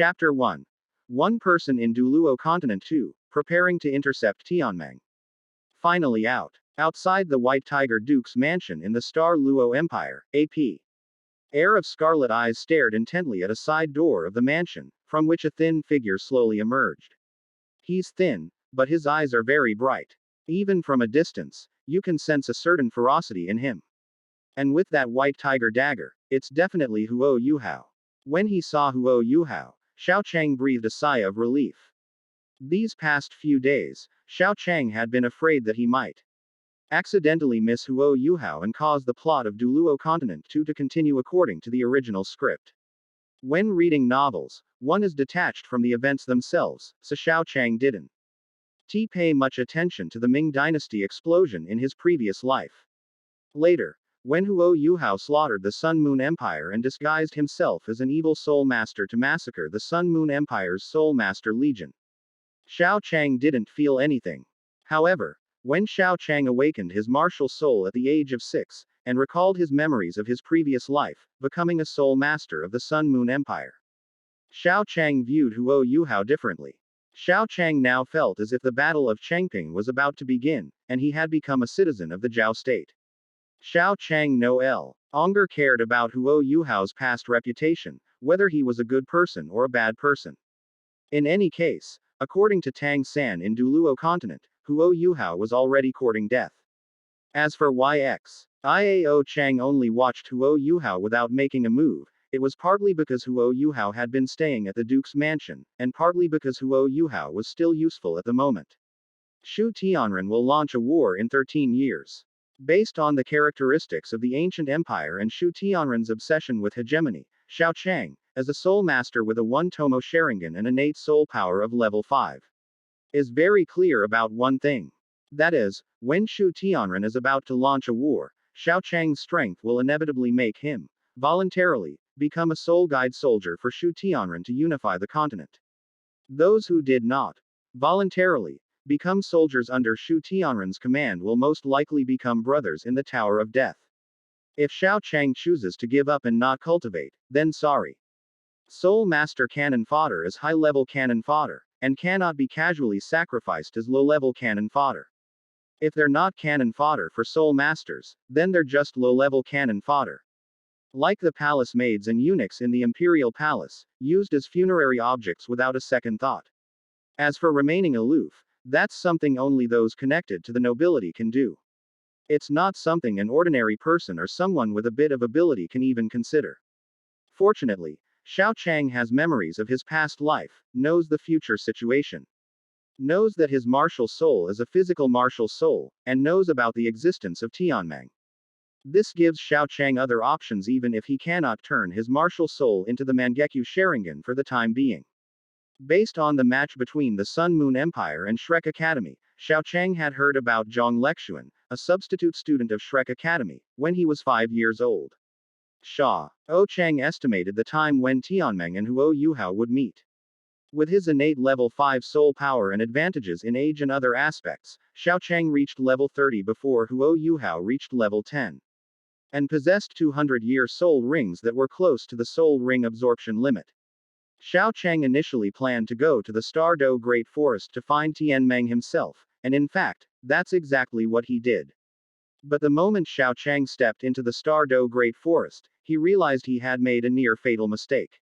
Chapter 1. One person in Douluo Continent 2, preparing to intercept Tianmeng. Finally out. Outside the White Tiger Duke's mansion in the Star Luo Empire, AP. Air of scarlet eyes stared intently at a side door of the mansion, from which a thin figure slowly emerged. He's thin, but his eyes are very bright. Even from a distance, you can sense a certain ferocity in him. And with that white tiger dagger, it's definitely Huo Yuhao. When he saw Huo Yuhao, Xiao Chang breathed a sigh of relief. These past few days, Xiao Chang had been afraid that he might accidentally miss Huo Yuhao and cause the plot of Douluo Continent 2 to continue according to the original script. When reading novels, one is detached from the events themselves, so Xiao Chang didn't pay much attention to the Ming Dynasty explosion in his previous life. Later, when Huo Yuhao slaughtered the Sun Moon Empire and disguised himself as an evil soul master to massacre the Sun Moon Empire's Soul Master Legion, Xiao Chang didn't feel anything. However, when Xiao Chang awakened his martial soul at the age of 6, and recalled his memories of his previous life, becoming a soul master of the Sun Moon Empire, Xiao Chang viewed Huo Yuhao differently. Xiao Chang now felt as if the Battle of Chengping was about to begin, and he had become a citizen of the Zhao state. Xiao Chang no longer cared about Huo Yuhao's past reputation, whether he was a good person or a bad person. In any case, according to Tang San in Douluo Continent, Huo Yuhao was already courting death. As for Iao Chang only watched Huo Yuhao without making a move, it was partly because Huo Yuhao had been staying at the Duke's mansion, and partly because Huo Yuhao was still useful at the moment. Shu Tianren will launch a war in 13 years. Based on the characteristics of the ancient empire and Shu Tianren's obsession with hegemony, Xiao Chang, as a soul master with a one-tomo Sharingan and innate soul power of level 5, is very clear about one thing. That is, when Shu Tianren is about to launch a war, Xiao Chang's strength will inevitably make him, voluntarily, become a soul guide soldier for Shu Tianren to unify the continent. Those who did not voluntarily become soldiers under Shu Tianren's command will most likely become brothers in the Tower of Death. If Xiao Chang chooses to give up and not cultivate, then sorry. Soul Master cannon fodder is high-level cannon fodder, and cannot be casually sacrificed as low-level cannon fodder. If they're not cannon fodder for Soul Masters, then they're just low-level cannon fodder. Like the palace maids and eunuchs in the imperial palace, used as funerary objects without a second thought. As for remaining aloof, that's something only those connected to the nobility can do. It's not something an ordinary person or someone with a bit of ability can even consider. Fortunately, Xiao Chang has memories of his past life, knows the future situation, knows that his martial soul is a physical martial soul, and knows about the existence of Tianmeng. This gives Xiao Chang other options even if he cannot turn his martial soul into the Mangekyu Sharingan for the time being. Based on the match between the Sun Moon Empire and Shrek Academy, Xiao Chang had heard about Zhang Lexuan, a substitute student of Shrek Academy, when he was 5 years old. Xiao Chang estimated the time when Tianmeng and Huo Yuhao would meet. With his innate level 5 soul power and advantages in age and other aspects, Xiao Chang reached level 30 before Huo Yuhao reached level 10. And possessed 200-year soul rings that were close to the soul ring absorption limit. Xiao Chang initially planned to go to the Stardo Great Forest to find Tianmeng himself, and in fact, that's exactly what he did. But the moment Xiao Chang stepped into the Stardo Great Forest, he realized he had made a near-fatal mistake.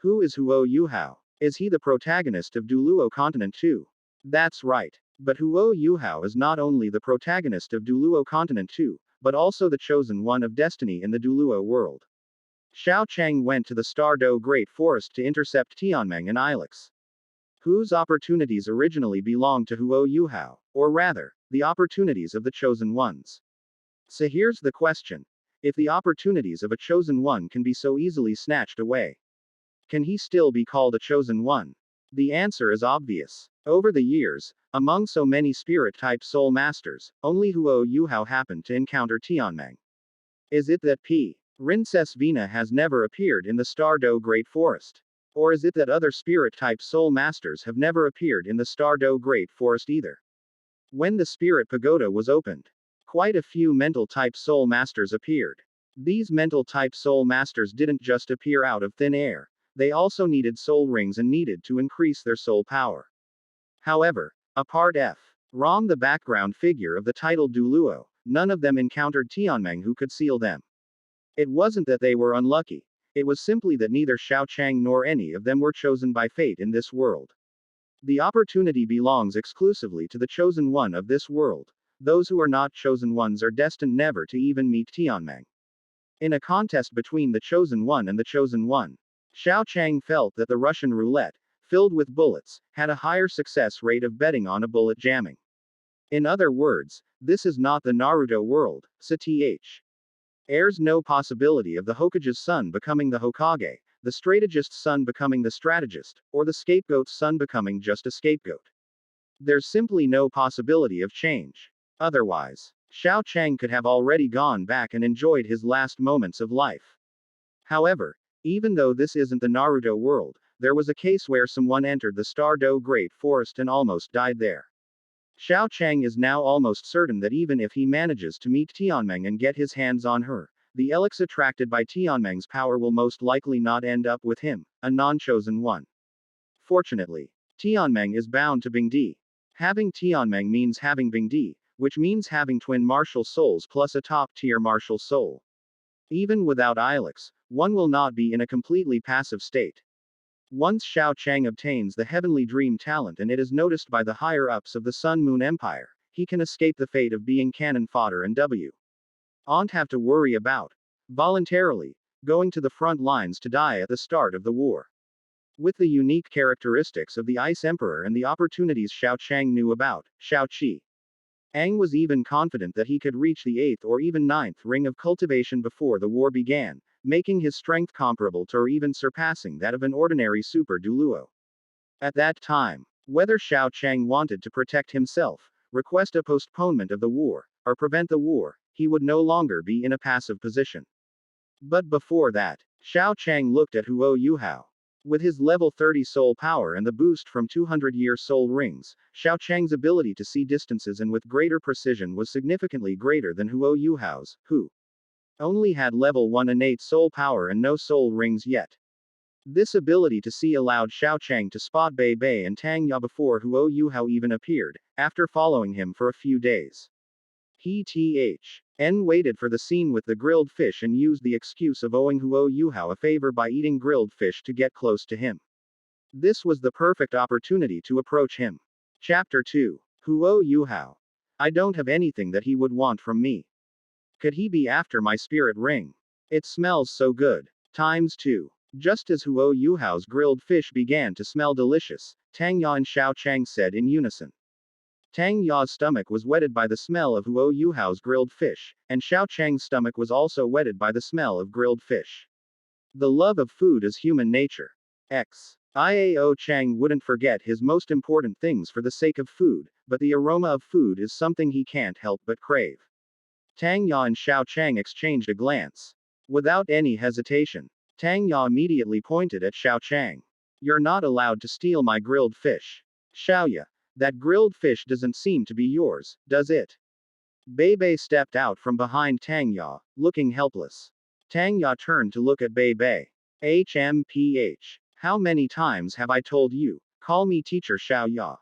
Who is Huo Yuhao? Is he the protagonist of Douluo Continent 2? That's right. But Huo Yuhao is not only the protagonist of Douluo Continent 2, but also the chosen one of destiny in the Douluo world. Xiao Chang went to the Stardo Great Forest to intercept Tianmeng and Ilex, whose opportunities originally belonged to Huo Yuhao, or rather, the opportunities of the chosen ones. So here's the question. If the opportunities of a chosen one can be so easily snatched away, can he still be called a chosen one? The answer is obvious. Over the years, among so many spirit-type soul masters, only Huo Yuhao happened to encounter Tianmeng. Is it that Princess Vina has never appeared in the Stardo Great Forest? Or is it that other spirit-type soul masters have never appeared in the Stardo Great Forest either? When the Spirit Pagoda was opened, quite a few mental-type soul masters appeared. These mental-type soul masters didn't just appear out of thin air. They also needed soul rings and needed to increase their soul power. However, apart from the background figure of the title Douluo, none of them encountered Tianmeng who could seal them. It wasn't that they were unlucky. It was simply that neither Xiaochang nor any of them were chosen by fate in this world. The opportunity belongs exclusively to the chosen one of this world. Those who are not chosen ones are destined never to even meet Tianmeng. In a contest between the chosen one and the chosen one, Xiaochang felt that the Russian roulette, filled with bullets, had a higher success rate of betting on a bullet jamming. In other words, this is not the Naruto world, th. There's no possibility of the Hokage's son becoming the Hokage, the strategist's son becoming the strategist, or the scapegoat's son becoming just a scapegoat. There's simply no possibility of change. Otherwise, Xiao Chang could have already gone back and enjoyed his last moments of life. However, even though this isn't the Naruto world, there was a case where someone entered the Stardew Great Forest and almost died there. Xiao Chang is now almost certain that even if he manages to meet Tianmeng and get his hands on her, the Elix attracted by Tianmeng's power will most likely not end up with him, a non-chosen one. Fortunately, Tianmeng is bound to Bingdi. Having Tianmeng means having Bingdi, which means having twin martial souls plus a top-tier martial soul. Even without Ilix, one will not be in a completely passive state. Once Xiao Chang obtains the heavenly dream talent and it is noticed by the higher-ups of the Sun Moon Empire, he can escape the fate of being cannon fodder and won't have to worry about voluntarily going to the front lines to die at the start of the war. With the unique characteristics of the Ice Emperor and the opportunities Xiao Chang knew about, Xiao Qi Ang was even confident that he could reach the 8th or even 9th ring of cultivation before the war began, making his strength comparable to or even surpassing that of an ordinary super Douluo. At that time, whether Xiao Chang wanted to protect himself, request a postponement of the war, or prevent the war, he would no longer be in a passive position. But before that, Xiao Chang looked at Huo Yuhao. With his level 30 soul power and the boost from 200-year soul rings, Xiao Chang's ability to see distances and with greater precision was significantly greater than Huo Yuhao's, who only had level 1 innate soul power and no soul rings yet. This ability to see allowed Xiao Chang to spot Bei Bei and Tang Ya before Huo Yuhao even appeared, after following him for a few days. He waited for the scene with the grilled fish and used the excuse of owing Huo Yuhao a favor by eating grilled fish to get close to him. This was the perfect opportunity to approach him. Chapter 2. Huo Yuhao. I don't have anything that he would want from me. Could he be after my spirit ring? It smells so good. Times 2. Just as Huo Yuhao's grilled fish began to smell delicious, Tang Ya and Xiao Chang said in unison. Tang Ya's stomach was wetted by the smell of Huo Yuhao's grilled fish, and Xiao Chang's stomach was also wetted by the smell of grilled fish. The love of food is human nature. Iao Chang wouldn't forget his most important things for the sake of food, but the aroma of food is something he can't help but crave. Tang Ya and Xiao Chang exchanged a glance. Without any hesitation, Tang Ya immediately pointed at Xiao Chang. You're not allowed to steal my grilled fish. Xiao Ya, that grilled fish doesn't seem to be yours, does it? Bei Bei stepped out from behind Tang Ya, looking helpless. Tang Ya turned to look at Bei Bei. HMPH. How many times have I told you, call me teacher Xiao Ya?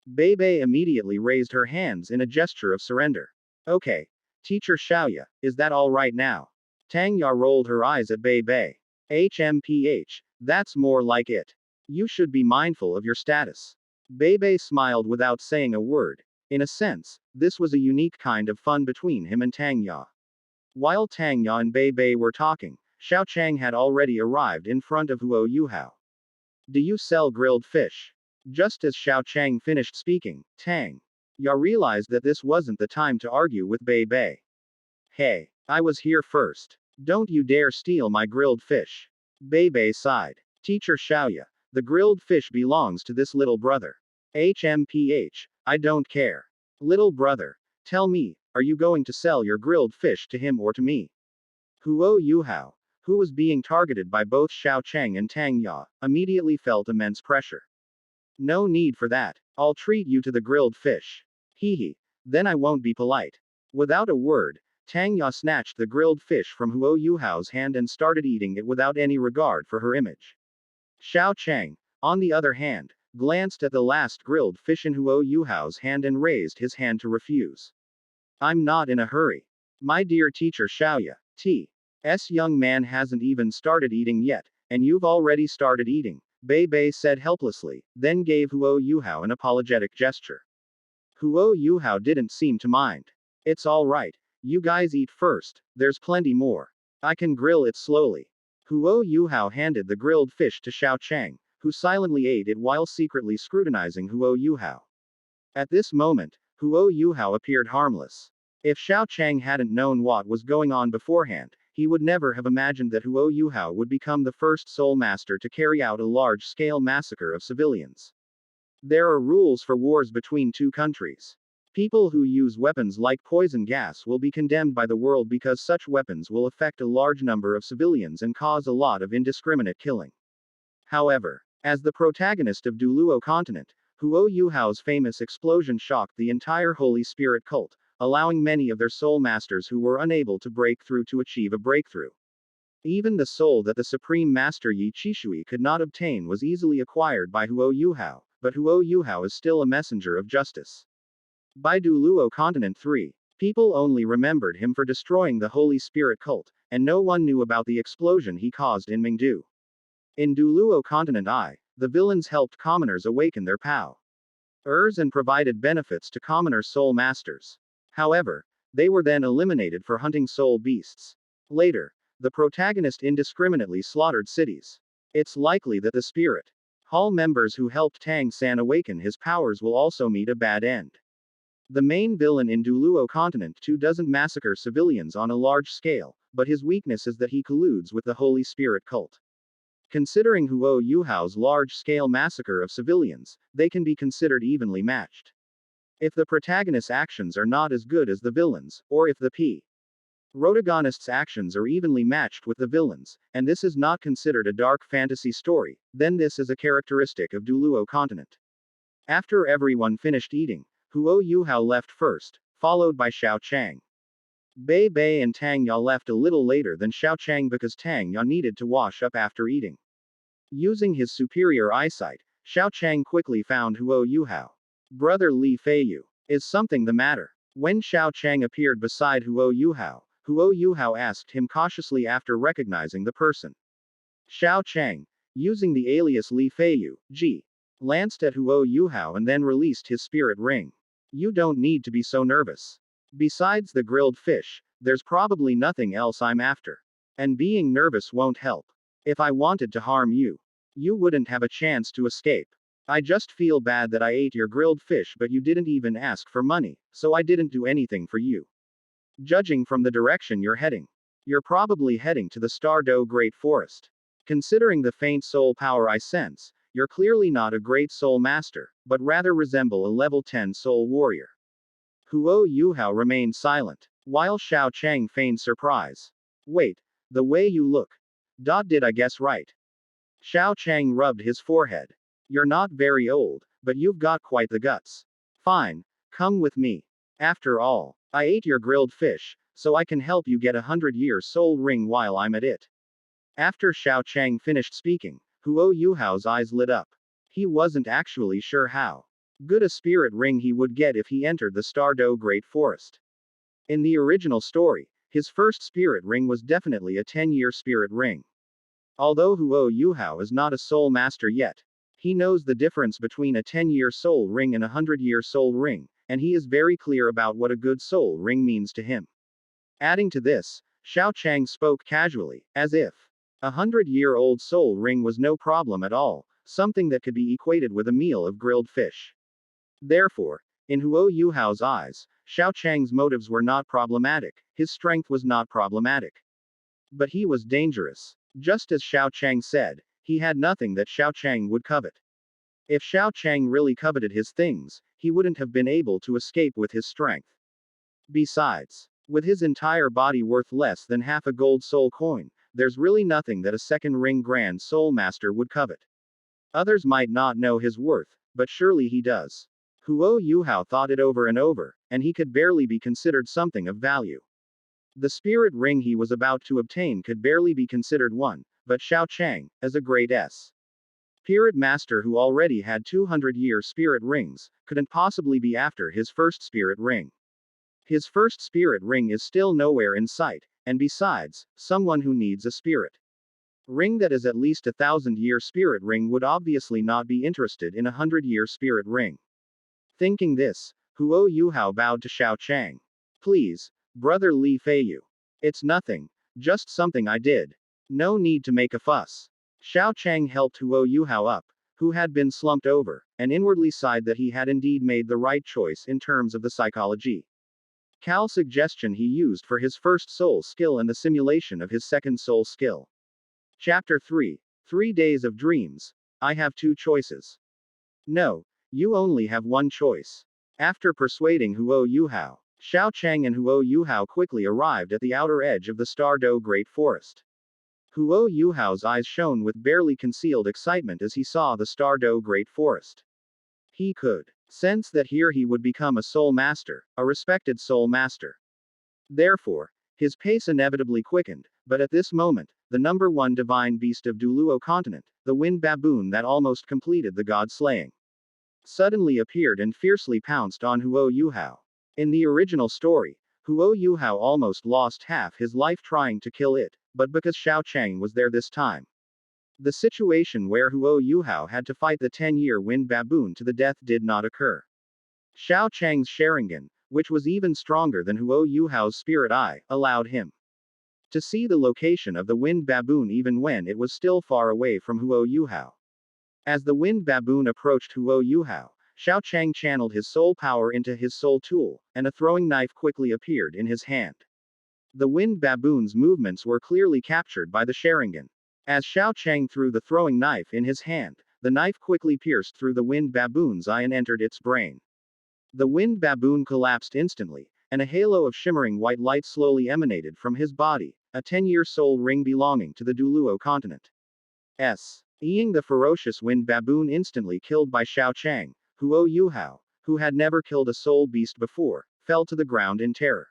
Bei Bei immediately raised her hands in a gesture of surrender. Okay. Teacher Xiao Ya, is that all right now? Tang Ya rolled her eyes at Bei Bei. HMPH. That's more like it. You should be mindful of your status. Bei Bei smiled without saying a word. In a sense, this was a unique kind of fun between him and Tang Ya. While Tang Ya and Bei Bei were talking, Xiao Chang had already arrived in front of Huo Yuhao. Do you sell grilled fish? Just as Xiao Chang finished speaking, Tang Ya realized that this wasn't the time to argue with Bei Bei. Hey, I was here first. Don't you dare steal my grilled fish. Bei Bei sighed. Teacher Xiao Ya, the grilled fish belongs to this little brother. HMPH, I don't care. Little brother, tell me, are you going to sell your grilled fish to him or to me? Huo Yuhao, who was being targeted by both Xiao Chang and Tang Ya, immediately felt immense pressure. No need for that. I'll treat you to the grilled fish. Hee. Then I won't be polite. Without a word, Tang Ya snatched the grilled fish from Huo Yuhao's hand and started eating it without any regard for her image. Xiao Chang, on the other hand, glanced at the last grilled fish in Huo Yuhao's hand and raised his hand to refuse. I'm not in a hurry. My dear teacher Xiaoya, T.'s young man hasn't even started eating yet, and you've already started eating, Bei Bei said helplessly, then gave Huo Yuhao an apologetic gesture. Huo Yuhao didn't seem to mind. It's all right. You guys eat first, there's plenty more. I can grill it slowly. Huo Yuhao handed the grilled fish to Xiao Chang, who silently ate it while secretly scrutinizing Huo Yuhao. At this moment, Huo Yuhao appeared harmless. If Xiao Chang hadn't known what was going on beforehand, he would never have imagined that Huo Yuhao would become the first soul master to carry out a large-scale massacre of civilians. There are rules for wars between two countries. People who use weapons like poison gas will be condemned by the world because such weapons will affect a large number of civilians and cause a lot of indiscriminate killing. However, as the protagonist of Douluo continent, Huo Yuhao's famous explosion shocked the entire Holy Spirit cult, allowing many of their soul masters who were unable to break through to achieve a breakthrough. Even the soul that the Supreme Master Yi Qishui could not obtain was easily acquired by Huo Yuhao, but Huo Yuhao is still a messenger of justice. By Douluo Continent 3, people only remembered him for destroying the Holy Spirit cult, and no one knew about the explosion he caused in Mingdu. In Douluo Continent I, the villains helped commoners awaken their powers and provided benefits to commoner soul masters. However, they were then eliminated for hunting soul beasts. Later, the protagonist indiscriminately slaughtered cities. It's likely that the Spirit Hall members who helped Tang San awaken his powers will also meet a bad end. The main villain in Douluo Continent 2 doesn't massacre civilians on a large scale, but his weakness is that he colludes with the Holy Spirit cult. Considering Huo Yuhao's large-scale massacre of civilians, they can be considered evenly matched. If the protagonist's actions are not as good as the villains, or if the protagonist's actions are evenly matched with the villains, and this is not considered a dark fantasy story, then this is a characteristic of Douluo Continent. After everyone finished eating, Huo Yuhao left first, followed by Xiao Chang. Bei Bei and Tang Ya left a little later than Xiao Chang because Tang Ya needed to wash up after eating. Using his superior eyesight, Xiao Chang quickly found Huo Yuhao. Brother Li Feiyu, is something the matter? When Xiao Chang appeared beside Huo Yuhao asked him cautiously after recognizing the person. Xiao Chang, using the alias Li Feiyu, glanced at Huo Yuhao and then released his spirit ring. You don't need to be so nervous. Besides the grilled fish, there's probably nothing else I'm after. And being nervous won't help. If I wanted to harm you, you wouldn't have a chance to escape. I just feel bad that I ate your grilled fish, but you didn't even ask for money, so I didn't do anything for you. Judging from the direction you're heading, you're probably heading to the Stardo Great Forest. Considering the faint soul power I sense, you're clearly not a great soul master, but rather resemble a level 10 soul warrior. Huo Yuhao remained silent, while Xiao Chang feigned surprise. Wait, the way you look. Did I guess right? Xiao Chang rubbed his forehead. You're not very old, but you've got quite the guts. Fine, come with me. After all, I ate your grilled fish, so I can help you get a 100-year soul ring while I'm at it. After Xiao Chang finished speaking, Huo Yuhao's eyes lit up. He wasn't actually sure how good a spirit ring he would get if he entered the Stardo Great Forest. In the original story, his first spirit ring was definitely a 10-year spirit ring. Although Huo Yuhao is not a soul master yet, he knows the difference between a 10-year soul ring and a 100-year soul ring, and he is very clear about what a good soul ring means to him. Adding to this, Xiao Chang spoke casually, as if a 100-year-old soul ring was no problem at all, something that could be equated with a meal of grilled fish. Therefore, in Huo Yuhao's eyes, Xiao Chang's motives were not problematic, his strength was not problematic. But he was dangerous. Just as Xiao Chang said, he had nothing that Xiao Chang would covet. If Xiao Chang really coveted his things, he wouldn't have been able to escape with his strength. Besides, with his entire body worth less than half a gold soul coin, there's really nothing that a second ring Grand Soul Master would covet. Others might not know his worth, but surely he does. Huo Yuhao thought it over and over, and he could barely be considered something of value. The spirit ring he was about to obtain could barely be considered one, but Xiao Chang, as a great S. Spirit Master who already had 200-year spirit rings, couldn't possibly be after his first spirit ring. His first spirit ring is still nowhere in sight, and besides, someone who needs a spirit ring that is at least 1,000-year spirit ring would obviously not be interested in a 100-year spirit ring. Thinking this, Huo Yuhao bowed to Xiao Chang. Please, brother Li Feiyu. It's nothing, just something I did. No need to make a fuss. Xiao Chang helped Huo Yuhao up, who had been slumped over, and inwardly sighed that he had indeed made the right choice in terms of the psychology. Cal suggestion he used for his first soul skill and the simulation of his second soul skill. Chapter 3. 3 Days of Dreams. I have two choices. No, you only have one choice. After persuading Huo Yuhao, Xiao Chang and Huo Yuhao quickly arrived at the outer edge of the Stardo Great Forest. Huo Yuhao's eyes shone with barely concealed excitement as he saw the Stardo Great Forest. He could sense that here he would become a soul master, a respected soul master. Therefore, his pace inevitably quickened, but at this moment, the number one divine beast of Douluo continent, the wind baboon that almost completed the god slaying, suddenly appeared and fiercely pounced on Huo Yuhao. In the original story, Huo Yuhao almost lost half his life trying to kill it, but because Xiao Chang was there this time. The situation where Huo Yuhao had to fight the 10-year wind baboon to the death did not occur. Xiao Chang's Sharingan, which was even stronger than Huo Yuhao's spirit eye, allowed him to see the location of the wind baboon even when it was still far away from Huo Yuhao. As the wind baboon approached Huo Yuhao, Xiao Chang channeled his soul power into his soul tool, and a throwing knife quickly appeared in his hand. The wind baboon's movements were clearly captured by the Sharingan. As Xiao Chang threw the throwing knife in his hand, the knife quickly pierced through the wind baboon's eye and entered its brain. The wind baboon collapsed instantly, and a halo of shimmering white light slowly emanated from his body, a 10-year soul ring belonging to the Douluo continent. Being the ferocious wind baboon instantly killed by Xiao Chang, Huo Yuhao, who had never killed a soul beast before, fell to the ground in terror.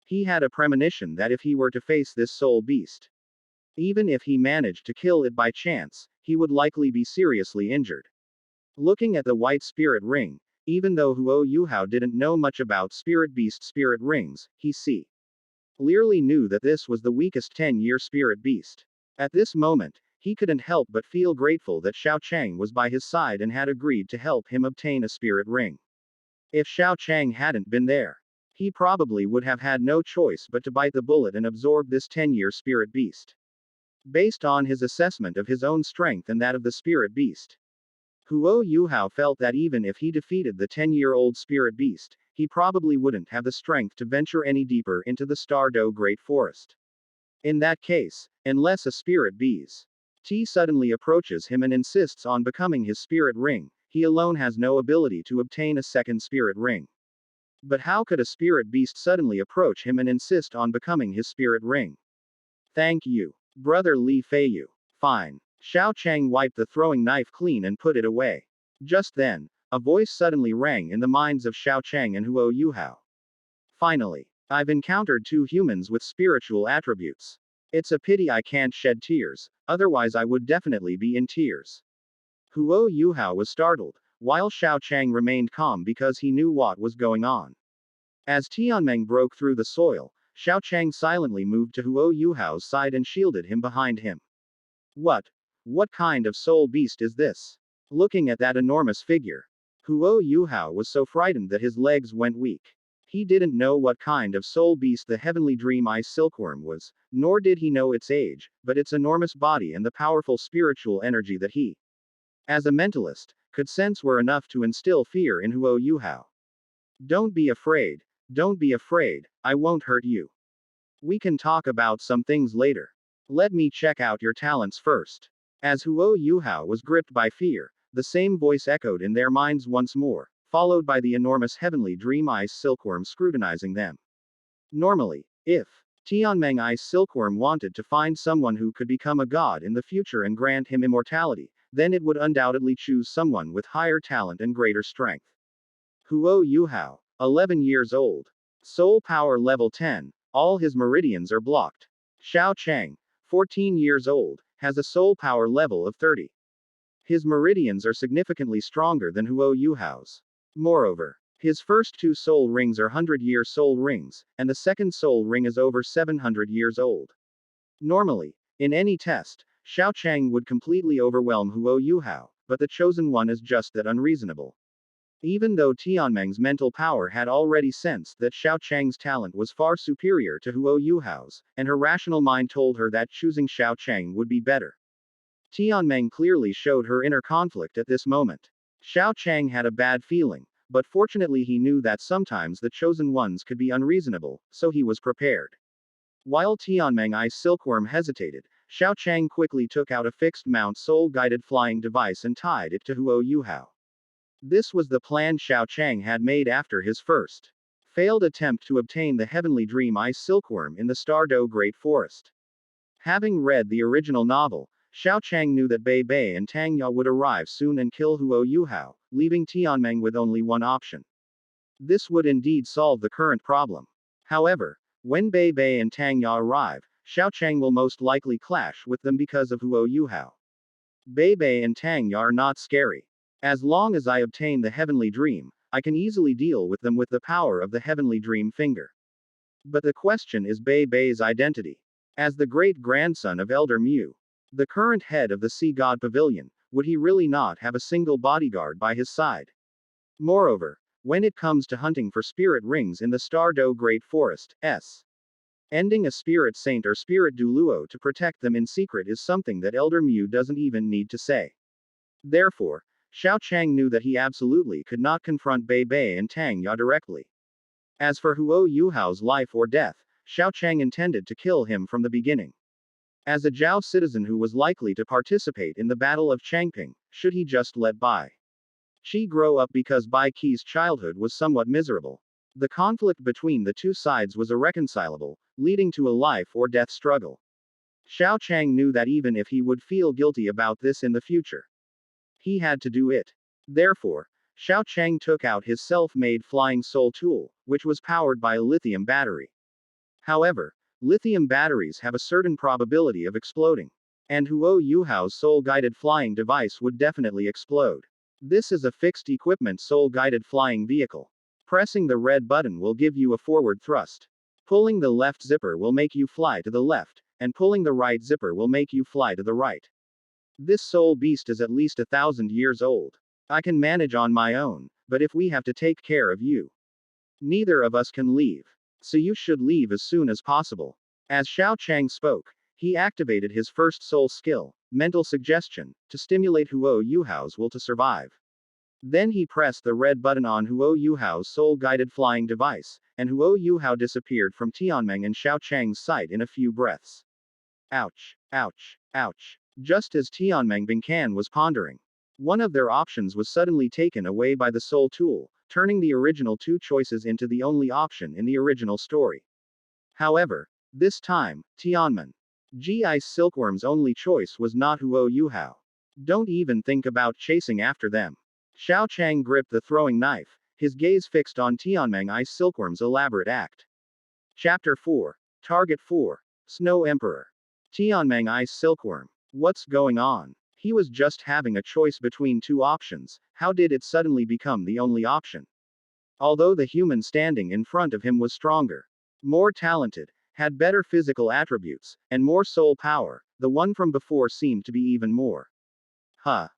He had a premonition that if he were to face this soul beast, even if he managed to kill it by chance, he would likely be seriously injured. Looking at the white spirit ring, even though Huo Yuhao didn't know much about spirit beast spirit rings, he clearly knew that this was the weakest 10-year spirit beast. At this moment, he couldn't help but feel grateful that Xiao Chang was by his side and had agreed to help him obtain a spirit ring. If Xiao Chang hadn't been there, he probably would have had no choice but to bite the bullet and absorb this 10-year spirit beast. Based on his assessment of his own strength and that of the spirit beast, Huo Yuhao felt that even if he defeated the 10-year-old spirit beast, he probably wouldn't have the strength to venture any deeper into the Stardo Great Forest. In that case, unless a spirit beast suddenly approaches him and insists on becoming his spirit ring, he alone has no ability to obtain a second spirit ring. But how could a spirit beast suddenly approach him and insist on becoming his spirit ring? Thank you, brother Li Feiyu. Fine. Xiao Chang wiped the throwing knife clean and put it away. Just then, a voice suddenly rang in the minds of Xiao Chang and Huo Yuhao. Finally, I've encountered two humans with spiritual attributes. It's a pity I can't shed tears, otherwise I would definitely be in tears. Huo Yuhao was startled, while Xiao Chang remained calm because he knew what was going on. As Tianmeng broke through the soil, Xiao Chang silently moved to Huo Yuhao's side and shielded him behind him. What kind of soul beast is this? Looking at that enormous figure, Huo Yuhao was so frightened that his legs went weak. He didn't know what kind of soul beast the heavenly dream ice silkworm was, nor did he know its age, but its enormous body and the powerful spiritual energy that he, as a mentalist, could sense were enough to instill fear in Huo Yuhao. Don't be afraid, I won't hurt you. We can talk about some things later. Let me check out your talents first. As Huo Yuhao was gripped by fear, the same voice echoed in their minds once more, followed by the enormous heavenly dream ice silkworm scrutinizing them. Normally, if Tianmeng ice silkworm wanted to find someone who could become a god in the future and grant him immortality, then it would undoubtedly choose someone with higher talent and greater strength. Huo Yuhao, 11 years old. Soul power level 10, all his meridians are blocked. Xiao Chang, 14 years old, has a soul power level of 30. His meridians are significantly stronger than Huo Yuhao's. Moreover, his first two soul rings are 100-year soul rings, and the second soul ring is over 700 years old. Normally, in any test, Xiao Chang would completely overwhelm Huo Yuhao, but the chosen one is just that unreasonable. Even though Tianmeng's mental power had already sensed that Xiao Chang's talent was far superior to Huo Yuhao's, and her rational mind told her that choosing Xiao Chang would be better. Tianmeng clearly showed her inner conflict at this moment. Xiao Chang had a bad feeling, but fortunately he knew that sometimes the chosen ones could be unreasonable, so he was prepared. While Tianmeng Ice Silkworm hesitated, Xiao Chang quickly took out a fixed-mount soul-guided flying device and tied it to Huo Yuhao. This was the plan Xiao Chang had made after his first failed attempt to obtain the Heavenly Dream Ice Silkworm in the Stardow Great Forest. Having read the original novel, Xiao Chang knew that Bei Bei and Tang Ya would arrive soon and kill Huo Yuhao, leaving Tianmeng with only one option. This would indeed solve the current problem. However, when Bei Bei and Tang Ya arrive, Xiao Chang will most likely clash with them because of Huo Yuhao. Bei Bei and Tang Ya are not scary. As long as I obtain the Heavenly Dream, I can easily deal with them with the power of the Heavenly Dream Finger. But the question is Bei Bei's identity. As the great-grandson of Elder Mu, the current head of the Sea God Pavilion, would he really not have a single bodyguard by his side? Moreover, when it comes to hunting for spirit rings in the Stardow Great Forest, ending a spirit saint or spirit Douluo to protect them in secret is something that Elder Mu doesn't even need to say. Therefore, Xiao Chang knew that he absolutely could not confront Bei Bei and Tang Ya directly. As for Huo Yuhao's life or death, Xiao Chang intended to kill him from the beginning. As a Zhao citizen who was likely to participate in the Battle of Changping, should he just let Bai Qi grow up because Bai Qi's childhood was somewhat miserable? The conflict between the two sides was irreconcilable, leading to a life or death struggle. Xiao Chang knew that even if he would feel guilty about this in the future, he had to do it. Therefore, Xiao Chang took out his self-made flying soul tool, which was powered by a lithium battery. However, lithium batteries have a certain probability of exploding. And Huo Yuhao's soul-guided flying device would definitely explode. This is a fixed equipment soul-guided flying vehicle. Pressing the red button will give you a forward thrust. Pulling the left zipper will make you fly to the left, and pulling the right zipper will make you fly to the right. This soul beast is at least 1,000 years old. I can manage on my own, but if we have to take care of you, neither of us can leave. So you should leave as soon as possible. As Xiao Chang spoke, he activated his first soul skill, mental suggestion, to stimulate Huo Yuhao's will to survive. Then he pressed the red button on Huo Yuhao's soul-guided flying device, and Huo Yuhao disappeared from Tianmeng and Xiao Chang's sight in a few breaths. Ouch, ouch, ouch. Just as Tianmeng Bingcan was pondering, one of their options was suddenly taken away by the soul tool, turning the original two choices into the only option in the original story. However, this time, Tianmen G Ice Silkworm's only choice was not Huo Yuhao. Don't even think about chasing after them. Xiao Chang gripped the throwing knife, his gaze fixed on Tianmeng Ice Silkworm's elaborate act. Chapter 4. Target 4. Snow Emperor. Tianmeng Ice Silkworm. What's going on? He was just having a choice between two options. How did it suddenly become the only option? Although the human standing in front of him was stronger, more talented, had better physical attributes, and more soul power, the one from before seemed to be even more.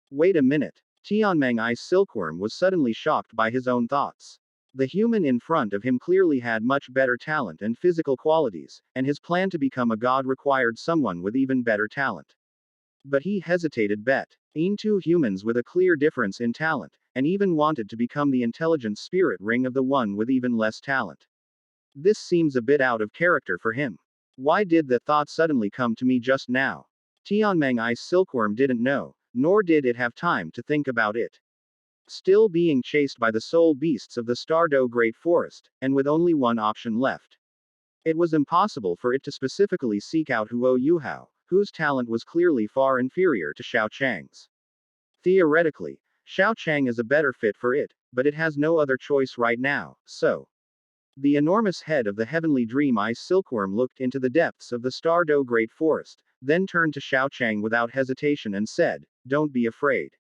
Wait a minute. Tianmeng Ice Silkworm was suddenly shocked by his own thoughts. The human in front of him clearly had much better talent and physical qualities, and his plan to become a god required someone with even better talent. But he hesitated between two humans with a clear difference in talent, and even wanted to become the intelligent spirit ring of the one with even less talent. This seems a bit out of character for him. Why did the thought suddenly come to me just now? Tianmeng Ice Silkworm didn't know, nor did it have time to think about it. Still being chased by the soul beasts of the Stardow Great Forest, and with only one option left, it was impossible for it to specifically seek out Huo Yuhao, whose talent was clearly far inferior to Xiao Chang's. Theoretically, Xiao Chang is a better fit for it, but it has no other choice right now, so. The enormous head of the Heavenly Dream Ice Silkworm looked into the depths of the Stardow Great Forest, then turned to Xiao Chang without hesitation and said, "Don't be afraid.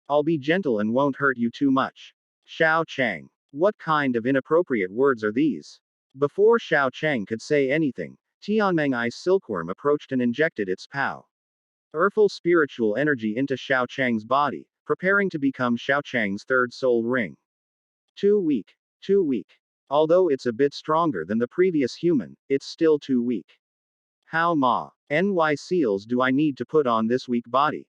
I'll be gentle and won't hurt you too much. Xiao Chang. What kind of inappropriate words are these? Before Xiao Chang could say anything, Tianmeng Ice Silkworm approached and injected its powerful spiritual energy into Xiao Chang's body, preparing to become Xiao Chang's third soul ring. Too weak. Too weak. Although it's a bit stronger than the previous human, it's still too weak. How NY seals do I need to put on this weak body?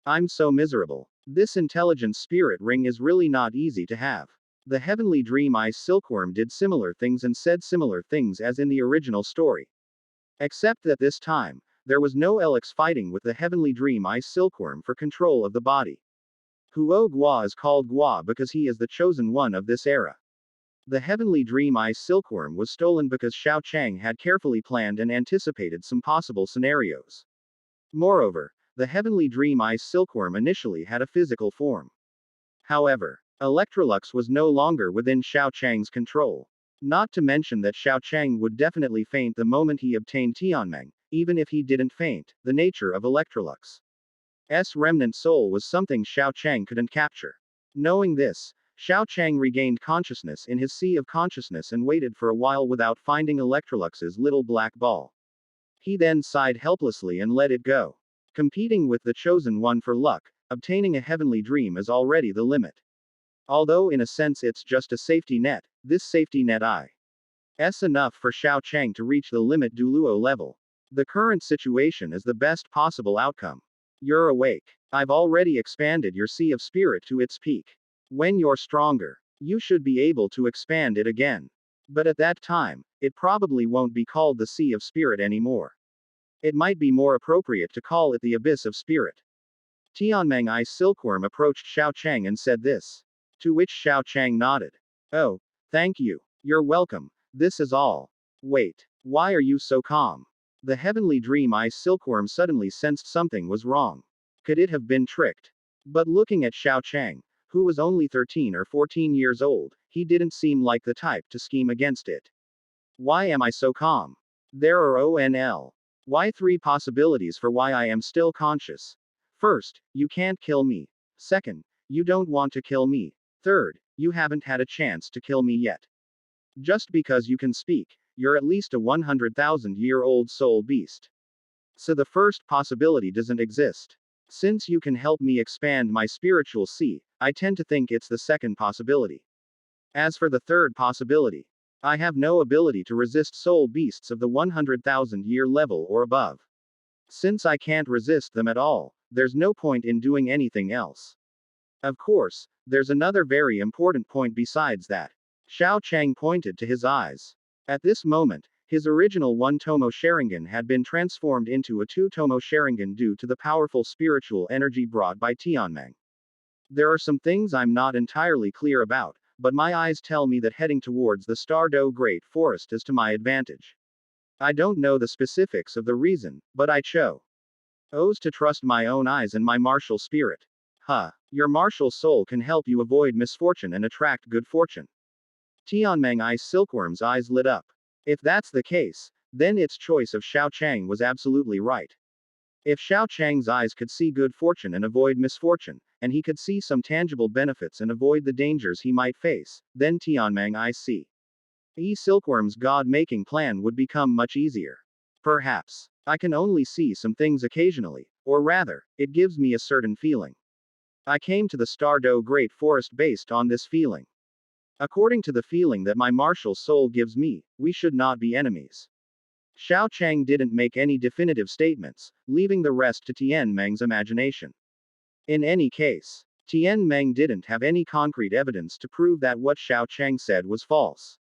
I'm so miserable. This intelligent spirit ring is really not easy to have. The heavenly dream ice silkworm did similar things and said similar things as in the original story. Except that this time, there was no Alex fighting with the heavenly dream ice silkworm for control of the body. Huo Gua is called Gua because he is the chosen one of this era. The heavenly dream ice silkworm was stolen because Xiao Chang had carefully planned and anticipated some possible scenarios. Moreover, the heavenly dream ice silkworm initially had a physical form. However, Electrolux was no longer within Xiao Chang's control. Not to mention that Xiao Chang would definitely faint the moment he obtained Tianmeng, even if he didn't faint. The nature of Electrolux's remnant soul was something Xiao Chang couldn't capture. Knowing this, Xiao Chang regained consciousness in his sea of consciousness and waited for a while without finding Electrolux's little black ball. He then sighed helplessly and let it go. Competing with the chosen one for luck, obtaining a heavenly dream is already the limit. Although in a sense it's just a safety net, this safety net is enough for Xiao Chang to reach the limit Douluo level. The current situation is the best possible outcome. You're awake. I've already expanded your sea of spirit to its peak. When you're stronger, you should be able to expand it again. But at that time, it probably won't be called the sea of spirit anymore. It might be more appropriate to call it the abyss of spirit. Tianmeng Ice Silkworm approached Xiao Chang and said this. To which Xiao Chang nodded. Oh, thank you. You're welcome. This is all. Wait, why are you so calm? The heavenly dream ice silkworm suddenly sensed something was wrong. Could it have been tricked? But looking at Xiao Chang, who was only 13 or 14 years old, he didn't seem like the type to scheme against it. Why am I so calm? There are why 3 possibilities for why I am still conscious. First, you can't kill me. Second, you don't want to kill me. Third, you haven't had a chance to kill me yet. Just because you can speak, you're at least a 100,000-year-old soul beast. So the first possibility doesn't exist. Since you can help me expand my spiritual sea, I tend to think it's the second possibility. As for the third possibility, I have no ability to resist soul beasts of the 100,000-year level or above. Since I can't resist them at all, there's no point in doing anything else. Of course, there's another very important point besides that. Xiao Chang pointed to his eyes. At this moment, his original one-tomo Sharingan had been transformed into a two-tomo Sharingan due to the powerful spiritual energy brought by Tianmeng. There are some things I'm not entirely clear about, but my eyes tell me that heading towards the Stardo Great Forest is to my advantage. I don't know the specifics of the reason, but I chose to trust my own eyes and my martial spirit. Your martial soul can help you avoid misfortune and attract good fortune. Tianmeng Ice Silkworm's eyes lit up. If that's the case, then its choice of Xiao Chang was absolutely right. If Xiao Chang's eyes could see good fortune and avoid misfortune, and he could see some tangible benefits and avoid the dangers he might face, then Tianmeng Ice Silkworm's God-making plan would become much easier. Perhaps, I can only see some things occasionally, or rather, it gives me a certain feeling. I came to the Stardo Great Forest based on this feeling. According to the feeling that my martial soul gives me, we should not be enemies. Xiao Chang didn't make any definitive statements, leaving the rest to Tianmeng's imagination. In any case, Tianmeng didn't have any concrete evidence to prove that what Xiao Chang said was false.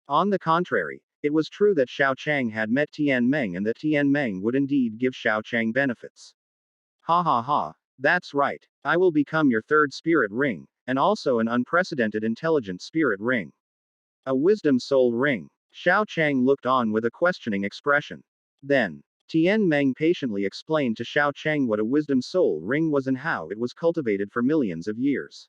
On the contrary, it was true that Xiao Chang had met Tianmeng and that Tianmeng would indeed give Xiao Chang benefits. Ha ha ha, that's right, I will become your third spirit ring, and also an unprecedented intelligent spirit ring. A wisdom soul ring. Xiao Chang looked on with a questioning expression. Then, Tianmeng patiently explained to Xiao Chang what a wisdom soul ring was and how it was cultivated for millions of years.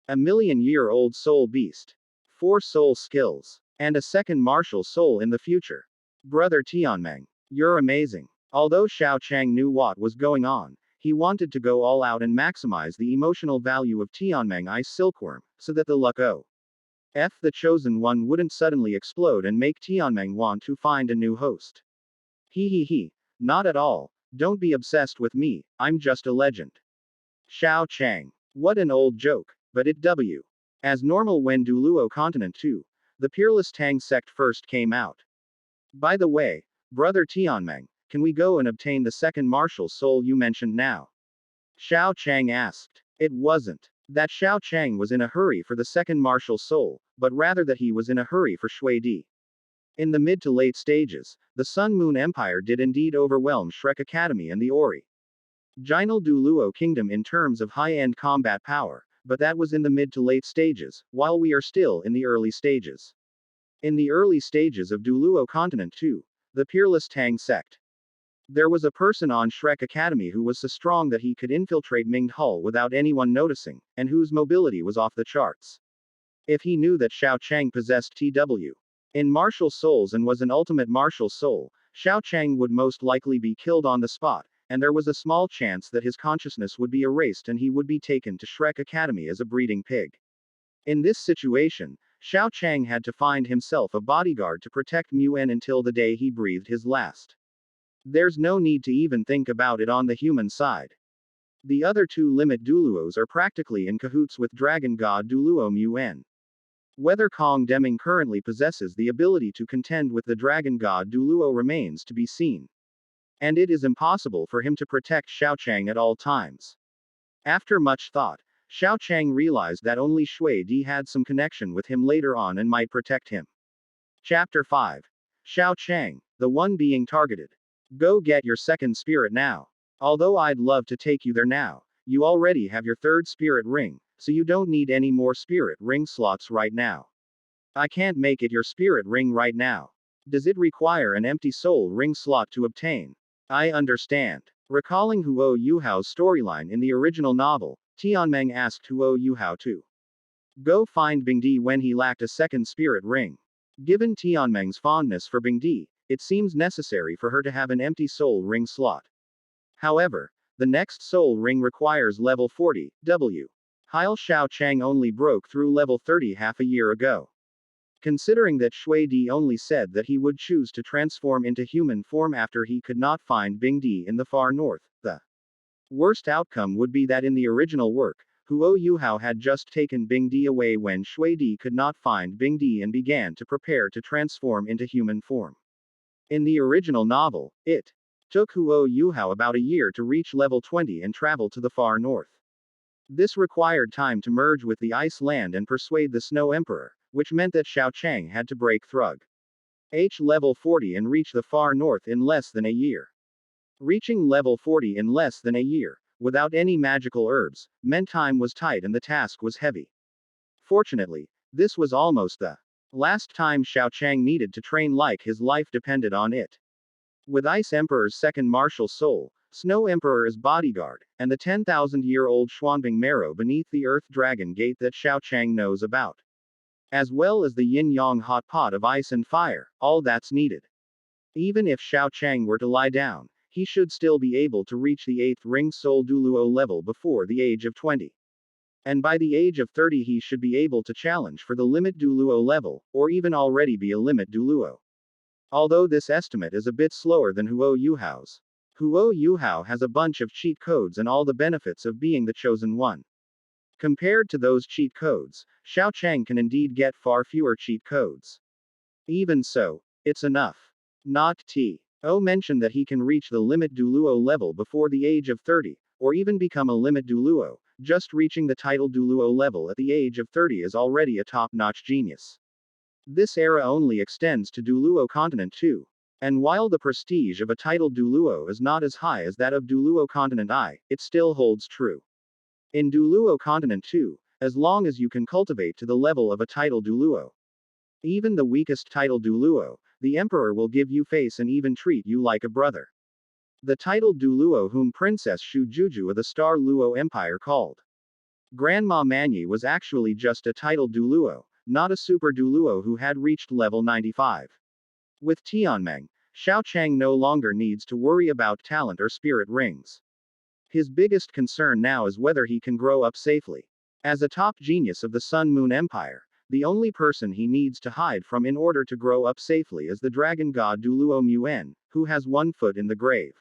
A million-year-old soul beast. 4 soul skills. And a second martial soul in the future. Brother Tianmeng, you're amazing. Although Xiao Chang knew what was going on, He wanted to go all out and maximize the emotional value of Tianmeng Ice Silkworm, so that the luck of the chosen one wouldn't suddenly explode and make Tianmeng want to find a new host. He. Not at all. Don't be obsessed with me, I'm just a legend. Xiao Chang. What an old joke, but it w. As normal when Douluo Continent 2, the peerless Tang sect first came out. By the way, brother Tianmeng, can we go and obtain the second martial soul you mentioned now? Xiao Chang asked. It wasn't that Xiao Chang was in a hurry for the second martial soul, but rather that he was in a hurry for Shui Di. In the mid to late stages, the Sun Moon Empire did indeed overwhelm Shrek Academy and the Original Douluo Kingdom in terms of high-end combat power, but that was in the mid to late stages, while we are still in the early stages. In the early stages of Douluo Continent 2, the peerless Tang sect, there was a person on Shrek Academy who was so strong that he could infiltrate Mingde Hull without anyone noticing, and whose mobility was off the charts. If he knew that Xiao Chang possessed TW in martial souls and was an ultimate martial soul, Xiao Chang would most likely be killed on the spot, and there was a small chance that his consciousness would be erased and he would be taken to Shrek Academy as a breeding pig. In this situation, Xiao Chang had to find himself a bodyguard to protect Muen until the day he breathed his last. There's no need to even think about it on the human side. The other two limit Douluos are practically in cahoots with Dragon God Douluo Muen. Whether Kong Deming currently possesses the ability to contend with the Dragon God Douluo remains to be seen. And it is impossible for him to protect Xiao Chang at all times. After much thought, Xiao Chang realized that only Shui Di had some connection with him later on and might protect him. Chapter 5. Xiao Chang, the one being targeted. Go get your second spirit now. Although I'd love to take you there now, you already have your third spirit ring, so you don't need any more spirit ring slots right now. I can't make it your spirit ring right now. Does it require an empty soul ring slot to obtain? I understand. Recalling Huo Yuhao's storyline in the original novel, Tianmeng asked Huo Yuhao to go find Bingdi when he lacked a second spirit ring. Given Tianmeng's fondness for Bingdi, it seems necessary for her to have an empty soul ring slot. However, the next soul ring requires level 40, W. Heil Xiao Chang only broke through level 30 half a year ago. Considering that Shui Di only said that he would choose to transform into human form after he could not find Bingdi in the far north, the worst outcome would be that in the original work, Huo Yuhao had just taken Bingdi away when Shui Di could not find Bingdi and began to prepare to transform into human form. In the original novel, it took Huo Yuhao about a year to reach level 20 and travel to the far north. This required time to merge with the ice land and persuade the Snow Emperor, which meant that Xiao Chang had to break through level 40 and reach the far north in less than a year. Reaching level 40 in less than a year, without any magical herbs, meant time was tight and the task was heavy. Fortunately, this was almost the last time Xiao Chang needed to train like his life depended on it. With Ice Emperor's second martial soul, Snow Emperor as bodyguard, and the 10,000-year-old Xuanbing Marrow beneath the Earth Dragon Gate that Xiao Chang knows about, as well as the yin-yang hot pot of ice and fire, all that's needed. Even if Xiao Chang were to lie down, he should still be able to reach the 8th ring soul Douluo level before the age of 20. And by the age of 30 he should be able to challenge for the limit Douluo level, or even already be a limit Douluo. Although this estimate is a bit slower than Huo Yuhao's. Huo Yuhao has a bunch of cheat codes and all the benefits of being the chosen one. Compared to those cheat codes, Xiao Chang can indeed get far fewer cheat codes. Even so, it's enough. Not T.O. mentioned that he can reach the limit Douluo level before the age of 30, or even become a limit Douluo. Just reaching the title Douluo level at the age of 30 is already a top-notch genius. This era only extends to Douluo Continent 2. And while the prestige of a title Douluo is not as high as that of Douluo Continent I, it still holds true. In Douluo Continent 2, as long as you can cultivate to the level of a title Douluo, even the weakest title Douluo, the Emperor will give you face and even treat you like a brother. The title Douluo whom Princess Shu Juju of the Star Luo Empire called Grandma Manyi was actually just a title Douluo, not a super Douluo who had reached level 95. With Tianmeng, Xiao Chang no longer needs to worry about talent or spirit rings. His biggest concern now is whether he can grow up safely. As a top genius of the Sun Moon Empire, the only person he needs to hide from in order to grow up safely is the dragon god Douluo Muen, who has one foot in the grave.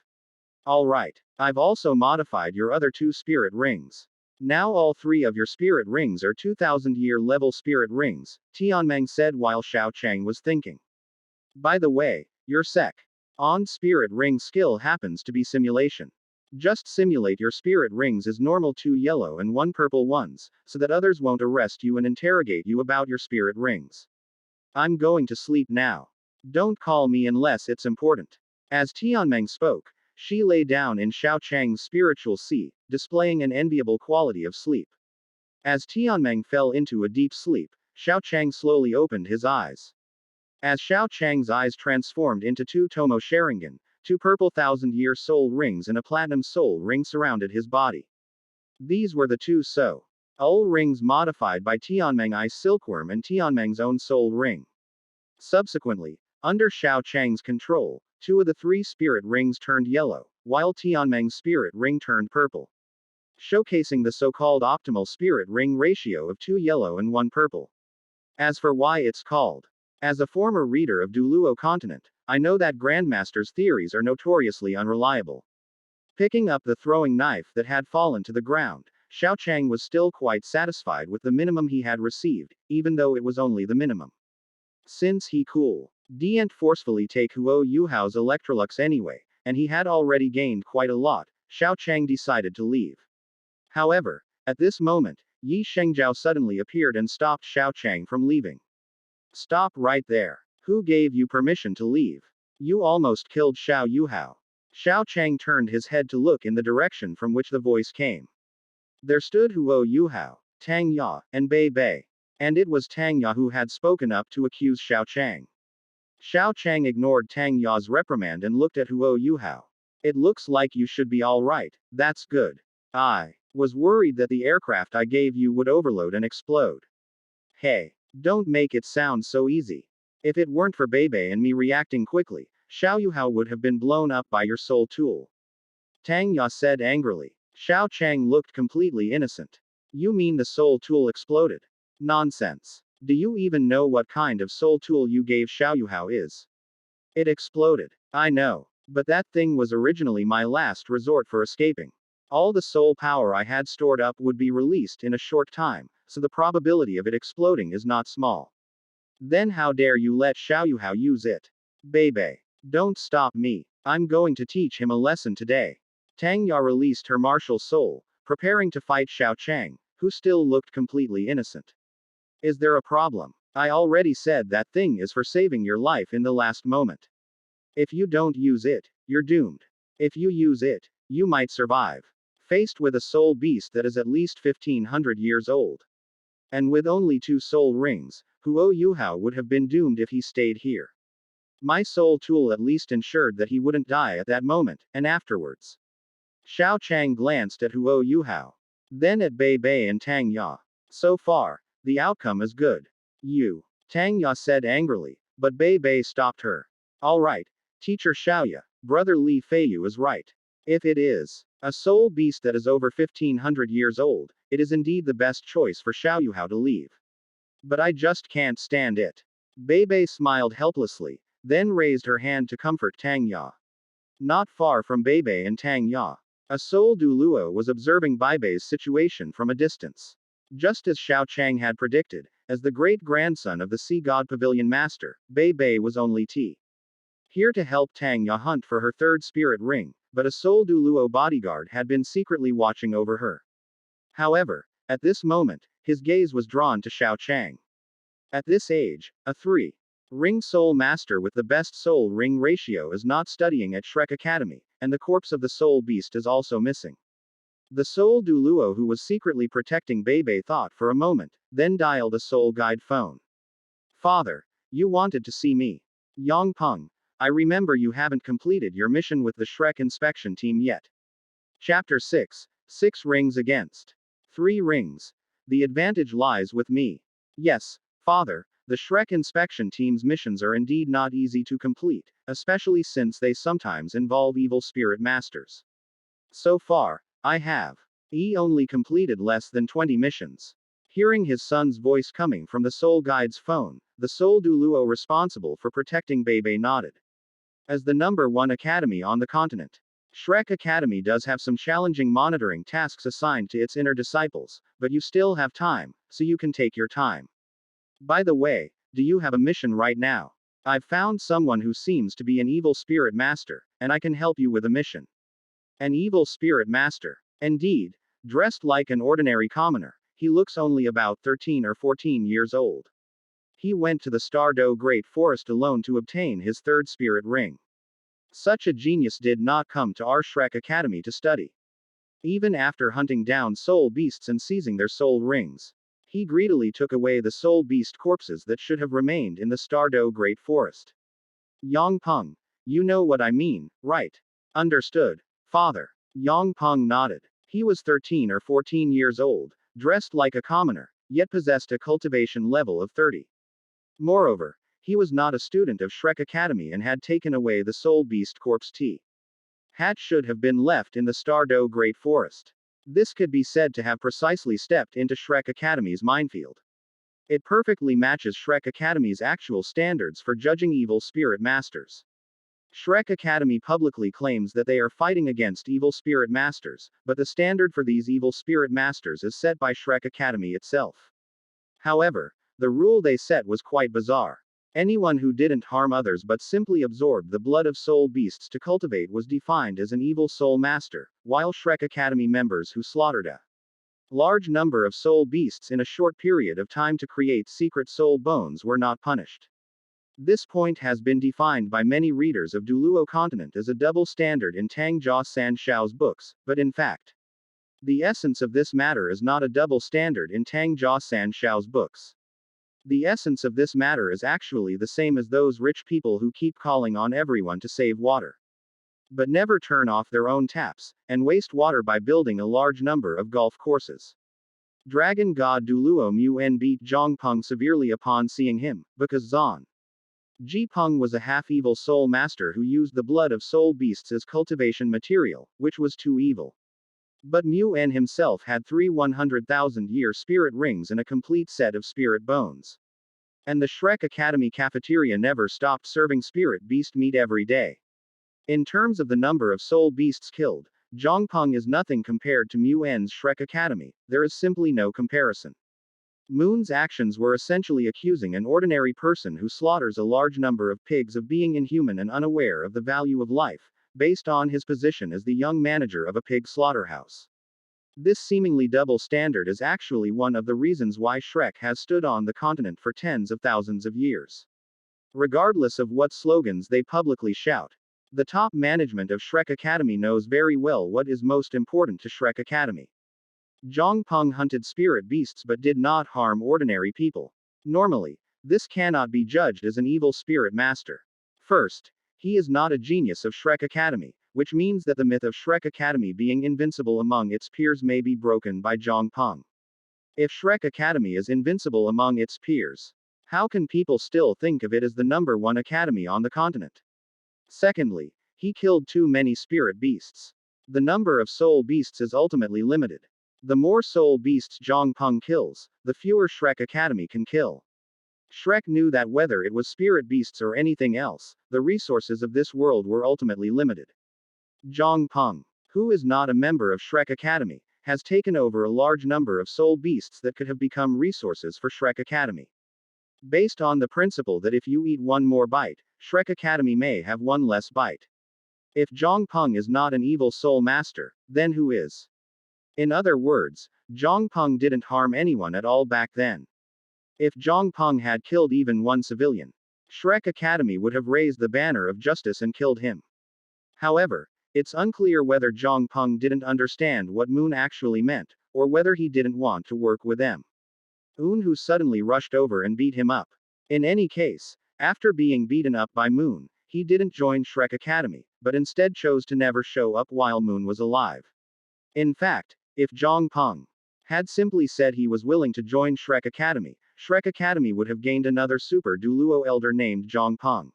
Alright, I've also modified your other two spirit rings. Now all three of your spirit rings are 2000-year level spirit rings, Tianmeng said while Xiao Chang was thinking. By the way, your on spirit ring skill happens to be simulation. Just simulate your spirit rings as normal 2 yellow and 1 purple ones, so that others won't arrest you and interrogate you about your spirit rings. I'm going to sleep now. Don't call me unless it's important. As Tianmeng spoke, she lay down in Xiao Chang's spiritual sea, displaying an enviable quality of sleep. As Tianmeng fell into a deep sleep, Xiao Chang slowly opened his eyes. As Xiao Chang's eyes transformed into 2 Tomo Sharingan, 2 purple 1000-year soul rings and a platinum soul ring surrounded his body. These were the 2 Ul rings modified by Tianmeng Ice Silkworm and Tianmeng's own soul ring. Subsequently, under Xiao Chang's control, 2 of the 3 spirit rings turned yellow, while Tianmeng's spirit ring turned purple, showcasing the so-called optimal spirit ring ratio of 2 yellow and 1 purple. As for why it's called, as a former reader of Douluo continent, I know that Grandmaster's theories are notoriously unreliable. Picking up the throwing knife that had fallen to the ground, Xiao Chang was still quite satisfied with the minimum he had received, even though it was only the minimum. Since he didn't forcefully take Huo Yuhao's Electrolux anyway, and he had already gained quite a lot, Xiao Chang decided to leave. However, at this moment, Yi Shengjiao suddenly appeared and stopped Xiao Chang from leaving. Stop right there. Who gave you permission to leave? You almost killed Xiao Yuhao. Xiao Chang turned his head to look in the direction from which the voice came. There stood Huo Yuhao, Tang Ya, and Bei Bei. And it was Tang Ya who had spoken up to accuse Xiao Chang. Xiao Chang ignored Tang Ya's reprimand and looked at Huo Yuhao. It looks like you should be alright, that's good. I was worried that the aircraft I gave you would overload and explode. Hey, don't make it sound so easy. If it weren't for Beibei and me reacting quickly, Xiao Yuhao would have been blown up by your soul tool. Tang Ya said angrily. Xiao Chang looked completely innocent. You mean the soul tool exploded? Nonsense. Do you even know what kind of soul tool you gave Xiao Yuhao is? It exploded. I know. But that thing was originally my last resort for escaping. All the soul power I had stored up would be released in a short time, so the probability of it exploding is not small. Then how dare you let Xiao Yuhao use it? Beibei. Don't stop me. I'm going to teach him a lesson today. Tang Ya released her martial soul, preparing to fight Xiao Chang, who still looked completely innocent. Is there a problem? I already said that thing is for saving your life in the last moment. If you don't use it, you're doomed. If you use it, you might survive. Faced with a soul beast that is at least 1500 years old. And with only 2 soul rings, Huo Yuhao would have been doomed if he stayed here. My soul tool at least ensured that he wouldn't die at that moment, and afterwards. Xiao Chang glanced at Huo Yuhao. Then at Bei Bei and Tang Ya. So far, the outcome is good. Tang Ya said angrily, but Bei Bei stopped her. Alright, Teacher Xiaoya, Brother Li Feiyu is right. If it is a soul beast that is over 1500 years old, it is indeed the best choice for Xiao Yuhao to leave. But I just can't stand it. Bei Bei smiled helplessly, then raised her hand to comfort Tang Ya. Not far from Bei Bei and Tang Ya, a soul Douluo was observing Bei Bei's situation from a distance. Just as Xiao Chang had predicted, as the great-grandson of the Sea God Pavilion Master, Bei Bei was only here to help Tang Ya hunt for her 3rd spirit ring, but a soul Douluo bodyguard had been secretly watching over her. However, at this moment, his gaze was drawn to Xiao Chang. At this age, a 3-ring soul master with the best soul ring ratio is not studying at Shrek Academy, and the corpse of the soul beast is also missing. The soul Douluo who was secretly protecting Bei Bei thought for a moment, then dialed a soul guide phone. Father, you wanted to see me. Yang Peng. I remember you haven't completed your mission with the Shrek inspection team yet. Chapter 6. 6 rings against 3 rings. The advantage lies with me. Yes, Father, the Shrek inspection team's missions are indeed not easy to complete, especially since they sometimes involve evil spirit masters. So far, I have. He only completed less than 20 missions. Hearing his son's voice coming from the Soul Guide's phone, the Soul Douluo responsible for protecting Bebe nodded. As the #1 academy on the continent, Shrek Academy does have some challenging monitoring tasks assigned to its inner disciples, but you still have time, so you can take your time. By the way, do you have a mission right now? I've found someone who seems to be an evil spirit master, and I can help you with a mission. An evil spirit master. Indeed, dressed like an ordinary commoner, he looks only about 13 or 14 years old. He went to the Stardo Great Forest alone to obtain his third spirit ring. Such a genius did not come to our Shrek Academy to study. Even after hunting down soul beasts and seizing their soul rings, he greedily took away the soul beast corpses that should have remained in the Stardo Great Forest. Yang Peng, you know what I mean, right? Understood, father. Yang Peng nodded. He was 13 or 14 years old, dressed like a commoner, yet possessed a cultivation level of 30. Moreover, he was not a student of Shrek Academy and had taken away the soul beast corpse T. Hat should have been left in the Stardo Great Forest. This could be said to have precisely stepped into Shrek Academy's minefield. It perfectly matches Shrek Academy's actual standards for judging evil spirit masters. Shrek Academy publicly claims that they are fighting against evil spirit masters, but the standard for these evil spirit masters is set by Shrek Academy itself. However, the rule they set was quite bizarre. Anyone who didn't harm others but simply absorbed the blood of soul beasts to cultivate was defined as an evil soul master, while Shrek Academy members who slaughtered a large number of soul beasts in a short period of time to create secret soul bones were not punished. This point has been defined by many readers of Douluo Continent as a double standard in Tang Jia San Shao's books, but in fact, the essence of this matter is not a double standard in Tang Jia San Shao's books. The essence of this matter is actually the same as those rich people who keep calling on everyone to save water, but never turn off their own taps, and waste water by building a large number of golf courses. Dragon god Douluo Muen beat Zhang Peng severely upon seeing him, because Zhang Ji Peng was a half-evil soul master who used the blood of soul beasts as cultivation material, which was too evil. But Muen himself had 3 100,000-year spirit rings and a complete set of spirit bones. And the Shrek Academy cafeteria never stopped serving spirit beast meat every day. In terms of the number of soul beasts killed, Zhang Peng is nothing compared to Muen's Shrek Academy, there is simply no comparison. Moon's actions were essentially accusing an ordinary person who slaughters a large number of pigs of being inhuman and unaware of the value of life, based on his position as the young manager of a pig slaughterhouse. This seemingly double standard is actually one of the reasons why Shrek has stood on the continent for tens of thousands of years. Regardless of what slogans they publicly shout, the top management of Shrek Academy knows very well what is most important to Shrek Academy. Zhang Peng hunted spirit beasts but did not harm ordinary people. Normally, this cannot be judged as an evil spirit master. First, he is not a genius of Shrek Academy, which means that the myth of Shrek Academy being invincible among its peers may be broken by Zhang Peng. If Shrek Academy is invincible among its peers, how can people still think of it as the #1 academy on the continent? Secondly, he killed too many spirit beasts. The number of soul beasts is ultimately limited. The more soul beasts Zhang Peng kills, the fewer Shrek Academy can kill. Shrek knew that whether it was spirit beasts or anything else, the resources of this world were ultimately limited. Zhang Peng, who is not a member of Shrek Academy, has taken over a large number of soul beasts that could have become resources for Shrek Academy. Based on the principle that if you eat one more bite, Shrek Academy may have one less bite. If Zhang Peng is not an evil soul master, then who is? In other words, Zhang Peng didn't harm anyone at all back then. If Zhang Peng had killed even one civilian, Shrek Academy would have raised the banner of justice and killed him. However, it's unclear whether Zhang Peng didn't understand what Moon actually meant, or whether he didn't want to work with them. Moon who suddenly rushed over and beat him up. In any case, after being beaten up by Moon, he didn't join Shrek Academy, but instead chose to never show up while Moon was alive. In fact, if Zhang Peng had simply said he was willing to join Shrek Academy would have gained another super Douluo elder named Zhang Peng.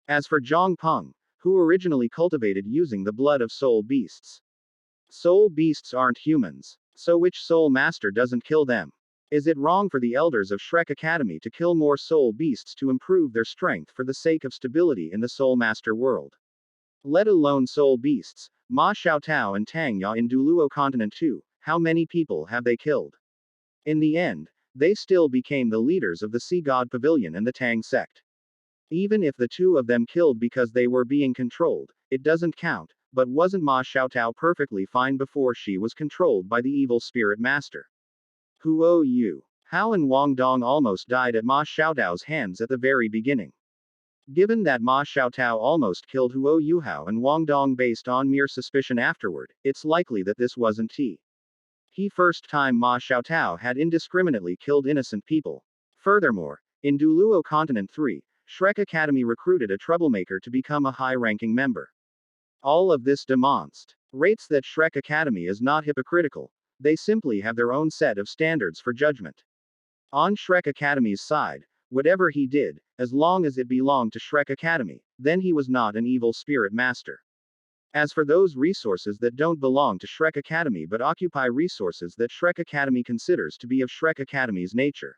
As for Zhang Peng, who originally cultivated using the blood of soul beasts, Soul beasts aren't humans. So which soul master doesn't kill them? Is it wrong for the elders of Shrek Academy to kill more soul beasts to improve their strength for the sake of stability in the soul master world? Let alone soul beasts, Ma Xiaotao and Tang Ya in Douluo Continent too, how many people have they killed? In the end, they still became the leaders of the Sea God Pavilion and the Tang sect. Even if the two of them killed because they were being controlled, it doesn't count, but wasn't Ma Xiaotao perfectly fine before she was controlled by the evil spirit master? Huo Yu, Hao and Wang Dong almost died at Ma Xiaotao's hands at the very beginning. Given that Ma Xiaotao almost killed Huo Yuhao and Wang Dong based on mere suspicion afterward, it's likely that this wasn't he first time Ma Xiaotao had indiscriminately killed innocent people. Furthermore, in Douluo Continent 3, Shrek Academy recruited a troublemaker to become a high-ranking member. All of this demonstrates that Shrek Academy is not hypocritical, they simply have their own set of standards for judgment. On Shrek Academy's side, whatever he did, as long as it belonged to Shrek Academy, then he was not an evil spirit master. As for those resources that don't belong to Shrek Academy but occupy resources that Shrek Academy considers to be of Shrek Academy's nature,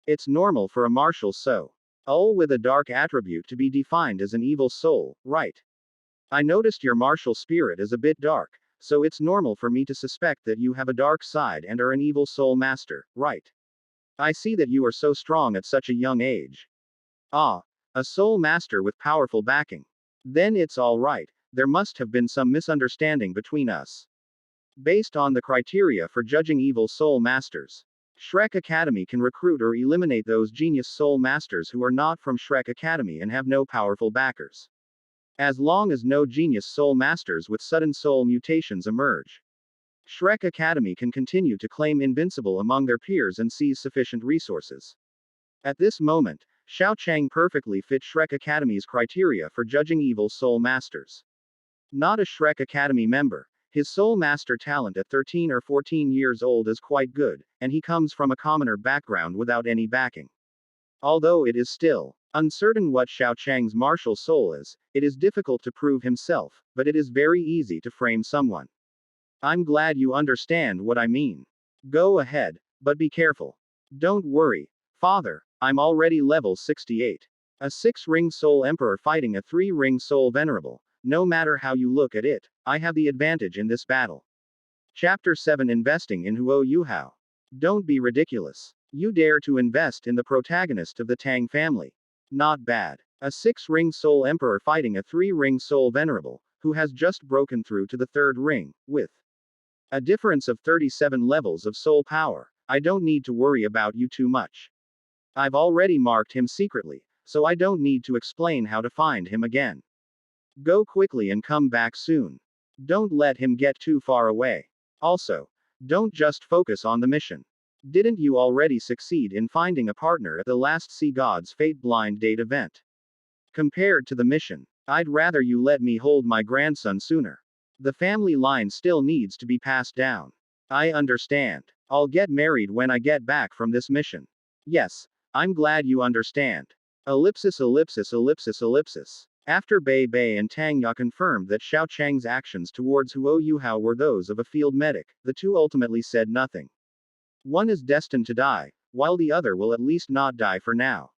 it's normal for a martial soul with a dark attribute to be defined as an evil soul, right? I noticed your martial spirit is a bit dark, so it's normal for me to suspect that you have a dark side and are an evil soul master, right? I see that you are so strong at such a young age. Ah, a soul master with powerful backing. Then it's all right, there must have been some misunderstanding between us. Based on the criteria for judging evil soul masters, Shrek Academy can recruit or eliminate those genius soul masters who are not from Shrek Academy and have no powerful backers. As long as no genius soul masters with sudden soul mutations emerge, Shrek Academy can continue to claim invincible among their peers and seize sufficient resources. At this moment, Xiao Chang perfectly fit Shrek Academy's criteria for judging evil soul masters. Not a Shrek Academy member, his soul master talent at 13 or 14 years old is quite good, and he comes from a commoner background without any backing. Although it is still uncertain what Xiao Chang's martial soul is, it is difficult to prove himself, but it is very easy to frame someone. I'm glad you understand what I mean. Go ahead, but be careful. Don't worry, Father, I'm already level 68. A 6-ring soul emperor fighting a 3-ring soul venerable. No matter how you look at it, I have the advantage in this battle. Chapter 7 Investing in Huo Yuhao. Don't be ridiculous. You dare to invest in the protagonist of the Tang family. Not bad. A 6-ring soul emperor fighting a 3-ring soul venerable, who has just broken through to the 3rd ring, with a difference of 37 levels of soul power. I don't need to worry about you too much. I've already marked him secretly, so I don't need to explain how to find him again. Go quickly and come back soon. Don't let him get too far away. Also, don't just focus on the mission. Didn't you already succeed in finding a partner at the last Sea God's Fate Blind Date event? Compared to the mission, I'd rather you let me hold my grandson sooner. The family line still needs to be passed down. I understand. I'll get married when I get back from this mission. Yes, I'm glad you understand. Ellipsis ellipsis ellipsis ellipsis. After Bei Bei and Tang Ya confirmed that Xiao Chang's actions towards Huo Yuhao were those of a field medic, the two ultimately said nothing. One is destined to die, while the other will at least not die for now.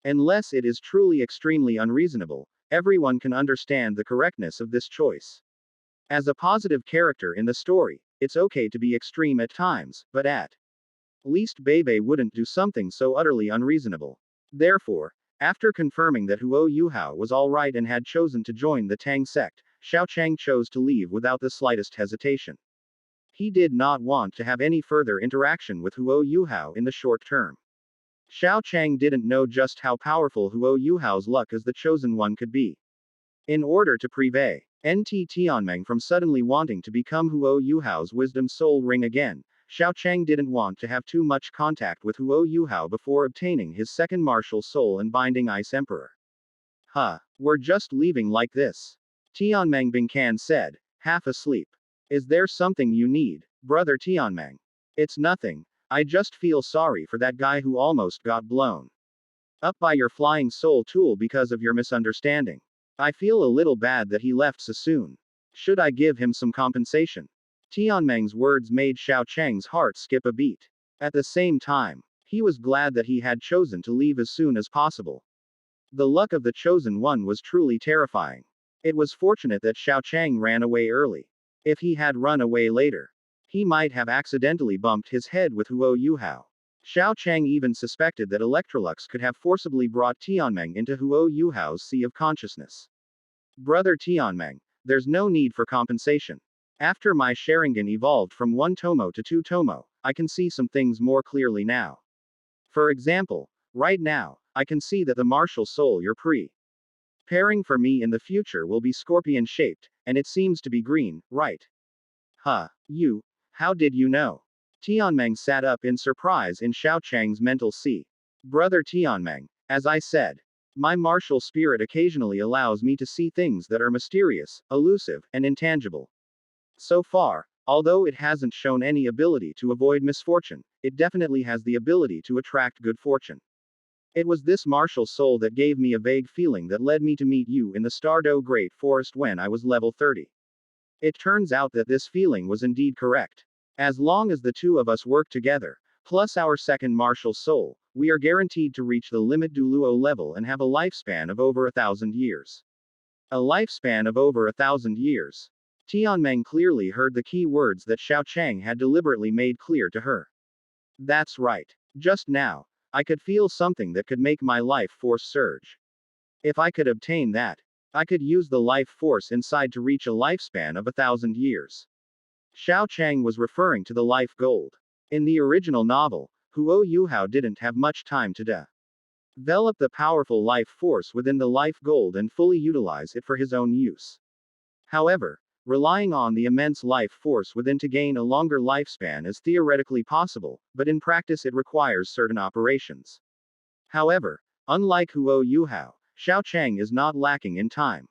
Unless it is truly extremely unreasonable, everyone can understand the correctness of this choice. As a positive character in the story, it's okay to be extreme at times, but at least Bei Bei wouldn't do something so utterly unreasonable. Therefore, after confirming that Huo Yuhao was alright and had chosen to join the Tang sect, Xiao Chang chose to leave without the slightest hesitation. He did not want to have any further interaction with Huo Yuhao in the short term. Xiao Chang didn't know just how powerful Huo Yuhao's luck as the chosen one could be. In order to prevent NT Tianmeng from suddenly wanting to become Huo Yuhao's wisdom soul ring again, Xiao Chang didn't want to have too much contact with Huo Yuhao before obtaining his second martial soul and binding Ice Emperor. We're just leaving like this. Tianmeng Bingcan said, half asleep. Is there something you need, brother Tianmeng? It's nothing, I just feel sorry for that guy who almost got blown up by your flying soul tool because of your misunderstanding. I feel a little bad that he left so soon. Should I give him some compensation? Tianmeng's words made Xiao Chang's heart skip a beat. At the same time, he was glad that he had chosen to leave as soon as possible. The luck of the chosen one was truly terrifying. It was fortunate that Xiao Chang ran away early. If he had run away later, he might have accidentally bumped his head with Huo Yuhao. Xiao Chang even suspected that Electrolux could have forcibly brought Tianmeng into Huo Yuhao's sea of consciousness. Brother Tianmeng, there's no need for compensation. After my Sharingan evolved from 1 Tomo to 2 Tomo, I can see some things more clearly now. For example, right now, I can see that the martial soul you're preparing for me in the future will be scorpion-shaped, and it seems to be green, right? Huh. How did you know? Tianmeng sat up in surprise in Xiao Chang's mental sea. Brother Tianmeng, as I said, my martial spirit occasionally allows me to see things that are mysterious, elusive, and intangible. So far, although it hasn't shown any ability to avoid misfortune, it definitely has the ability to attract good fortune. It was this martial soul that gave me a vague feeling that led me to meet you in the Stardo Great Forest when I was level 30. It turns out that this feeling was indeed correct. As long as the two of us work together, plus our second martial soul, we are guaranteed to reach the limit Douluo level and have a lifespan of over 1,000 years. A lifespan of over 1,000 years. Tianmeng clearly heard the key words that Xiao Chang had deliberately made clear to her. That's right. Just now, I could feel something that could make my life force surge. If I could obtain that, I could use the life force inside to reach a lifespan of 1,000 years. Xiao Chang was referring to the life gold. In the original novel, Huo Yuhao didn't have much time to develop the powerful life force within the life gold and fully utilize it for his own use. However, relying on the immense life force within to gain a longer lifespan is theoretically possible, but in practice it requires certain operations. However, unlike Huo Yuhao, Xiao Chang is not lacking in time.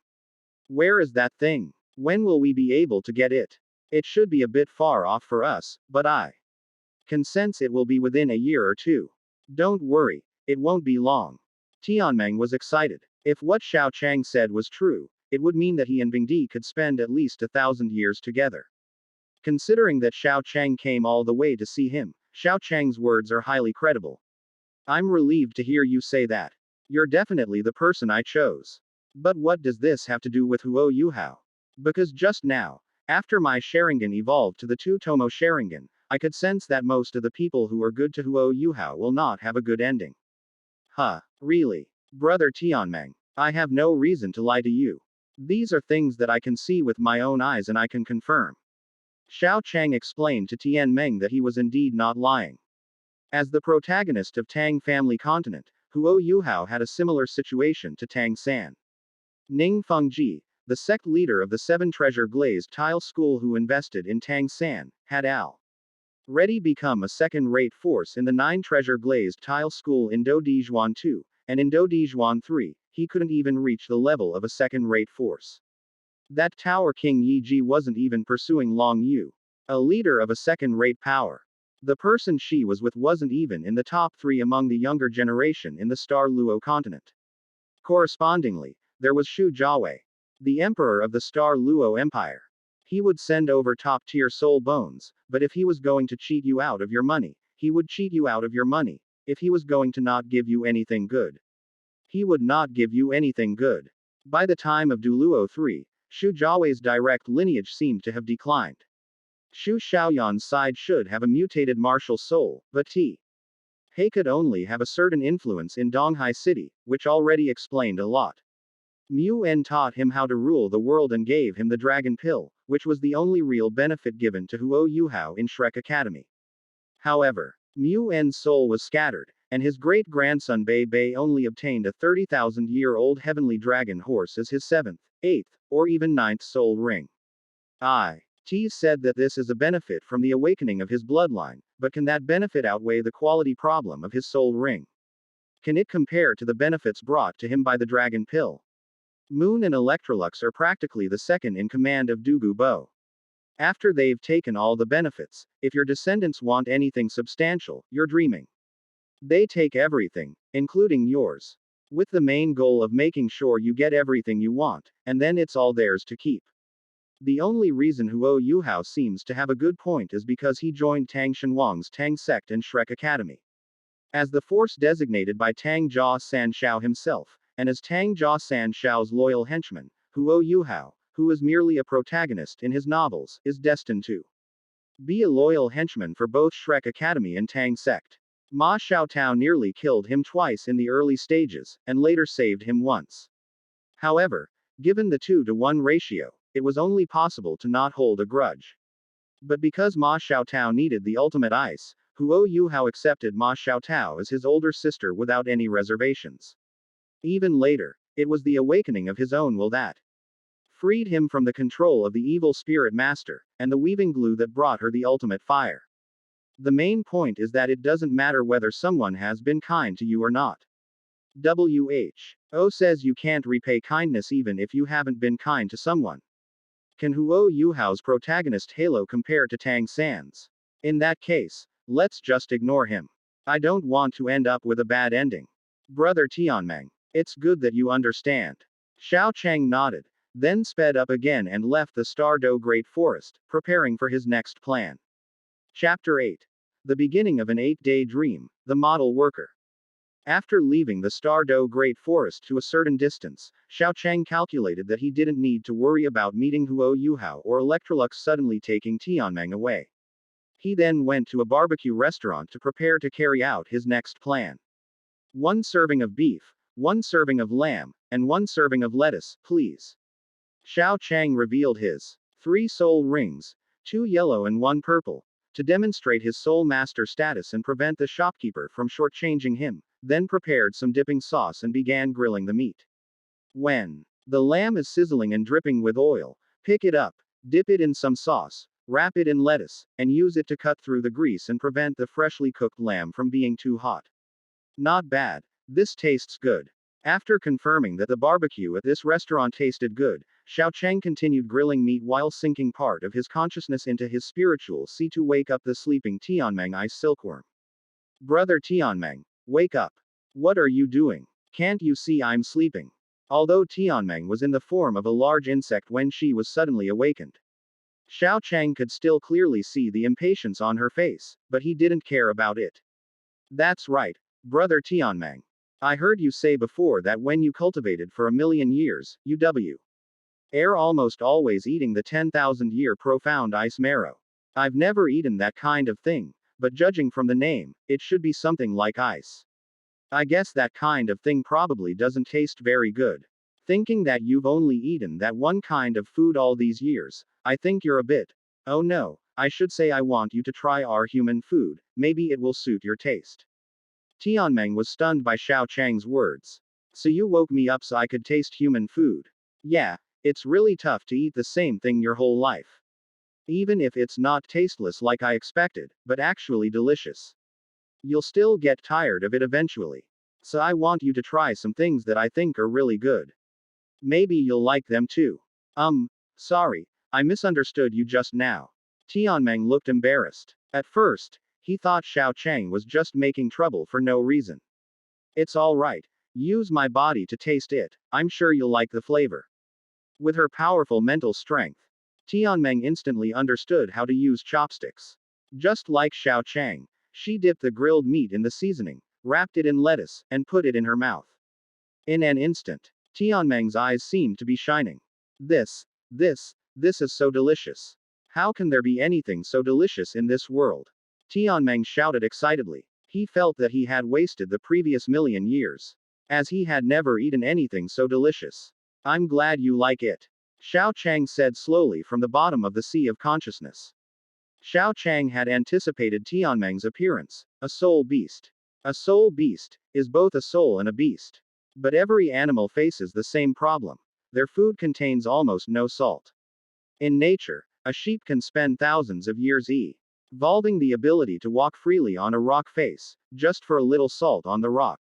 Where is that thing? When will we be able to get it? It should be a bit far off for us, but I can sense it will be within a year or two. Don't worry, it won't be long. Tianmeng was excited. If what Xiao Chang said was true, it would mean that he and Bingdi could spend at least 1,000 years together. Considering that Xiao Chang came all the way to see him, Xiao Chang's words are highly credible. I'm relieved to hear you say that. You're definitely the person I chose. But what does this have to do with Huo Yuhao? Because just now, after my Sharingan evolved to the 2 Tomo Sharingan, I could sense that most of the people who are good to Huo Yuhao will not have a good ending. Huh, really? Brother Tianmeng, I have no reason to lie to you. These are things that I can see with my own eyes and I can confirm. Xiao Chang explained to Tianmeng that he was indeed not lying. As the protagonist of Tang Family Continent, Huo Yuhao had a similar situation to Tang San. Ning Fengji, the sect leader of the 7 Treasure Glazed Tile School who invested in Tang San, had already become a second-rate force in the 9 Treasure Glazed Tile School in Do Dijuan 2, and in Do Dijuan 3, he couldn't even reach the level of a second-rate force. That Tower King Yi Ji wasn't even pursuing Long Yu, a leader of a second-rate power. The person she was with wasn't even in the top 3 among the younger generation in the Star Luo continent. Correspondingly, there was Shu Jiawei, the emperor of the Star Luo Empire. He would send over top-tier soul bones, but if he was going to cheat you out of your money, he would cheat you out of your money. If he was going to not give you anything good, he would not give you anything good. By the time of Douluo 3, Shu Jiawei's direct lineage seemed to have declined. Shu Xiaoyan's side should have a mutated martial soul, but He could only have a certain influence in Donghai City, which already explained a lot. Mu En taught him how to rule the world and gave him the dragon pill, which was the only real benefit given to Huo Yuhao in Shrek Academy. However, Mu En's soul was scattered, and his great-grandson Bei Bei only obtained a 30,000-year-old heavenly dragon horse as his 7th, 8th, or even 9th soul ring. T said that this is a benefit from the awakening of his bloodline, but can that benefit outweigh the quality problem of his soul ring? Can it compare to the benefits brought to him by the dragon pill? Moon and Electrolux are practically the second in command of Dugu Bo. After they've taken all the benefits, if your descendants want anything substantial, you're dreaming. They take everything, including yours, with the main goal of making sure you get everything you want, and then it's all theirs to keep. The only reason Huo Yuhao seems to have a good point is because he joined Tang Shenhuang's Tang sect and Shrek Academy. As the force designated by Tang Jia San Shao himself, and as Tang Jia San Shao's loyal henchman, Huo Yuhao, who is merely a protagonist in his novels, is destined to be a loyal henchman for both Shrek Academy and Tang sect. Ma Xiaotao nearly killed him twice in the early stages, and later saved him once. However, given the 2-to-1 ratio, it was only possible to not hold a grudge. But because Ma Xiaotao needed the ultimate ice, Huo Yuhao accepted Ma Xiaotao as his older sister without any reservations. Even later, it was the awakening of his own will that freed him from the control of the evil spirit master, and the weaving glue that brought her the ultimate fire. The main point is that it doesn't matter whether someone has been kind to you or not. Huo says you can't repay kindness even if you haven't been kind to someone. Can Huo Yuhao's protagonist Halo compare to Tang San's? In that case, let's just ignore him. I don't want to end up with a bad ending. Brother Tianmeng, it's good that you understand. Xiao Chang nodded, then sped up again and left the Stardow Great Forest, preparing for his next plan. Chapter 8. The beginning of an 8-day dream, the model worker. After leaving the Stardow Great Forest to a certain distance, Xiao Chang calculated that he didn't need to worry about meeting Huo Yuhao or Electrolux suddenly taking Tianmeng away. He then went to a barbecue restaurant to prepare to carry out his next plan. 1 serving of beef, 1 serving of lamb, and 1 serving of lettuce, please. Xiao Chang revealed his 3 soul rings, 2 yellow and 1 purple, to demonstrate his soul master status and prevent the shopkeeper from shortchanging him, then prepared some dipping sauce and began grilling the meat. When the lamb is sizzling and dripping with oil, pick it up, dip it in some sauce, wrap it in lettuce, and use it to cut through the grease and prevent the freshly cooked lamb from being too hot. Not bad. This tastes good. After confirming that the barbecue at this restaurant tasted good, Xiao Chang continued grilling meat while sinking part of his consciousness into his spiritual sea to wake up the sleeping Tianmeng ice silkworm. Brother Tianmeng, wake up. What are you doing? Can't you see I'm sleeping? Although Tianmeng was in the form of a large insect when she was suddenly awakened, Xiao Chang could still clearly see the impatience on her face, but he didn't care about it. That's right, Brother Tianmeng. I heard you say before that when you cultivated for 1,000,000 years, you are almost always eating the 10,000-year profound ice marrow. I've never eaten that kind of thing, but judging from the name, it should be something like ice. I guess that kind of thing probably doesn't taste very good. Thinking that you've only eaten that one kind of food all these years, I think you're a bit. Oh no, I should say I want you to try our human food, maybe it will suit your taste. Tianmeng was stunned by Xiao Chang's words. So you woke me up so I could taste human food? Yeah, it's really tough to eat the same thing your whole life. Even if it's not tasteless like I expected, but actually delicious. You'll still get tired of it eventually. So I want you to try some things that I think are really good. Maybe you'll like them too. Sorry, I misunderstood you just now. Tianmeng looked embarrassed. At first, he thought Xiao Chang was just making trouble for no reason. It's alright. Use my body to taste it, I'm sure you'll like the flavor. With her powerful mental strength, Tianmeng instantly understood how to use chopsticks. Just like Xiao Chang, she dipped the grilled meat in the seasoning, wrapped it in lettuce, and put it in her mouth. In an instant, Tianmeng's eyes seemed to be shining. This is so delicious. How can there be anything so delicious in this world? Tianmeng shouted excitedly. He felt that he had wasted the previous 1,000,000 years, as he had never eaten anything so delicious. I'm glad you like it. Xiao Chang said slowly from the bottom of the sea of consciousness. Xiao Chang had anticipated Tianmeng's appearance, a soul beast. A soul beast is both a soul and a beast. But every animal faces the same problem. Their food contains almost no salt. In nature, a sheep can spend thousands of years evolving the ability to walk freely on a rock face, just for a little salt on the rock.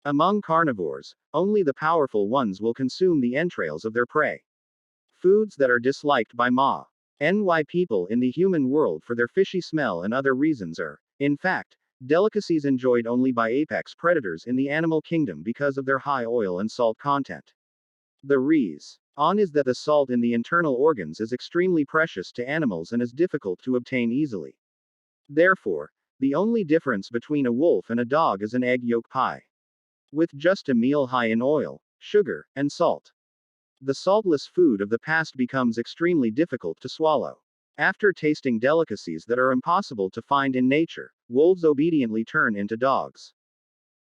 Among carnivores, only the powerful ones will consume the entrails of their prey. Foods that are disliked by NY people in the human world for their fishy smell and other reasons are, in fact, delicacies enjoyed only by apex predators in the animal kingdom because of their high oil and salt content. The On is that the salt in the internal organs is extremely precious to animals and is difficult to obtain easily. Therefore, the only difference between a wolf and a dog is an egg yolk pie. With just a meal high in oil, sugar, and salt. The saltless food of the past becomes extremely difficult to swallow. After tasting delicacies that are impossible to find in nature, wolves obediently turn into dogs.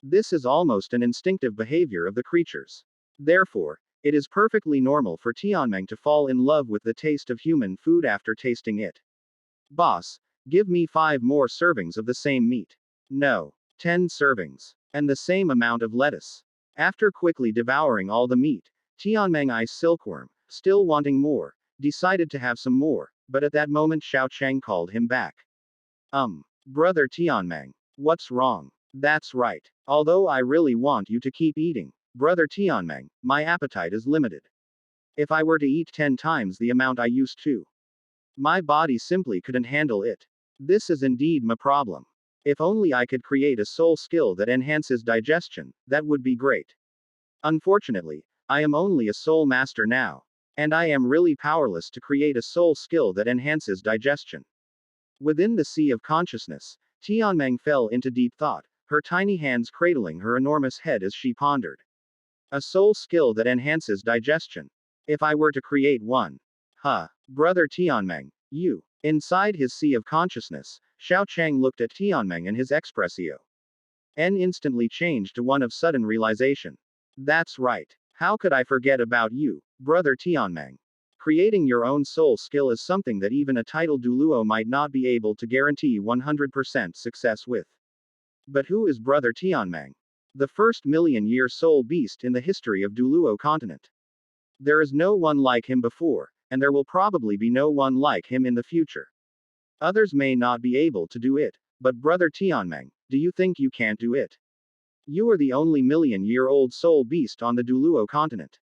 This is almost an instinctive behavior of the creatures. Therefore, it is perfectly normal for Tianmeng to fall in love with the taste of human food after tasting it. Boss, give me 5 more servings of the same meat. No. 10 servings. And the same amount of lettuce. After quickly devouring all the meat, Tianmeng Ice Silkworm, still wanting more, decided to have some more, but at that moment Xiao Cheng called him back. Brother Tianmeng. What's wrong? That's right. Although I really want you to keep eating, Brother Tianmeng, my appetite is limited. If I were to eat 10 times the amount I used to, my body simply couldn't handle it. This is indeed my problem. If only I could create a soul skill that enhances digestion, that would be great. Unfortunately, I am only a soul master now. And I am really powerless to create a soul skill that enhances digestion. Within the sea of consciousness, Tianmeng fell into deep thought, her tiny hands cradling her enormous head as she pondered. A soul skill that enhances digestion. If I were to create one. Brother Tianmeng, you. Inside his sea of consciousness, Xiao Cheng looked at Tianmeng and his expressio N instantly changed to one of sudden realization. That's right. How could I forget about you, Brother Tianmeng? Creating your own soul skill is something that even a titled Douluo might not be able to guarantee 100% success with. But who is Brother Tianmeng? The first million-year soul beast in the history of Douluo continent. There is no one like him before, and there will probably be no one like him in the future. Others may not be able to do it, but Brother Tianmeng, do you think you can't do it? You are the only million-year-old soul beast on the Douluo continent.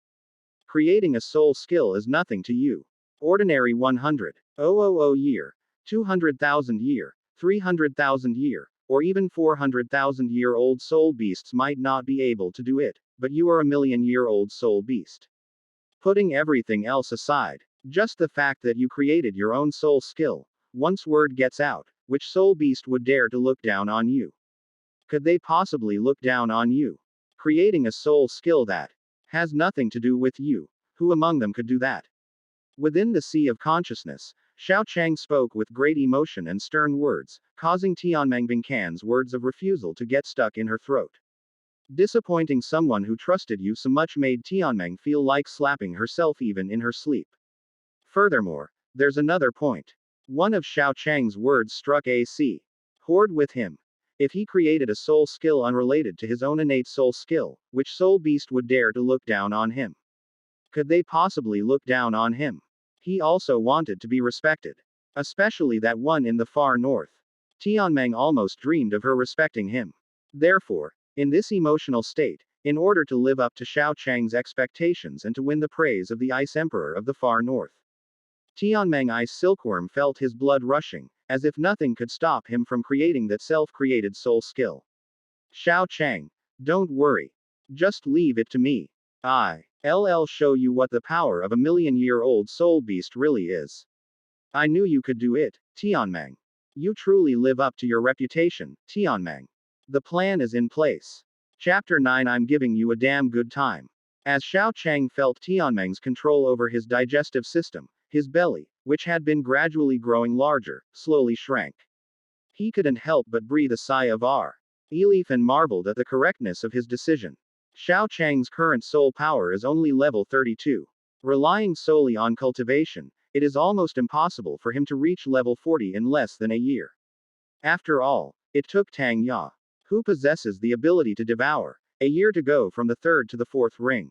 Creating a soul skill is nothing to you. Ordinary 100,000 year, 200,000 year, 300,000 year, or even 400,000-year-old soul beasts might not be able to do it, but you are a million-year-old soul beast. Putting everything else aside, just the fact that you created your own soul skill, once word gets out, which soul beast would dare to look down on you? Could they possibly look down on you? Creating a soul skill that has nothing to do with you, who among them could do that? Within the sea of consciousness, Xiao Cheng spoke with great emotion and stern words, causing Tianmeng Bingcan's words of refusal to get stuck in her throat. Disappointing someone who trusted you so much made Tianmeng feel like slapping herself even in her sleep. Furthermore, there's another point. One of Xiao Cheng's words struck a chord with him. If he created a soul skill unrelated to his own innate soul skill, which soul beast would dare to look down on him? Could they possibly look down on him? He also wanted to be respected. Especially that one in the far north. Tianmeng almost dreamed of her respecting him. Therefore, in this emotional state, in order to live up to Xiao Cheng's expectations and to win the praise of the Ice Emperor of the far north, Tianmeng Ice Silkworm felt his blood rushing, as if nothing could stop him from creating that self-created soul skill. Xiao Cheng, don't worry. Just leave it to me. I'll show you what the power of a million-year-old soul beast really is. I knew you could do it, Tianmeng. You truly live up to your reputation, Tianmeng. The plan is in place. Chapter 9. I'm giving you a damn good time. As Xiao Cheng felt Tianmeng's control over his digestive system, his belly, which had been gradually growing larger, slowly shrank. He couldn't help but breathe a sigh of relief and marveled at the correctness of his decision. Xiao Cheng's current soul power is only level 32. Relying solely on cultivation, it is almost impossible for him to reach level 40 in less than a year. After all, it took Tang Ya, who possesses the ability to devour, a year to go from the third to the fourth ring.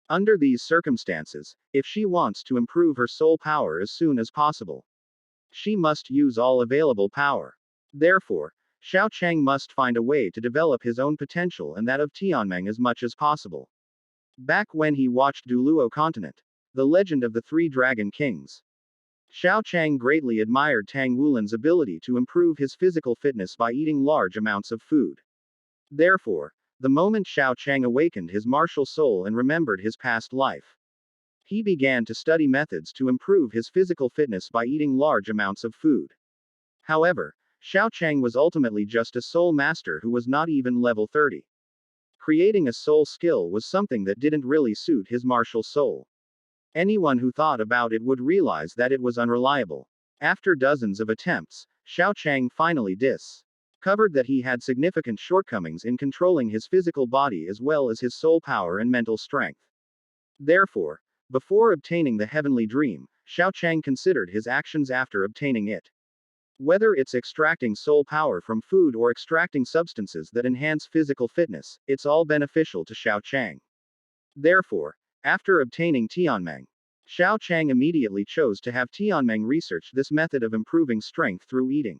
Under these circumstances, if she wants to improve her soul power as soon as possible, she must use all available power. Therefore, Xiao Cheng must find a way to develop his own potential and that of Tianmeng as much as possible. Back when he watched Douluo Continent, the legend of the three dragon kings, Xiao Cheng greatly admired Tang Wulin's ability to improve his physical fitness by eating large amounts of food. Therefore, the moment Xiao Cheng awakened his martial soul and remembered his past life, He began to study methods to improve his physical fitness by eating large amounts of food. However, Xiao Chang was ultimately just a soul master who was not even level 30. Creating a soul skill was something that didn't really suit his martial soul. Anyone who thought about it would realize that it was unreliable. After dozens of attempts, Xiao Chang finally discovered that he had significant shortcomings in controlling his physical body as well as his soul power and mental strength. Therefore, before obtaining the heavenly dream, Xiao Chang considered his actions after obtaining it. Whether it's extracting soul power from food or extracting substances that enhance physical fitness, it's all beneficial to Xiao Chang. Therefore, after obtaining Tianmeng, Xiao Chang immediately chose to have Tianmeng research this method of improving strength through eating.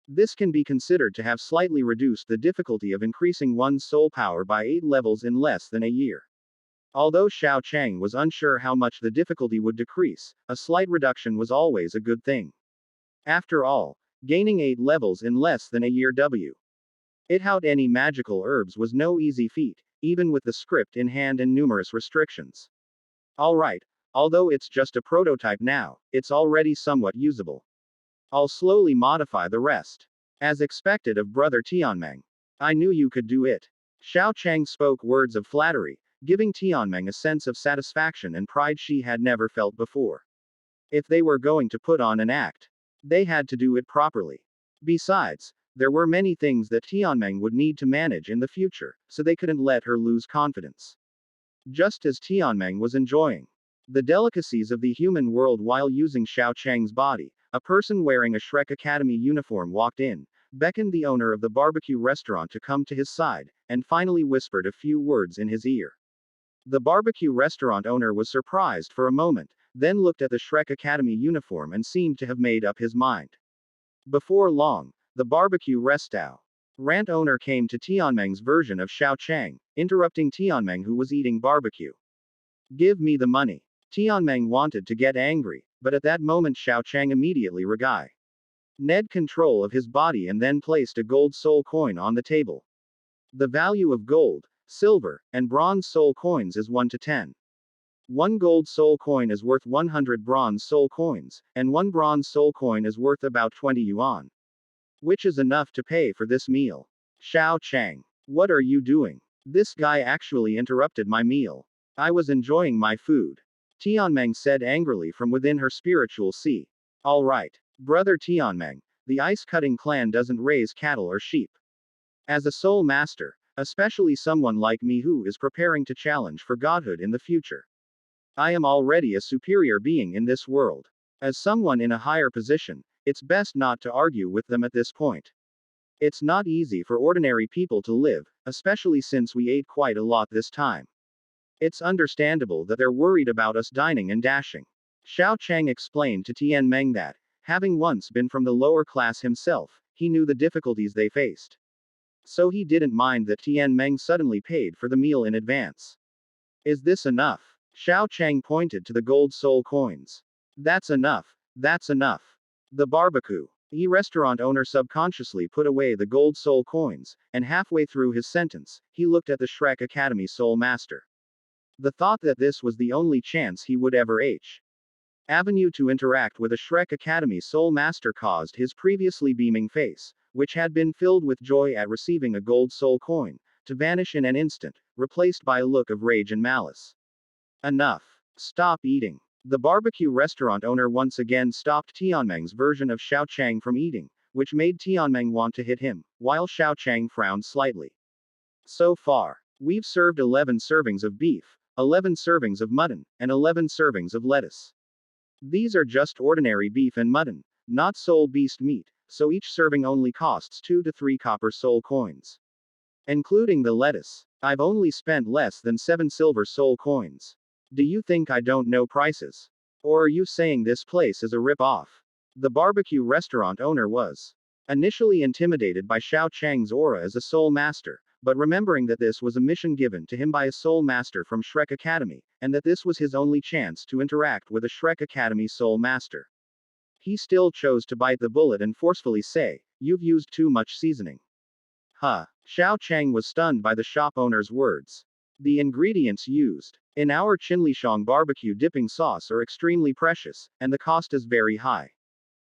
This can be considered to have slightly reduced the difficulty of increasing one's soul power by 8 levels in less than a year. Although Xiao Chang was unsure how much the difficulty would decrease, a slight reduction was always a good thing. After all, gaining 8 levels in less than a year without any magical herbs was no easy feat, even with the script in hand and numerous restrictions. Alright, although it's just a prototype now, it's already somewhat usable. I'll slowly modify the rest. As expected of brother Tianmeng. I knew you could do it. Xiao Chang spoke words of flattery, giving Tianmeng a sense of satisfaction and pride she had never felt before. If they were going to put on an act, they had to do it properly. Besides, there were many things that Tianmeng would need to manage in the future, so they couldn't let her lose confidence. Just as Tianmeng was enjoying the delicacies of the human world while using Xiao Chang's body, a person wearing a Shrek Academy uniform walked in, beckoned the owner of the barbecue restaurant to come to his side, and finally whispered a few words in his ear. The barbecue restaurant owner was surprised for a moment, then looked at the Shrek Academy uniform and seemed to have made up his mind. Before long, the barbecue restaurant owner came to Tianmeng's version of Xiao Chang, interrupting Tianmeng who was eating barbecue. Give me the money. Tianmeng wanted to get angry, but at that moment Xiao Chang immediately regained control of his body and then placed a gold soul coin on the table. The value of gold, silver, and bronze soul coins is 1 to 10. 1 gold soul coin is worth 100 bronze soul coins, and 1 bronze soul coin is worth about 20 yuan. Which is enough to pay for this meal. Xiao Chang. What are you doing? This guy actually interrupted my meal. I was enjoying my food. Tianmeng said angrily from within her spiritual sea. Alright, brother Tianmeng, the ice-cutting clan doesn't raise cattle or sheep. As a soul master, especially someone like me who is preparing to challenge for godhood in the future, I am already a superior being in this world. As someone in a higher position, it's best not to argue with them at this point. It's not easy for ordinary people to live, especially since we ate quite a lot this time. It's understandable that they're worried about us dining and dashing. Xiao Chang explained to Tianmeng that, having once been from the lower class himself, he knew the difficulties they faced. So he didn't mind that Tianmeng suddenly paid for the meal in advance. Is this enough? Xiao Chang pointed to the gold soul coins. That's enough. That's enough. The barbecue restaurant owner subconsciously put away the gold soul coins, and halfway through his sentence, he looked at the Shrek Academy soul master. The thought that this was the only chance he would ever avenue to interact with a Shrek Academy soul master caused his previously beaming face, which had been filled with joy at receiving a gold soul coin, to vanish in an instant, replaced by a look of rage and malice. Enough. Stop eating. The barbecue restaurant owner once again stopped Tianmeng's version of Xiao Chang from eating, which made Tianmeng want to hit him, while Xiao Chang frowned slightly. So far, we've served 11 servings of beef, 11 servings of mutton, and 11 servings of lettuce. These are just ordinary beef and mutton, not soul beast meat, so each serving only costs 2 to 3 copper soul coins. Including the lettuce, I've only spent less than 7 silver soul coins. Do you think I don't know prices? Or are you saying this place is a rip-off? The barbecue restaurant owner was initially intimidated by Xiao Chang's aura as a soul master, but remembering that this was a mission given to him by a soul master from Shrek Academy, and that this was his only chance to interact with a Shrek Academy soul master, he still chose to bite the bullet and forcefully say, "You've used too much seasoning." Huh. Xiao Chang was stunned by the shop owner's words. The ingredients used In our Chinlishang barbecue dipping sauce are extremely precious, and the cost is very high.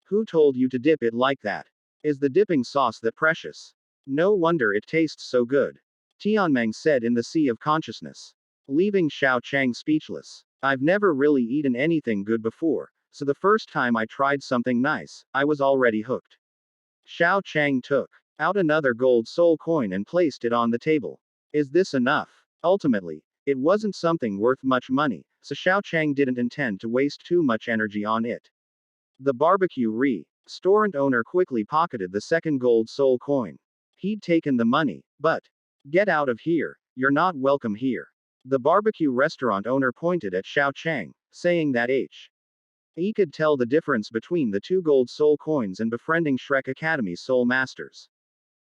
Who told you to dip it like that? Is the dipping sauce that precious? No wonder it tastes so good. Tianmeng said in the Sea of Consciousness, leaving Xiao Chang speechless. I've never really eaten anything good before, so the first time I tried something nice, I was already hooked. Xiao Chang took out another gold soul coin and placed it on the table. Is this enough? Ultimately, it wasn't something worth much money, so Xiao Chang didn't intend to waste too much energy on it. The barbecue restaurant owner quickly pocketed the second gold soul coin. He'd taken the money, but get out of here, you're not welcome here. The barbecue restaurant owner pointed at Xiao Chang, saying that he could tell the difference between the two gold soul coins and befriending Shrek Academy's soul masters.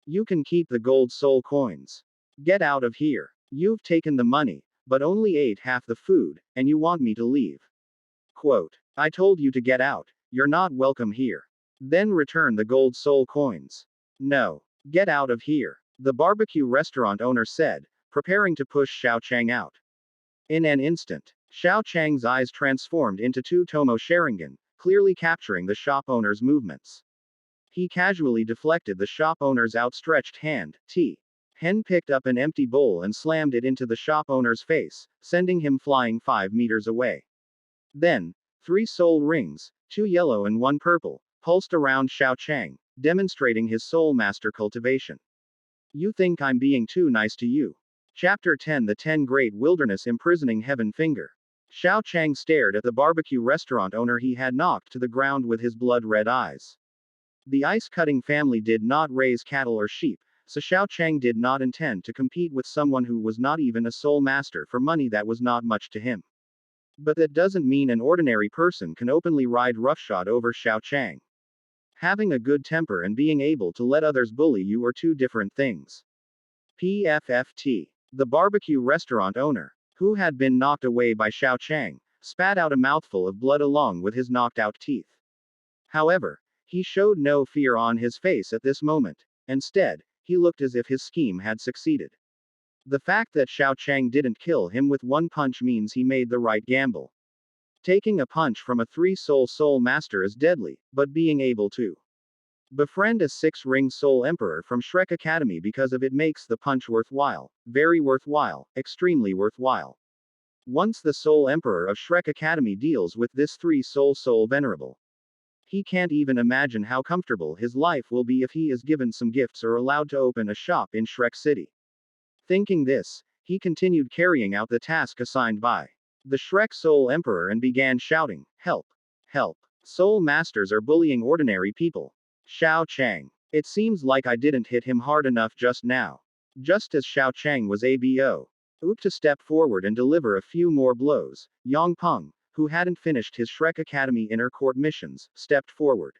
You can keep the gold soul coins. Get out of here. You've taken the money, but only ate half the food, and you want me to leave. Quote, I told you to get out, you're not welcome here. Then return the gold soul coins. No. Get out of here. The barbecue restaurant owner said, preparing to push Xiao Chang out. In an instant, Xiao Chang's eyes transformed into two Tomo Sharingan, clearly capturing the shop owner's movements. He casually deflected the shop owner's outstretched hand. Hen picked up an empty bowl and slammed it into the shop owner's face, sending him flying 5 meters away. Then, 3 soul rings, 2 yellow and 1 purple, pulsed around Xiao Chang, demonstrating his soul master cultivation. You think I'm being too nice to you? Chapter 10 The 10 Great Wilderness Imprisoning Heaven Finger. Xiao Chang stared at the barbecue restaurant owner he had knocked to the ground with his blood-red eyes. The ice-cutting family did not raise cattle or sheep, so Xiao Chang did not intend to compete with someone who was not even a soul master for money that was not much to him. But that doesn't mean an ordinary person can openly ride roughshod over Xiao Chang. Having a good temper and being able to let others bully you are two different things. PFFT. The barbecue restaurant owner, who had been knocked away by Xiao Chang, spat out a mouthful of blood along with his knocked-out teeth. However, he showed no fear on his face at this moment. Instead, he looked as if his scheme had succeeded. The fact that Xiao Chang didn't kill him with one punch means he made the right gamble. Taking a punch from a 3-soul master is deadly, but being able to befriend a 6-ring soul emperor from Shrek Academy because of it makes the punch worthwhile, very worthwhile, extremely worthwhile. Once the soul emperor of Shrek Academy deals with this 3-soul venerable, he can't even imagine how comfortable his life will be if he is given some gifts or allowed to open a shop in Shrek City. Thinking this, he continued carrying out the task assigned by the Shrek Soul Emperor and began shouting, help! Help! Soul Masters are bullying ordinary people. Xiao Chang. It seems like I didn't hit him hard enough just now. Just as Xiao Chang was able to step forward and deliver a few more blows, Yang Peng, who hadn't finished his Shrek Academy inner court missions, stepped forward.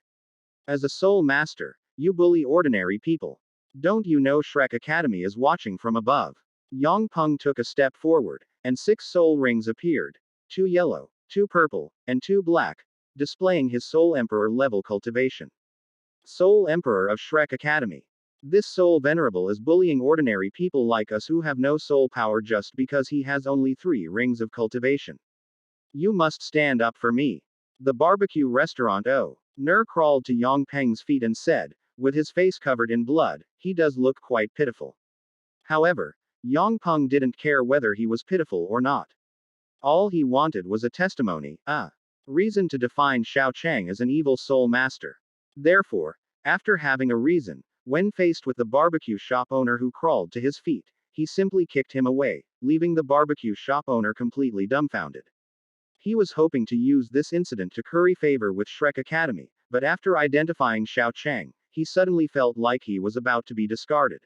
As a soul master, you bully ordinary people. Don't you know Shrek Academy is watching from above? Yang Peng took a step forward, and 6 soul rings appeared. 2 yellow, 2 purple, and 2 black, displaying his Soul Emperor level cultivation. Soul Emperor of Shrek Academy. This soul venerable is bullying ordinary people like us who have no soul power just because he has only 3 rings of cultivation. You must stand up for me. The barbecue restaurant owner crawled to Yang Peng's feet and said, with his face covered in blood, he does look quite pitiful. However, Yang Peng didn't care whether he was pitiful or not. All he wanted was a testimony, a reason to define Xiao Chang as an evil soul master. Therefore, after having a reason, when faced with the barbecue shop owner who crawled to his feet, he simply kicked him away, leaving the barbecue shop owner completely dumbfounded. He was hoping to use this incident to curry favor with Shrek Academy, but after identifying Xiao Chang, he suddenly felt like he was about to be discarded.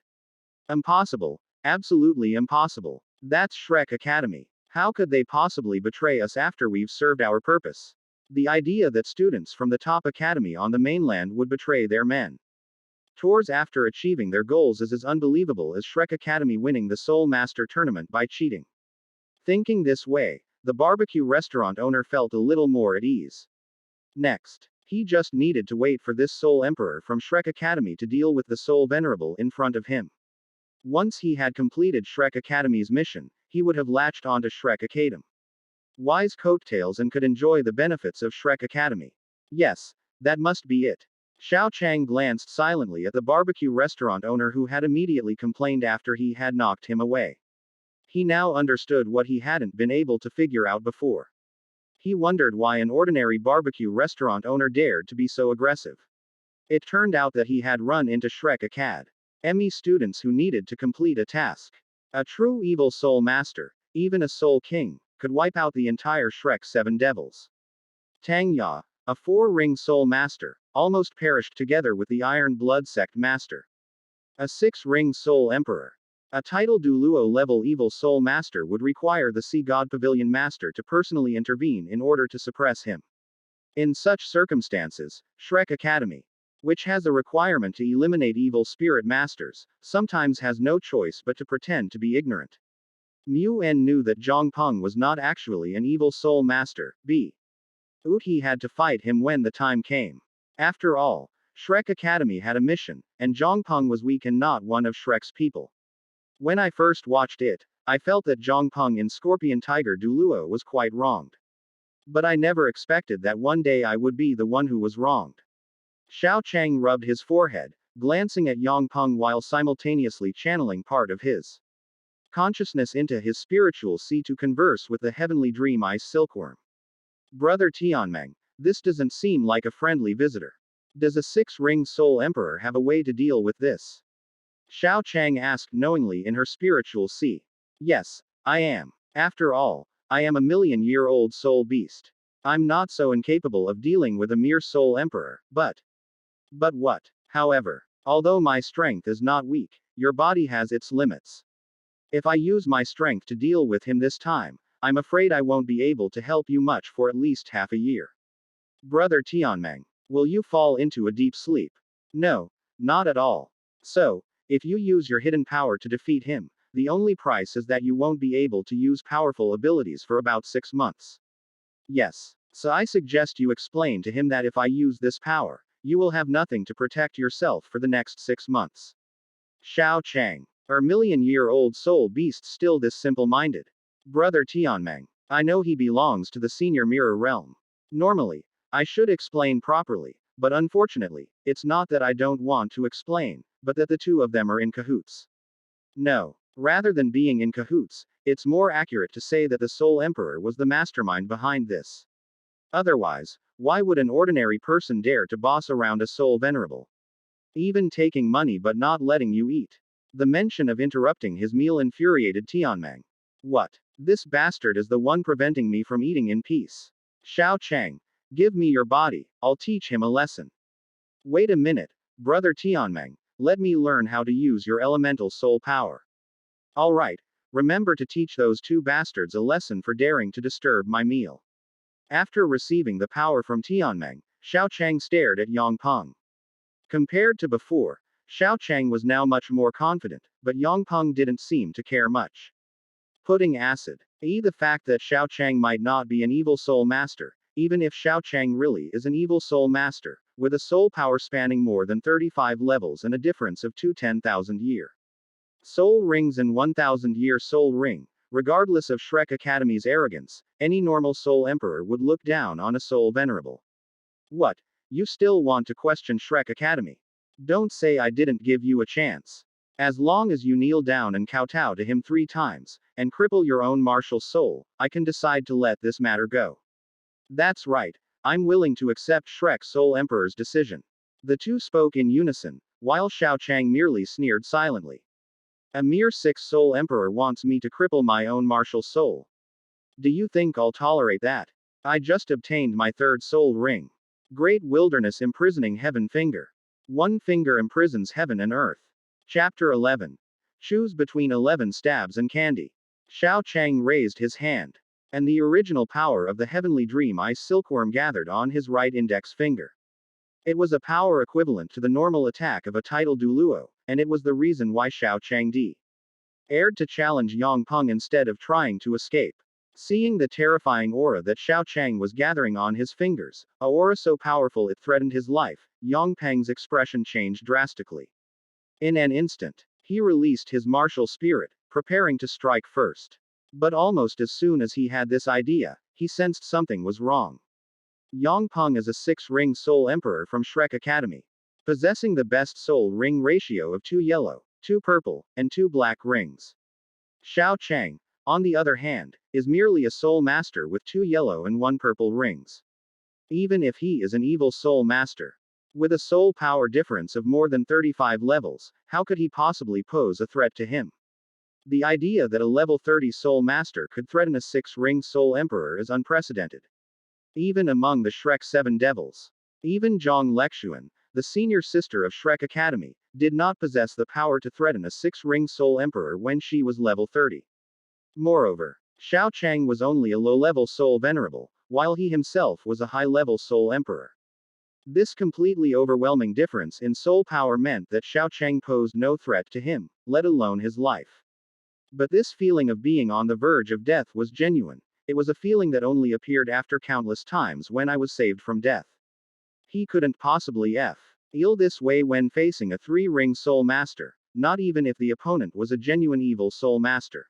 Impossible. Absolutely impossible. That's Shrek Academy. How could they possibly betray us after we've served our purpose? The idea that students from the top academy on the mainland would betray their mentors after achieving their goals is as unbelievable as Shrek Academy winning the Soul Master tournament by cheating. Thinking this way, the barbecue restaurant owner felt a little more at ease. Next, he just needed to wait for this Soul Emperor from Shrek Academy to deal with the Soul Venerable in front of him. Once he had completed Shrek Academy's mission, he would have latched onto Shrek Academy. Wise coattails and could enjoy the benefits of Shrek Academy. Yes, that must be it. Xiao Chang glanced silently at the barbecue restaurant owner who had immediately complained after he had knocked him away. He now understood what he hadn't been able to figure out before. He wondered why an ordinary barbecue restaurant owner dared to be so aggressive. It turned out that he had run into Shrek Academy students who needed to complete a task. A true evil soul master, even a soul king, could wipe out the entire Shrek Seven Devils. Tang Ya, a four-ring soul master, almost perished together with the Iron Blood Sect master. A six-ring soul emperor. A title Douluo level evil soul master would require the Sea God Pavilion master to personally intervene in order to suppress him. In such circumstances, Shrek Academy, which has a requirement to eliminate evil spirit masters, sometimes has no choice but to pretend to be ignorant. Mu En knew that Zhang Peng was not actually an evil soul master, but he had to fight him when the time came. After all, Shrek Academy had a mission, and Zhang Peng was weak and not one of Shrek's people. When I first watched it, I felt that Zhang Peng in Scorpion Tiger Douluo was quite wronged. But I never expected that one day I would be the one who was wronged. Xiao Chang rubbed his forehead, glancing at Yang Peng while simultaneously channeling part of his consciousness into his spiritual sea to converse with the heavenly dream ice silkworm. Brother Tianmeng, this doesn't seem like a friendly visitor. Does a six-ring soul emperor have a way to deal with this? Xiao Chang asked knowingly in her spiritual sea. Yes, I am. After all, I am a million-year-old soul beast. I'm not so incapable of dealing with a mere soul emperor, but what? However, although my strength is not weak, your body has its limits. If I use my strength to deal with him this time, I'm afraid I won't be able to help you much for at least half a year. Brother Tianmeng, will you fall into a deep sleep? No, not at all. So, if you use your hidden power to defeat him, the only price is that you won't be able to use powerful abilities for about 6 months. Yes. So I suggest you explain to him that if I use this power, you will have nothing to protect yourself for the next 6 months. Xiao Chang. Are million-year-old soul beasts still this simple-minded? Brother Tianmeng. I know he belongs to the senior mirror realm. Normally, I should explain properly, but unfortunately, it's not that I don't want to explain, but that the two of them are in cahoots. No. Rather than being in cahoots, it's more accurate to say that the Soul Emperor was the mastermind behind this. Otherwise, why would an ordinary person dare to boss around a soul venerable? Even taking money but not letting you eat. The mention of interrupting his meal infuriated Tianmeng. What? This bastard is the one preventing me from eating in peace. Xiao Chang, give me your body, I'll teach him a lesson. Wait a minute, brother Tianmeng, let me learn how to use your elemental soul power. Alright, remember to teach those two bastards a lesson for daring to disturb my meal. After receiving the power from Tianmeng, Xiao Chang stared at Yang Peng. Compared to before, Xiao Chang was now much more confident, but Yang Peng didn't seem to care much. Putting acid. The fact that Xiao Chang might not be an evil soul master, even if Xiao Chang really is an evil soul master, with a soul power spanning more than 35 levels and a difference of 10,000 year. Soul rings and 1,000-year soul ring. Regardless of Shrek Academy's arrogance, any normal soul emperor would look down on a soul venerable. What? You still want to question Shrek Academy? Don't say I didn't give you a chance. As long as you kneel down and kowtow to him 3 times, and cripple your own martial soul, I can decide to let this matter go. That's right, I'm willing to accept Shrek Soul Emperor's decision. The two spoke in unison, while Xiao Chang merely sneered silently. A mere 6 soul emperor wants me to cripple my own martial soul. Do you think I'll tolerate that? I just obtained my 3rd soul ring. Great wilderness imprisoning heaven finger. One finger imprisons heaven and earth. Chapter 11. Choose between 11 stabs and candy. Xiao Chang raised his hand. And the original power of the heavenly dream ice silkworm gathered on his right index finger. It was a power equivalent to the normal attack of a title Douluo, and it was the reason why Xiao Chang dared to challenge Yang Peng instead of trying to escape. Seeing the terrifying aura that Xiao Chang was gathering on his fingers, a aura so powerful it threatened his life, Yang Peng's expression changed drastically. In an instant, he released his martial spirit, preparing to strike first. But almost as soon as he had this idea, he sensed something was wrong. Yang Peng is a six-ring soul emperor from Shrek Academy, possessing the best soul ring ratio of 2 yellow, 2 purple, and 2 black rings. Xiao Chang, on the other hand, is merely a soul master with 2 yellow and 1 purple rings. Even if he is an evil soul master, with a soul power difference of more than 35 levels, how could he possibly pose a threat to him? The idea that a level 30 soul master could threaten a 6-ring soul emperor is unprecedented. Even among the Shrek 7 devils. Even Zhang Lexuan, the senior sister of Shrek Academy, did not possess the power to threaten a 6-ring soul emperor when she was level 30. Moreover, Xiao Chang was only a low-level soul venerable, while he himself was a high-level soul emperor. This completely overwhelming difference in soul power meant that Xiao Chang posed no threat to him, let alone his life. But this feeling of being on the verge of death was genuine. It was a feeling that only appeared after countless times when I was saved from death. He couldn't possibly feel this way when facing a 3-ring soul master, not even if the opponent was a genuine evil soul master.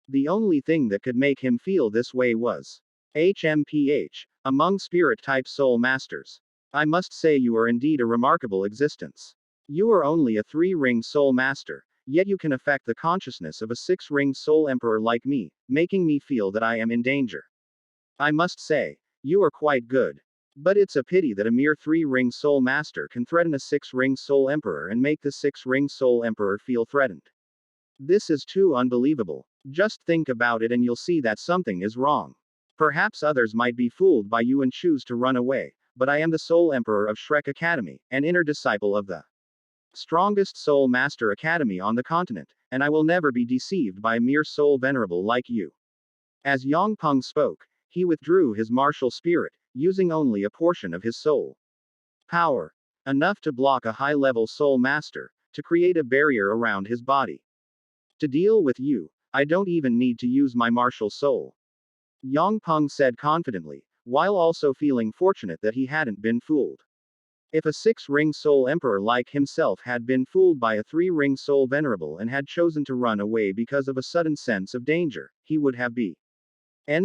The only thing that could make him feel this way was HMPH, among spirit-type soul masters. I must say you are indeed a remarkable existence. You are only a 3-ring soul master, yet you can affect the consciousness of a 6-ring soul emperor like me, making me feel that I am in danger. I must say, you are quite good. But it's a pity that a mere 3-ring soul master can threaten a 6-ring soul emperor and make the 6-ring soul emperor feel threatened. This is too unbelievable. Just think about it and you'll see that something is wrong. Perhaps others might be fooled by you and choose to run away, but I am the Soul Emperor of Shrek Academy, an inner disciple of the strongest Soul Master Academy on the continent, and I will never be deceived by a mere soul venerable like you. As Yang Peng spoke, he withdrew his martial spirit, using only a portion of his soul power, enough to block a high-level soul master, to create a barrier around his body. To deal with you, I don't even need to use my martial soul. Yang Peng said confidently, while also feeling fortunate that he hadn't been fooled. If a 6-ring soul emperor like himself had been fooled by a 3-ring soul venerable and had chosen to run away because of a sudden sense of danger, he would have been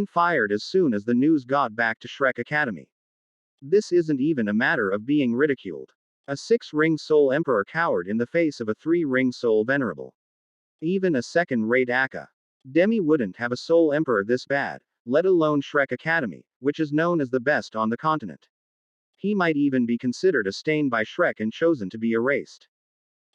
fired as soon as the news got back to Shrek Academy. This isn't even a matter of being ridiculed. A 6-ring soul emperor cowered in the face of a 3-ring soul venerable. Even a second-rate Demi wouldn't have a soul emperor this bad, let alone Shrek Academy, which is known as the best on the continent. He might even be considered a stain by Shrek and chosen to be erased.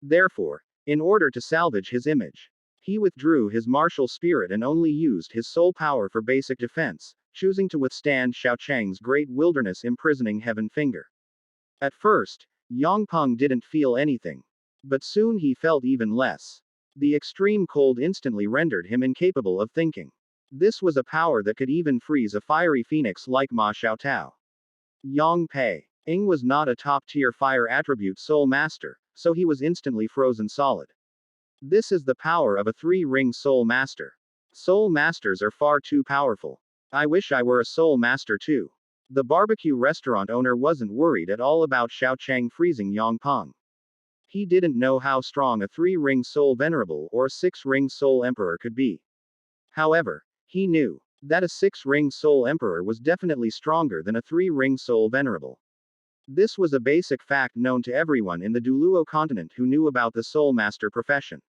Therefore, in order to salvage his image, he withdrew his martial spirit and only used his soul power for basic defense, choosing to withstand Xiao Chang's great wilderness imprisoning heaven finger. At first, Yang Peng didn't feel anything. But soon he felt even less. The extreme cold instantly rendered him incapable of thinking. This was a power that could even freeze a fiery phoenix like Ma Xiaotao. Yang Pei Ing was not a top-tier fire attribute soul master, so he was instantly frozen solid. This is the power of a 3-ring soul master. Soul masters are far too powerful. I wish I were a soul master too. The barbecue restaurant owner wasn't worried at all about Xiao Chang freezing Yang Peng. He didn't know how strong a 3-ring soul venerable or a 6-ring soul emperor could be. However, he knew that a 6-ring soul emperor was definitely stronger than a 3-ring soul venerable. This was a basic fact known to everyone in the Douluo continent who knew about the soul master profession.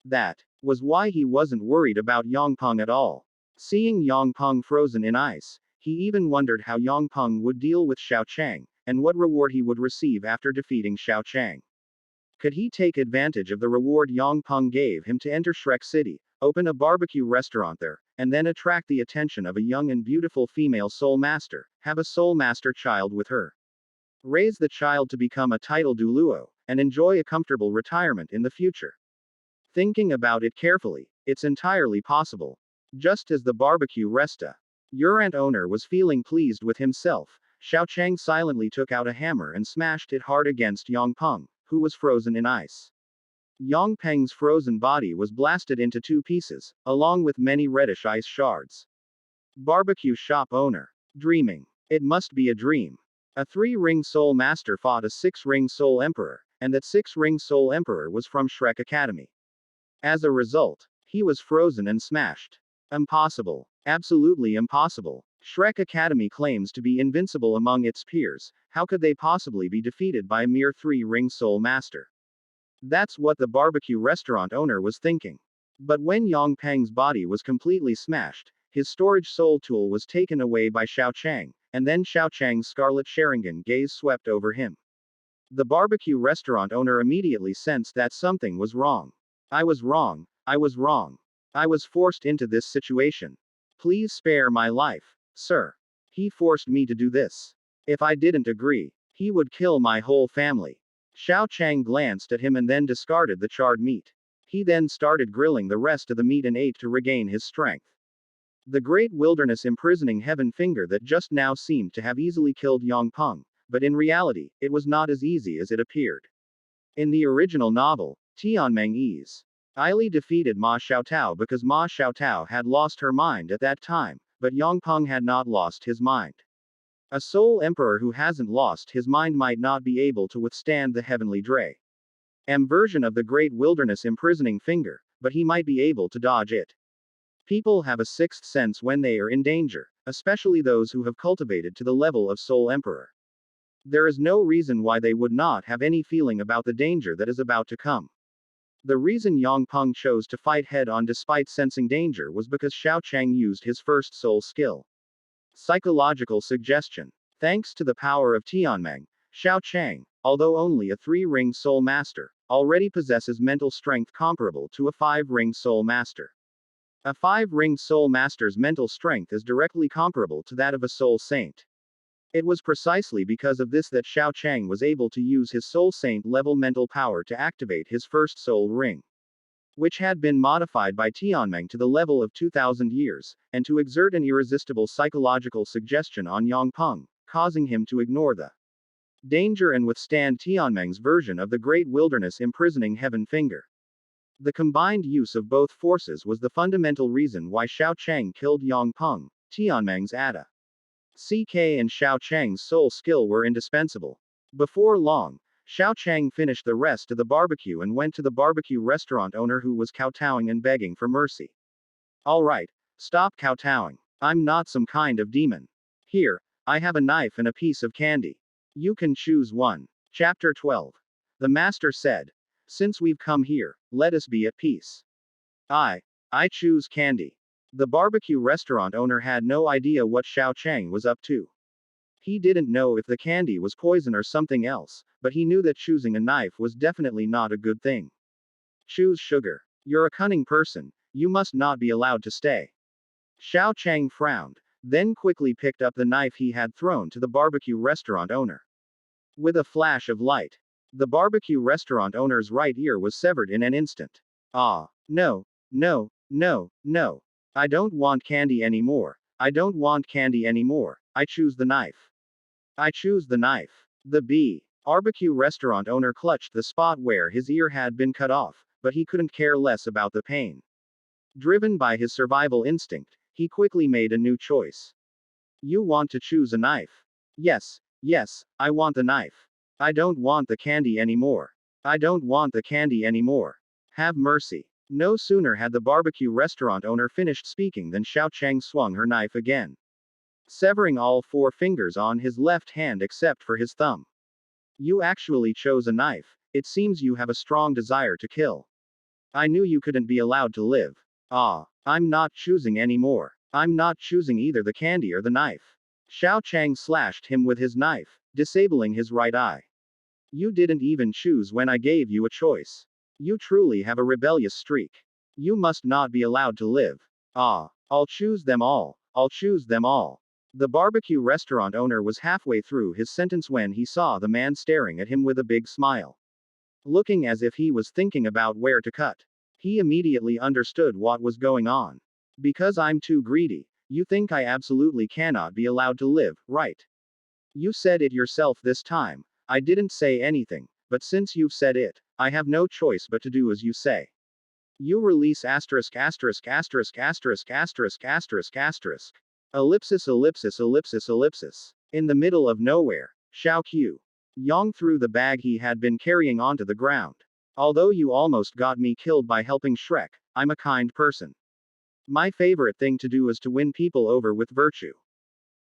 That was why he wasn't worried about Yang Peng at all. Seeing Yang Peng frozen in ice, he even wondered how Yang Peng would deal with Xiao Chang, and what reward he would receive after defeating Xiao Chang. Could he take advantage of the reward Yang Peng gave him to enter Shrek City, open a barbecue restaurant there, and then attract the attention of a young and beautiful female soul master, have a soul master child with her, raise the child to become a title Douluo, and enjoy a comfortable retirement in the future? Thinking about it carefully, it's entirely possible. Just as the barbecue restaurant owner was feeling pleased with himself, Xiao Chang silently took out a hammer and smashed it hard against Yang Peng, who was frozen in ice. Yang Peng's frozen body was blasted into 2 pieces, along with many reddish ice shards. Barbecue shop owner. Dreaming. It must be a dream. A 3-ring soul master fought a 6-ring soul emperor, and that 6-ring soul emperor was from Shrek Academy. As a result, he was frozen and smashed. Impossible. Absolutely impossible. Shrek Academy claims to be invincible among its peers, how could they possibly be defeated by a mere three-ring soul master? That's what the barbecue restaurant owner was thinking. But when Yang Peng's body was completely smashed, his storage soul tool was taken away by Xiao Chang, and then Xiao Chang's scarlet Sharingan gaze swept over him. The barbecue restaurant owner immediately sensed that something was wrong. I was wrong. I was wrong. I was forced into this situation. Please spare my life, sir. He forced me to do this. If I didn't agree, he would kill my whole family. Xiao Chang glanced at him and then discarded the charred meat. He then started grilling the rest of the meat and ate to regain his strength. The great wilderness imprisoning heaven finger that just now seemed to have easily killed Yang Peng, but in reality, it was not as easy as it appeared. In the original novel, Tianmeng easily defeated Ma Xiaotao because Ma Xiaotao had lost her mind at that time, but Yang Peng had not lost his mind. A soul emperor who hasn't lost his mind might not be able to withstand the heavenly version of the great wilderness imprisoning finger, but he might be able to dodge it. People have a sixth sense when they are in danger, especially those who have cultivated to the level of soul emperor. There is no reason why they would not have any feeling about the danger that is about to come. The reason Yang Peng chose to fight head-on despite sensing danger was because Xiao Chang used his first soul skill. Psychological suggestion. Thanks to the power of Tianmeng, Xiao Chang, although only a three-ring soul master, already possesses mental strength comparable to a five-ring soul master. A five-ring soul master's mental strength is directly comparable to that of a soul saint. It was precisely because of this that Xiao Chang was able to use his soul saint level mental power to activate his first soul ring, which had been modified by Tianmeng to the level of 2000 years, and to exert an irresistible psychological suggestion on Yang Peng, causing him to ignore the danger and withstand Tianmeng's version of the great wilderness imprisoning heaven finger. The combined use of both forces was the fundamental reason why Xiao Chang killed Yang Peng. Tianmeng's Ada CK and Xiao Chang's soul skill were indispensable. Before long, Xiao Chang finished the rest of the barbecue and went to the barbecue restaurant owner who was kowtowing and begging for mercy. Alright, stop kowtowing. I'm not some kind of demon. Here, I have a knife and a piece of candy. You can choose one. Chapter 12. The master said, since we've come here, let us be at peace. I choose candy. The barbecue restaurant owner had no idea what Xiao Chang was up to. He didn't know if the candy was poison or something else, but he knew that choosing a knife was definitely not a good thing. Choose sugar. You're a cunning person, you must not be allowed to stay. Xiao Chang frowned, then quickly picked up the knife he had thrown to the barbecue restaurant owner. With a flash of light, the barbecue restaurant owner's right ear was severed in an instant. Ah, no, no, no, no. I don't want candy anymore. I don't want candy anymore. I choose the knife. I choose the knife. The barbecue restaurant owner clutched the spot where his ear had been cut off, but he couldn't care less about the pain. Driven by his survival instinct, he quickly made a new choice. You want to choose a knife? Yes, yes, I want the knife. I don't want the candy anymore. I don't want the candy anymore. Have mercy. No sooner had the barbecue restaurant owner finished speaking than Xiao Chang swung her knife again, severing all four fingers on his left hand except for his thumb. You actually chose a knife. It seems you have a strong desire to kill. I knew you couldn't be allowed to live. Ah, I'm not choosing anymore. I'm not choosing either the candy or the knife. Xiao Chang slashed him with his knife, disabling his right eye. You didn't even choose when I gave you a choice. You truly have a rebellious streak. You must not be allowed to live. Ah, I'll choose them all. I'll choose them all. The barbecue restaurant owner was halfway through his sentence when he saw the man staring at him with a big smile, looking as if he was thinking about where to cut. He immediately understood what was going on. Because I'm too greedy, you think I absolutely cannot be allowed to live, right? You said it yourself this time. I didn't say anything, but since you've said it, I have no choice but to do as you say. You release asterisk asterisk asterisk asterisk asterisk asterisk asterisk. Ellipsis ellipsis ellipsis ellipsis. In the middle of nowhere, Xiao Qiu Yang threw the bag he had been carrying onto the ground. Although you almost got me killed by helping Shrek, I'm a kind person. My favorite thing to do is to win people over with virtue.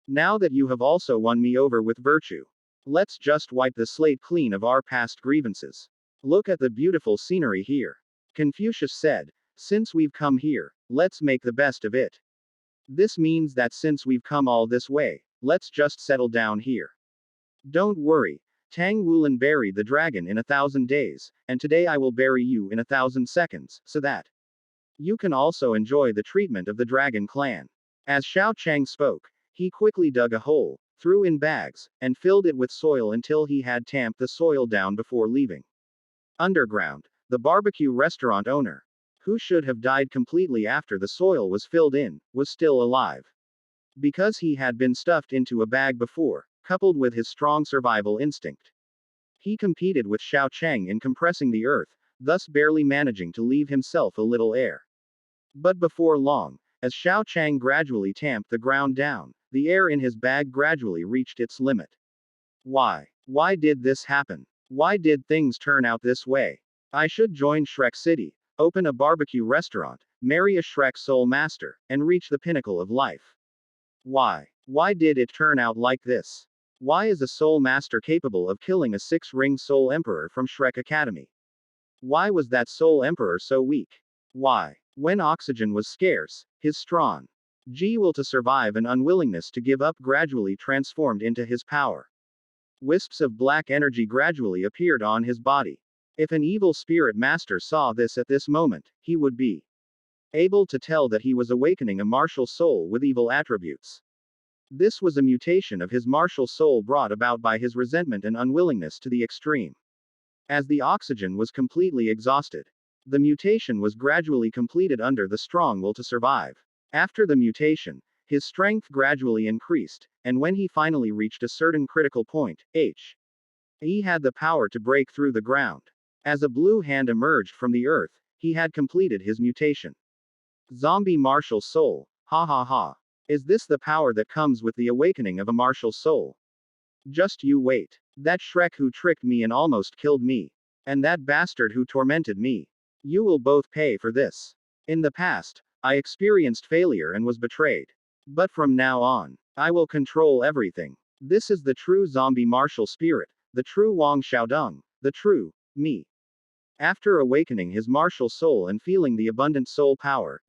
Now that you have also won me over with virtue, let's just wipe the slate clean of our past grievances. Look at the beautiful scenery here. Confucius said, since we've come here, let's make the best of it. This means that since we've come all this way, let's just settle down here. Don't worry, Tang Wulin buried the dragon in 1,000 days, and today I will bury you in 1,000 seconds, so that you can also enjoy the treatment of the dragon clan. As Xiao Chang spoke, he quickly dug a hole, threw in bags, and filled it with soil until he had tamped the soil down before leaving. Underground, the barbecue restaurant owner, who should have died completely after the soil was filled in, was still alive. Because he had been stuffed into a bag before, coupled with his strong survival instinct. He competed with Xiao Chang in compressing the earth, thus barely managing to leave himself a little air. But before long, as Xiao Chang gradually tamped the ground down, the air in his bag gradually reached its limit. Why? Why did this happen? Why did things turn out this way? I should join Shrek City, open a barbecue restaurant, marry a Shrek Soul Master, and reach the pinnacle of life. Why? Why did it turn out like this? Why is a Soul Master capable of killing a 6-ring Soul Emperor from Shrek Academy? Why was that Soul Emperor so weak? Why? When oxygen was scarce, his strong will to survive and unwillingness to give up gradually transformed into his power. Wisps of black energy gradually appeared on his body. If an evil spirit master saw this at this moment, he would be able to tell that he was awakening a martial soul with evil attributes. This was a mutation of his martial soul brought about by his resentment and unwillingness to the extreme. As the oxygen was completely exhausted, the mutation was gradually completed under the strong will to survive. After the mutation, his strength gradually increased, and when he finally reached a certain critical point, he had the power to break through the ground. As a blue hand emerged from the earth, he had completed his mutation. Zombie martial soul, ha ha ha. Is this the power that comes with the awakening of a martial soul? Just you wait. That Shrek who tricked me and almost killed me. And that bastard who tormented me. You will both pay for this. In the past, I experienced failure and was betrayed. But from now on, I will control everything. This is the true zombie martial spirit, the true Wang Xiaodong, the true me. After awakening his martial soul and feeling the abundant soul power,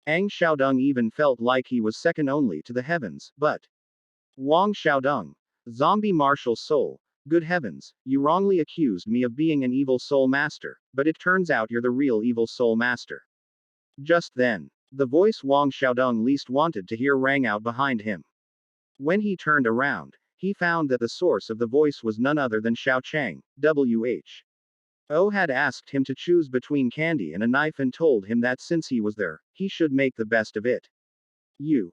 Ang Xiaodong even felt like he was second only to the heavens, but Wang Xiaodong, zombie martial soul, good heavens, you wrongly accused me of being an evil soul master, but it turns out you're the real evil soul master. Just then, the voice Wang Xiaodong least wanted to hear rang out behind him. When he turned around, he found that the source of the voice was none other than Xiao Chang, had asked him to choose between candy and a knife and told him that since he was there, he should make the best of it. You.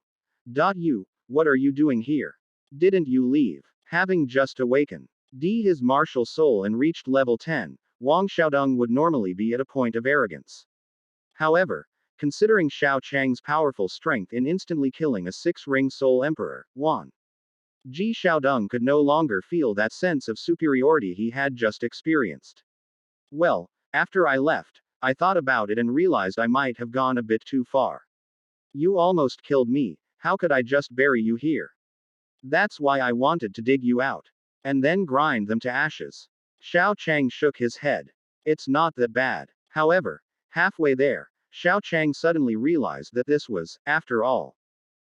What are you doing here? Didn't you leave? Having just awakened his martial soul and reached level 10, Wang Xiaodong would normally be at a point of arrogance. However, considering Xiao Chang's powerful strength in instantly killing a 6-ring soul emperor, Wang Xiaodong could no longer feel that sense of superiority he had just experienced. Well, after I left, I thought about it and realized I might have gone a bit too far. You almost killed me, how could I just bury you here? That's why I wanted to dig you out. And then grind them to ashes. Xiao Chang shook his head. It's not that bad. However, halfway there, Xiao Chang suddenly realized that this was, after all,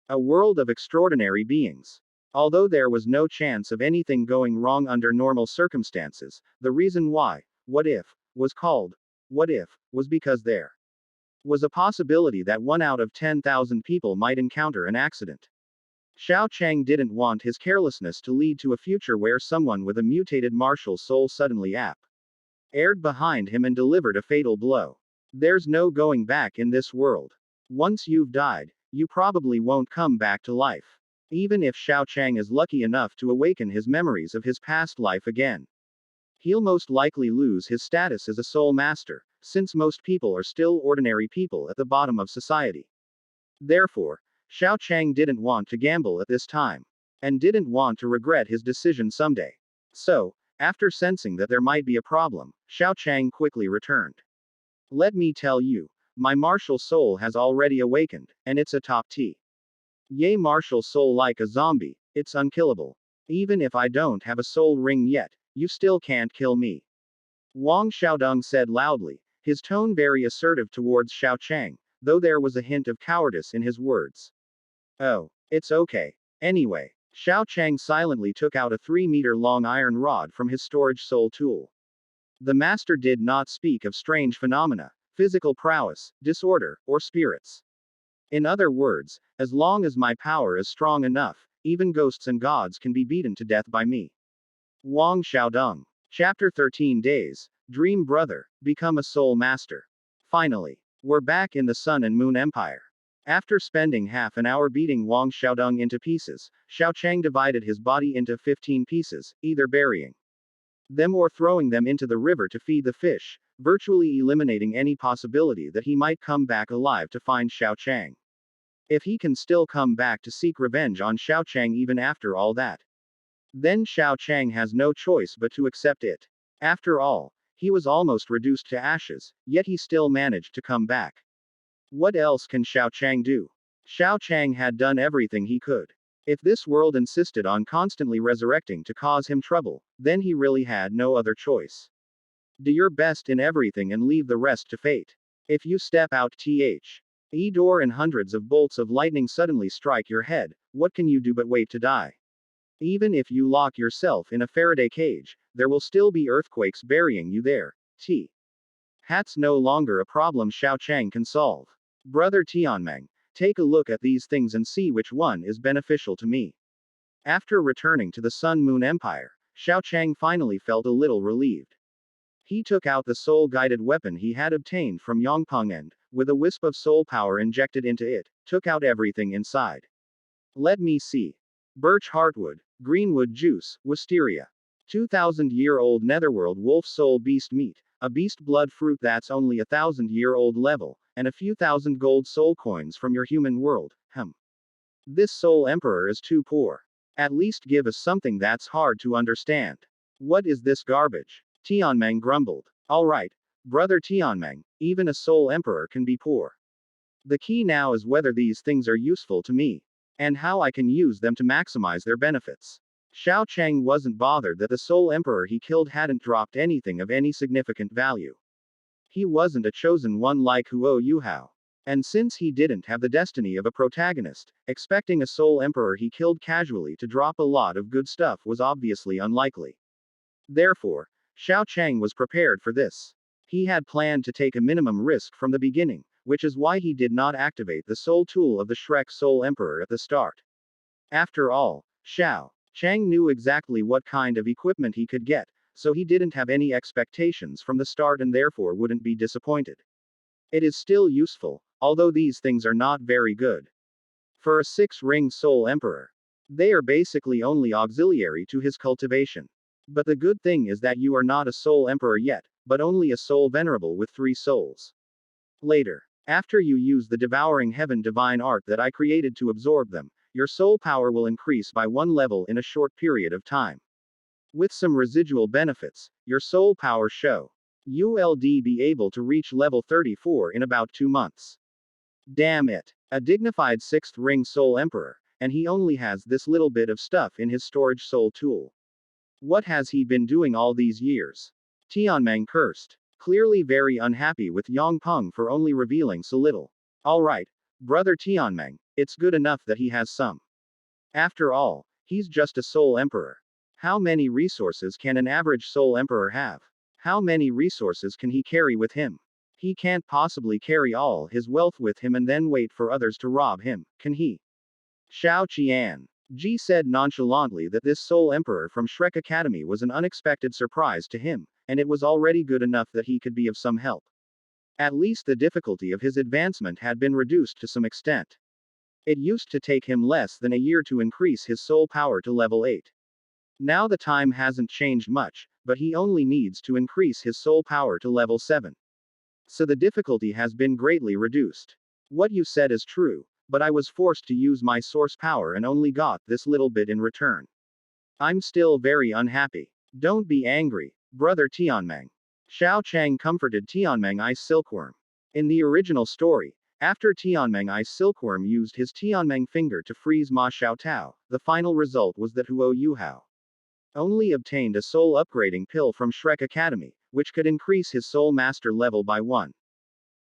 a world of extraordinary beings. Although there was no chance of anything going wrong under normal circumstances, the reason why, what if, was called what if, was because there was a possibility that 1 out of 10,000 people might encounter an accident. Xiao Chang didn't want his carelessness to lead to a future where someone with a mutated martial soul suddenly aired behind him and delivered a fatal blow. There's no going back in this world. Once you've died, you probably won't come back to life. Even if Xiao Chang is lucky enough to awaken his memories of his past life again, he'll most likely lose his status as a soul master, since most people are still ordinary people at the bottom of society. Therefore, Xiao Chang didn't want to gamble at this time, and didn't want to regret his decision someday. So, after sensing that there might be a problem, Xiao Chang quickly returned. Let me tell you, my martial soul has already awakened, and it's a top T. Yay, martial soul like a zombie, it's unkillable. Even if I don't have a soul ring yet, you still can't kill me. Wang Xiaodong said loudly, his tone very assertive towards Xiao Chang, though there was a hint of cowardice in his words. Oh, it's okay. Anyway, Xiao Chang silently took out a 3-meter-long iron rod from his storage soul tool. The master did not speak of strange phenomena, physical prowess, disorder, or spirits. In other words, as long as my power is strong enough, even ghosts and gods can be beaten to death by me. Wang Xiaodong. Chapter 13 Days, Dream Brother, Become a Soul Master. Finally, we're back in the Sun and Moon Empire. After spending half an hour beating Wang Xiaodong into pieces, Xiao Chang divided his body into 15 pieces, either burying them or throwing them into the river to feed the fish, virtually eliminating any possibility that he might come back alive to find Xiao Chang. If he can still come back to seek revenge on Xiao Chang even after all that, then Xiao Chang has no choice but to accept it. After all, he was almost reduced to ashes, yet he still managed to come back. What else can Xiao Chang do? Xiao Chang had done everything he could. If this world insisted on constantly resurrecting to cause him trouble, then he really had no other choice. Do your best in everything and leave the rest to fate. If you step out the door and hundreds of bolts of lightning suddenly strike your head, what can you do but wait to die? Even if you lock yourself in a Faraday cage, there will still be earthquakes burying you there. Hat's no longer a problem Xiao Chang can solve. Brother Tianmeng, take a look at these things and see which one is beneficial to me. After returning to the Sun Moon Empire, Xiao Chang finally felt a little relieved. He took out the soul-guided weapon he had obtained from Yongpeng and, with a wisp of soul power injected into it, took out everything inside. Let me see. Birch heartwood, greenwood juice, wisteria. 2,000-year-old netherworld wolf soul beast meat, a beast blood fruit that's only 1,000-year-old level, and a few thousand gold soul coins from your human world. This soul emperor is too poor. At least give us something that's hard to understand. What is this garbage? Tianmeng grumbled. Alright, brother Tianmeng, even a soul emperor can be poor. The key now is whether these things are useful to me, and how I can use them to maximize their benefits. Xiao Chang wasn't bothered that the soul emperor he killed hadn't dropped anything of any significant value. He wasn't a chosen one like Huo Yuhao. And since he didn't have the destiny of a protagonist, expecting a soul emperor he killed casually to drop a lot of good stuff was obviously unlikely. Therefore, Xiao Chang was prepared for this. He had planned to take a minimum risk from the beginning, which is why he did not activate the soul tool of the Shrek Soul Emperor at the start. After all, Xiao Chang knew exactly what kind of equipment he could get, so he didn't have any expectations from the start and therefore wouldn't be disappointed. It is still useful, although these things are not very good. For a 6-ring Soul Emperor, they are basically only auxiliary to his cultivation. But the good thing is that you are not a Soul Emperor yet, but only a Soul Venerable with 3 souls. Later, after you use the Devouring Heaven divine art that I created to absorb them, your soul power will increase by 1 level in a short period of time. With some residual benefits, your soul power you'll be able to reach level 34 in about 2 months. Damn it. A dignified 6th ring Soul Emperor, and he only has this little bit of stuff in his storage soul tool. What has he been doing all these years? Tianmeng cursed, clearly very unhappy with Yongpeng for only revealing so little. Alright, brother Tianmeng, it's good enough that he has some. After all, he's just a Soul Emperor. How many resources can an average Soul Emperor have? How many resources can he carry with him? He can't possibly carry all his wealth with him and then wait for others to rob him, can he? Xiao Qian Ji said nonchalantly that this Soul Emperor from Shrek Academy was an unexpected surprise to him, and it was already good enough that he could be of some help. At least the difficulty of his advancement had been reduced to some extent. It used to take him less than a year to increase his soul power to level 8. Now the time hasn't changed much, but he only needs to increase his soul power to level 7. So the difficulty has been greatly reduced. What you said is true, but I was forced to use my source power and only got this little bit in return. I'm still very unhappy. Don't be angry, brother Tianmeng. Xiao Chang comforted Tianmeng Ice Silkworm. In the original story, after Tianmeng Ice Silkworm used his Tianmeng finger to freeze Ma Xiaotao, the final result was that Huo Yuhao only obtained a soul upgrading pill from Shrek Academy, which could increase his soul master level by 1.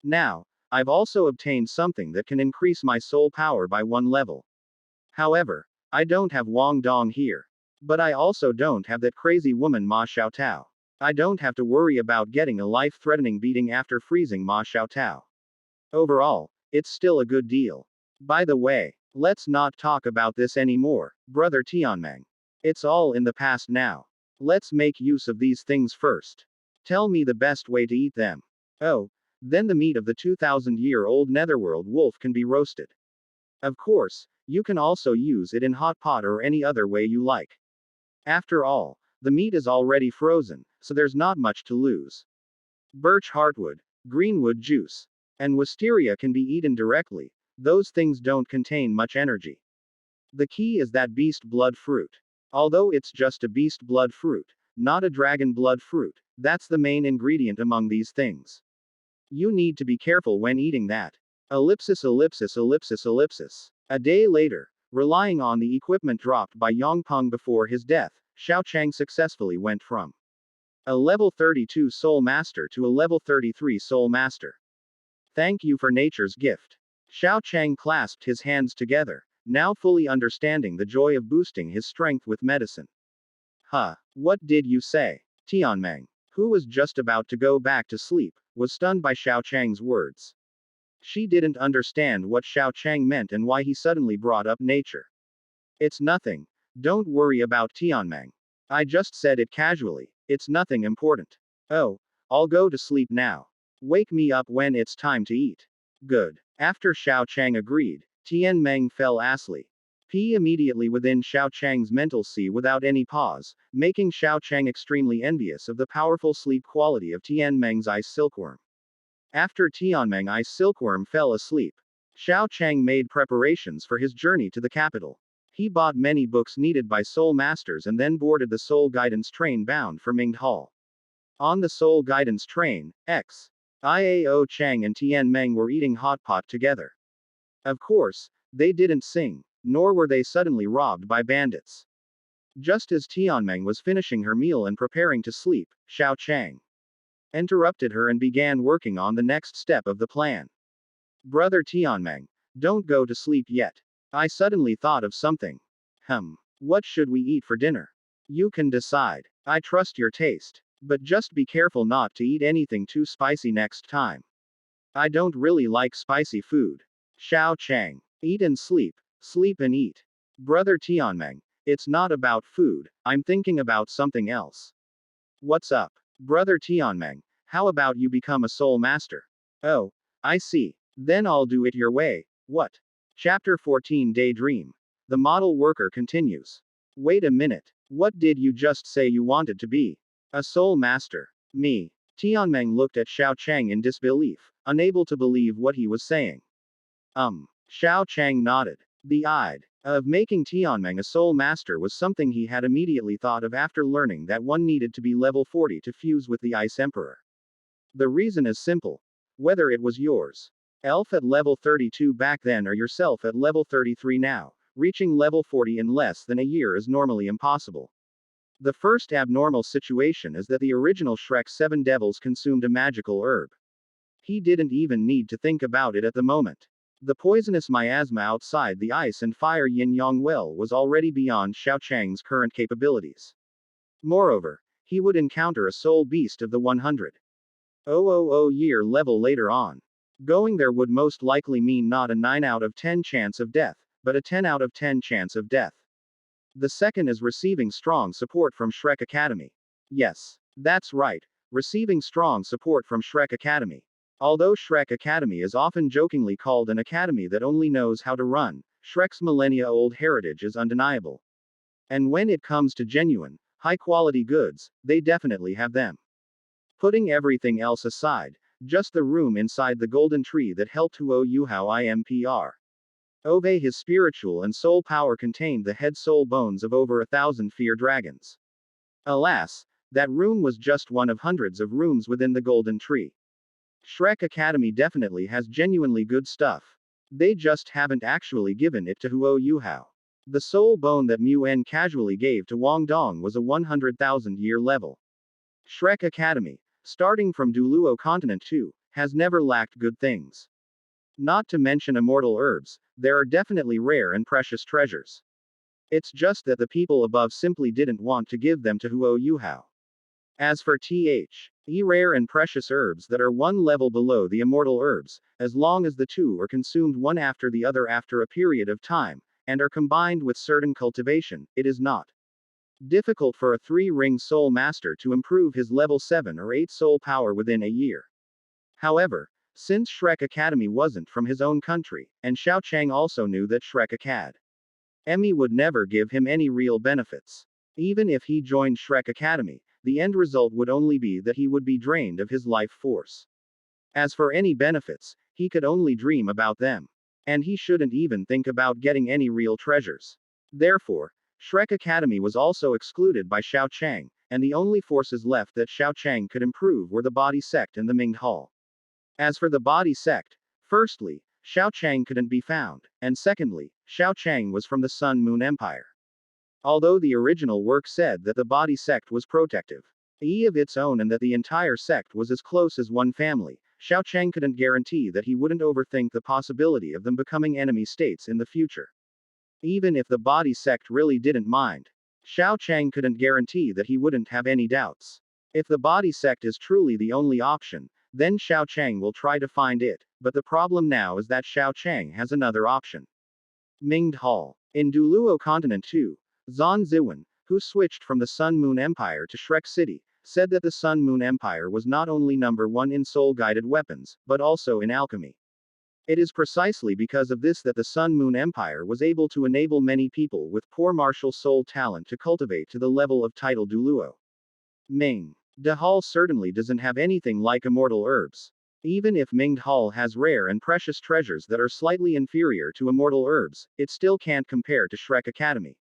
Now, I've also obtained something that can increase my soul power by 1 level. However, I don't have Wang Dong here. But I also don't have that crazy woman Ma Xiaotao. I don't have to worry about getting a life-threatening beating after freezing Ma Xiaotao. Overall, it's still a good deal. By the way, let's not talk about this anymore, brother Tianmeng. It's all in the past now. Let's make use of these things first. Tell me the best way to eat them. Oh, then the meat of the 2,000-year-old netherworld wolf can be roasted. Of course, you can also use it in hot pot or any other way you like. After all, the meat is already frozen, so there's not much to lose. Birch heartwood, greenwood juice, and wisteria can be eaten directly. Those things don't contain much energy. The key is that beast blood fruit. Although it's just a beast blood fruit, not a dragon blood fruit, that's the main ingredient among these things. You need to be careful when eating that. Ellipsis ellipsis ellipsis ellipsis. A day later, relying on the equipment dropped by Yang Peng before his death, Xiao Chang successfully went from a level 32 Soul Master to a level 33 Soul Master. Thank you for nature's gift. Xiao Chang clasped his hands together, now fully understanding the joy of boosting his strength with medicine. Huh, what did you say? Tianmeng, who was just about to go back to sleep, was stunned by Xiao Chang's words. She didn't understand what Xiao Chang meant and why he suddenly brought up nature. It's nothing. Don't worry about Tianmeng. I just said it casually. It's nothing important. Oh, I'll go to sleep now. Wake me up when it's time to eat. Good. After Xiao Chang agreed, Tianmeng fell asleep. Immediately within Xiao Chang's mental sea without any pause, making Xiao Chang extremely envious of the powerful sleep quality of Tianmeng's ice silkworm. After Tianmeng Ice Silkworm fell asleep, Xiao Chang made preparations for his journey to the capital. He bought many books needed by soul masters and then boarded the soul guidance train bound for Mingde Hall. On the soul guidance train, Iao Chang and Tianmeng were eating hot pot together. Of course, they didn't sing, nor were they suddenly robbed by bandits. Just as Tianmeng was finishing her meal and preparing to sleep, Xiao Chang interrupted her and began working on the next step of the plan. Brother Tianmeng, don't go to sleep yet. I suddenly thought of something. What should we eat for dinner? You can decide. I trust your taste. But just be careful not to eat anything too spicy next time. I don't really like spicy food. Xiao Chang. Eat and sleep. Sleep and eat. Brother Tianmeng, it's not about food, I'm thinking about something else. What's up? Brother Tianmeng, how about you become a soul master? Oh, I see. Then I'll do it your way. What? Chapter 14 Daydream. The model worker continues. Wait a minute. What did you just say you wanted to be? A soul master. Me. Tianmeng looked at Xiao Chang in disbelief, unable to believe what he was saying. Xiao Chang nodded. The idea of making Tianmeng a soul master was something he had immediately thought of after learning that one needed to be level 40 to fuse with the Ice Emperor. The reason is simple. Whether it was yours, elf at level 32 back then or yourself at level 33 now, reaching level 40 in less than a year is normally impossible. The first abnormal situation is that the original Shrek 7 devils consumed a magical herb. He didn't even need to think about it at the moment. The poisonous miasma outside the ice and fire yin-yang well was already beyond Xiao Chang's current capabilities. Moreover, he would encounter a soul beast of the 100,000 year level later on. Going there would most likely mean not a 9 out of 10 chance of death, but a 10 out of 10 chance of death. The second is receiving strong support from Shrek Academy. Yes, that's right, receiving strong support from Shrek Academy. Although Shrek Academy is often jokingly called an academy that only knows how to run, Shrek's millennia-old heritage is undeniable. And when it comes to genuine, high-quality goods, they definitely have them. Putting everything else aside, just the room inside the golden tree that helped Huo Yuhao Impr. Obey his spiritual and soul power contained the head soul bones of over 1,000 fear dragons. Alas, that room was just one of hundreds of rooms within the golden tree. Shrek Academy definitely has genuinely good stuff. They just haven't actually given it to Huo Yuhao. The soul bone that Mu En casually gave to Wang Dong was a 100,000 year level. Shrek Academy, starting from Douluo Continent 2, has never lacked good things. Not to mention immortal herbs, there are definitely rare and precious treasures. It's just that the people above simply didn't want to give them to Huo Yuhao. As for rare and precious herbs that are one level below the immortal herbs, as long as the two are consumed one after the other after a period of time, and are combined with certain cultivation, it is not difficult for a 3-ring soul master to improve his level 7 or 8 soul power within a year. However, since Shrek Academy wasn't from his own country, and Xiao Chang also knew that Shrek Academy would never give him any real benefits. Even if he joined Shrek Academy, the end result would only be that he would be drained of his life force. As for any benefits, he could only dream about them. And he shouldn't even think about getting any real treasures. Therefore, Shrek Academy was also excluded by Xiao Chang, and the only forces left that Xiao Chang could improve were the body sect and the Mingde Hall. As for the body sect, firstly, Xiao Chang couldn't be found, and secondly, Xiao Chang was from the Sun Moon Empire. Although the original work said that the body sect was protective of its own and that the entire sect was as close as one family, Xiao Chang couldn't guarantee that he wouldn't overthink the possibility of them becoming enemy states in the future. Even if the body sect really didn't mind, Xiao Chang couldn't guarantee that he wouldn't have any doubts. If the body sect is truly the only option, then Xiao Chang will try to find it, but the problem now is that Xiao Chang has another option. Mingde Hall. In Douluo Continent 2, Zan Ziwen, who switched from the Sun Moon Empire to Shrek City, said that the Sun Moon Empire was not only number 1 in soul-guided weapons, but also in alchemy. It is precisely because of this that the Sun Moon Empire was able to enable many people with poor martial soul talent to cultivate to the level of title Douluo. Mingde Hall certainly doesn't have anything like immortal herbs. Even if Mingde Hall has rare and precious treasures that are slightly inferior to immortal herbs, it still can't compare to Shrek Academy,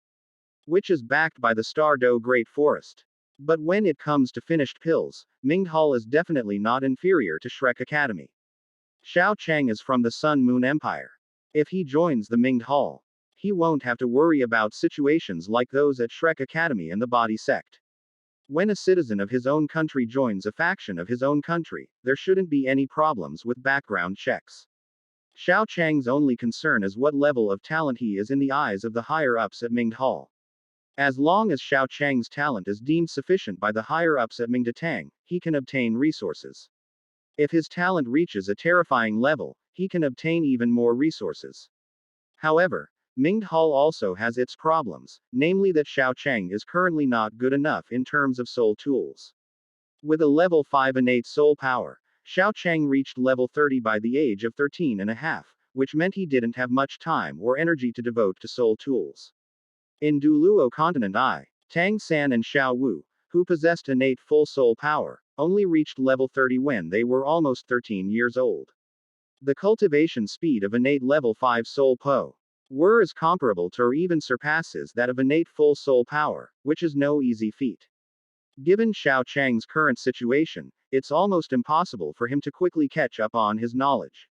which is backed by the Star Do Great Forest. But when it comes to finished pills, Mingde Hall is definitely not inferior to Shrek Academy. Xiao Chang is from the Sun Moon Empire. If he joins the Mingde Hall, he won't have to worry about situations like those at Shrek Academy and the body sect. When a citizen of his own country joins a faction of his own country, there shouldn't be any problems with background checks. Xiao Chang's only concern is what level of talent he is in the eyes of the higher-ups at Mingde Hall. As long as Xiao Chang's talent is deemed sufficient by the higher-ups at Mingde Tang, he can obtain resources. If his talent reaches a terrifying level, he can obtain even more resources. However, Mingde Hall also has its problems, namely that Xiao Chang is currently not good enough in terms of soul tools. With a level 5 innate soul power, Xiao Chang reached level 30 by the age of 13 and a half, which meant he didn't have much time or energy to devote to soul tools. In Douluo Continent I, Tang San and Xiao Wu, who possessed innate full soul power, only reached level 30 when they were almost 13 years old. The cultivation speed of innate level 5 soul power is comparable to or even surpasses that of innate full soul power, which is no easy feat. Given Xiao Chang's current situation, it's almost impossible for him to quickly catch up on his knowledge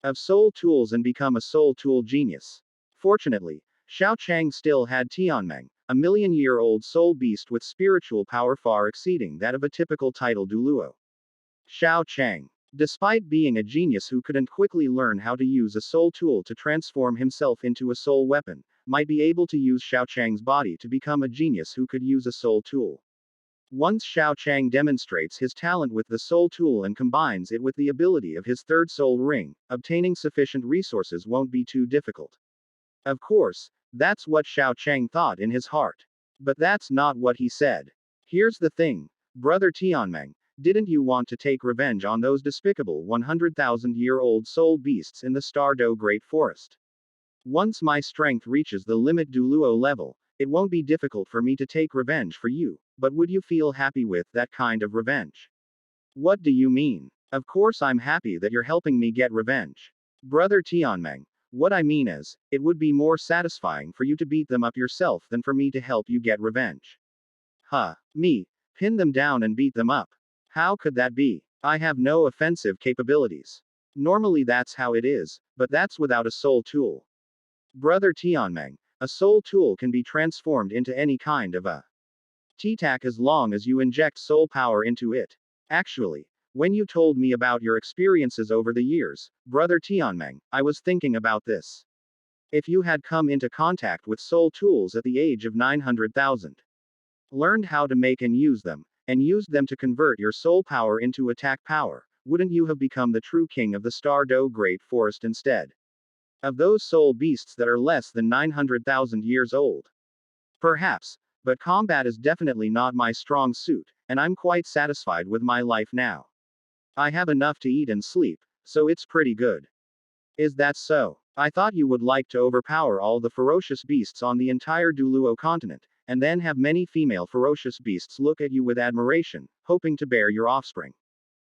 of soul tools and become a soul tool genius. Fortunately, Xiao Chang still had Tianmeng, a million-year-old soul beast with spiritual power far exceeding that of a typical title Douluo. Xiao Chang, despite being a genius who couldn't quickly learn how to use a soul tool to transform himself into a soul weapon, might be able to use Xiao Chang's body to become a genius who could use a soul tool. Once Xiao Chang demonstrates his talent with the soul tool and combines it with the ability of his third soul ring, obtaining sufficient resources won't be too difficult. Of course, that's what Xiao Chang thought in his heart. But that's not what he said. Here's the thing, brother Tianmeng, didn't you want to take revenge on those despicable 100,000-year-old soul beasts in the Star Do Great Forest? Once my strength reaches the limit Douluo level, it won't be difficult for me to take revenge for you, but would you feel happy with that kind of revenge? What do you mean? Of course I'm happy that you're helping me get revenge. Brother Tianmeng, what I mean is, it would be more satisfying for you to beat them up yourself than for me to help you get revenge. Me? Pin them down and beat them up? How could that be? I have no offensive capabilities. Normally that's how it is, but that's without a soul tool. Brother Tianmeng, a soul tool can be transformed into any kind of a T-tac as long as you inject soul power into it. Actually, when you told me about your experiences over the years, Brother Tianmeng, I was thinking about this. If you had come into contact with soul tools at the age of 900,000, learned how to make and use them, and used them to convert your soul power into attack power, wouldn't you have become the true king of the Star Do Great Forest instead of those soul beasts that are less than 900,000 years old? Perhaps, but combat is definitely not my strong suit, and I'm quite satisfied with my life now. I have enough to eat and sleep, so it's pretty good. Is that so? I thought you would like to overpower all the ferocious beasts on the entire Douluo continent, and then have many female ferocious beasts look at you with admiration, hoping to bear your offspring.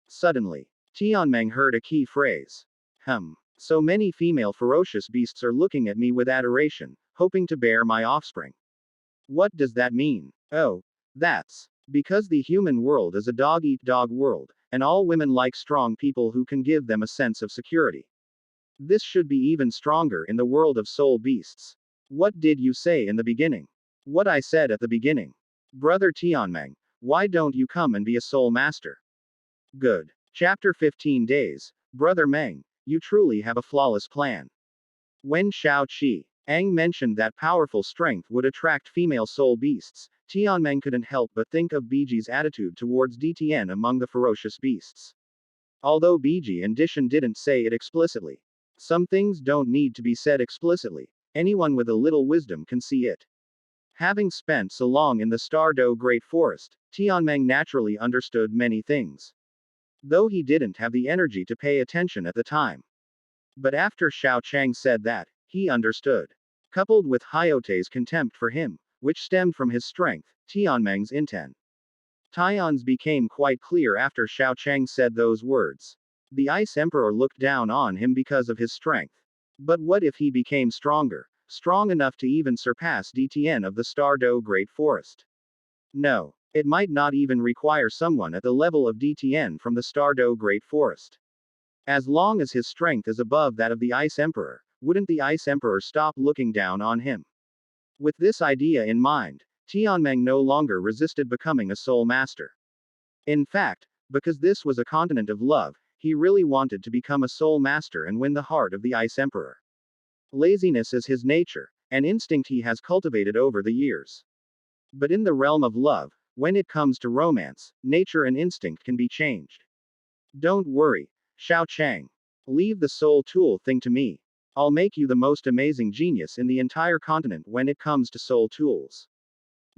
Suddenly, Tianmeng heard a key phrase. So many female ferocious beasts are looking at me with adoration, hoping to bear my offspring. What does that mean? Oh, that's because the human world is a dog-eat-dog world, and all women like strong people who can give them a sense of security. This should be even stronger in the world of soul beasts. What did you say in the beginning? What I said at the beginning. Brother Tianmeng, why don't you come and be a soul master? Good. Chapter 15 Days. Brother Meng, you truly have a flawless plan. When Xiao Qi Ang mentioned that powerful strength would attract female soul beasts, Tianmeng couldn't help but think of Biji's attitude towards DTN among the ferocious beasts. Although Biji and Dishan didn't say it explicitly. Some things don't need to be said explicitly. Anyone with a little wisdom can see it. Having spent so long in the Star Do Great Forest, Tianmeng naturally understood many things. Though he didn't have the energy to pay attention at the time. But after Xiao Chang said that, he understood. Coupled with Hayote's contempt for him, which stemmed from his strength, Tianmeng's intent. Tian's became quite clear after Xiao Chang said those words. The Ice Emperor looked down on him because of his strength. But what if he became stronger, strong enough to even surpass DTN of the Star Do Great Forest? No, it might not even require someone at the level of DTN from the Star Do Great Forest. As long as his strength is above that of the Ice Emperor, wouldn't the Ice Emperor stop looking down on him? With this idea in mind, Tianmeng no longer resisted becoming a soul master. In fact, because this was a continent of love, he really wanted to become a soul master and win the heart of the Ice Emperor. Laziness is his nature, an instinct he has cultivated over the years. But in the realm of love, when it comes to romance, nature and instinct can be changed. Don't worry, Xiao Chang. Leave the soul tool thing to me. I'll make you the most amazing genius in the entire continent when it comes to soul tools.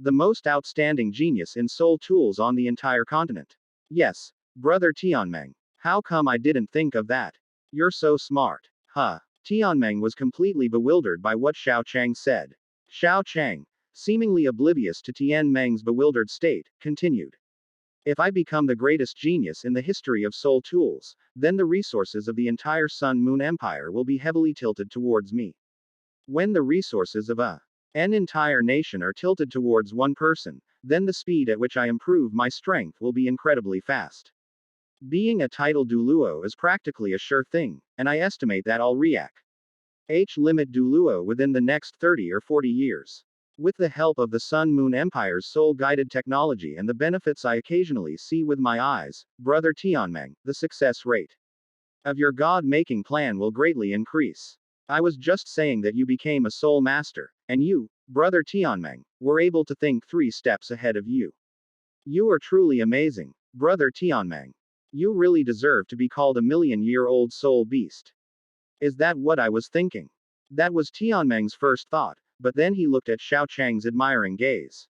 The most outstanding genius in soul tools on the entire continent. Yes, Brother Tianmeng. How come I didn't think of that? You're so smart. Huh. Tianmeng was completely bewildered by what Xiao Chang said. Xiao Chang, seemingly oblivious to Tianmeng's bewildered state, continued. If I become the greatest genius in the history of soul tools, then the resources of the entire Sun Moon Empire will be heavily tilted towards me. When the resources of an entire nation are tilted towards one person, then the speed at which I improve my strength will be incredibly fast. Being a title Douluo is practically a sure thing, and I estimate that I'll react limit Douluo within the next 30 or 40 years. With the help of the Sun Moon Empire's soul-guided technology and the benefits I occasionally see with my eyes, Brother Tianmeng, the success rate of your God-making plan will greatly increase. I was just saying that you became a soul master, and you, Brother Tianmeng, were able to think 3 steps ahead of you. You are truly amazing, Brother Tianmeng. You really deserve to be called a million-year-old soul beast. Is that what I was thinking? That was Tianmeng's first thought, but then he looked at Xiao Chang's admiring gaze.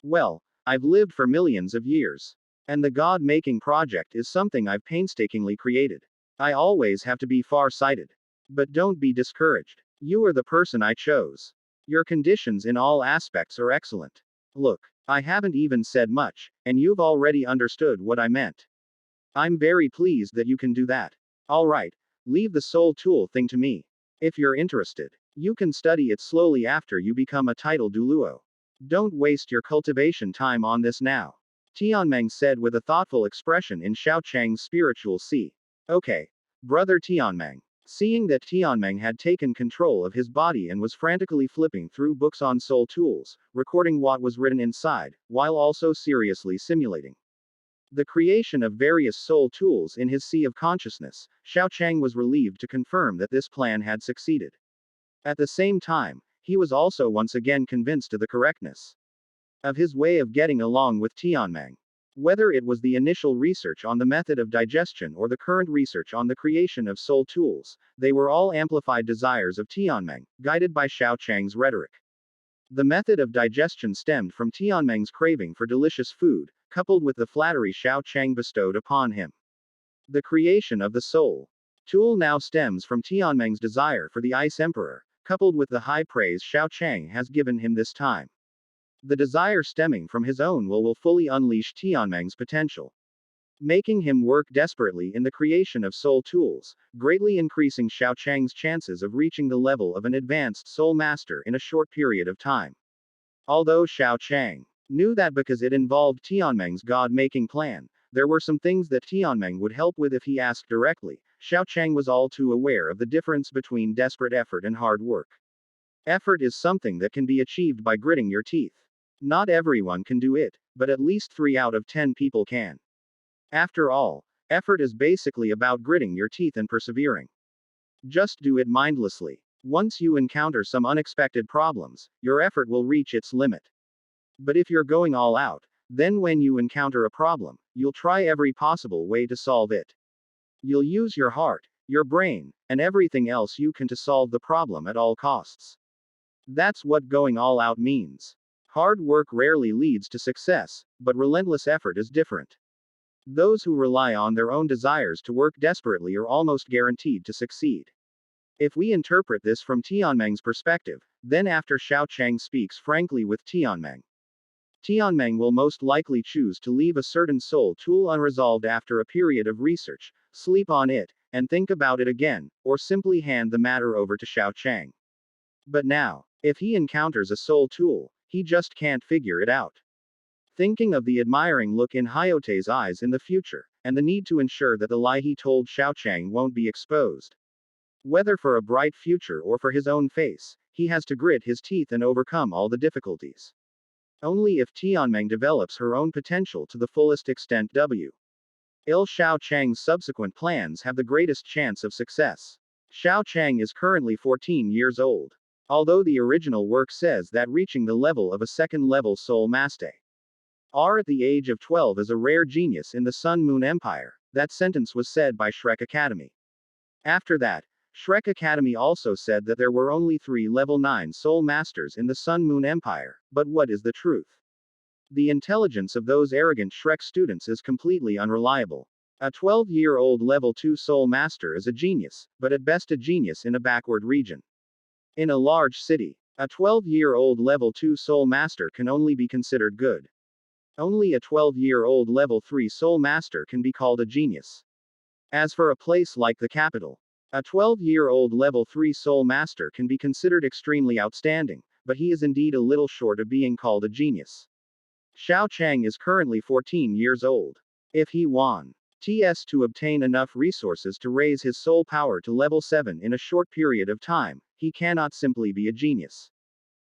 Well, I've lived for millions of years. And the God-making project is something I've painstakingly created. I always have to be far-sighted. But don't be discouraged. You are the person I chose. Your conditions in all aspects are excellent. Look, I haven't even said much, and you've already understood what I meant. I'm very pleased that you can do that. Alright, leave the soul tool thing to me. If you're interested, you can study it slowly after you become a title Douluo. Don't waste your cultivation time on this now. Tianmeng said with a thoughtful expression in Xiao Chang's spiritual sea. Okay. Brother Tianmeng. Seeing that Tianmeng had taken control of his body and was frantically flipping through books on soul tools, recording what was written inside, while also seriously simulating the creation of various soul tools in his sea of consciousness, Xiao Chang was relieved to confirm that this plan had succeeded. At the same time, he was also once again convinced of the correctness of his way of getting along with Tianmeng. Whether it was the initial research on the method of digestion or the current research on the creation of soul tools, they were all amplified desires of Tianmeng, guided by Xiao Chang's rhetoric. The method of digestion stemmed from Tianmeng's craving for delicious food, coupled with the flattery Xiao Chang bestowed upon him. The creation of the soul tool now stems from Tianmeng's desire for the Ice Emperor, coupled with the high praise Xiao Chang has given him this time. The desire stemming from his own will fully unleash Tianmeng's potential, making him work desperately in the creation of soul tools, greatly increasing Xiao Chang's chances of reaching the level of an advanced soul master in a short period of time. Although Xiao Chang knew that because it involved Tianmeng's god-making plan, there were some things that Tianmeng would help with if he asked directly, Xiao Chang was all too aware of the difference between desperate effort and hard work. Effort is something that can be achieved by gritting your teeth. Not everyone can do it, but at least 3 out of 10 people can. After all, effort is basically about gritting your teeth and persevering. Just do it mindlessly. Once you encounter some unexpected problems, your effort will reach its limit. But if you're going all out, then when you encounter a problem, you'll try every possible way to solve it. You'll use your heart, your brain, and everything else you can to solve the problem at all costs. That's what going all out means. Hard work rarely leads to success, but relentless effort is different. Those who rely on their own desires to work desperately are almost guaranteed to succeed. If we interpret this from Tianmeng's perspective, then after Xiao Chang speaks frankly with Tianmeng, Tianmeng will most likely choose to leave a certain soul tool unresolved after a period of research, sleep on it, and think about it again, or simply hand the matter over to Xiao Chang. But now, if he encounters a soul tool, he just can't figure it out. Thinking of the admiring look in Hayote's eyes in the future, and the need to ensure that the lie he told Xiao Chang won't be exposed. Whether for a bright future or for his own face, he has to grit his teeth and overcome all the difficulties. Only if Tianmeng develops her own potential to the fullest extent will Xiao Chang's subsequent plans have the greatest chance of success. Xiao Chang is currently 14 years old. Although the original work says that reaching the level of a second-level soul master at the age of 12 is a rare genius in the Sun Moon Empire, that sentence was said by Shrek Academy. After that, Shrek Academy also said that there were only 3 level 9 soul masters in the Sun Moon Empire, but what is the truth? The intelligence of those arrogant Shrek students is completely unreliable. A 12-year-old level 2 soul master is a genius, but at best a genius in a backward region. In a large city, a 12-year-old level 2 soul master can only be considered good. Only a 12-year-old level 3 soul master can be called a genius. As for a place like the capital, a 12-year-old level 3 soul master can be considered extremely outstanding, but he is indeed a little short of being called a genius. Xiao Chang is currently 14 years old. If he wants to obtain enough resources to raise his soul power to level 7 in a short period of time, he cannot simply be a genius.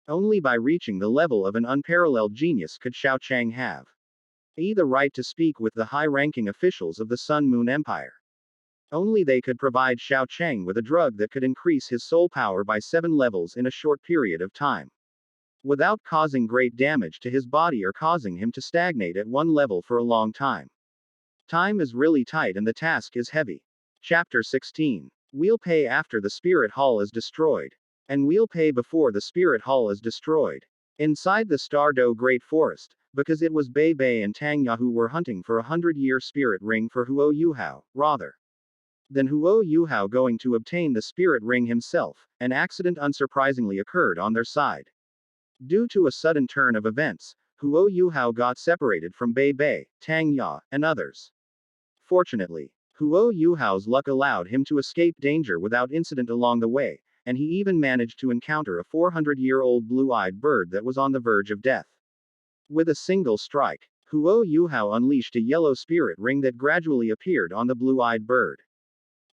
Only by reaching the level of an unparalleled genius could Xiao Chang have the right to speak with the high-ranking officials of the Sun Moon Empire. Only they could provide Xiao Chang with a drug that could increase his soul power by 7 levels in a short period of time, without causing great damage to his body or causing him to stagnate at one level for a long time. Time is really tight and the task is heavy. Chapter 16. We'll pay after the Spirit Hall is destroyed. And we'll pay before the Spirit Hall is destroyed. Inside the Stardow Great Forest, because it was Bei Bei and Tang Ya who were hunting for 100-year spirit ring for Huo Yuhao, rather than Huo Yuhao going to obtain the spirit ring himself, an accident unsurprisingly occurred on their side. Due to a sudden turn of events, Huo Yuhao got separated from Bei Bei, Tang Ya, and others. Fortunately, Huo Yuhao's luck allowed him to escape danger without incident along the way, and he even managed to encounter a 400-year-old blue-eyed bird that was on the verge of death. With a single strike, Huo Yuhao unleashed a yellow spirit ring that gradually appeared on the blue-eyed bird.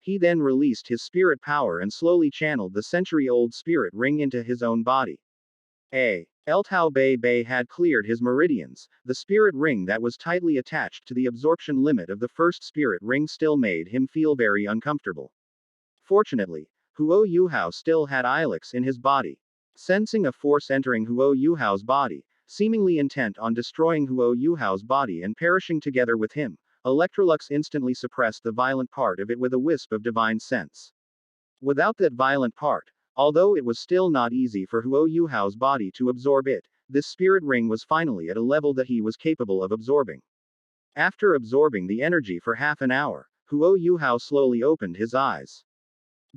He then released his spirit power and slowly channeled the century-old spirit ring into his own body. Eltao Bei Bei had cleared his meridians. The spirit ring that was tightly attached to the absorption limit of the first spirit ring still made him feel very uncomfortable. Fortunately, Huo Yuhao still had Ilex in his body. Sensing a force entering Huo Yuhao's body, seemingly intent on destroying Huo Yuhao's body and perishing together with him, Electrolux instantly suppressed the violent part of it with a wisp of divine sense. Without that violent part, although it was still not easy for Huo Yuhao's body to absorb it, this spirit ring was finally at a level that he was capable of absorbing. After absorbing the energy for half an hour, Huo Yuhao slowly opened his eyes.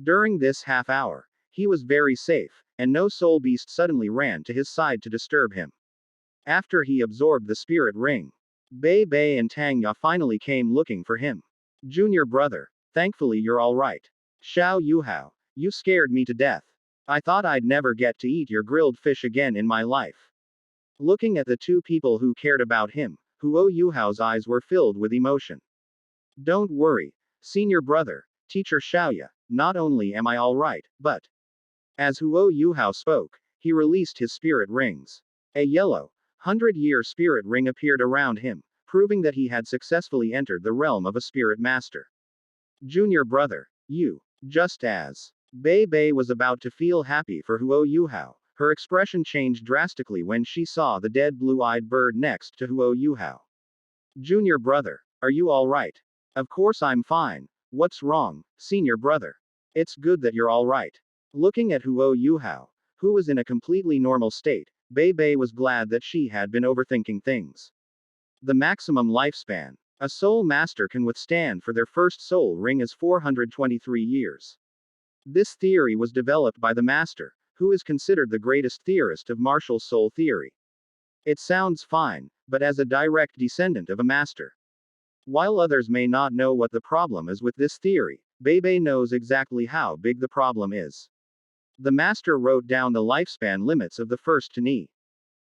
During this half hour, he was very safe, and no soul beast suddenly ran to his side to disturb him. After he absorbed the spirit ring, Bei Bei and Tang Ya finally came looking for him. Junior brother, thankfully you're alright. Xiao Yuhao, you scared me to death. I thought I'd never get to eat your grilled fish again in my life. Looking at the two people who cared about him, Huo Yuhao's eyes were filled with emotion. Don't worry, senior brother, teacher Xiaoya, not only am I alright, but. As Huo Yuhao spoke, he released his spirit rings. A yellow, 100-year spirit ring appeared around him, proving that he had successfully entered the realm of a spirit master. Junior brother, you. Just as Bei Bei was about to feel happy for Huo Yuhao, her expression changed drastically when she saw the dead blue-eyed bird next to Huo Yuhao. Junior brother, are you alright? Of course I'm fine. What's wrong, senior brother? It's good that you're alright. Looking at Huo Yuhao, who was in a completely normal state, Bei Bei was glad that she had been overthinking things. The maximum lifespan a soul master can withstand for their first soul ring is 423 years. This theory was developed by the master, who is considered the greatest theorist of martial soul theory. It sounds fine, but as a direct descendant of a master. While others may not know what the problem is with this theory, Bei Bei knows exactly how big the problem is. The master wrote down the lifespan limits of the first Tani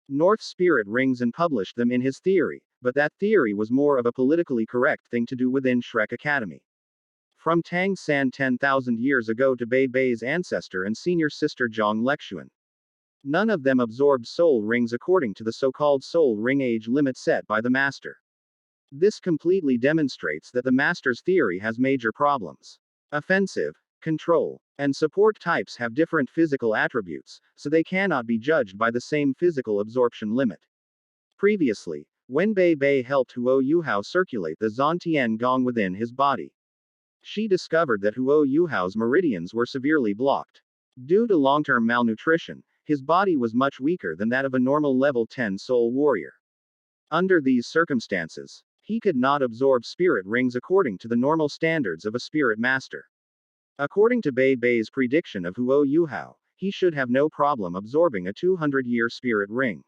North spirit rings and published them in his theory, but that theory was more of a politically correct thing to do within Shrek Academy. From Tang San 10,000 years ago to Bei Bei's ancestor and senior sister Zhang Lexuan. None of them absorbed soul rings according to the so-called soul ring age limit set by the master. This completely demonstrates that the master's theory has major problems. Offensive, control, and support types have different physical attributes, so they cannot be judged by the same physical absorption limit. Previously, when Bei Bei helped Huo Yuhao circulate the Zhantian Gong within his body, she discovered that Huo Yuhao's meridians were severely blocked. Due to long-term malnutrition, his body was much weaker than that of a normal level 10 soul warrior. Under these circumstances, he could not absorb spirit rings according to the normal standards of a spirit master. According to Bei Bei's prediction of Huo Yuhao, he should have no problem absorbing a 200-year spirit ring.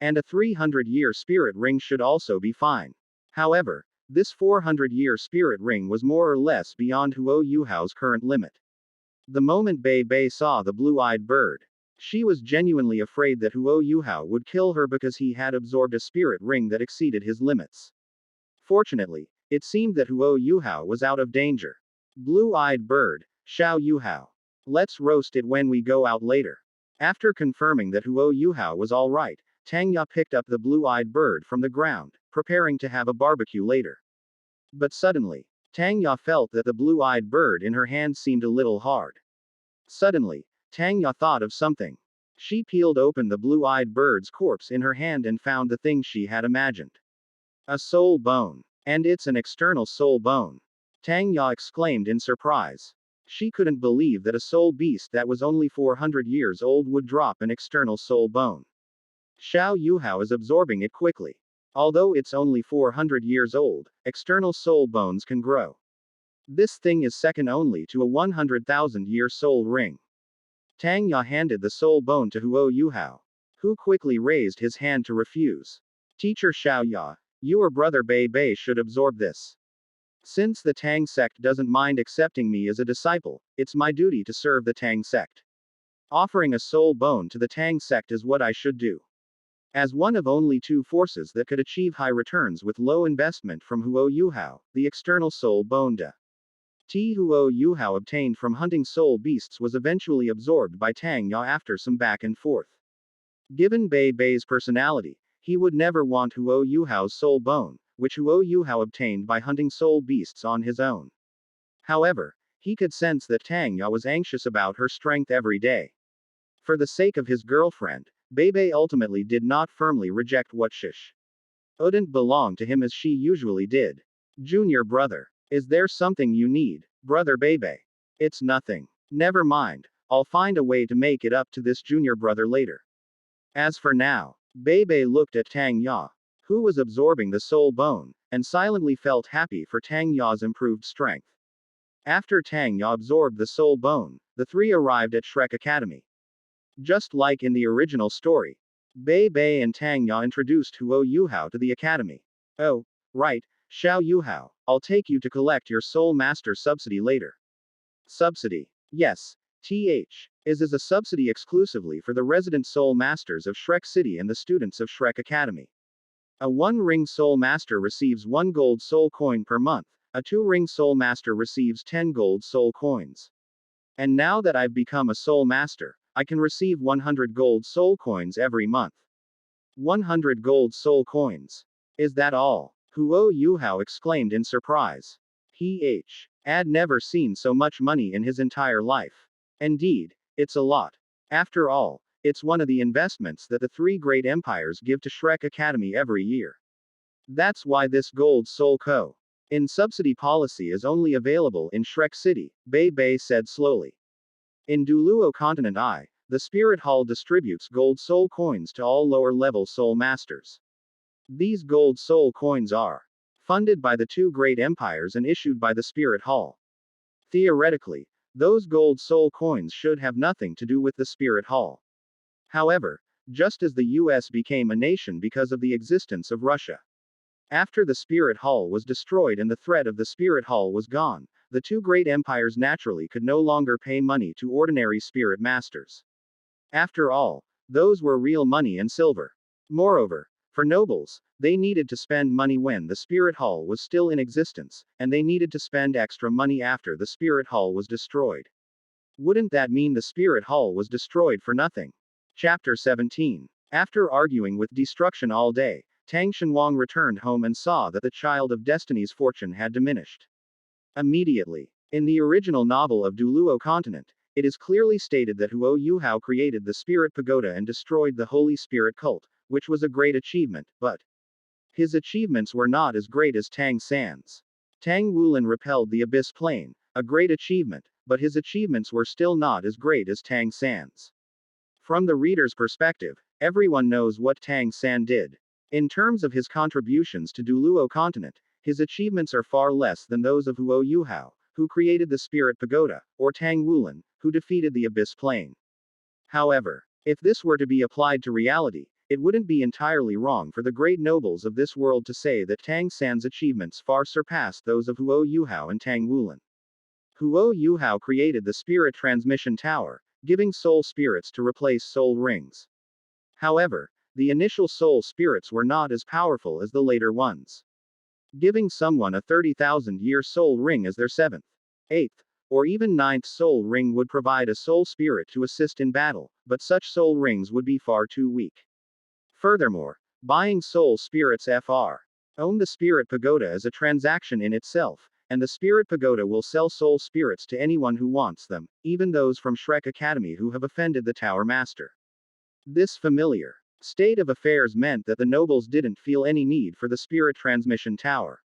And a 300-year spirit ring should also be fine. However, this 400-year spirit ring was more or less beyond Huo Yuhao's current limit. The moment Bei Bei saw the blue-eyed bird, she was genuinely afraid that Huo Yuhao would kill her because he had absorbed a spirit ring that exceeded his limits. Fortunately, it seemed that Huo Yuhao was out of danger. Blue-eyed bird, Xiao Yuhao. Let's roast it when we go out later. After confirming that Huo Yuhao was alright, Tang Ya picked up the blue-eyed bird from the ground, preparing to have a barbecue later. But suddenly, Tang Ya felt that the blue-eyed bird in her hand seemed a little hard. Suddenly, Tang Ya thought of something. She peeled open the blue-eyed bird's corpse in her hand and found the thing she had imagined. A soul bone. And it's an external soul bone. Tang Ya exclaimed in surprise. She couldn't believe that a soul beast that was only 400 years old would drop an external soul bone. Xiao Yuhao is absorbing it quickly. Although it's only 400 years old, external soul bones can grow. This thing is second only to a 100,000-year soul ring. Tang Ya handed the soul bone to Huo Yuhao, who quickly raised his hand to refuse. Teacher Xiao Ya, your brother Bei Bei should absorb this. Since the Tang sect doesn't mind accepting me as a disciple, it's my duty to serve the Tang sect. Offering a soul bone to the Tang sect is what I should do. As one of only two forces that could achieve high returns with low investment from Huo Yuhao, the external soul bone de Huo Yuhao obtained from hunting soul beasts was eventually absorbed by Tang Ya after some back and forth. Given Bei Bei's personality, he would never want Huo Yuhao's soul bone, which Huo Yuhao obtained by hunting soul beasts on his own. However, he could sense that Tang Ya was anxious about her strength every day. For the sake of his girlfriend, Bei Bei ultimately did not firmly reject what Shish wouldn't belong to him as she usually did. Junior brother. Is there something you need, brother Bei Bei? It's nothing. Never mind, I'll find a way to make it up to this junior brother later. As for now, Bei Bei looked at Tang Ya, who was absorbing the soul bone, and silently felt happy for Tang Ya's improved strength. After Tang Ya absorbed the soul bone, the three arrived at Shrek Academy. Just like in the original story, Bei Bei and Tang Ya introduced Huo Yuhao to the academy. Oh, right, Xiao Yuhao, I'll take you to collect your Soul Master subsidy later. Subsidy. Yes. Is a subsidy exclusively for the resident Soul Masters of Shrek City and the students of Shrek Academy. A 1-ring Soul Master receives 1 gold soul coin per month, a 2-ring Soul Master receives 10 gold soul coins. And now that I've become a Soul Master, I can receive 100 gold soul coins every month. 100 gold soul coins. Is that all? Huo Yuhao exclaimed in surprise. He had never seen so much money in his entire life. Indeed, it's a lot. After all, it's one of the investments that the three great empires give to Shrek Academy every year. That's why this gold soul co. in subsidy policy is only available in Shrek City, Bei Bei said slowly. In Douluo Continent I, the Spirit Hall distributes gold soul coins to all lower-level soul masters. These gold soul coins are funded by the two great empires and issued by the Spirit Hall. Theoretically, those gold soul coins should have nothing to do with the Spirit Hall. However, just as the US became a nation because of the existence of Russia. After the Spirit Hall was destroyed and the threat of the Spirit Hall was gone, the two great empires naturally could no longer pay money to ordinary spirit masters. After all, those were real money and silver. Moreover, for nobles, they needed to spend money when the Spirit Hall was still in existence, and they needed to spend extra money after the Spirit Hall was destroyed. Wouldn't that mean the Spirit Hall was destroyed for nothing? Chapter 17. After arguing with destruction all day, Tang Shenhuang returned home and saw that the Child of Destiny's fortune had diminished. Immediately. In the original novel of Douluo Continent, it is clearly stated that Huo Yuhao created the Spirit Pagoda and destroyed the Holy Spirit cult, which was a great achievement, but his achievements were not as great as Tang San's. Tang Wulin repelled the Abyss Plane, a great achievement, but his achievements were still not as great as Tang San's. From the reader's perspective, everyone knows what Tang San did. In terms of his contributions to Douluo Continent, his achievements are far less than those of Huo Yuhao, who created the Spirit Pagoda, or Tang Wulin, who defeated the Abyss Plane. However, if this were to be applied to reality, it wouldn't be entirely wrong for the great nobles of this world to say that Tang San's achievements far surpassed those of Huo Yuhao and Tang Wulin. Huo Yuhao created the Spirit Transmission Tower, giving soul spirits to replace soul rings. However, the initial soul spirits were not as powerful as the later ones. Giving someone a 30,000-year soul ring as their 7th, 8th, or even 9th soul ring would provide a soul spirit to assist in battle, but such soul rings would be far too weak. Furthermore, buying soul spirits own the Spirit Pagoda is a transaction in itself, and the Spirit Pagoda will sell soul spirits to anyone who wants them, even those from Shrek Academy who have offended the Tower Master. This familiar state of affairs meant that the nobles didn't feel any need for the Spirit Transmission Tower.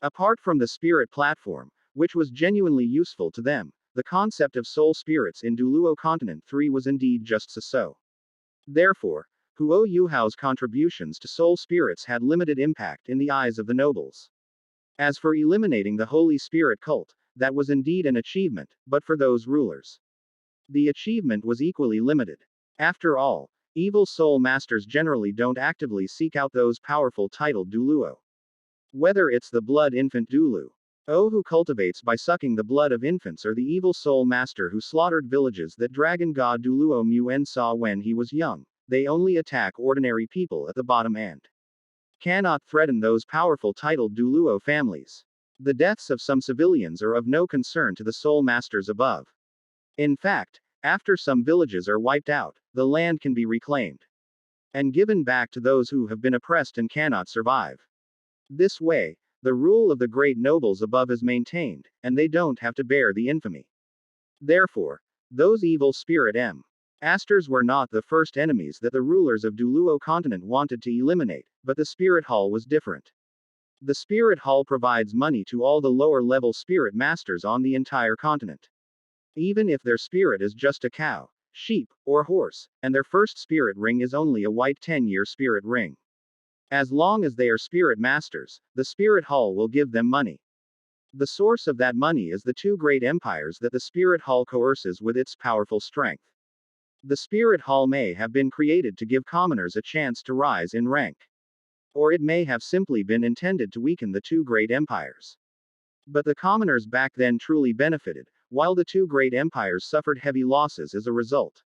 Apart from the Spirit Platform, which was genuinely useful to them, the concept of soul spirits in Douluo Continent 3 was indeed just so. Therefore, Huo Yuhao's contributions to soul spirits had limited impact in the eyes of the nobles. As for eliminating the Holy Spirit cult, that was indeed an achievement, but for those rulers, the achievement was equally limited. After all, evil soul masters generally don't actively seek out those powerful titled Douluo. Whether it's the blood infant Douluo who cultivates by sucking the blood of infants, or the evil soul master who slaughtered villages that dragon god Douluo Muen saw when he was young, they only attack ordinary people at the bottom and cannot threaten those powerful titled Douluo families. The deaths of some civilians are of no concern to the soul masters above. In fact, after some villages are wiped out, the land can be reclaimed and given back to those who have been oppressed and cannot survive. This way, the rule of the great nobles above is maintained, and they don't have to bear the infamy. Therefore, those evil spirit Asters were not the first enemies that the rulers of Douluo continent wanted to eliminate, but the spirit hall was different. The spirit hall provides money to all the lower level spirit masters on the entire continent. Even if their spirit is just a cow, sheep, or horse, and their first spirit ring is only a white 10-year spirit ring. As long as they are spirit masters, the spirit hall will give them money. The source of that money is the two great empires that the spirit hall coerces with its powerful strength. The spirit hall may have been created to give commoners a chance to rise in rank. Or it may have simply been intended to weaken the two great empires. But the commoners back then truly benefited, while the two great empires suffered heavy losses as a result.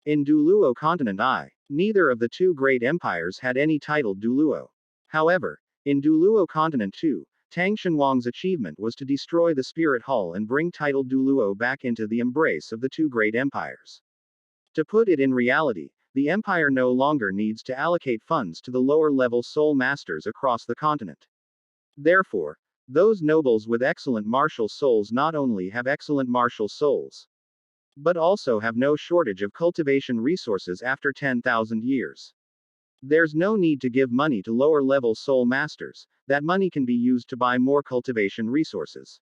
In Douluo continent neither of the two great empires had any titled Douluo. However, in Douluo continent Tang Shenhuang's achievement was to destroy the spirit hall and bring titled Douluo back into the embrace of the two great empires. To put it in reality, the empire no longer needs to allocate funds to the lower-level soul masters across the continent. Therefore, those nobles with excellent martial souls not only have excellent martial souls, but also have no shortage of cultivation resources after 10,000 years. There's no need to give money to lower-level soul masters, that money can be used to buy more cultivation resources.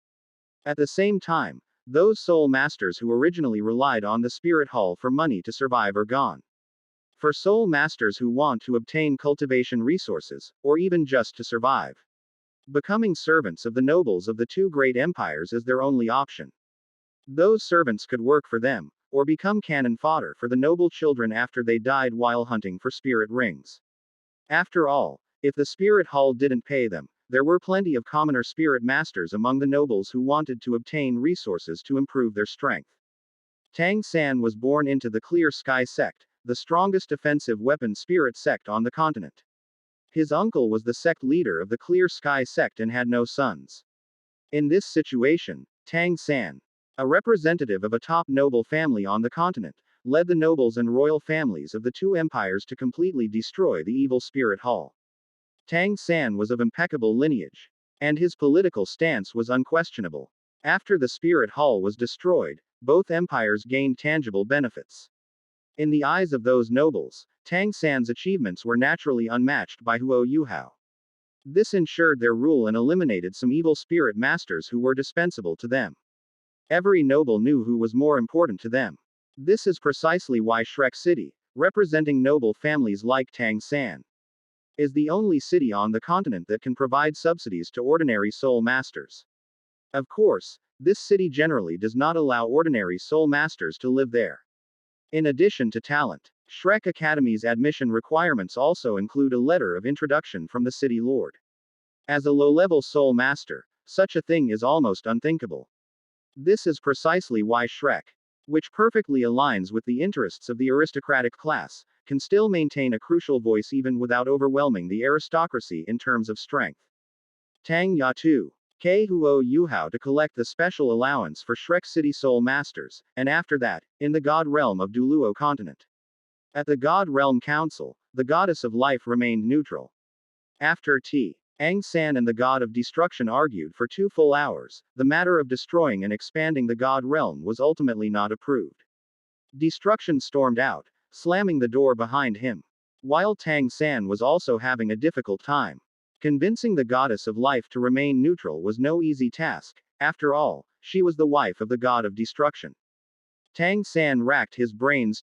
At the same time, those soul masters who originally relied on the spirit hall for money to survive are gone. For soul masters who want to obtain cultivation resources, or even just to survive, becoming servants of the nobles of the two great empires is their only option. Those servants could work for them, or become cannon fodder for the noble children after they died while hunting for spirit rings. After all, if the spirit hall didn't pay them, there were plenty of commoner spirit masters among the nobles who wanted to obtain resources to improve their strength. Tang San was born into the Clear Sky sect, the strongest offensive weapon spirit sect on the continent. His uncle was the sect leader of the Clear Sky sect and had no sons. In this situation, Tang San, a representative of a top noble family on the continent, led the nobles and royal families of the two empires to completely destroy the evil spirit hall. Tang San was of impeccable lineage, and his political stance was unquestionable. After the spirit hall was destroyed, both empires gained tangible benefits. In the eyes of those nobles, Tang San's achievements were naturally unmatched by Huo Yuhao. This ensured their rule and eliminated some evil spirit masters who were dispensable to them. Every noble knew who was more important to them. This is precisely why Shrek City, representing noble families like Tang San, is the only city on the continent that can provide subsidies to ordinary soul masters. Of course, this city generally does not allow ordinary soul masters to live there. In addition to talent, Shrek Academy's admission requirements also include a letter of introduction from the city lord. As a low-level soul master, such a thing is almost unthinkable. This is precisely why Shrek, which perfectly aligns with the interests of the aristocratic class, can still maintain a crucial voice even without overwhelming the aristocracy in terms of strength. Tang Yatu, Ke Huo Yuhao to collect the special allowance for Shrek City Soul Masters, and after that, in the God Realm of Douluo continent. At the God Realm Council, the goddess of life remained neutral. After Ang San and the god of destruction argued for 2 full hours, the matter of destroying and expanding the God Realm was ultimately not approved. Destruction stormed out, slamming the door behind him. While Tang San was also having a difficult time. Convincing the goddess of life to remain neutral was no easy task, after all, she was the wife of the god of destruction. Tang San racked his brains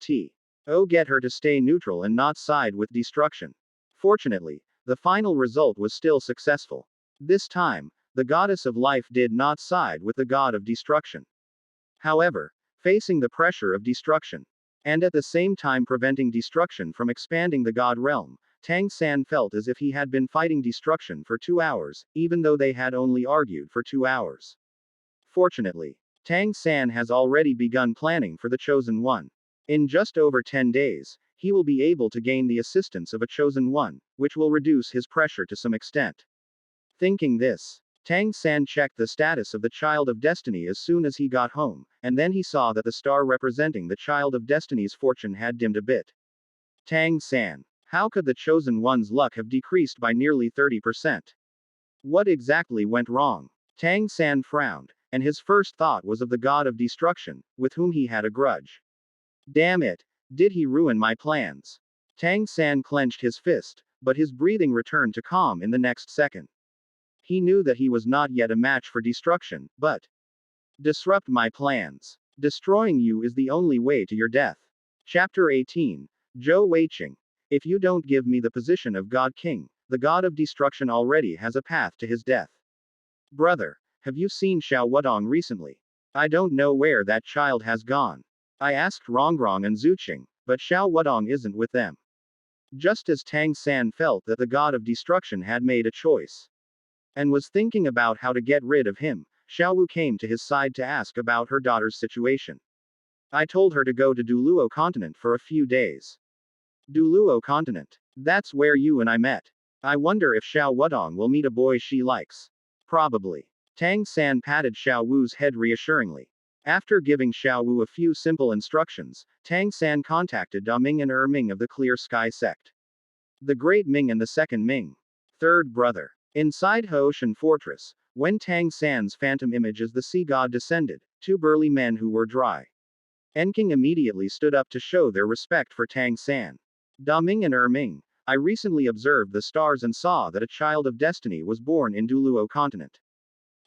get her to stay neutral and not side with destruction. Fortunately, the final result was still successful. This time, the goddess of life did not side with the god of destruction. However, facing the pressure of destruction, and at the same time preventing destruction from expanding the god realm, Tang San felt as if he had been fighting destruction for 2 hours, even though they had only argued for 2 hours. Fortunately, Tang San has already begun planning for the Chosen One. In just over 10 days, he will be able to gain the assistance of a chosen one, which will reduce his pressure to some extent. Thinking this, Tang San checked the status of the Child of Destiny as soon as he got home, and then he saw that the star representing the Child of Destiny's fortune had dimmed a bit. Tang San, how could the chosen one's luck have decreased by nearly 30%? What exactly went wrong? Tang San frowned, and his first thought was of the god of destruction, with whom he had a grudge. Damn it! Did he ruin my plans? Tang San clenched his fist, but his breathing returned to calm in the next second. He knew that he was not yet a match for destruction, but disrupt my plans. Destroying you is the only way to your death. Chapter 18. Zhou Weiqing. If you don't give me the position of God King, the god of destruction already has a path to his death. Brother, have you seen Xiao Wudong recently? I don't know where that child has gone. I asked Rongrong and Zuqing, but Xiao Wudong isn't with them. Just as Tang San felt that the god of destruction had made a choice and was thinking about how to get rid of him, Xiao Wu came to his side to ask about her daughter's situation. I told her to go to Douluo continent for a few days. Douluo continent. That's where you and I met. I wonder if Xiao Wudong will meet a boy she likes. Probably. Tang San patted Xiao Wu's head reassuringly. After giving Xiao Wu a few simple instructions, Tang San contacted Da Ming and Ming of the Clear Sky sect. The Great Ming and the Second Ming. Third brother. Inside Hoshan Fortress, when Tang San's phantom image as the sea god descended, two burly men who were dry Enking immediately stood up to show their respect for Tang San. Da Ming and Ming, I recently observed the stars and saw that a child of destiny was born in Douluo continent.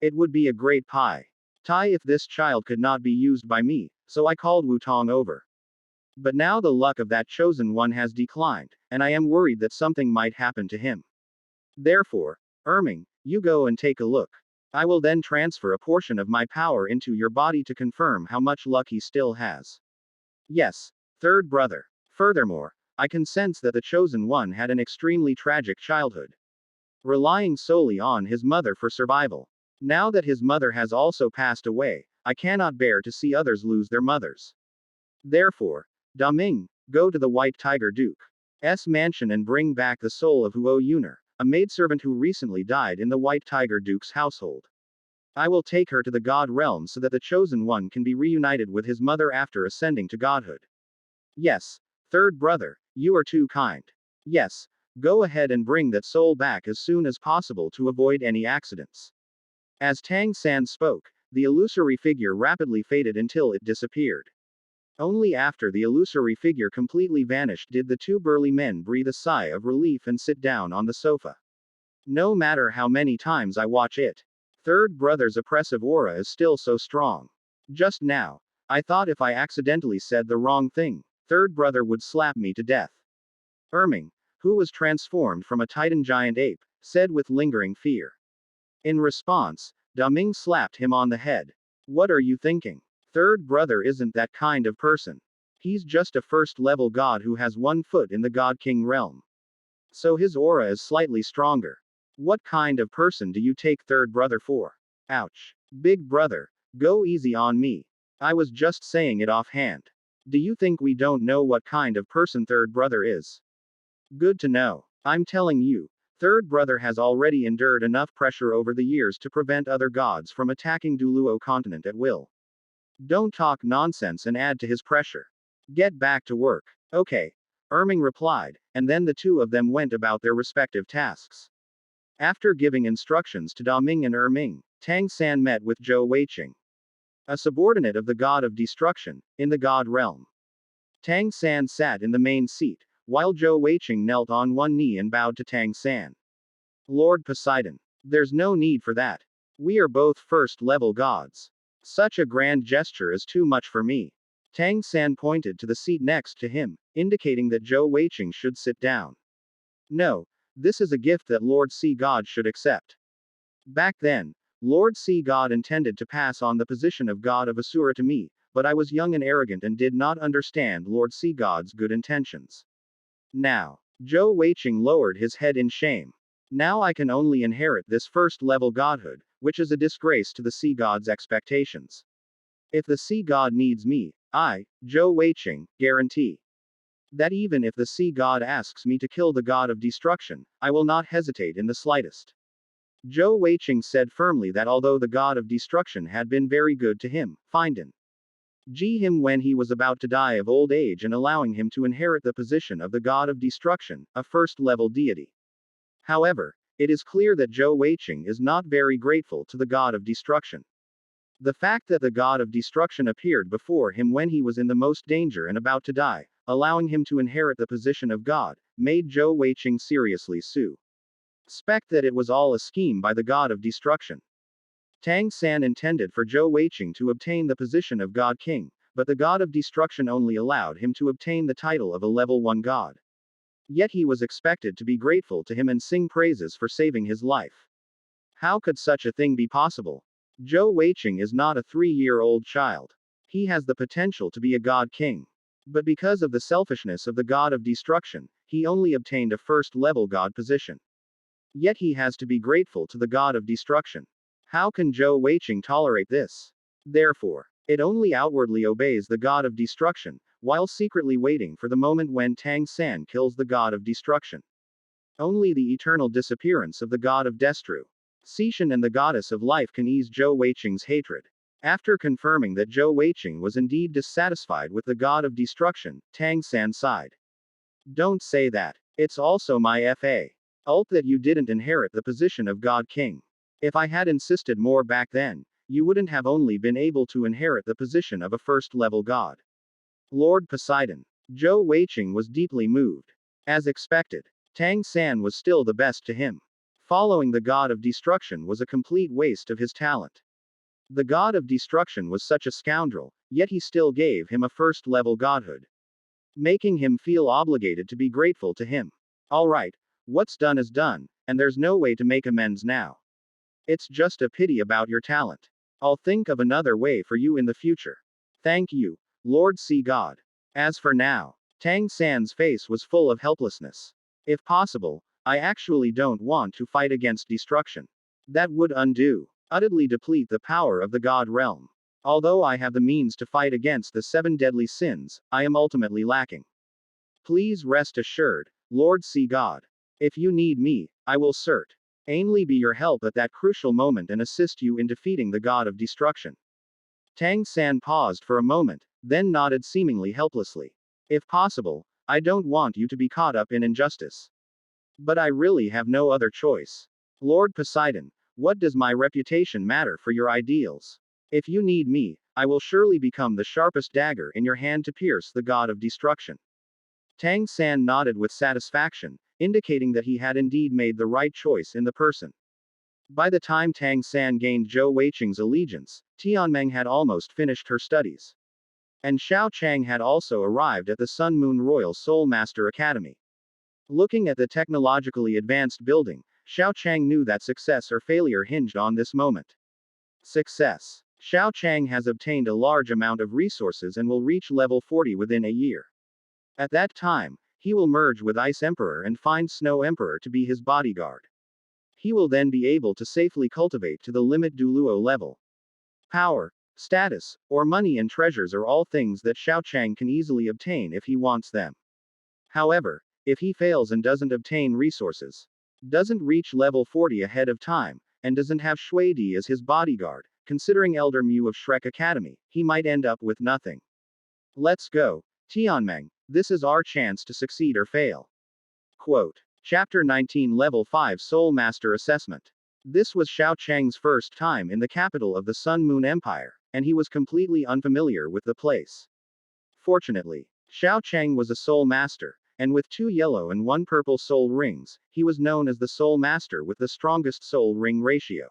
It would be a great Tai if this child could not be used by me, so I called Wu Tong over. But now the luck of that chosen one has declined, and I am worried that something might happen to him. Therefore, Ming, you go and take a look. I will then transfer a portion of my power into your body to confirm how much luck he still has. Yes, third brother. Furthermore, I can sense that the chosen one had an extremely tragic childhood, relying solely on his mother for survival. Now that his mother has also passed away, I cannot bear to see others lose their mothers. Therefore, Da Ming, go to the White Tiger Duke's mansion and bring back the soul of Huo Yuner, a maidservant who recently died in the White Tiger Duke's household. I will take her to the God realm so that the chosen one can be reunited with his mother after ascending to godhood. Yes, third brother, you are too kind. Yes, go ahead and bring that soul back as soon as possible to avoid any accidents. As Tang San spoke, the illusory figure rapidly faded until it disappeared. Only after the illusory figure completely vanished did the two burly men breathe a sigh of relief and sit down on the sofa. No matter how many times I watch it, third brother's oppressive aura is still so strong. Just now, I thought if I accidentally said the wrong thing, third brother would slap me to death. Ming, who was transformed from a Titan giant ape, said with lingering fear. In response, Da Ming slapped him on the head. What are you thinking? Third brother isn't that kind of person. He's just a first-level god who has one foot in the God King realm. So his aura is slightly stronger. What kind of person do you take third brother for? Ouch. Big brother, go easy on me. I was just saying it offhand. Do you think we don't know what kind of person third brother is? Good to know. I'm telling you, third brother has already endured enough pressure over the years to prevent other gods from attacking Douluo continent at will. Don't talk nonsense and add to his pressure. Get back to work. Okay. Ming replied, and then the two of them went about their respective tasks. After giving instructions to Da Ming and Ming, Tang San met with Zhou Weiqing, a subordinate of the god of destruction, in the god realm. Tang San sat in the main seat, while Zhou Weiqing knelt on one knee and bowed to Tang San. Lord Poseidon. There's no need for that. We are both first-level gods. Such a grand gesture is too much for me. Tang San pointed to the seat next to him, indicating that Zhou Weiqing should sit down. No, this is a gift that Lord Sea God should accept. Back then, Lord Sea God intended to pass on the position of God of Asura to me, but I was young and arrogant and did not understand Lord Sea God's good intentions. Now, Zhou Weiqing lowered his head in shame. Now I can only inherit this first-level godhood, which is a disgrace to the Sea God's expectations. If the Sea God needs me, I, Zhou Weiqing, guarantee That even if the sea god asks me to kill the god of destruction, I will not hesitate in the slightest. Zhou Weiqing said firmly that although the god of destruction had been very good to him, Finden Ji him when he was about to die of old age and allowing him to inherit the position of the god of destruction, a first-level deity. However, it is clear that Zhou Weiqing is not very grateful to the god of destruction. The fact that the god of destruction appeared before him when he was in the most danger and about to die, allowing him to inherit the position of god, made Zhou Weiqing seriously suspect that it was all a scheme by the god of destruction. Tang San intended for Zhou Weiqing to obtain the position of God King, but the god of destruction only allowed him to obtain the title of a level 1 god. Yet he was expected to be grateful to him and sing praises for saving his life. How could such a thing be possible? Zhou Weiqing is not a 3-year-old child. He has the potential to be a god king. But because of the selfishness of the god of destruction, he only obtained a first-level god position. Yet he has to be grateful to the god of destruction. How can Zhou Weiqing tolerate this? Therefore, it only outwardly obeys the god of destruction, while secretly waiting for the moment when Tang San kills the god of destruction. Only the eternal disappearance of the god of Destru, Sishan and the goddess of life can ease Zhou Weiqing's hatred. After confirming that Zhou Weiqing was indeed dissatisfied with the god of destruction, Tang San sighed. Don't say that. It's also my fault that you didn't inherit the position of God King. If I had insisted more back then, you wouldn't have only been able to inherit the position of a first-level god. Lord Poseidon. Zhou Weiqing was deeply moved. As expected, Tang San was still the best to him. Following the god of destruction was a complete waste of his talent. The god of destruction was such a scoundrel, yet he still gave him a first-level godhood, making him feel obligated to be grateful to him. Alright, what's done is done, and there's no way to make amends now. It's just a pity about your talent. I'll think of another way for you in the future. Thank you, Lord Sea God. As for now, Tang San's face was full of helplessness. If possible, I actually don't want to fight against destruction. That would utterly deplete the power of the God realm. Although I have the means to fight against the 7 deadly sins, I am ultimately lacking. Please rest assured, Lord Sea God. If you need me, I will certainly be your help at that crucial moment and assist you in defeating the god of destruction. Tang San paused for a moment, then nodded seemingly helplessly. If possible, I don't want you to be caught up in injustice. But I really have no other choice. Lord Poseidon, what does my reputation matter for your ideals? If you need me, I will surely become the sharpest dagger in your hand to pierce the god of destruction. Tang San nodded with satisfaction, indicating that he had indeed made the right choice in the person. By the time Tang San gained Zhou Weiqing's allegiance, Tianmeng had almost finished her studies. And Xiao Chang had also arrived at the Sun Moon Royal Soul Master Academy. Looking at the technologically advanced building, Xiao Chang knew that success or failure hinged on this moment. Success. Xiao Chang has obtained a large amount of resources and will reach level 40 within a year. At that time, he will merge with Ice Emperor and find Snow Emperor to be his bodyguard. He will then be able to safely cultivate to the limit Douluo level. Power, status, or money and treasures are all things that Xiao Chang can easily obtain if he wants them. However, if he fails and doesn't obtain resources, doesn't reach level 40 ahead of time, and doesn't have Shui Di as his bodyguard, considering Elder Mu of Shrek Academy, he might end up with nothing. Let's go, Tianmeng, this is our chance to succeed or fail. Quote. Chapter 19 Level 5 Soul Master Assessment. This was Xiao Chang's first time in the capital of the Sun Moon Empire, and he was completely unfamiliar with the place. Fortunately, Xiao Chang was a soul master, and with 2 yellow and 1 purple soul rings, he was known as the soul master with the strongest soul ring ratio.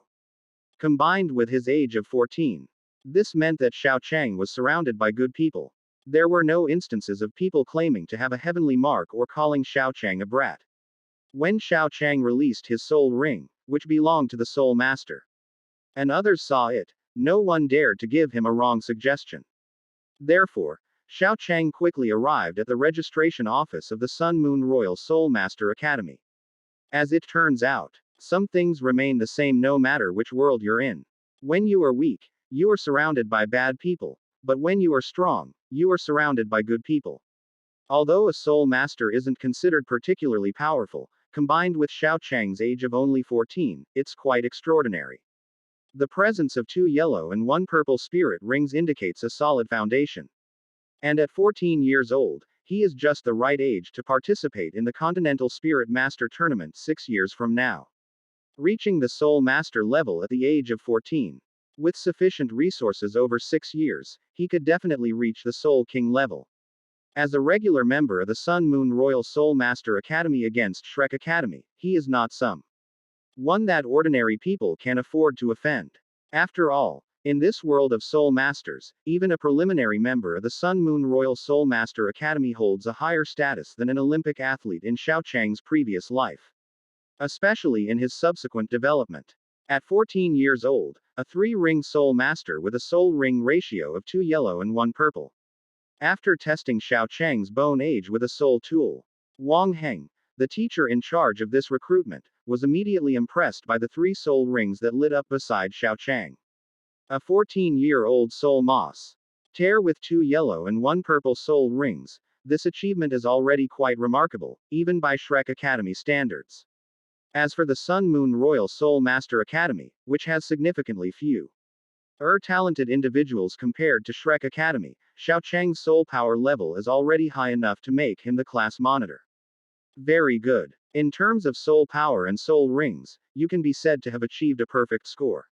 Combined with his age of 14, this meant that Xiao Chang was surrounded by good people. There were no instances of people claiming to have a heavenly mark or calling Xiao Chang a brat. When Xiao Chang released his soul ring, which belonged to the soul master, and others saw it, no one dared to give him a wrong suggestion. Therefore, Xiao Chang quickly arrived at the registration office of the Sun Moon Royal Soul Master Academy. As it turns out, some things remain the same no matter which world you're in. When you are weak, you are surrounded by bad people, but when you are strong, you are surrounded by good people. Although a soul master isn't considered particularly powerful, combined with Xiao Chang's age of only 14, it's quite extraordinary. The presence of 2 yellow and 1 purple spirit rings indicates a solid foundation. And at 14 years old, he is just the right age to participate in the Continental Spirit Master Tournament 6 years from now. Reaching the Soul Master level at the age of 14. With sufficient resources over 6 years, he could definitely reach the Soul King level. As a regular member of the Sun Moon Royal Soul Master Academy against Shrek Academy, he is not some one that ordinary people can afford to offend. After all, in this world of Soul Masters, even a preliminary member of the Sun Moon Royal Soul Master Academy holds a higher status than an Olympic athlete in Xiao Chang's previous life. Especially in his subsequent development. At 14 years old, a 3-ring Soul Master with a Soul Ring ratio of 2 yellow and 1 purple. After testing Xiao Chang's bone age with a soul tool, Wang Heng, the teacher in charge of this recruitment, was immediately impressed by the 3 soul rings that lit up beside Xiao Chang. A 14-year-old soul moss tear with 2 yellow and 1 purple soul rings, this achievement is already quite remarkable, even by Shrek Academy standards. As for the Sun Moon Royal Soul Master Academy, which has significantly few talented individuals compared to Shrek Academy, Xiao Chang's soul power level is already high enough to make him the class monitor. Very good. In terms of soul power and soul rings, you can be said to have achieved a perfect score.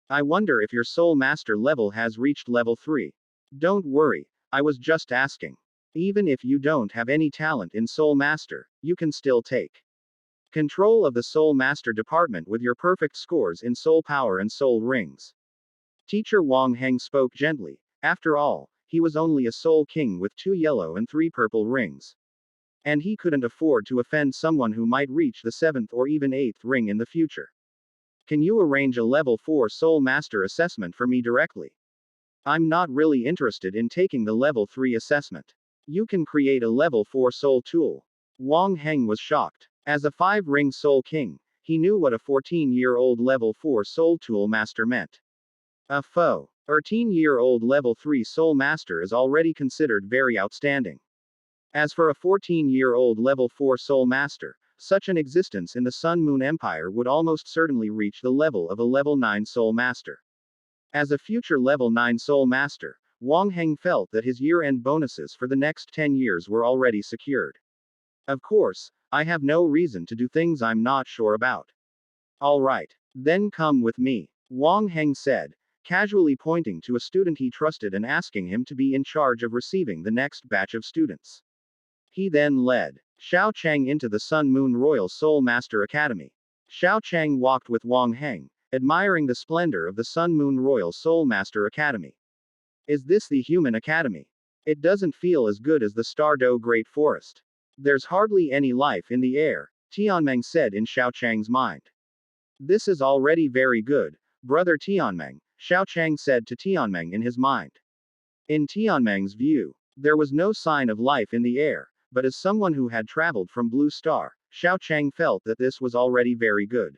I wonder if your soul master level has reached level 3. Don't worry, I was just asking. Even if you don't have any talent in soul master, you can still take control of the soul master department with your perfect scores in soul power and soul rings. Teacher Wang Heng spoke gently. After all, he was only a soul king with 2 yellow and 3 purple rings. And he couldn't afford to offend someone who might reach the 7th or even 8th ring in the future. Can you arrange a level 4 soul master assessment for me directly? I'm not really interested in taking the level 3 assessment. You can create a level 4 soul tool. Wang Heng was shocked. As a 5-ring soul king, he knew what a 14-year-old level 4 soul tool master meant. A 13-year-old level 3 soul master is already considered very outstanding. As for a 14-year-old level 4 soul master, such an existence in the Sun Moon Empire would almost certainly reach the level of a level 9 soul master. As a future level 9 soul master, Wang Heng felt that his year-end bonuses for the next 10 years were already secured. Of course, I have no reason to do things I'm not sure about. Alright, then come with me, Wang Heng said, casually pointing to a student he trusted and asking him to be in charge of receiving the next batch of students. He then led Xiao Chang into the Sun Moon Royal Soul Master Academy. Xiao Chang walked with Wang Heng, admiring the splendor of the Sun Moon Royal Soul Master Academy. Is this the human academy? It doesn't feel as good as the Stardow Great Forest. There's hardly any life in the air, Tianmeng said in Xiao Chang's mind. This is already very good, brother Tianmeng, Xiao Chang said to Tianmeng in his mind. In Tianmeng's view, there was no sign of life in the air, but as someone who had traveled from Blue Star, Xiao Chang felt that this was already very good.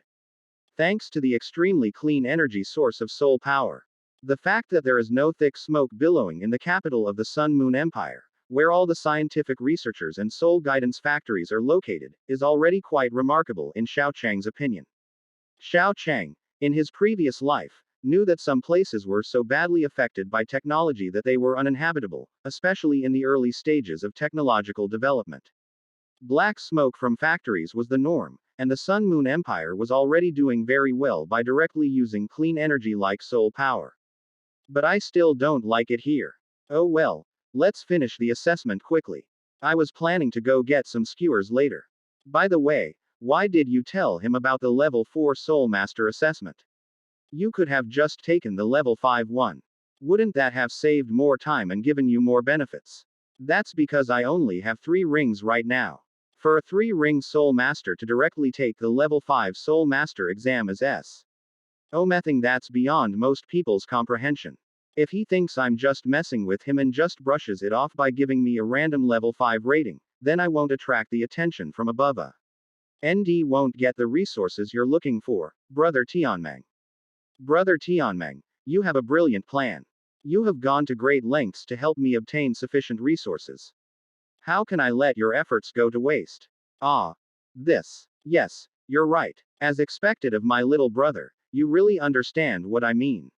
Thanks to the extremely clean energy source of soul power. The fact that there is no thick smoke billowing in the capital of the Sun Moon Empire, where all the scientific researchers and soul guidance factories are located, is already quite remarkable in Xiao Chang's opinion. Xiao Chang, in his previous life, knew that some places were so badly affected by technology that they were uninhabitable, especially in the early stages of technological development. Black smoke from factories was the norm, and the Sun Moon Empire was already doing very well by directly using clean energy like soul power. But I still don't like it here. Oh well, let's finish the assessment quickly. I was planning to go get some skewers later. By the way, why did you tell him about the level 4 Soul Master assessment? You could have just taken the level 5 one. Wouldn't that have saved more time and given you more benefits? That's because I only have 3 rings right now. For a 3-ring Soul Master to directly take the level 5 Soul Master exam is mething that's beyond most people's comprehension. If he thinks I'm just messing with him and just brushes it off by giving me a random level 5 rating, then I won't attract the attention from above. ND won't get the resources you're looking for, Brother Tianmeng. Brother Tianmeng, you have a brilliant plan. You have gone to great lengths to help me obtain sufficient resources. How can I let your efforts go to waste? Ah. This. Yes, you're right. As expected of my little brother, you really understand what I mean.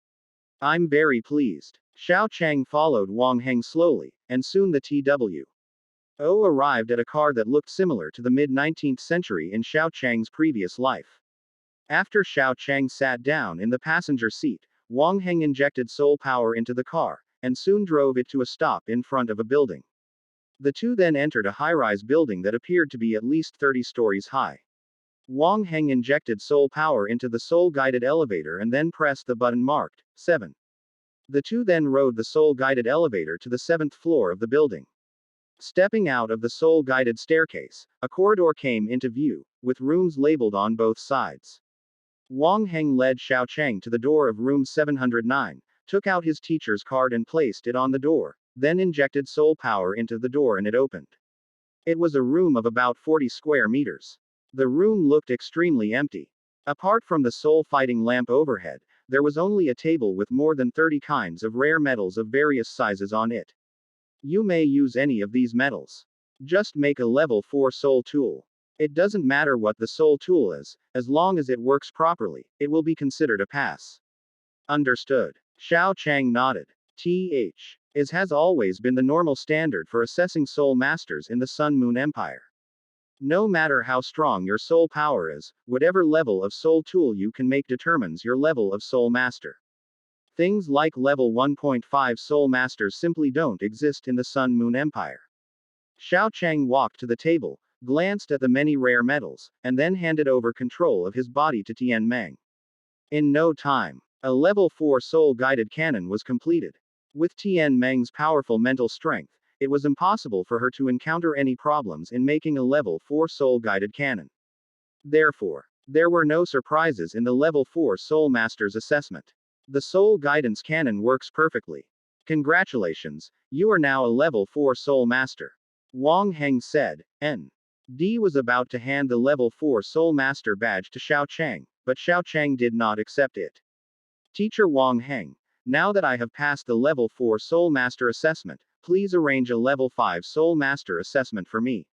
I'm very pleased. Xiao Chang followed Wang Heng slowly, and soon the TWO arrived at a car that looked similar to the mid-19th century in Xiao Chang's previous life. After Xiao Chang sat down in the passenger seat, Wang Heng injected soul power into the car, and soon drove it to a stop in front of a building. The two then entered a high-rise building that appeared to be at least 30 stories high. Wang Heng injected soul power into the soul-guided elevator and then pressed the button marked 7. The two then rode the soul-guided elevator to the 7th floor of the building. Stepping out of the soul-guided staircase, a corridor came into view, with rooms labeled on both sides. Wang Heng led Xiao Chang to the door of room 709, took out his teacher's card and placed it on the door, then injected soul power into the door and it opened. It was a room of about 40 square meters. The room looked extremely empty. Apart from the soul-fighting lamp overhead, there was only a table with more than 30 kinds of rare metals of various sizes on it. You may use any of these metals. Just make a level 4 soul tool. It doesn't matter what the soul tool is, as long as it works properly, it will be considered a pass. Understood. Xiao Chang nodded. Is has always been the normal standard for assessing soul masters in the Sun Moon Empire. No matter how strong your soul power is, whatever level of soul tool you can make determines your level of soul master. Things like level 1.5 soul masters simply don't exist in the Sun Moon Empire. Xiao Chang walked to the table, glanced at the many rare metals, and then handed over control of his body to Tianmeng. In no time, a level 4 soul-guided cannon was completed. With Tianmeng's powerful mental strength, it was impossible for her to encounter any problems in making a level 4 soul-guided cannon. Therefore, there were no surprises in the level 4 Soul Master's assessment. The Soul Guidance Cannon works perfectly. Congratulations, you are now a level 4 Soul Master. Wang Heng said. N.D. was about to hand the level 4 Soul Master badge to Xiao Chang, but Xiao Chang did not accept it. Teacher Wang Heng, now that I have passed the level 4 Soul Master assessment, please arrange a level 5 Soul Master assessment for me.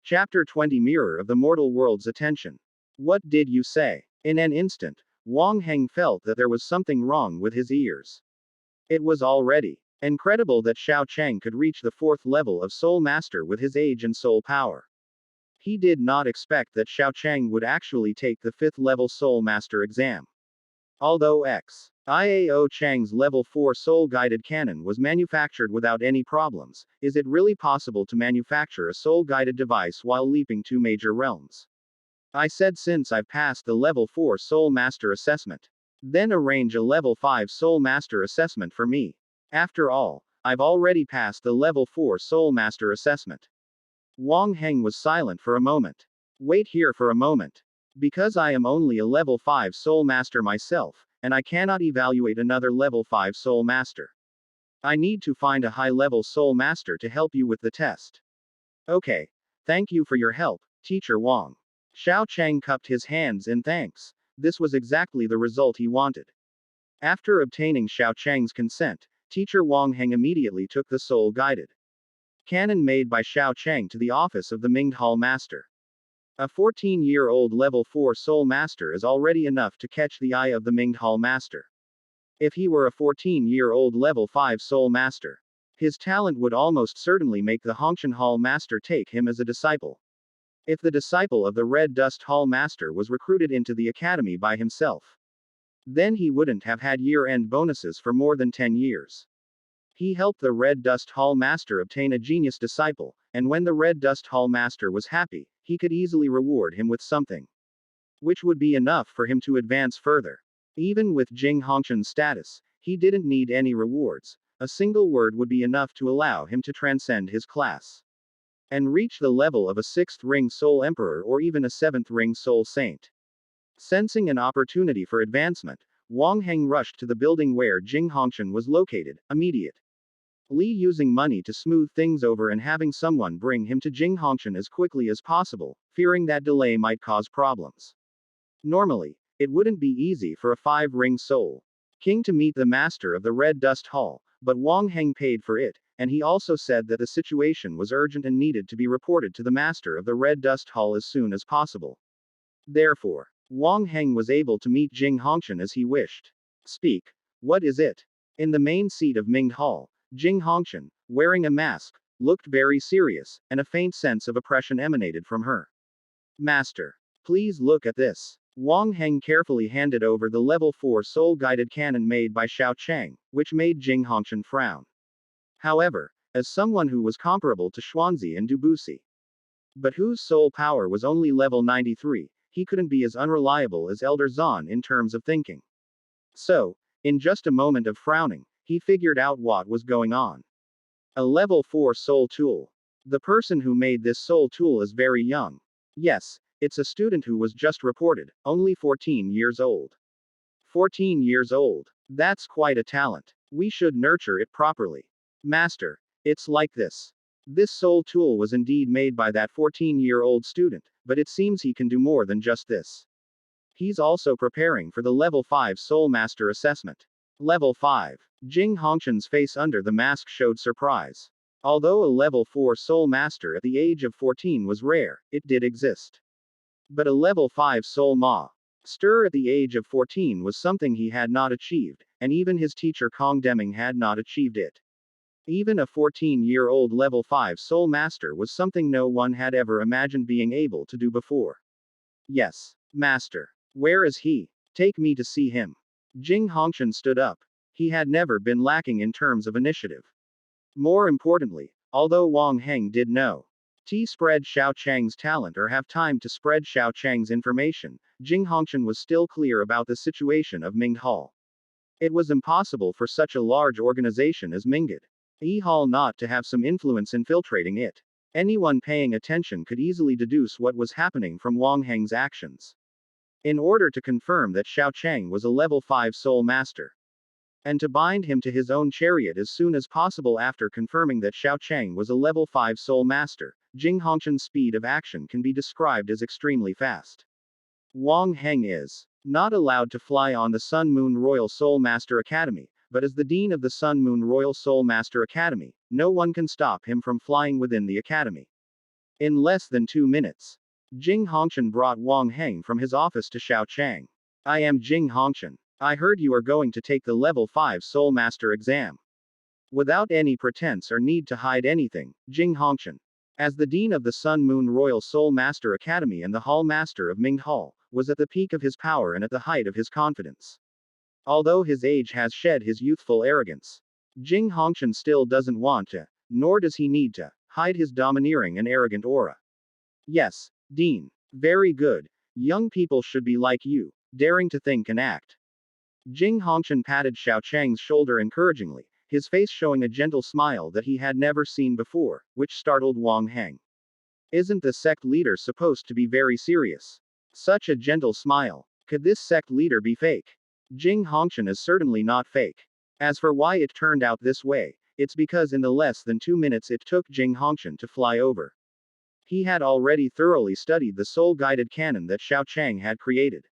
Chapter 20 Mirror of the Mortal World's Attention. What did you say? In an instant, Wang Heng felt that there was something wrong with his ears. It was already incredible that Xiao Chang could reach the 4th level of Soul Master with his age and soul power. He did not expect that Xiao Chang would actually take the 5th level Soul Master exam. Although Xiao Chang's level 4 soul-guided cannon was manufactured without any problems, is it really possible to manufacture a soul-guided device while leaping 2 major realms? I said since I've passed the level 4 Soul Master assessment. Then arrange a level 5 Soul Master assessment for me. After all, I've already passed the level 4 Soul Master assessment. Wang Heng was silent for a moment. Wait here for a moment. Because I am only a level 5 Soul Master myself, and I cannot evaluate another level 5 Soul Master. I need to find a high-level Soul Master to help you with the test. Okay. Thank you for your help, Teacher Wang. Xiao Chang cupped his hands in thanks. This was exactly the result he wanted. After obtaining Xiao Chang's consent, Teacher Wang Heng immediately took the soul-guided cannon made by Xiao Chang to the office of the Mingde Hall Master. A 14-year-old level 4 Soul Master is already enough to catch the eye of the Mingde Hall Master. If he were a 14-year-old level 5 Soul Master, his talent would almost certainly make the Hongshan Hall Master take him as a disciple. If the disciple of the Red Dust Hall Master was recruited into the academy by himself, then he wouldn't have had year-end bonuses for more than 10 years. He helped the Red Dust Hall Master obtain a genius disciple, and when the Red Dust Hall Master was happy, he could easily reward him with something, which would be enough for him to advance further. Even with Jing Hongshan's status, he didn't need any rewards. A single word would be enough to allow him to transcend his class and reach the level of a 6th ring Soul Emperor or even a 7th ring Soul Saint. Sensing an opportunity for advancement, Wang Heng rushed to the building where Jing Hongshan was located, immediately using money to smooth things over and having someone bring him to Jing Hongshan as quickly as possible, fearing that delay might cause problems. Normally, it wouldn't be easy for a 5-ring Soul King to meet the master of the Red Dust Hall, but Wang Heng paid for it, and he also said that the situation was urgent and needed to be reported to the master of the Red Dust Hall as soon as possible. Therefore, Wang Heng was able to meet Jing Hongshan as he wished. Speak. What is it? In the main seat of Ming Hall, Jing Hongshan, wearing a mask, looked very serious, and a faint sense of oppression emanated from her. Master. Please look at this. Wang Heng carefully handed over the level 4 soul-guided cannon made by Xiao Chang, which made Jing Hongshan frown. However, as someone who was comparable to Xuanzi and Dubusi, but whose soul power was only level 93, he couldn't be as unreliable as Elder Zan in terms of thinking. So, in just a moment of frowning, he figured out what was going on. A level 4 soul tool. The person who made this soul tool is very young. Yes, it's a student who was just reported, only 14 years old. 14 years old. That's quite a talent. We should nurture it properly. Master, it's like this. This soul tool was indeed made by that 14-year-old student, but it seems he can do more than just this. He's also preparing for the level 5 soul master assessment. Level 5. Jing Hongshan's face under the mask showed surprise. Although a level 4 soul master at the age of 14 was rare, it did exist. But a level 5 soul master at the age of 14 was something he had not achieved, and even his teacher Kong Deming had not achieved it. Even a 14-year-old level 5 soul master was something no one had ever imagined being able to do before. Yes, master. Where is he? Take me to see him. Jing Hongshan stood up. He had never been lacking in terms of initiative. More importantly, although Wang Heng did know spread Xiao Chang's talent or have time to spread Xiao Chang's information, Jing Hongshan was still clear about the situation of Ming Hall. It was impossible for such a large organization as Mingid Hall not to have some influence infiltrating it. Anyone paying attention could easily deduce what was happening from Wang Heng's actions. In order to confirm that Xiao Chang was a level 5 soul master, and to bind him to his own chariot as soon as possible after confirming that Xiao Chang was a level 5 soul master, Jing Hongshan's speed of action can be described as extremely fast. Wang Heng is not allowed to fly on the Sun Moon Royal Soul Master Academy, but as the Dean of the Sun Moon Royal Soul Master Academy, no one can stop him from flying within the academy. In less than 2 minutes, Jing Hongshan brought Wang Heng from his office to Xiao Chang. I am Jing Hongshan. I heard you are going to take the level 5 Soul Master exam. Without any pretense or need to hide anything, Jing Hongshan, as the Dean of the Sun Moon Royal Soul Master Academy and the Hall Master of Ming Hall, was at the peak of his power and at the height of his confidence. Although his age has shed his youthful arrogance, Jing Hongshan still doesn't want to, nor does he need to, hide his domineering and arrogant aura. Yes, Dean. Very good. Young people should be like you, daring to think and act. Jing Hongshan patted Xiao Chang's shoulder encouragingly, his face showing a gentle smile that he had never seen before, which startled Wang Heng. Isn't the sect leader supposed to be very serious? Such a gentle smile. Could this sect leader be fake? Jing Hongshan is certainly not fake. As for why it turned out this way, it's because in the less than 2 minutes it took Jing Hongshan to fly over, he had already thoroughly studied the soul-guided cannon that Xiao Chang had created.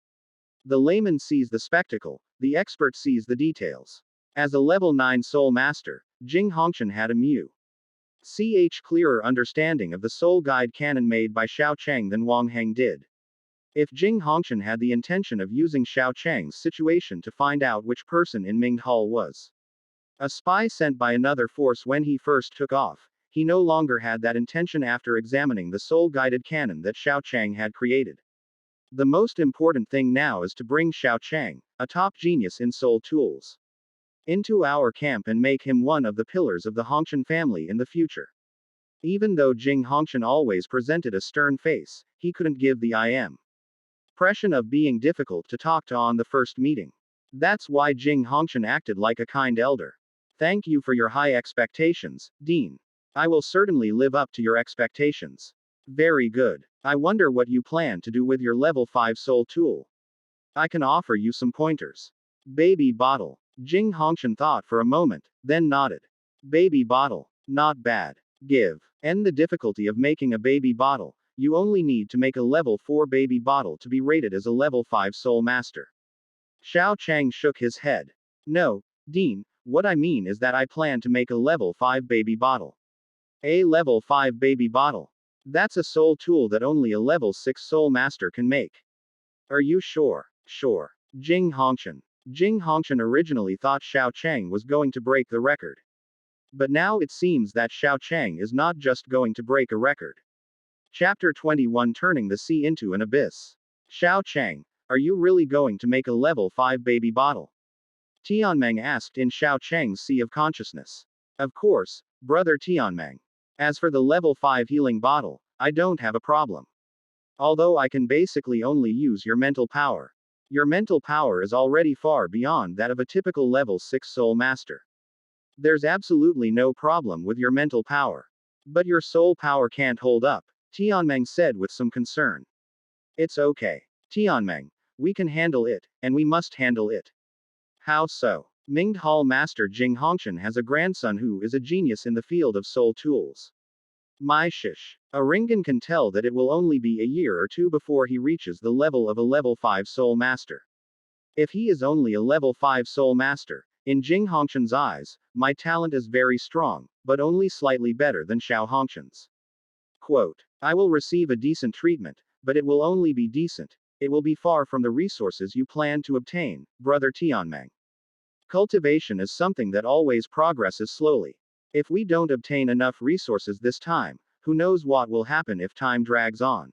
The layman sees the spectacle, the expert sees the details. As a level 9 soul master, Jing Hongshan had a clearer understanding of the soul guide cannon made by Xiao Chang than Wang Heng did. If Jing Hongshan had the intention of using Xiao Chang's situation to find out which person in Ming Hall was a spy sent by another force when he first took off, he no longer had that intention after examining the soul-guided cannon that Xiao Chang had created. The most important thing now is to bring Xiao Chang, a top genius in soul tools, into our camp and make him one of the pillars of the Hongshan family in the future. Even though Jing Hongshan always presented a stern face, he couldn't give the impression of being difficult to talk to on the first meeting. That's why Jing Hongshan acted like a kind elder. Thank you for your high expectations, Dean. I will certainly live up to your expectations. Very good. I wonder what you plan to do with your level 5 soul tool. I can offer you some pointers. Baby bottle. Jing Hongshan thought for a moment, then nodded. Baby bottle. Not bad. Give. End the difficulty of making a baby bottle. You only need to make a level 4 baby bottle to be rated as a level 5 soul master. Xiao Chang shook his head. No, Dean, What I mean is that I plan to make a level 5 baby bottle. A level 5 baby bottle. That's a soul tool that only a level 6 soul master can make. Are you sure? Sure. Jing Hongchen. Jing Hongchen originally thought Xiao Chang was going to break the record. But now it seems that Xiao Chang is not just going to break a record. Chapter 21, Turning the Sea into an Abyss. Xiao Chang, are you really going to make a level 5 baby bottle? Tianmeng asked in Xiao Chang's Sea of Consciousness. Of course, brother Tianmeng. As for the level 5 healing bottle, I don't have a problem. Although I can basically only use your mental power. Your mental power is already far beyond that of a typical level 6 soul master. There's absolutely no problem with your mental power. But your soul power can't hold up, Tianmeng said with some concern. It's okay. Tianmeng, we can handle it, and we must handle it. How so? Mingde Hall Master Jing Hongchen has a grandson who is a genius in the field of soul tools. My shish. A Ringan can tell that it will only be a year or two before he reaches the level of a level 5 soul master. If he is only a level 5 soul master, in Jing Hongchen's eyes, my talent is very strong, but only slightly better than Xiao Hongchen's. Quote, I will receive a decent treatment, but it will only be decent. It will be far from the resources you plan to obtain, brother Tianmeng. Cultivation is something that always progresses slowly. If we don't obtain enough resources this time, who knows what will happen if time drags on.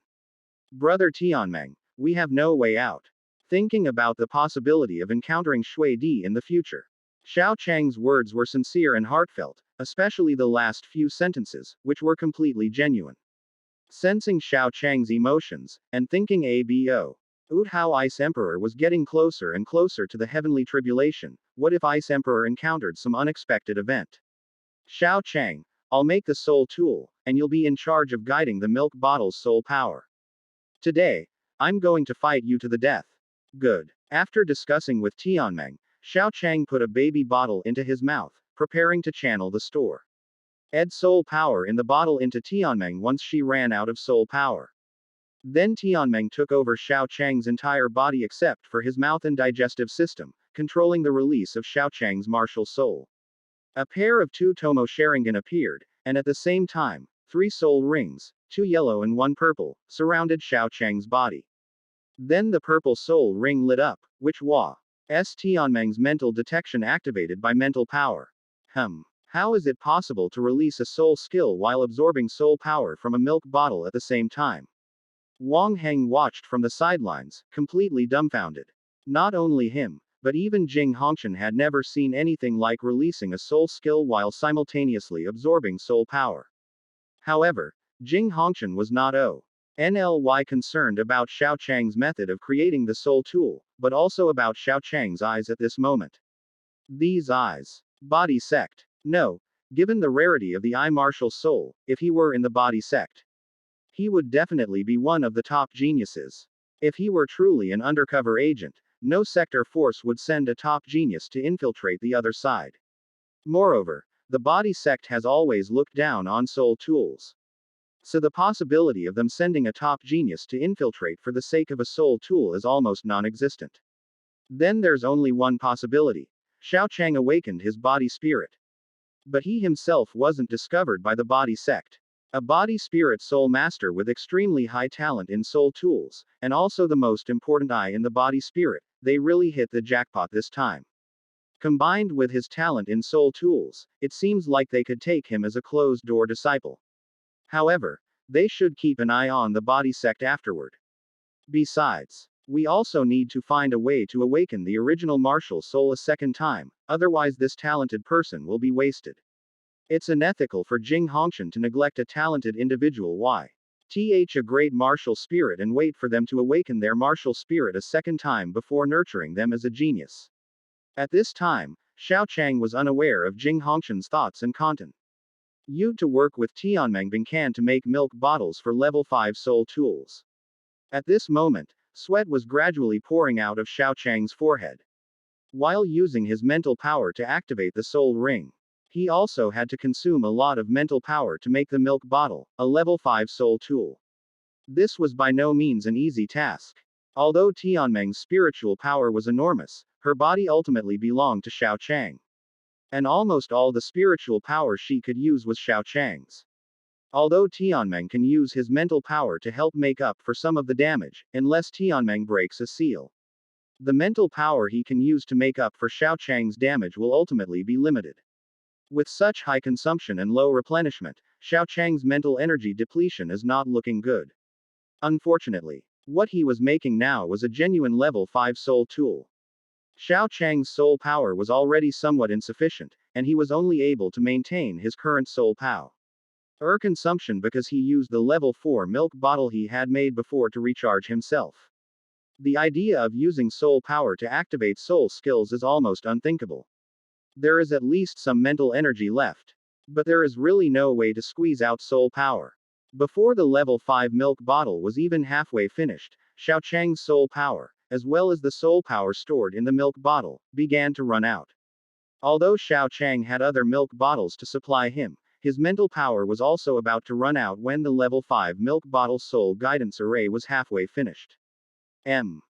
Brother Tianmeng, we have no way out. Thinking about the possibility of encountering Shui Di in the future. Xiao Chang's words were sincere and heartfelt, especially the last few sentences, which were completely genuine. Sensing Xiao Chang's emotions, and thinking abo. Hao Ice Emperor was getting closer and closer to the heavenly tribulation. What if Ice Emperor encountered some unexpected event? Xiao Chang, I'll make the soul tool, and you'll be in charge of guiding the milk bottle's soul power. Today, I'm going to fight you to the death. Good. After discussing with Tianmeng, Xiao Chang put a baby bottle into his mouth, preparing to channel the store. Ed soul power in the bottle into Tianmeng once she ran out of soul power. Then Tianmeng took over Xiao Chang's entire body except for his mouth and digestive system, controlling the release of Xiao Chang's martial soul. A pair of 2 Tomo Sharingan appeared, and at the same time, 3 soul rings, 2 yellow and 1 purple, surrounded Xiao Chang's body. Then the purple soul ring lit up, which was Tianmeng's mental detection activated by mental power. How is it possible to release a soul skill while absorbing soul power from a milk bottle at the same time? Wang Heng watched from the sidelines, completely dumbfounded. Not only him, but even Jing Hongchen had never seen anything like releasing a soul skill while simultaneously absorbing soul power. However, Jing Hongchen was not only concerned about Xiao Chang's method of creating the soul tool, but also about Xiao Chang's eyes at this moment. These eyes. Body sect. No, given the rarity of the eye martial soul, if he were in the body sect, he would definitely be one of the top geniuses. If he were truly an undercover agent, no sector force would send a top genius to infiltrate the other side. Moreover, the body sect has always looked down on soul tools. So the possibility of them sending a top genius to infiltrate for the sake of a soul tool is almost non-existent. Then there's only one possibility. Xiao Chang awakened his body spirit. But he himself wasn't discovered by the body sect. A body spirit soul master with extremely high talent in soul tools, and also the most important eye in the body spirit, they really hit the jackpot this time. Combined with his talent in soul tools, it seems like they could take him as a closed-door disciple. However, they should keep an eye on the body sect afterward. Besides, we also need to find a way to awaken the original martial soul a second time, otherwise this talented person will be wasted. It's unethical for Jing Hongchen to neglect a talented individual with a great martial spirit and wait for them to awaken their martial spirit a second time before nurturing them as a genius. At this time, Xiao Chang was unaware of Jing Hongchen's thoughts and content. To work with Tianmeng Bingcan to make milk bottles for level 5 soul tools. At this moment, sweat was gradually pouring out of Xiao Chang's forehead. While using his mental power to activate the soul ring, he also had to consume a lot of mental power to make the milk bottle, a level 5 soul tool. This was by no means an easy task. Although Tianmeng's spiritual power was enormous, her body ultimately belonged to Xiao Chang. and almost all the spiritual power she could use was Xiao Chang's. Although Tianmeng can use his mental power to help make up for some of the damage, unless Tianmeng breaks a seal. The mental power he can use to make up for Xiao Chang's damage will ultimately be limited. With such high consumption and low replenishment, Xiao Chang's mental energy depletion is not looking good. Unfortunately, what he was making now was a genuine level 5 soul tool. Xiao Chang's soul power was already somewhat insufficient, and he was only able to maintain his current soul power consumption because he used the level 4 milk bottle he had made before to recharge himself. The idea of using soul power to activate soul skills is almost unthinkable. There is at least some mental energy left. But there is really no way to squeeze out soul power. Before the level 5 milk bottle was even halfway finished, Xiao Chang's soul power, as well as the soul power stored in the milk bottle, began to run out. Although Xiao Chang had other milk bottles to supply him, his mental power was also about to run out when the level 5 milk bottle soul guidance array was halfway finished.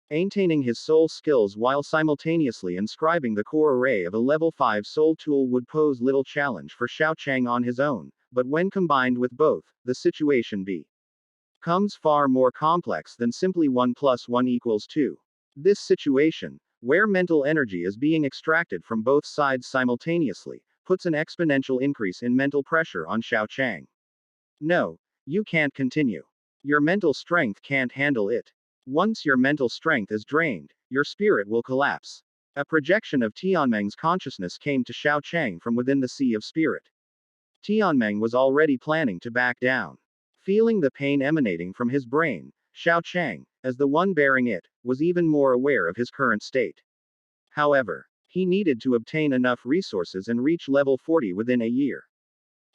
Maintaining his soul skills while simultaneously inscribing the core array of a level 5 soul tool would pose little challenge for Xiao Chang on his own, but when combined with both, the situation becomes far more complex than simply 1 plus 1 equals 2. This situation, where mental energy is being extracted from both sides simultaneously, puts an exponential increase in mental pressure on Xiao Chang. No, you can't continue. Your mental strength can't handle it. Once your mental strength is drained, your spirit will collapse. A projection of Tianmeng's consciousness came to Xiao Chang from within the sea of spirit. Tianmeng was already planning to back down. Feeling the pain emanating from his brain, Xiao Chang, as the one bearing it, was even more aware of his current state. However, he needed to obtain enough resources and reach level 40 within a year.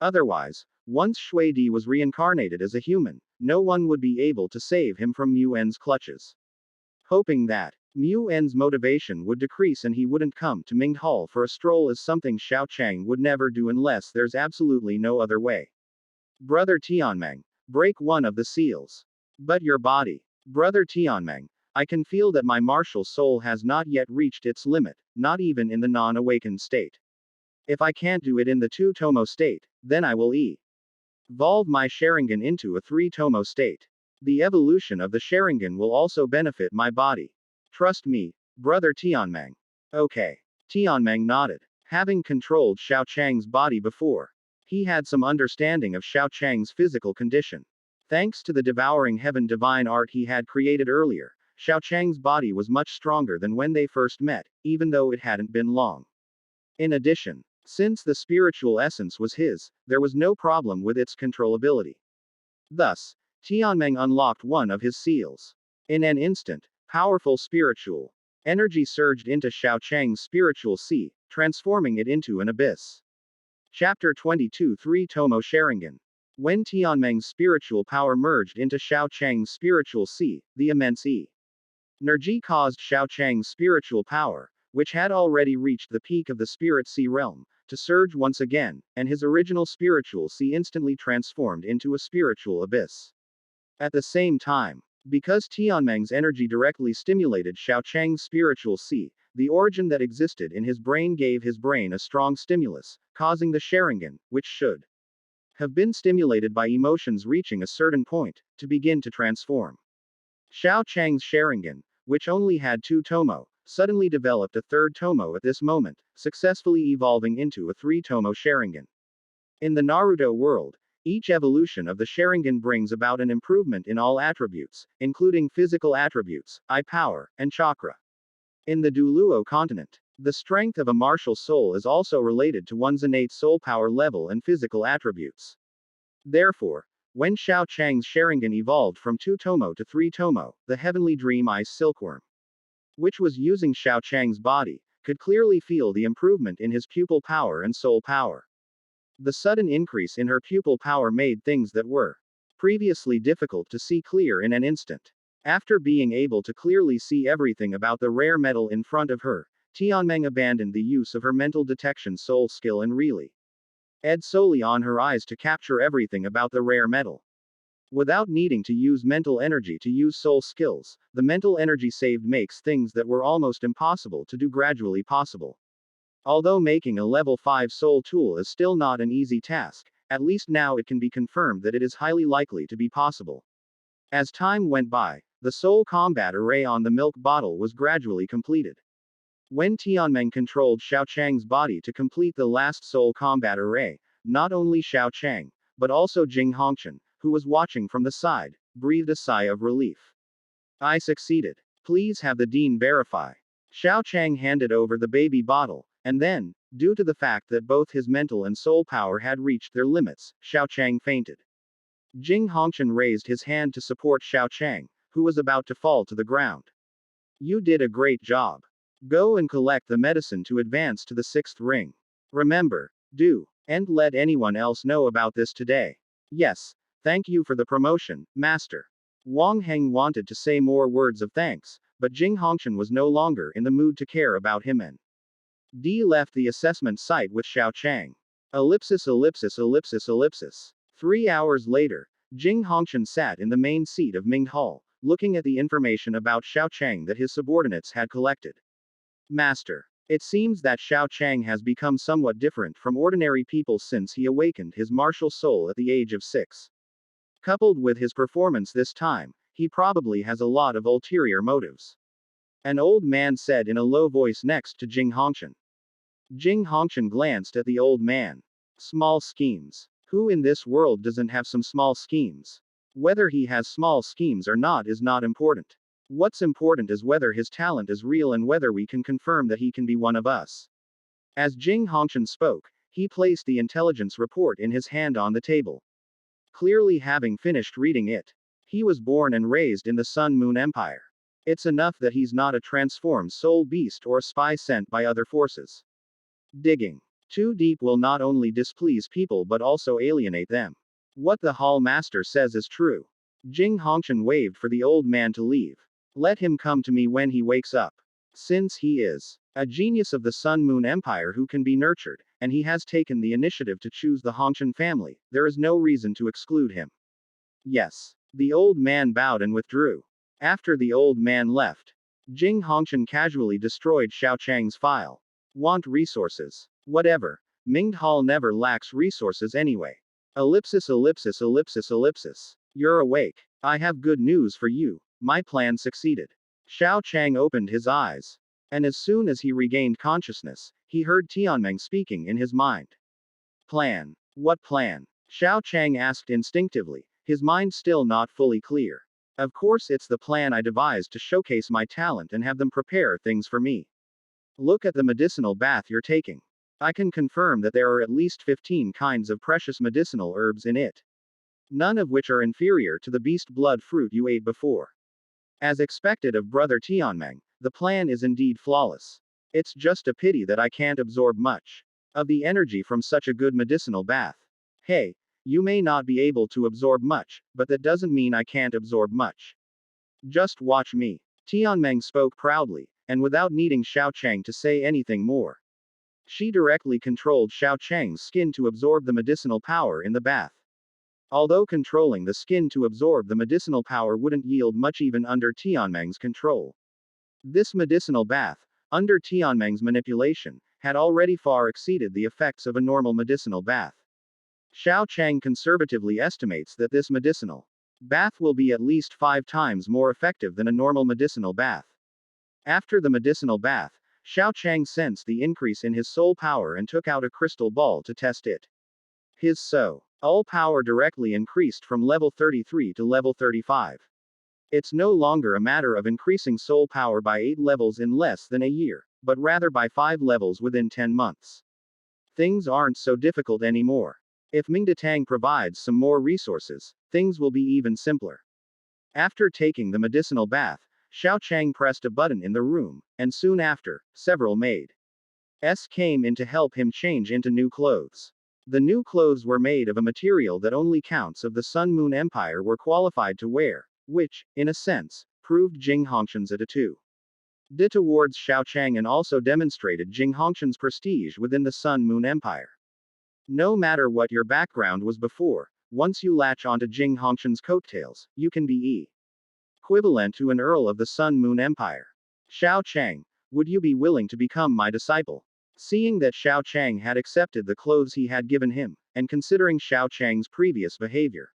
Otherwise, once Shui Di was reincarnated as a human, no one would be able to save him from Mu N's clutches. Hoping that Mu N's motivation would decrease and he wouldn't come to Ming Hall for a stroll is something Xiao Chang would never do unless there's absolutely no other way. Brother Tianmeng, break one of the seals. But your body. Brother Tianmeng, I can feel that my martial soul has not yet reached its limit, not even in the non-awakened state. If I can't do it in the 2-tomo state, then I will evolve my Sharingan into a 3-tomo state. The evolution of the Sharingan will also benefit my body. Trust me, brother Tianmeng. Okay. Tianmeng nodded. Having controlled Xiao Chang's body before, he had some understanding of Xiao Chang's physical condition. Thanks to the devouring heaven divine art he had created earlier, Xiao Chang's body was much stronger than when they first met, even though it hadn't been long. In addition, since the spiritual essence was his, there was no problem with its controllability. Thus, Tianmeng unlocked one of his seals. In an instant, powerful spiritual energy surged into Xiao Chang's spiritual sea, transforming it into an abyss. Chapter 22 3-Tomo Sharingan. When Tianmeng's spiritual power merged into Xiao Chang's spiritual sea, the immense energy caused Xiao Chang's spiritual power, which had already reached the peak of the spirit sea realm, to surge once again, and his original spiritual sea instantly transformed into a spiritual abyss. At the same time, because Tianmeng's energy directly stimulated Xiao Chang's spiritual sea, the origin that existed in his brain gave his brain a strong stimulus, causing the Sharingan, which should have been stimulated by emotions reaching a certain point, to begin to transform. Xiao Chang's Sharingan, which only had 2-tomo, suddenly developed a 3rd-tomo at this moment, successfully evolving into a 3-tomo Sharingan. In the Naruto world, each evolution of the Sharingan brings about an improvement in all attributes, including physical attributes, eye power, and chakra. In the Douluo continent, the strength of a martial soul is also related to one's innate soul power level and physical attributes. Therefore, when Xiao Chang's Sharingan evolved from 2-tomo to 3-tomo, the heavenly dream ice silkworm, which was using Xiao Chang's body, could clearly feel the improvement in his pupil power and soul power. The sudden increase in her pupil power made things that were previously difficult to see clear in an instant. After being able to clearly see everything about the rare metal in front of her, Tianmeng abandoned the use of her mental detection soul skill and really solely on her eyes to capture everything about the rare metal. Without needing to use mental energy to use soul skills, the mental energy saved makes things that were almost impossible to do gradually possible. Although making a level 5 soul tool is still not an easy task, at least now it can be confirmed that it is highly likely to be possible. As time went by, the soul combat array on the milk bottle was gradually completed. When Tianmeng controlled Xiao Chang's body to complete the last soul combat array, not only Xiao Chang, but also Jing Hongqian, who was watching from the side, breathed a sigh of relief. I succeeded. Please have the dean verify. Xiao Chang handed over the baby bottle, and then, due to the fact that both his mental and soul power had reached their limits, Xiao Chang fainted. Jing Hongqian raised his hand to support Xiao Chang, who was about to fall to the ground. You did a great job. Go and collect the medicine to advance to the 6th ring. Remember, do, and let anyone else know about this today. Yes, thank you for the promotion, Master. Wang Heng wanted to say more words of thanks, but Jing Hongqian was no longer in the mood to care about him and D left the assessment site with Xiao Chang. Ellipsis ellipsis ellipsis ellipsis. 3 hours later, Jing Hongqian sat in the main seat of Ming Hall, looking at the information about Xiao Chang that his subordinates had collected. Master. It seems that Xiao Chang has become somewhat different from ordinary people since he awakened his martial soul at the age of 6. Coupled with his performance this time, he probably has a lot of ulterior motives. An old man said in a low voice next to Jing Hongqian. Jing Hongqian glanced at the old man. Small schemes. Who in this world doesn't have some small schemes? Whether he has small schemes or not is not important. What's important is whether his talent is real and whether we can confirm that he can be one of us. As Jing Hongqian spoke, he placed the intelligence report in his hand on the table. Clearly having finished reading it. He was born and raised in the Sun Moon Empire. It's enough that he's not a transformed soul beast or a spy sent by other forces. Digging too deep will not only displease people but also alienate them. What the Hall Master says is true. Jing Hongqian waved for the old man to leave. Let him come to me when he wakes up. Since he is a genius of the Sun Moon Empire who can be nurtured, and he has taken the initiative to choose the Hongqian family, there is no reason to exclude him. Yes. The old man bowed and withdrew. After the old man left, Jing Hongqian casually destroyed Xiao Chang's file. Want resources? Whatever. Ming Hall never lacks resources anyway. Ellipsis ellipsis ellipsis ellipsis. You're awake. I have good news for you. My plan succeeded. Xiao Chang opened his eyes. And as soon as he regained consciousness, he heard Tianmeng speaking in his mind. Plan. What plan? Xiao Chang asked instinctively, his mind still not fully clear. Of course it's the plan I devised to showcase my talent and have them prepare things for me. Look at the medicinal bath you're taking. I can confirm that there are at least 15 kinds of precious medicinal herbs in it. None of which are inferior to the beast blood fruit you ate before. As expected of Brother Tianmeng, the plan is indeed flawless. It's just a pity that I can't absorb much of the energy from such a good medicinal bath. Hey, you may not be able to absorb much, but that doesn't mean I can't absorb much. Just watch me. Tianmeng spoke proudly, and without needing Xiao Chang to say anything more. She directly controlled Xiao Chang's skin to absorb the medicinal power in the bath. Although controlling the skin to absorb the medicinal power wouldn't yield much even under Tianmeng's control. This medicinal bath, under Tianmeng's manipulation, had already far exceeded the effects of a normal medicinal bath. Xiao Chang conservatively estimates that this medicinal bath will be at least 5 times more effective than a normal medicinal bath. After the medicinal bath, Xiao Chang sensed the increase in his soul power and took out a crystal ball to test it. His soul power directly increased from level 33 to level 35. It's no longer a matter of increasing soul power by 8 levels in less than a year, but rather by 5 levels within 10 months. Things aren't so difficult anymore. If Mingdatang provides some more resources, things will be even simpler. After taking the medicinal bath, Xiao Chang pressed a button in the room, and soon after, several maids came in to help him change into new clothes. The new clothes were made of a material that only counts of the Sun Moon Empire were qualified to wear, which, in a sense, proved Jing Hongqian's attitude towards Xiao Chang and also demonstrated Jing Hongqian's prestige within the Sun Moon Empire. No matter what your background was before, once you latch onto Jing Hongqian's coattails, you can be equivalent to an earl of the Sun Moon Empire. Xiao Chang, would you be willing to become my disciple? Seeing that Xiao Chang had accepted the clothes he had given him, and considering Xiao Chang's previous behavior,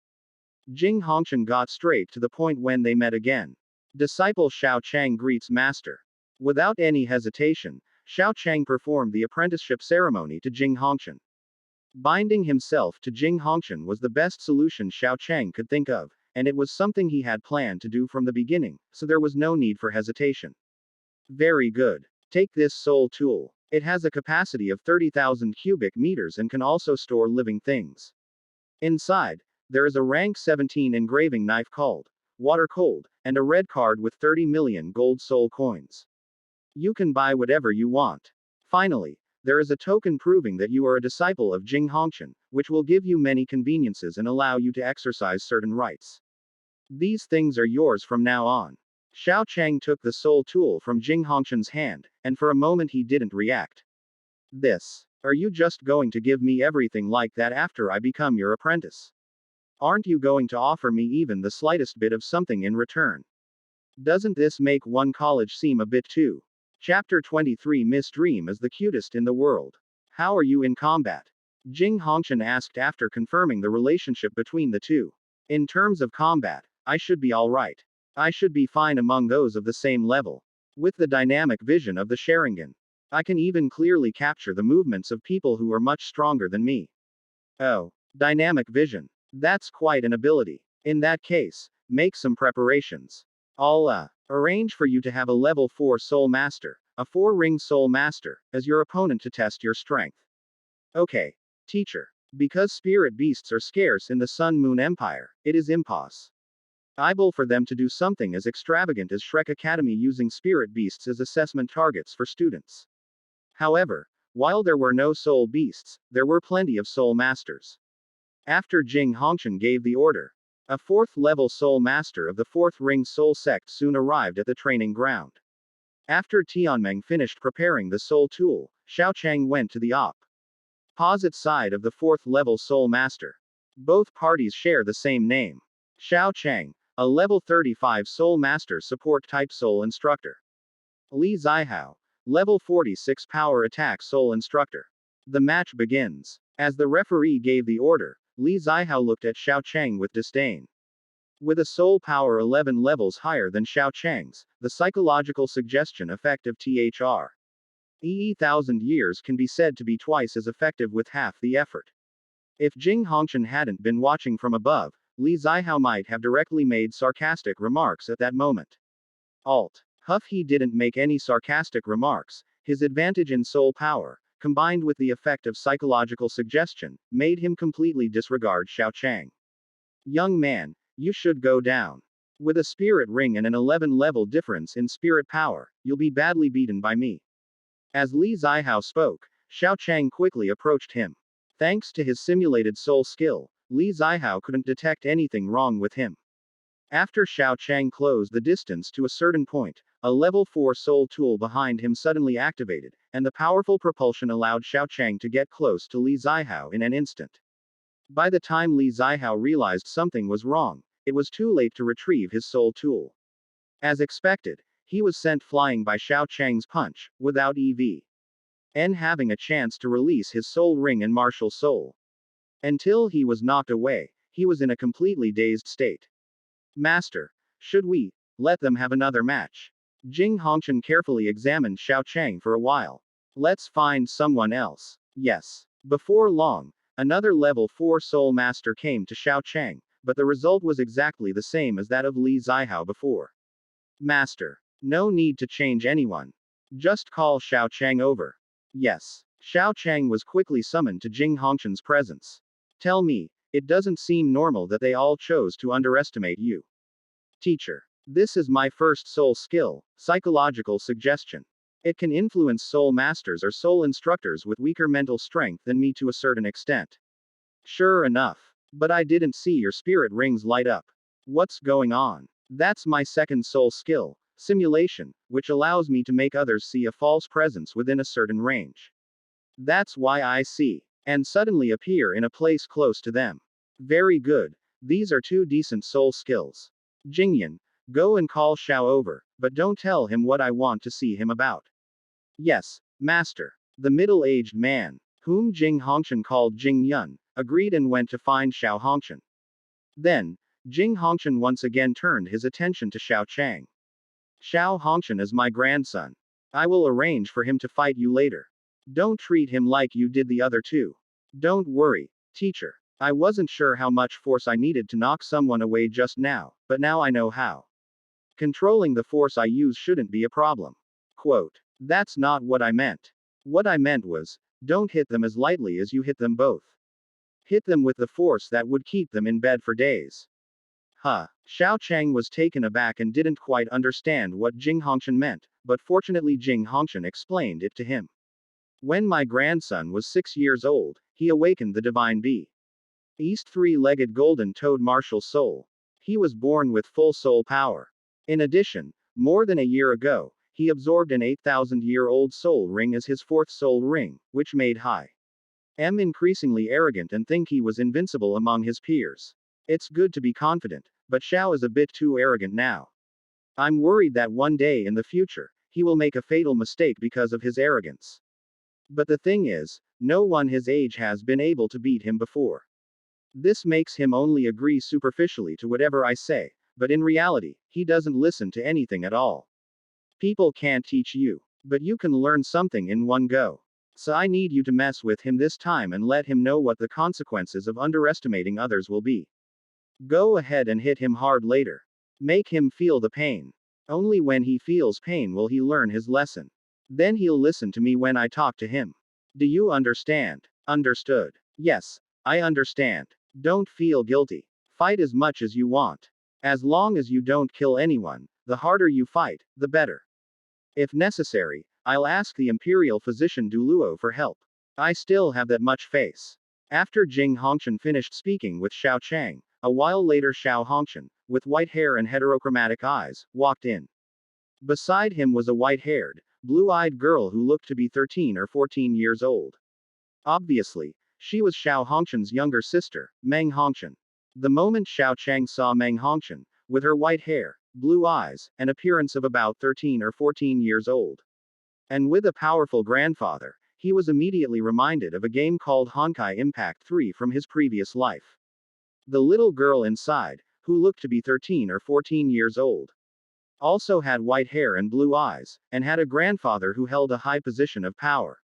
Jing Hongchen got straight to the point when they met again. Disciple Xiao Chang greets master. Without any hesitation, Xiao Chang performed the apprenticeship ceremony to Jing Hongchen. Binding himself to Jing Hongchen was the best solution Xiao Chang could think of, and it was something he had planned to do from the beginning, so there was no need for hesitation. Very good. Take this soul tool. It has a capacity of 30,000 cubic meters and can also store living things. Inside, there is a rank 17 engraving knife called Water Cold, and a red card with 30 million gold soul coins. You can buy whatever you want. Finally, there is a token proving that you are a disciple of Jing Hongchen, which will give you many conveniences and allow you to exercise certain rights. These things are yours from now on. Xiao Chang took the soul tool from Jing Hongchen's hand, and for a moment he didn't react. This. Are you just going to give me everything like that after I become your apprentice? Aren't you going to offer me even the slightest bit of something in return? Doesn't this make one college seem a bit too? Chapter 23 Miss Dream is the cutest in the world. How are you in combat? Jing Hongchen asked after confirming the relationship between the two. In terms of combat, I should be alright. I should be fine among those of the same level. With the dynamic vision of the Sharingan, I can even clearly capture the movements of people who are much stronger than me. Oh, dynamic vision. That's quite an ability. In that case, make some preparations. I'll arrange for you to have a level 4 Soul Master, a 4-ring Soul Master, as your opponent to test your strength. Okay, teacher. Because spirit beasts are scarce in the Sun Moon Empire, it is impossible for them to do something as extravagant as Shrek Academy using spirit beasts as assessment targets for students. However, while there were no soul beasts, there were plenty of soul masters. After Jing Hongchen gave the order, a 4th-level soul master of the 4th ring soul sect soon arrived at the training ground. After Tianmeng finished preparing the soul tool, Xiao Chang went to the opposite side of the 4th-level soul master. Both parties share the same name. Xiao Chang, a level 35 soul master support type soul instructor. Li Zihao, level 46 power attack soul instructor. The match begins. As the referee gave the order, Li Zihao looked at Xiao Chang with disdain. With a soul power 11 levels higher than Xiao Chang's, the psychological suggestion effect of THR. Thousand years can be said to be twice as effective with half the effort. If Jing Hongchen hadn't been watching from above, Li Zihao might have directly made sarcastic remarks at that moment. Huff, he didn't make any sarcastic remarks. His advantage in soul power, combined with the effect of psychological suggestion, made him completely disregard Xiao Chang. Young man, you should go down. With a spirit ring and an 11-level difference in spirit power, you'll be badly beaten by me. As Li Zihao spoke, Xiao Chang quickly approached him. Thanks to his simulated soul skill, Li Zihao couldn't detect anything wrong with him. After Xiao Chang closed the distance to a certain point, a level 4 soul tool behind him suddenly activated, and the powerful propulsion allowed Xiao Chang to get close to Li Zihao in an instant. By the time Li Zihao realized something was wrong, it was too late to retrieve his soul tool. As expected, he was sent flying by Xiao Chang's punch, without having a chance to release his soul ring and martial soul. Until he was knocked away, he was in a completely dazed state. Master, should we let them have another match? Jing Hongchen carefully examined Xiao Chang for a while. Let's find someone else. Yes. Before long, another level 4 soul master came to Xiao Chang, but the result was exactly the same as that of Li Zihao before. Master, no need to change anyone. Just call Xiao Chang over. Yes. Xiao Chang was quickly summoned to Jing Hongchen's presence. Tell me, it doesn't seem normal that they all chose to underestimate you. Teacher. This is my first soul skill, psychological suggestion. It can influence soul masters or soul instructors with weaker mental strength than me to a certain extent. Sure enough. But I didn't see your spirit rings light up. What's going on? That's my second soul skill, simulation, which allows me to make others see a false presence within a certain range. That's why I see, and suddenly appear in a place close to them. Very good. These are 2 decent soul skills. Jingyan, go and call Xiao over, but don't tell him what I want to see him about. Yes, master. The middle-aged man, whom Jing Hongshan called Jing Yun, agreed and went to find Xiao Hongshan. Then, Jing Hongshan once again turned his attention to Xiao Chang. Xiao Hongshan is my grandson. I will arrange for him to fight you later. Don't treat him like you did the other two. Don't worry, teacher. I wasn't sure how much force I needed to knock someone away just now, but now I know how. Controlling the force I use shouldn't be a problem. Quote. That's not what I meant. What I meant was, don't hit them as lightly as you hit them both. Hit them with the force that would keep them in bed for days. Huh. Xiao Chang was taken aback and didn't quite understand what Jing Hongshan meant, but fortunately Jing Hongshan explained it to him. When my grandson was 6 years old, he awakened the divine beast three-legged golden-toed martial soul. He was born with full soul power. In addition, more than a year ago, he absorbed an 8,000-year-old soul ring as his fourth soul ring, which made him increasingly arrogant and think he was invincible among his peers. It's good to be confident, but Xiao is a bit too arrogant now. I'm worried that one day in the future, he will make a fatal mistake because of his arrogance. But the thing is, no one his age has been able to beat him before. This makes him only agree superficially to whatever I say, but in reality, he doesn't listen to anything at all. People can't teach you, but you can learn something in one go. So I need you to mess with him this time and let him know what the consequences of underestimating others will be. Go ahead and hit him hard later. Make him feel the pain. Only when he feels pain will he learn his lesson. Then he'll listen to me when I talk to him. Do you understand? Understood. Yes, I understand. Don't feel guilty. Fight as much as you want. As long as you don't kill anyone, the harder you fight, the better. If necessary, I'll ask the imperial physician Douluo for help. I still have that much face. After Jing Hongshan finished speaking with Xiao Chang, a while later Xiao Hongshan, with white hair and heterochromatic eyes, walked in. Beside him was a white-haired, blue-eyed girl who looked to be 13 or 14 years old. Obviously, she was Xiao Hongshan's younger sister, Meng Hongshan. The moment Xiao Chang saw Meng Hongshan, with her white hair, blue eyes, and appearance of about 13 or 14 years old, and with a powerful grandfather, he was immediately reminded of a game called Honkai Impact 3 from his previous life. The little girl inside, who looked to be 13 or 14 years old, also had white hair and blue eyes, and had a grandfather who held a high position of power.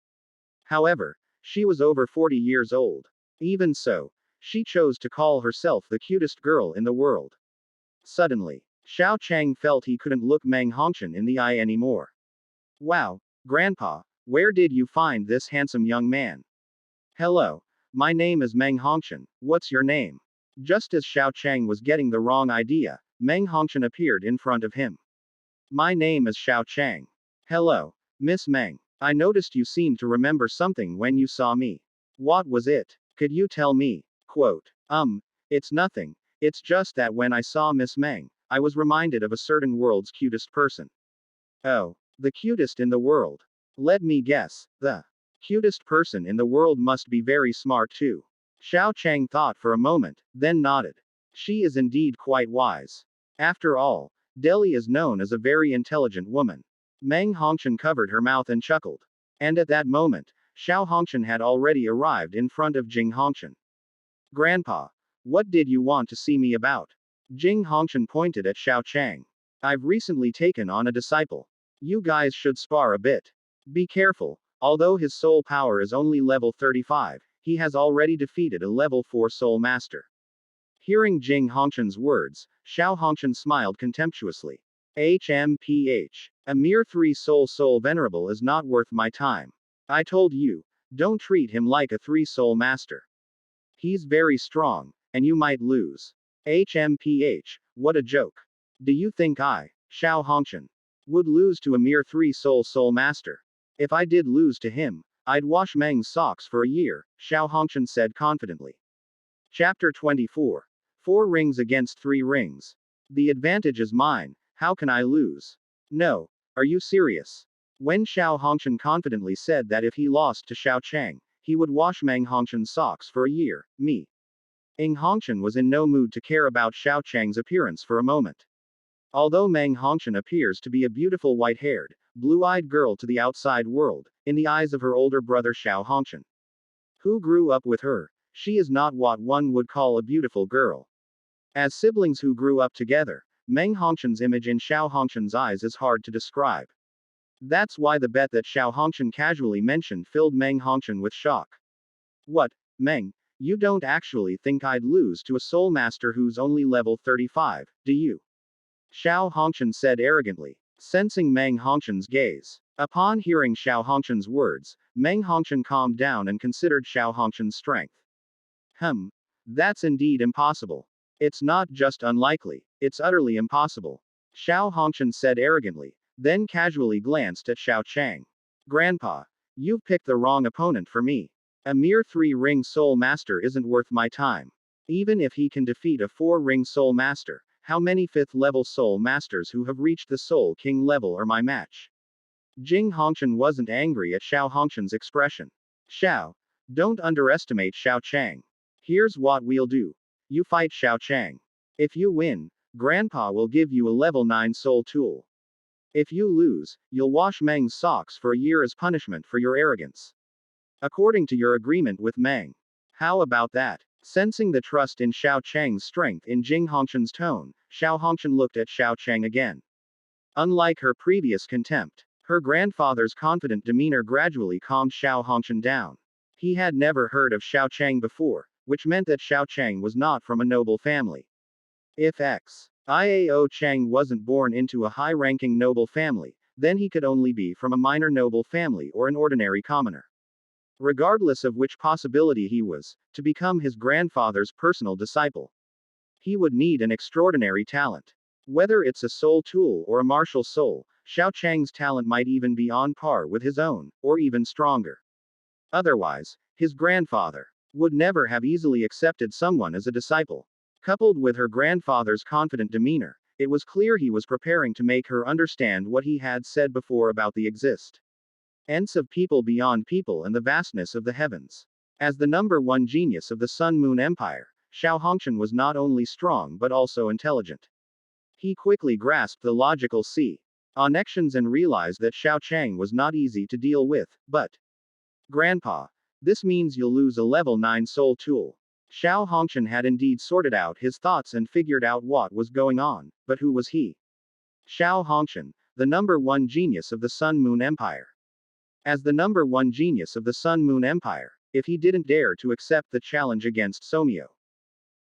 However, she was over 40 years old. Even so, she chose to call herself the cutest girl in the world. Suddenly, Xiao Chang felt he couldn't look Meng Hongshan in the eye anymore. Wow, Grandpa, where did you find this handsome young man? Hello, my name is Meng Hongshan, what's your name? Just as Xiao Chang was getting the wrong idea, Meng Hongshan appeared in front of him. My name is Xiao Chang. Hello, Miss Meng. I noticed you seemed to remember something when you saw me. What was it? Could you tell me? Quote. It's nothing. It's just that when I saw Miss Meng, I was reminded of a certain world's cutest person. Oh, the cutest in the world. Let me guess, the cutest person in the world must be very smart too. Xiao Chang thought for a moment, then nodded. She is indeed quite wise. After all, Deli is known as a very intelligent woman. Meng Hongshan covered her mouth and chuckled. And at that moment, Xiao Hongshan had already arrived in front of Jing Hongshan. Grandpa, what did you want to see me about? Jing Hongshan pointed at Xiao Chang. I've recently taken on a disciple. You guys should spar a bit. Be careful, although his soul power is only level 35, he has already defeated a level 4 soul master. Hearing Jing Hongshan's words, Xiao Hongshan smiled contemptuously. HMPH. A mere 3 soul venerable is not worth my time. I told you, don't treat him like a 3 soul master. He's very strong, and you might lose. HMPH, what a joke. Do you think I, Xiao Hongshan, would lose to a mere 3 soul master? If I did lose to him, I'd wash Meng's socks for a year, Xiao Hongshan said confidently. Chapter 24. 4 rings against 3 rings. The advantage is mine, how can I lose? No. Are you serious? When Xiao Hongshan confidently said that if he lost to Xiao Chang, he would wash Meng Hongshan's socks for a year, Meng Hongshan was in no mood to care about Xiao Chang's appearance for a moment. Although Meng Hongshan appears to be a beautiful white-haired, blue-eyed girl to the outside world, in the eyes of her older brother Xiao Hongchen. Who grew up with her, she is not what one would call a beautiful girl. As siblings who grew up together, Meng Hongchen's image in Xiao Hongchen's eyes is hard to describe. That's why the bet that Xiao Hongchen casually mentioned filled Meng Hongchen with shock. What, Meng? You don't actually think I'd lose to a soul master who's only level 35, do you? Xiao Hongchen said arrogantly, sensing Meng Hongchen's gaze. Upon hearing Xiao Hongchen's words, Meng Hongchen calmed down and considered Xiao Hongchen's strength. That's indeed impossible. It's not just unlikely, it's utterly impossible. Xiao Hongchen said arrogantly, then casually glanced at Xiao Chang. Grandpa, you've picked the wrong opponent for me. A mere 3-ring soul master isn't worth my time. Even if he can defeat a 4-ring soul master, how many 5th level soul masters who have reached the soul king level are my match? Jing Hongchen wasn't angry at Xiao Hongchen's expression. Xiao, don't underestimate Xiao Chang. Here's what we'll do. You fight Xiao Chang. If you win, Grandpa will give you a level 9 soul tool. If you lose, you'll wash Meng's socks for a year as punishment for your arrogance. According to your agreement with Meng. How about that? Sensing the trust in Xiao Chang's strength in Jing Hongchen's tone, Xiao Hongchen looked at Xiao Chang again. Unlike her previous contempt, her grandfather's confident demeanor gradually calmed Xiao Hongchen down. He had never heard of Xiao Chang before, which meant that Xiao Chang was not from a noble family. If Xiao Chang wasn't born into a high-ranking noble family, then he could only be from a minor noble family or an ordinary commoner. Regardless of which possibility he was, to become his grandfather's personal disciple, he would need an extraordinary talent. Whether it's a soul tool or a martial soul, Xiao Chang's talent might even be on par with his own, or even stronger. Otherwise, his grandfather would never have easily accepted someone as a disciple. Coupled with her grandfather's confident demeanor, it was clear he was preparing to make her understand what he had said before about the existence of people beyond people and the vastness of the heavens. As the number 1 genius of the Sun Moon Empire, Xiao Hongchen was not only strong but also intelligent. He quickly grasped the logical connections and realized that Xiao Chang was not easy to deal with, but Grandpa, this means you'll lose a level 9 soul tool. Xiao Hongchen had indeed sorted out his thoughts and figured out what was going on, but who was he? Xiao Hongchen, the number 1 genius of the Sun Moon Empire. As the number 1 genius of the Sun Moon Empire, if he didn't dare to accept the challenge against Somio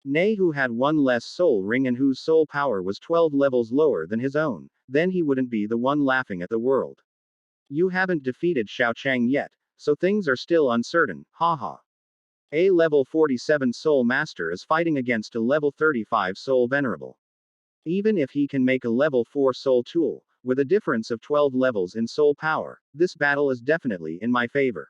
Nei, who had 1 less soul ring and whose soul power was 12 levels lower than his own, then he wouldn't be the one laughing at the world. You haven't defeated Xiao Chang yet, so things are still uncertain, haha. A level 47 soul master is fighting against a level 35 soul venerable. Even if he can make a level 4 soul tool, with a difference of 12 levels in soul power, this battle is definitely in my favor.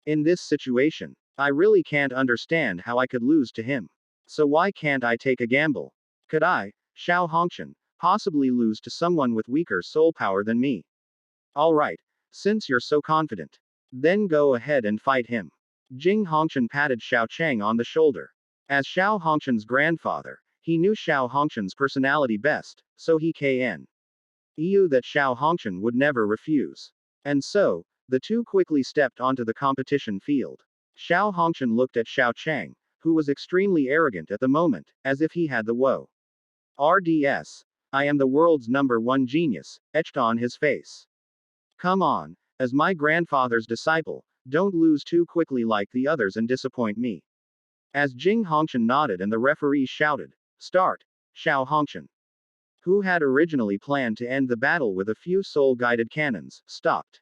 In this situation, I really can't understand how I could lose to him. So why can't I take a gamble? Could I, Xiao Hongchen, possibly lose to someone with weaker soul power than me? Alright, since you're so confident, then go ahead and fight him. Jing Hongchen patted Xiao Chang on the shoulder. As Xiao Hongchen's grandfather, he knew Xiao Hongchen's personality best, so he knew that Xiao Hongchen would never refuse. And so, the two quickly stepped onto the competition field. Xiao Hongchen looked at Xiao Chang, who was extremely arrogant at the moment, as if he had the RDS. I am the world's number 1 genius, etched on his face. Come on, as my grandfather's disciple, don't lose too quickly like the others and disappoint me. As Jing Hongchen nodded and the referee shouted, "Start!" Xiao Hongchen, who had originally planned to end the battle with a few soul-guided cannons, stopped.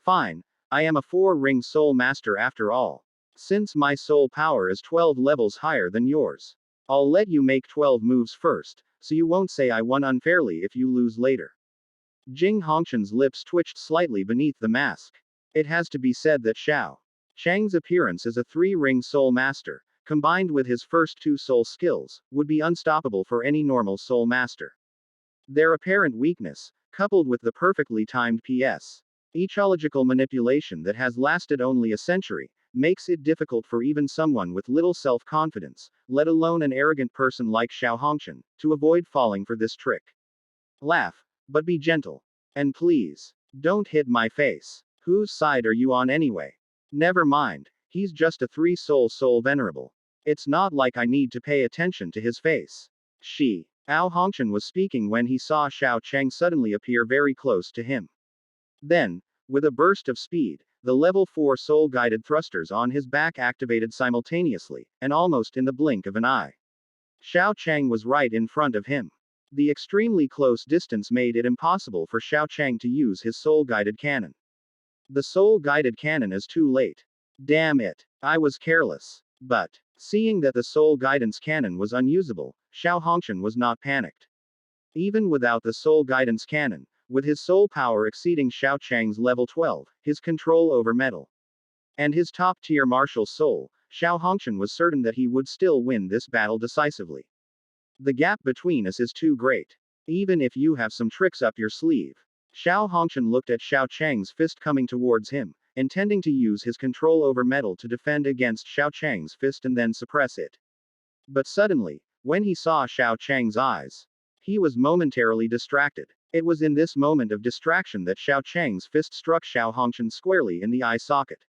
Fine, I am a 4-ring soul master after all. Since my soul power is 12 levels higher than yours, I'll let you make 12 moves first, so you won't say I won unfairly if you lose later. Jing Hongchen's lips twitched slightly beneath the mask. It has to be said that Xiao Chang's appearance as a 3-ring soul master, combined with his first 2 soul skills, would be unstoppable for any normal soul master. Their apparent weakness, coupled with the perfectly timed ecological manipulation that has lasted only a century, makes it difficult for even someone with little self-confidence, let alone an arrogant person like Xiao Hongchen, to avoid falling for this trick. Laugh, but be gentle. And please, Don't hit my face. Whose side are you on anyway? Never mind, he's just a three-soul venerable. It's not like I need to pay attention to his face. Ao Hongchen was speaking when he saw Xiao Cheng suddenly appear very close to him. Then, with a burst of speed, the level 4 soul-guided thrusters on his back activated simultaneously, and almost in the blink of an eye. Xiao Cheng was right in front of him. The extremely close distance made it impossible for Xiao Cheng to use his soul-guided cannon. The soul-guided cannon is too late. Damn it, I was careless. But, seeing that the soul guidance cannon was unusable, Xiao Hongchen was not panicked. Even without the soul guidance cannon, with his soul power exceeding Xiao Cheng's level 12, his control over metal, and his top-tier martial soul, Xiao Hongchen was certain that he would still win this battle decisively. The gap between us is too great. Even if you have some tricks up your sleeve. Xiao Hongchen looked at Xiao Cheng's fist coming towards him, intending to use his control over metal to defend against Xiao Cheng's fist and then suppress it. But suddenly, when he saw Xiao Cheng's eyes, he was momentarily distracted. It was in this moment of distraction that Xiao Cheng's fist struck Xiao Hongchen squarely in the eye socket.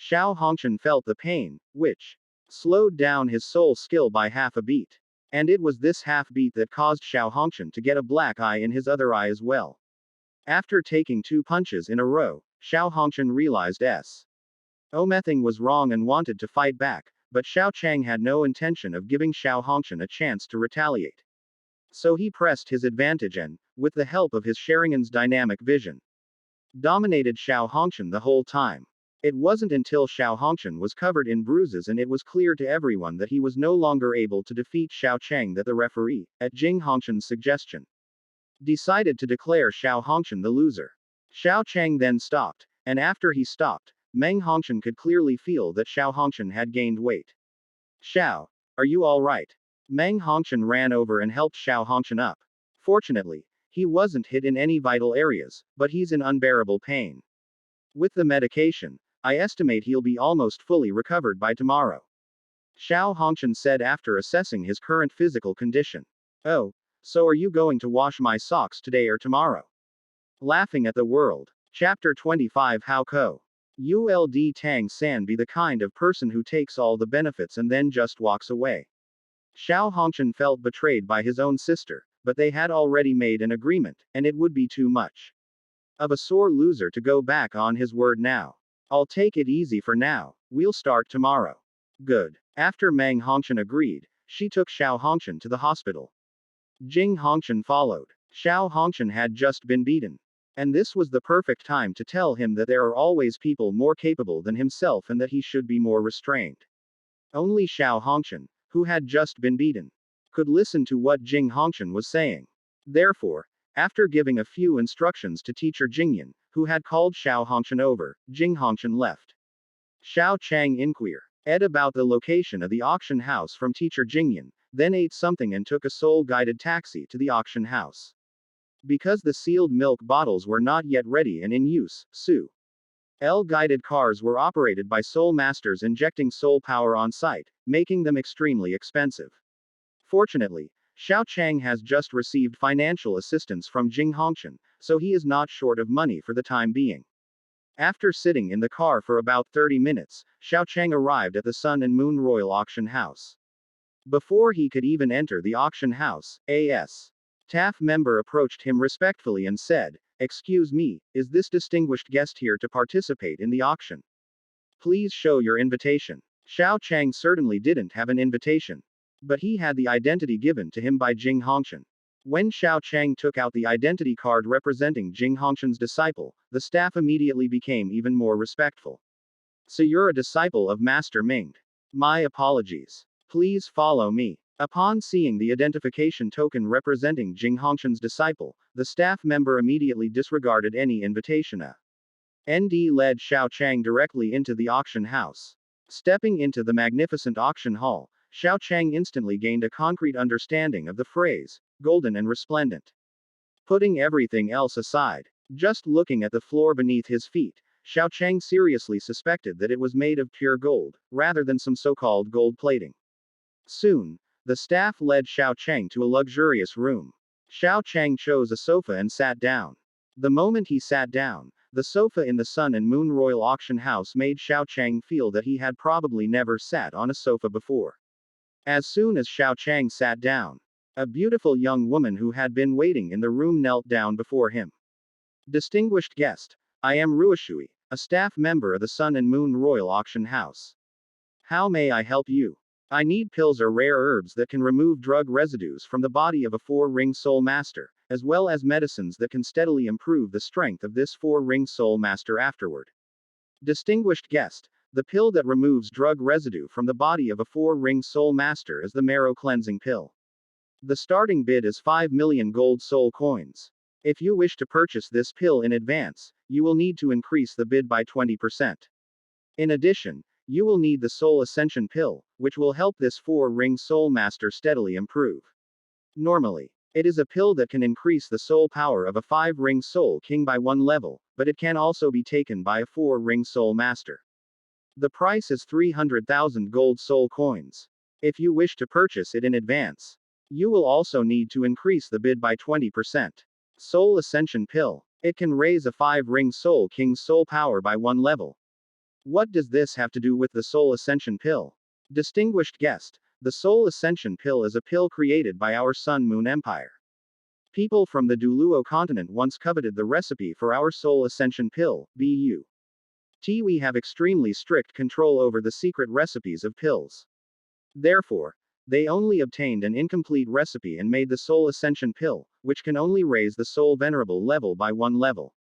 Xiao Hongchen felt the pain, which slowed down his soul skill by half a beat. And it was this half beat that caused Xiao Hongchen to get a black eye in his other eye as well. After taking 2 punches in a row, Xiao Hongchen realized Omething was wrong and wanted to fight back, but Xiao Cheng had no intention of giving Xiao Hongchen a chance to retaliate. So he pressed his advantage and, with the help of his Sharingan's dynamic vision, dominated Xiao Hongchen the whole time. It wasn't until Xiao Hongchen was covered in bruises and it was clear to everyone that he was no longer able to defeat Xiao Cheng that the referee, at Jing Hongchen's suggestion, decided to declare Xiao Hongchen the loser. Xiao Cheng then stopped, and after he stopped, Meng Hongchen could clearly feel that Xiao Hongchen had gained weight. Xiao, are you alright? Meng Hongchen ran over and helped Xiao Hongchen up. Fortunately, he wasn't hit in any vital areas, but he's in unbearable pain. With the medication, I estimate he'll be almost fully recovered by tomorrow. Xiao Hongchen said after assessing his current physical condition. Oh, so are you going to wash my socks today or tomorrow? Laughing at the world. Chapter 25 How Ko. Uld Tang San be the kind of person who takes all the benefits and then just walks away. Xiao Hongchen felt betrayed by his own sister, but they had already made an agreement, and it would be too much of a sore loser to go back on his word now. I'll take it easy for now, we'll start tomorrow. Good. After Meng Hongchen agreed, she took Xiao Hongchen to the hospital. Jing Hongchen followed. Xiao Hongchen had just been beaten. And this was the perfect time to tell him that there are always people more capable than himself and that he should be more restrained. Only Xiao Hongchen, who had just been beaten, could listen to what Jing Hongchen was saying. Therefore, after giving a few instructions to teacher Jingyan, who had called Xiao Hongchen over, Jing Hongchen left. Xiao Chang inquired about the location of the auction house from teacher Jingyan, then ate something and took a soul-guided taxi to the auction house. Because the sealed milk bottles were not yet ready and in use, guided cars were operated by soul masters injecting soul power on site, making them extremely expensive. Fortunately, Xiao Chang has just received financial assistance from Jing Hongchen, so he is not short of money for the time being. After sitting in the car for about 30 minutes, Xiao Chang arrived at the Sun and Moon Royal Auction House. Before he could even enter the auction house, staff member approached him respectfully and said, "Excuse me, is this distinguished guest here to participate in the auction? Please show your invitation." Xiao Chang certainly didn't have an invitation. But he had the identity given to him by Jing Hongchen. When Xiao Chang took out the identity card representing Jing Hongchen's disciple, the staff immediately became even more respectful. "So you're a disciple of Master Ming. My apologies. Please follow me." Upon seeing the identification token representing Jing Hongchen's disciple, the staff member immediately disregarded any invitation. ND led Xiao Chang directly into the auction house. Stepping into the magnificent auction hall, Xiao Chang instantly gained a concrete understanding of the phrase, golden and resplendent. Putting everything else aside, just looking at the floor beneath his feet, Xiao Chang seriously suspected that it was made of pure gold, rather than some so-called gold plating. Soon, the staff led Xiao Chang to a luxurious room. Xiao Chang chose a sofa and sat down. The moment he sat down, the sofa in the Sun and Moon Royal Auction House made Xiao Chang feel that he had probably never sat on a sofa before. As soon as Xiao Chang sat down, a beautiful young woman who had been waiting in the room knelt down before him. Distinguished guest, I am Ruoshui, a staff member of the Sun and Moon Royal Auction House. How may I help you? I need pills or rare herbs that can remove drug residues from the body of a four-ring soul master, as well as medicines that can steadily improve the strength of this four-ring soul master afterward. Distinguished guest, the pill that removes drug residue from the body of a four-ring soul master is the marrow cleansing pill. The starting bid is 5 million gold soul coins. If you wish to purchase this pill in advance, you will need to increase the bid by 20%. In addition, you will need the Soul Ascension pill, which will help this four-ring soul master steadily improve. Normally, it is a pill that can increase the soul power of a five-ring soul king by one level, but it can also be taken by a four-ring soul master. The price is 300,000 gold soul coins. If you wish to purchase it in advance, you will also need to increase the bid by 20%. Soul Ascension pill. It can raise a five-ring soul king's soul power by one level. What does this have to do with the Soul Ascension pill? Distinguished guest, the Soul Ascension pill is a pill created by our Sun Moon Empire. People from the Douluo continent once coveted the recipe for our Soul Ascension pill, BU. We have extremely strict control over the secret recipes of pills. Therefore, they only obtained an incomplete recipe and made the Soul Ascension pill, which can only raise the soul venerable level by one level.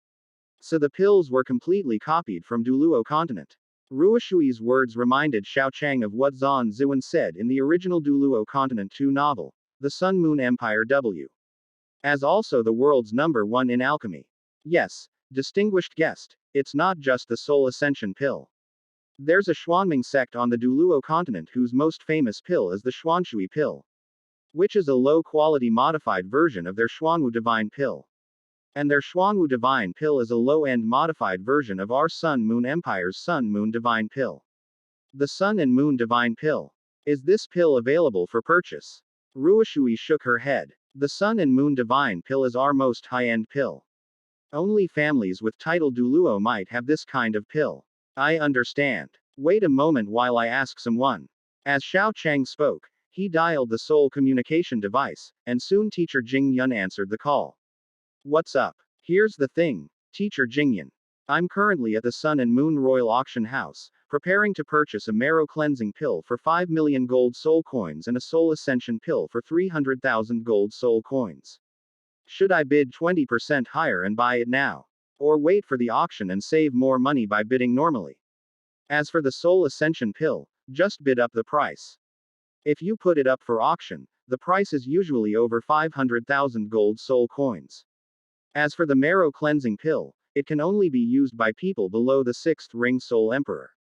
So the pills were completely copied from Douluo continent. Ruoshui's words reminded Xiao Chang of what Zhan Ziwen said in the original Douluo Continent 2 novel, The Sun Moon Empire W. As also the world's #1 in alchemy. Yes, distinguished guest, it's not just the Soul Ascension pill. There's a Xuanmeng sect on the Douluo continent whose most famous pill is the Xuanshui pill, which is a low-quality modified version of their Xuanwu Divine pill. And their Xuanwu Divine pill is a low-end modified version of our Sun Moon Empire's Sun Moon Divine pill. The Sun and Moon Divine pill. Is this pill available for purchase? Ruoshui shook her head. The Sun and Moon Divine pill is our most high-end pill. Only families with title Douluo might have this kind of pill. I understand. Wait a moment while I ask someone. As Xiao Chang spoke, he dialed the soul communication device, and soon Teacher Jing Yun answered the call. What's up? Here's the thing, Teacher Jingyan. I'm currently at the Sun and Moon Royal Auction House, preparing to purchase a marrow cleansing pill for 5 million gold soul coins and a soul ascension pill for 300,000 gold soul coins. Should I bid 20% higher and buy it now? Or wait for the auction and save more money by bidding normally? As for the soul ascension pill, just bid up the price. If you put it up for auction, the price is usually over 500,000 gold soul coins. As for the marrow cleansing pill, it can only be used by people below the 6th ring soul emperor.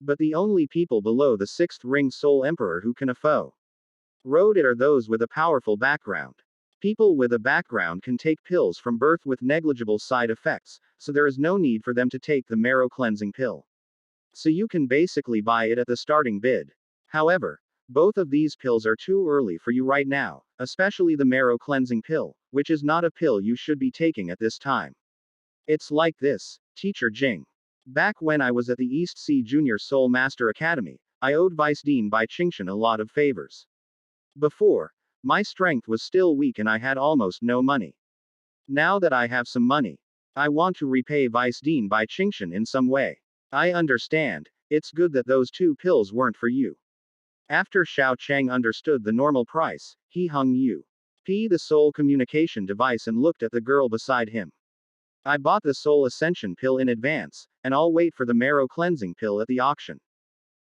But the only people below the 6th ring soul emperor who can afford it are those with a powerful background. People with a background can take pills from birth with negligible side effects, so there is no need for them to take the marrow cleansing pill. So you can basically buy it at the starting bid. However, both of these pills are too early for you right now, especially the marrow cleansing pill, which is not a pill you should be taking at this time. It's like this, Teacher Jing. Back when I was at the East Sea Junior Soul Master Academy, I owed Vice Dean Bai Qingshan a lot of favors. Before, my strength was still weak and I had almost no money. Now that I have some money, I want to repay Vice Dean Bai Qingshan in some way. I understand, it's good that those two pills weren't for you. After Xiao Chang understood the normal price, he hung Yu the soul communication device and looked at the girl beside him. I bought the soul ascension pill in advance, and I'll wait for the marrow cleansing pill at the auction.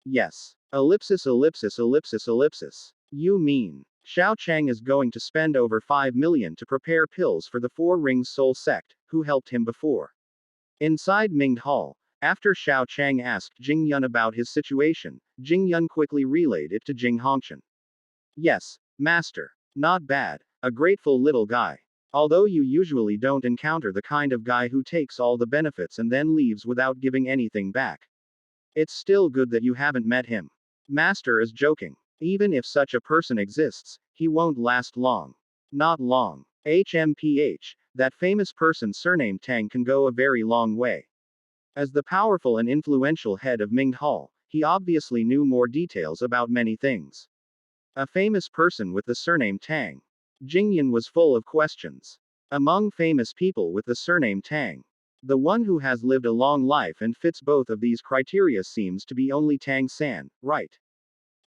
Yes. Ellipsis ellipsis ellipsis ellipsis. You mean, Xiao Chang is going to spend over 5 million to prepare pills for the Four Rings Soul sect, who helped him before. Inside Mingde Hall, after Xiao Chang asked Jing Yun about his situation, Jing Yun quickly relayed it to Jing Hongshan. Yes, master. Not bad. A grateful little guy. Although you usually don't encounter the kind of guy who takes all the benefits and then leaves without giving anything back. It's still good that you haven't met him. Master is joking. Even if such a person exists, he won't last long. Not long. HMPH, that famous person surnamed Tang can go a very long way. As the powerful and influential head of Ming Hall, he obviously knew more details about many things. A famous person with the surname Tang. Jingyan was full of questions. Among famous people with the surname Tang, the one who has lived a long life and fits both of these criteria seems to be only Tang San, right?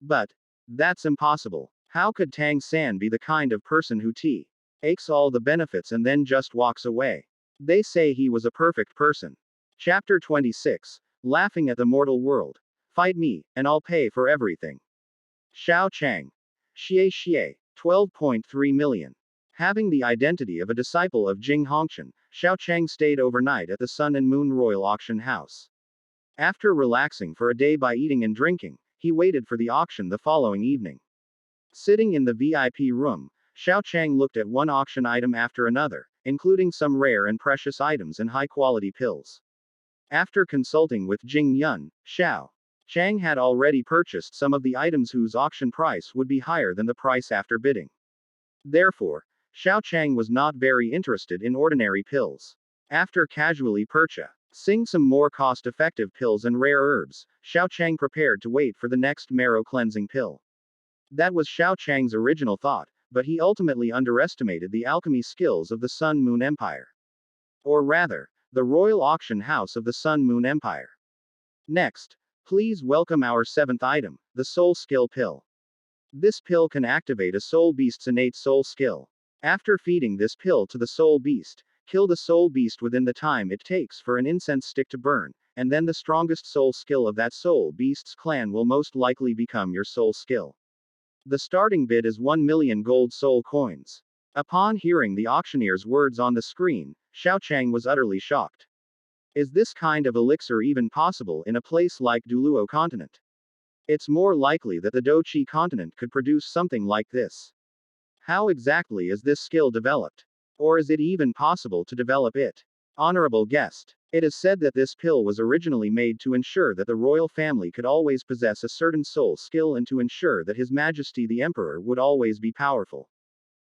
But that's impossible. How could Tang San be the kind of person who takes all the benefits and then just walks away? They say he was a perfect person. Chapter 26, Laughing at the Mortal World. Fight me, and I'll pay for everything. Xiao Chang. Xie, 12.3 million. Having the identity of a disciple of Jing Hongqian, Xiao Chang stayed overnight at the Sun and Moon Royal Auction House. After relaxing for a day by eating and drinking, he waited for the auction the following evening. Sitting in the VIP room, Xiao Chang looked at one auction item after another, including some rare and precious items and high-quality pills. After consulting with Jing Yun, Xiao Chang had already purchased some of the items whose auction price would be higher than the price after bidding. Therefore, Xiao Chang was not very interested in ordinary pills. After casually purchasing some more cost-effective pills and rare herbs, Xiao Chang prepared to wait for the next marrow cleansing pill. That was Xiao Chang's original thought, but he ultimately underestimated the alchemy skills of the Sun Moon Empire. Or rather, the Royal Auction House of the Sun Moon Empire. Next, please welcome our seventh item, the Soul Skill Pill. This pill can activate a soul beast's innate soul skill. After feeding this pill to the soul beast, kill the soul beast within the time it takes for an incense stick to burn, and then the strongest soul skill of that soul beast's clan will most likely become your soul skill. The starting bid is 1 million gold soul coins. Upon hearing the auctioneer's words on the screen, Xiao Chang was utterly shocked. Is this kind of elixir even possible in a place like Douluo continent? It's more likely that the Doqi continent could produce something like this. How exactly is this skill developed? Or is it even possible to develop it? Honorable guest. It is said that this pill was originally made to ensure that the royal family could always possess a certain soul skill and to ensure that His Majesty the Emperor would always be powerful.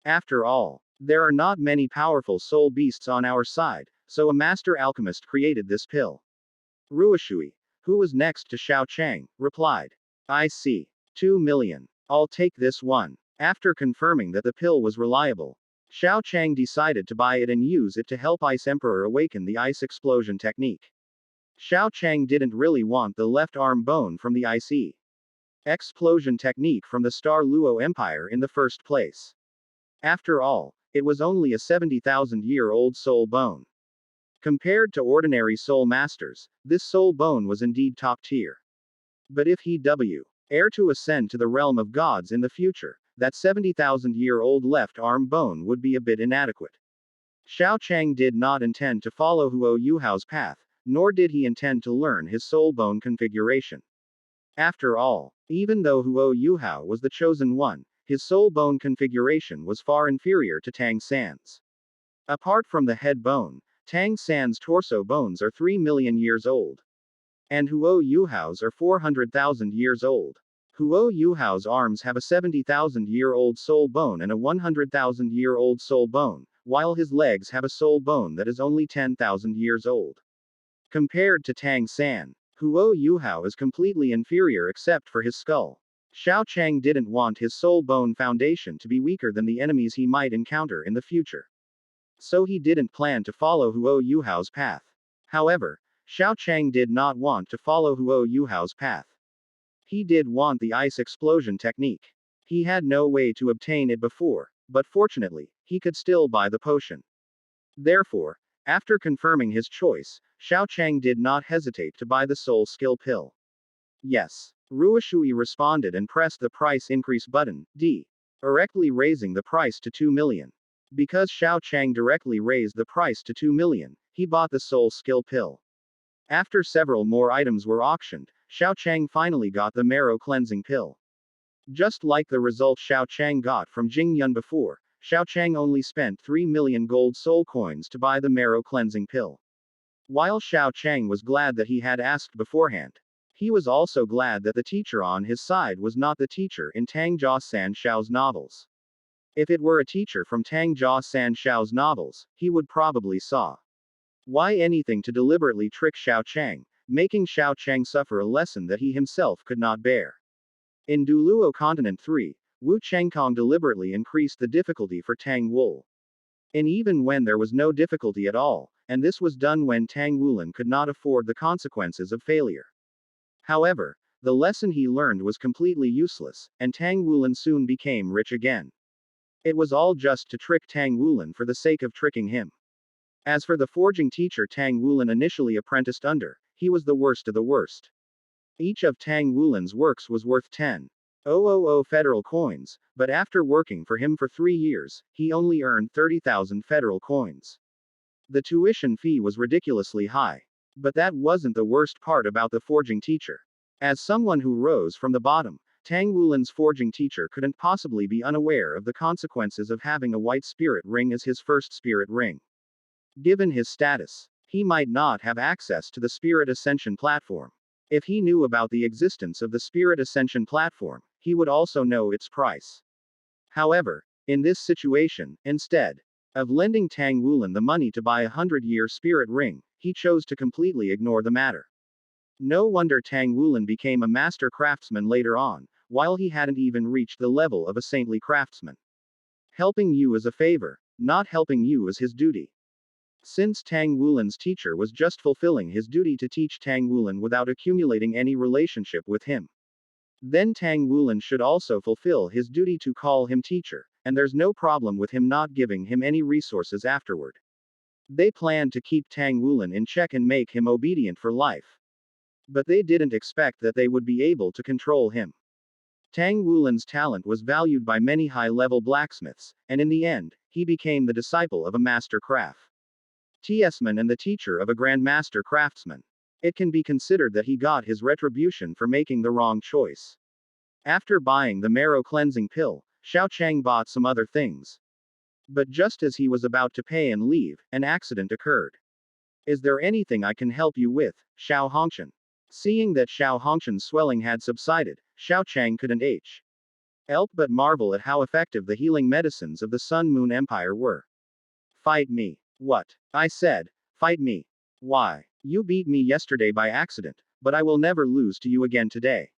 After all, there are not many powerful soul beasts on our side, so a master alchemist created this pill. Ruoshui, who was next to Xiao Chang, replied. I see. 2 million. I'll take this one. After confirming that the pill was reliable, Xiao Chang decided to buy it and use it to help Ice Emperor awaken the ice explosion technique. Xiao Chang didn't really want the left arm bone from the ice explosion technique from the Star Luo Empire in the first place. After all, it was only a 70,000-year-old soul bone. Compared to ordinary soul masters, this soul bone was indeed top tier. But if he were heir to ascend to the realm of gods in the future, that 70,000-year-old left arm bone would be a bit inadequate. Xiao Chang did not intend to follow Huo Yuhao's path, nor did he intend to learn his soul bone configuration. After all, even though Huo Yuhao was the chosen one, his soul bone configuration was far inferior to Tang San's. Apart from the head bone, Tang San's torso bones are 3 million years old. And Huo Yuhao's are 400,000 years old. Huo Yuhao's arms have a 70,000-year-old soul bone and a 100,000-year-old soul bone, while his legs have a soul bone that is only 10,000 years old. Compared to Tang San, Huo Yuhao is completely inferior except for his skull. Xiao Chang didn't want his soul bone foundation to be weaker than the enemies he might encounter in the future. So he didn't plan to follow Huo Yuhao's path. However, Xiao Chang did not want to follow Huo Yuhao's path. He did want the ice explosion technique. He had no way to obtain it before, but fortunately, he could still buy the potion. Therefore, after confirming his choice, Xiao Chang did not hesitate to buy the soul skill pill. Yes. Ruoshui responded and pressed the price increase button, directly raising the price to 2 million. Because Xiao Chang directly raised the price to 2 million, he bought the soul skill pill. After several more items were auctioned, Xiao Chang finally got the marrow cleansing pill. Just like the result Xiao Chang got from Jing Yun before, Xiao Chang only spent 3 million gold soul coins to buy the marrow cleansing pill. While Xiao Chang was glad that he had asked beforehand, he was also glad that the teacher on his side was not the teacher in Tang Jia San Xiao's novels. If it were a teacher from Tang Jia San Shao's novels, he would probably saw. Why anything to deliberately trick Xiao Chang, making Xiao Chang suffer a lesson that he himself could not bear. In Douluo Continent 3, Wu Chengkong deliberately increased the difficulty for Tang Wul. And even when there was no difficulty at all, and this was done when Tang Wulin could not afford the consequences of failure. However, the lesson he learned was completely useless, and Tang Wulin soon became rich again. It was all just to trick Tang Wulin for the sake of tricking him. As for the forging teacher Tang Wulin initially apprenticed under, he was the worst of the worst. Each of Tang Wulin's works was worth 10,000 federal coins, but after working for him for 3 years, he only earned 30,000 federal coins. The tuition fee was ridiculously high. But that wasn't the worst part about the forging teacher. As someone who rose from the bottom, Tang Wulin's forging teacher couldn't possibly be unaware of the consequences of having a white spirit ring as his first spirit ring. Given his status, he might not have access to the Spirit Ascension platform. If he knew about the existence of the Spirit Ascension platform, he would also know its price. However, in this situation, instead of lending Tang Wulin the money to buy a 100-year spirit ring, he chose to completely ignore the matter. No wonder Tang Wulin became a master craftsman later on, while he hadn't even reached the level of a saintly craftsman. Helping you is a favor, not helping you is his duty. Since Tang Wulin's teacher was just fulfilling his duty to teach Tang Wulin without accumulating any relationship with him, then Tang Wulin should also fulfill his duty to call him teacher, and there's no problem with him not giving him any resources afterward. They planned to keep Tang Wulin in check and make him obedient for life. But they didn't expect that they would be able to control him. Tang Wulin's talent was valued by many high-level blacksmiths, and in the end, he became the disciple of a master craftsman and the teacher of a grandmaster craftsman. It can be considered that he got his retribution for making the wrong choice. After buying the marrow cleansing pill, Xiao Chang bought some other things. But just as he was about to pay and leave, an accident occurred. Is there anything I can help you with, Xiao Hongqian? Seeing that Xiao Hongqian's swelling had subsided, Xiao Chang couldn't help but marvel at how effective the healing medicines of the Sun Moon Empire were. Fight me. What? I said, fight me. Why? You beat me yesterday by accident, but I will never lose to you again today.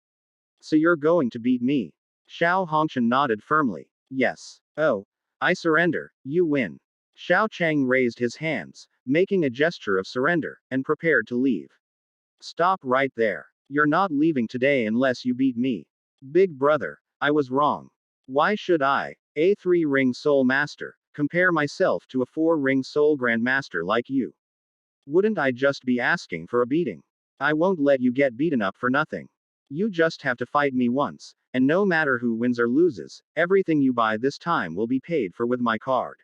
So you're going to beat me? Xiao Hongqian nodded firmly. Yes. Oh. I surrender, you win. Xiao Chang raised his hands, making a gesture of surrender, and prepared to leave. Stop right there. You're not leaving today unless you beat me. Big brother, I was wrong. Why should I, a 3-ring soul master, compare myself to a 4-ring soul grandmaster like you? Wouldn't I just be asking for a beating? I won't let you get beaten up for nothing. You just have to fight me once, and no matter who wins or loses, everything you buy this time will be paid for with my card.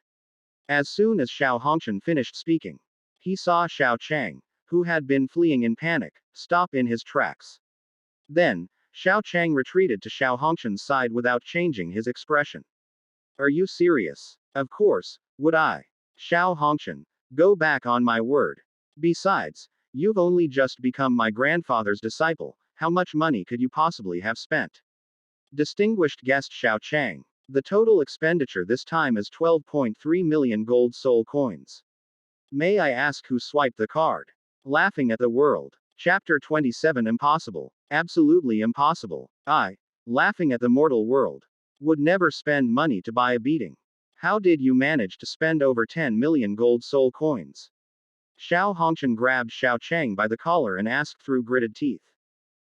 As soon as Xiao Hongqian finished speaking, he saw Xiao Chang, who had been fleeing in panic, stop in his tracks. Then, Xiao Chang retreated to Xiao Hongqian's side without changing his expression. Are you serious? Of course, would I? Xiao Hongqian, go back on my word. Besides, you've only just become my grandfather's disciple, how much money could you possibly have spent? Distinguished guest Xiao Chang. The total expenditure this time is 12.3 million gold soul coins. May I ask who swiped the card? Laughing at the world. Chapter 27 Impossible. Absolutely impossible. I, laughing at the mortal world, would never spend money to buy a beating. How did you manage to spend over 10 million gold soul coins? Xiao Hongqian grabbed Xiao Chang by the collar and asked through gritted teeth.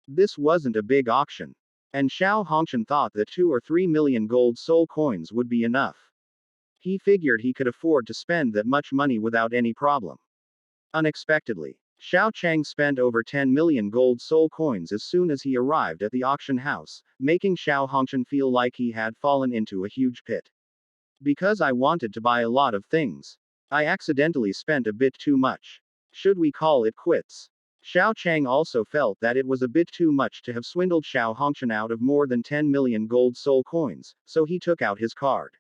This wasn't a big auction. And Xiao Hongqian thought that 2 or 3 million gold soul coins would be enough. He figured he could afford to spend that much money without any problem. Unexpectedly, Xiao Chang spent over 10 million gold soul coins as soon as he arrived at the auction house, making Xiao Hongqian feel like he had fallen into a huge pit. Because I wanted to buy a lot of things, I accidentally spent a bit too much. Should we call it quits? Xiao Chang also felt that it was a bit too much to have swindled Xiao Hongqian out of more than 10 million gold soul coins, so he took out his card.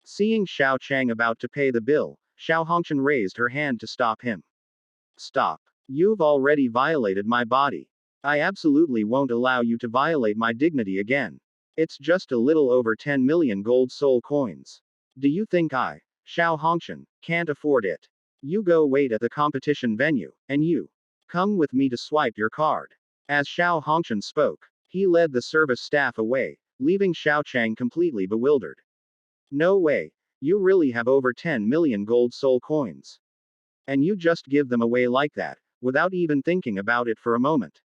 Seeing Xiao Chang about to pay the bill, Xiao Hongqian raised her hand to stop him. Stop. You've already violated my body. I absolutely won't allow you to violate my dignity again. It's just a little over 10 million gold soul coins. Do you think I, Xiao Hongqian, can't afford it? You go wait at the competition venue, and you come with me to swipe your card. As Xiao Hongqian spoke, he led the service staff away, leaving Xiao Chang completely bewildered. No way. You really have over 10 million gold soul coins. And you just give them away like that, without even thinking about it for a moment.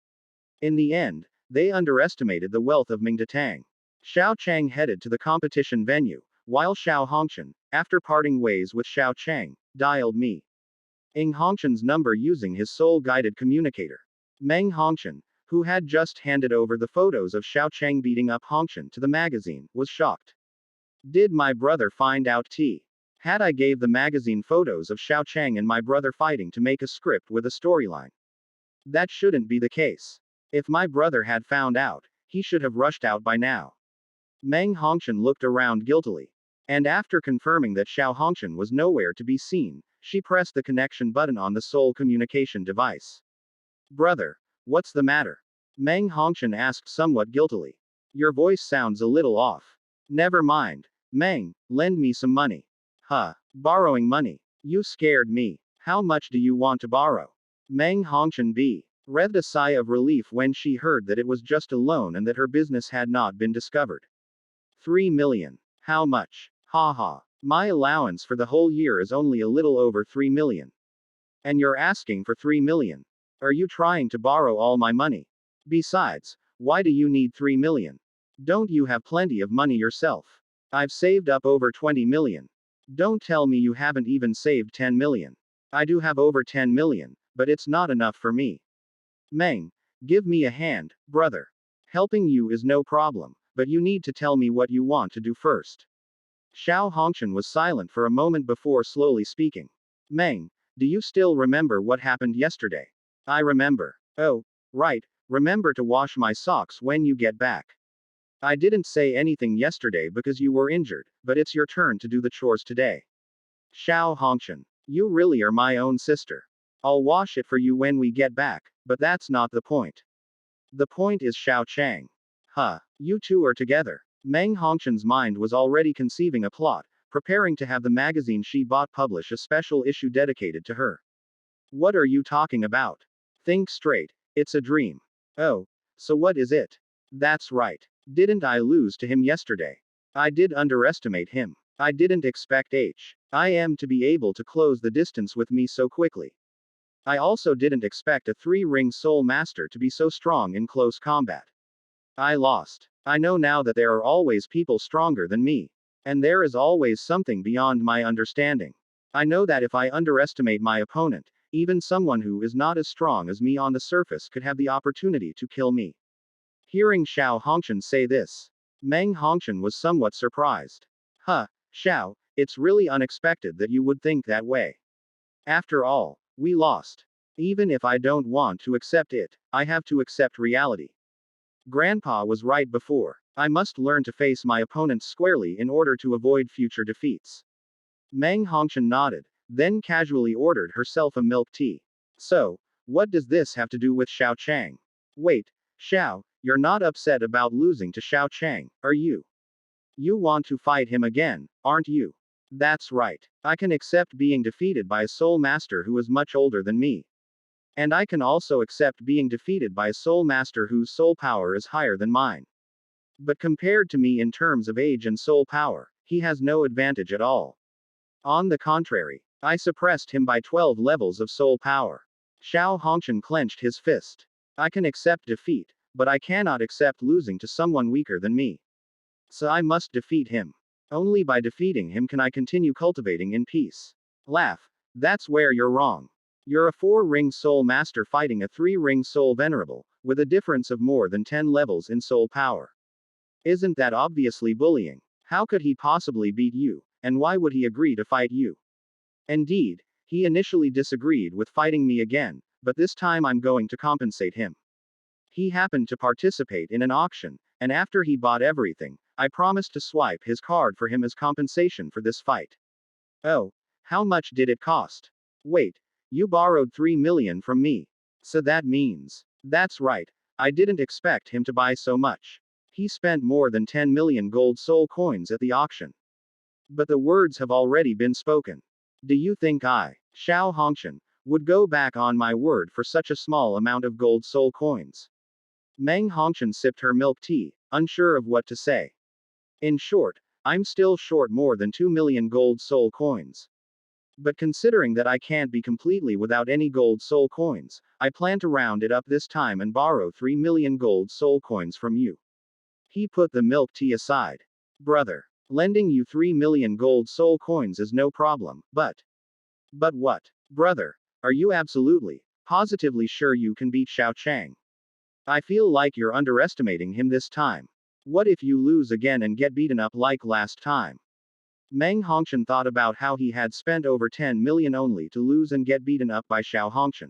In the end, they underestimated the wealth of Ming Tang. Xiao Chang headed to the competition venue, while Xiao Hongqian, after parting ways with Xiao Chang, dialed me. Ing Hongqian's number using his soul-guided communicator. Meng Hongqian, who had just handed over the photos of Xiao Chang beating up Hongqian to the magazine, was shocked. Did my brother find out T? Had I gave the magazine photos of Xiao Chang and my brother fighting to make a script with a storyline? That shouldn't be the case. If my brother had found out, he should have rushed out by now. Meng Hongqian looked around guiltily. And after confirming that Xiao Hongqian was nowhere to be seen, she pressed the connection button on the soul communication device. Brother, what's the matter? Meng Hongqian asked somewhat guiltily. Your voice sounds a little off. Never mind. Meng, lend me some money. Huh. Borrowing money. You scared me. How much do you want to borrow? Meng Hongqian breathed a sigh of relief when she heard that it was just a loan and that her business had not been discovered. 3 million. How much? Ha. My allowance for the whole year is only a little over 3 million. And you're asking for 3 million. Are you trying to borrow all my money? Besides, why do you need 3 million? Don't you have plenty of money yourself? I've saved up over 20 million. Don't tell me you haven't even saved 10 million. I do have over 10 million, but it's not enough for me. Meng, give me a hand, brother. Helping you is no problem, but you need to tell me what you want to do first. Xiao Hongqian was silent for a moment before slowly speaking. Meng, do you still remember what happened yesterday? I remember. Oh, right, remember to wash my socks when you get back. I didn't say anything yesterday because you were injured, but it's your turn to do the chores today. Xiao Hongqian, you really are my own sister. I'll wash it for you when we get back, but that's not the point. The point is Xiao Chang. Huh, you two are together. Meng Hongqian's mind was already conceiving a plot, preparing to have the magazine she bought publish a special issue dedicated to her. What are you talking about? Think straight, it's a dream. Oh, so what is it? That's right. Didn't I lose to him yesterday? I did underestimate him. I didn't expect I am to be able to close the distance with me so quickly. I also didn't expect a 3-ring soul master to be so strong in close combat. I lost. I know now that there are always people stronger than me. And there is always something beyond my understanding. I know that if I underestimate my opponent, even someone who is not as strong as me on the surface could have the opportunity to kill me. Hearing Xiao Hongqian say this, Meng Hongqian was somewhat surprised. Huh, Xiao, it's really unexpected that you would think that way. After all, we lost. Even if I don't want to accept it, I have to accept reality. Grandpa was right before. I must learn to face my opponents squarely in order to avoid future defeats. Meng Hongqian nodded, then casually ordered herself a milk tea. So, what does this have to do with Xiao Chang? Wait, Xiao, you're not upset about losing to Xiao Chang, are you? You want to fight him again, aren't you? That's right. I can accept being defeated by a soul master who is much older than me. And I can also accept being defeated by a soul master whose soul power is higher than mine. But compared to me in terms of age and soul power, he has no advantage at all. On the contrary, I suppressed him by 12 levels of soul power. Xiao Hongqian clenched his fist. I can accept defeat, but I cannot accept losing to someone weaker than me. So I must defeat him. Only by defeating him can I continue cultivating in peace. Laugh. That's where you're wrong. You're a 4-ring soul master fighting a 3-ring soul venerable, with a difference of more than 10 levels in soul power. Isn't that obviously bullying? How could he possibly beat you, and why would he agree to fight you? Indeed, he initially disagreed with fighting me again, but this time I'm going to compensate him. He happened to participate in an auction, and after he bought everything, I promised to swipe his card for him as compensation for this fight. Oh, how much did it cost? Wait, you borrowed 3 million from me. So that means. That's right, I didn't expect him to buy so much. He spent more than 10 million gold soul coins at the auction. But the words have already been spoken. Do you think I, Xiao Hongqian, would go back on my word for such a small amount of gold soul coins? Meng Hongqian sipped her milk tea, unsure of what to say. In short, I'm still short more than 2 million gold soul coins. But considering that I can't be completely without any gold soul coins, I plan to round it up this time and borrow 3 million gold soul coins from you. He put the milk tea aside. Brother, lending you 3 million gold soul coins is no problem, but what? Brother, are you absolutely, positively sure you can beat Xiao Chang? I feel like you're underestimating him this time. What if you lose again and get beaten up like last time? Meng Hongqian thought about how he had spent over 10 million only to lose and get beaten up by Xiao Hongqian.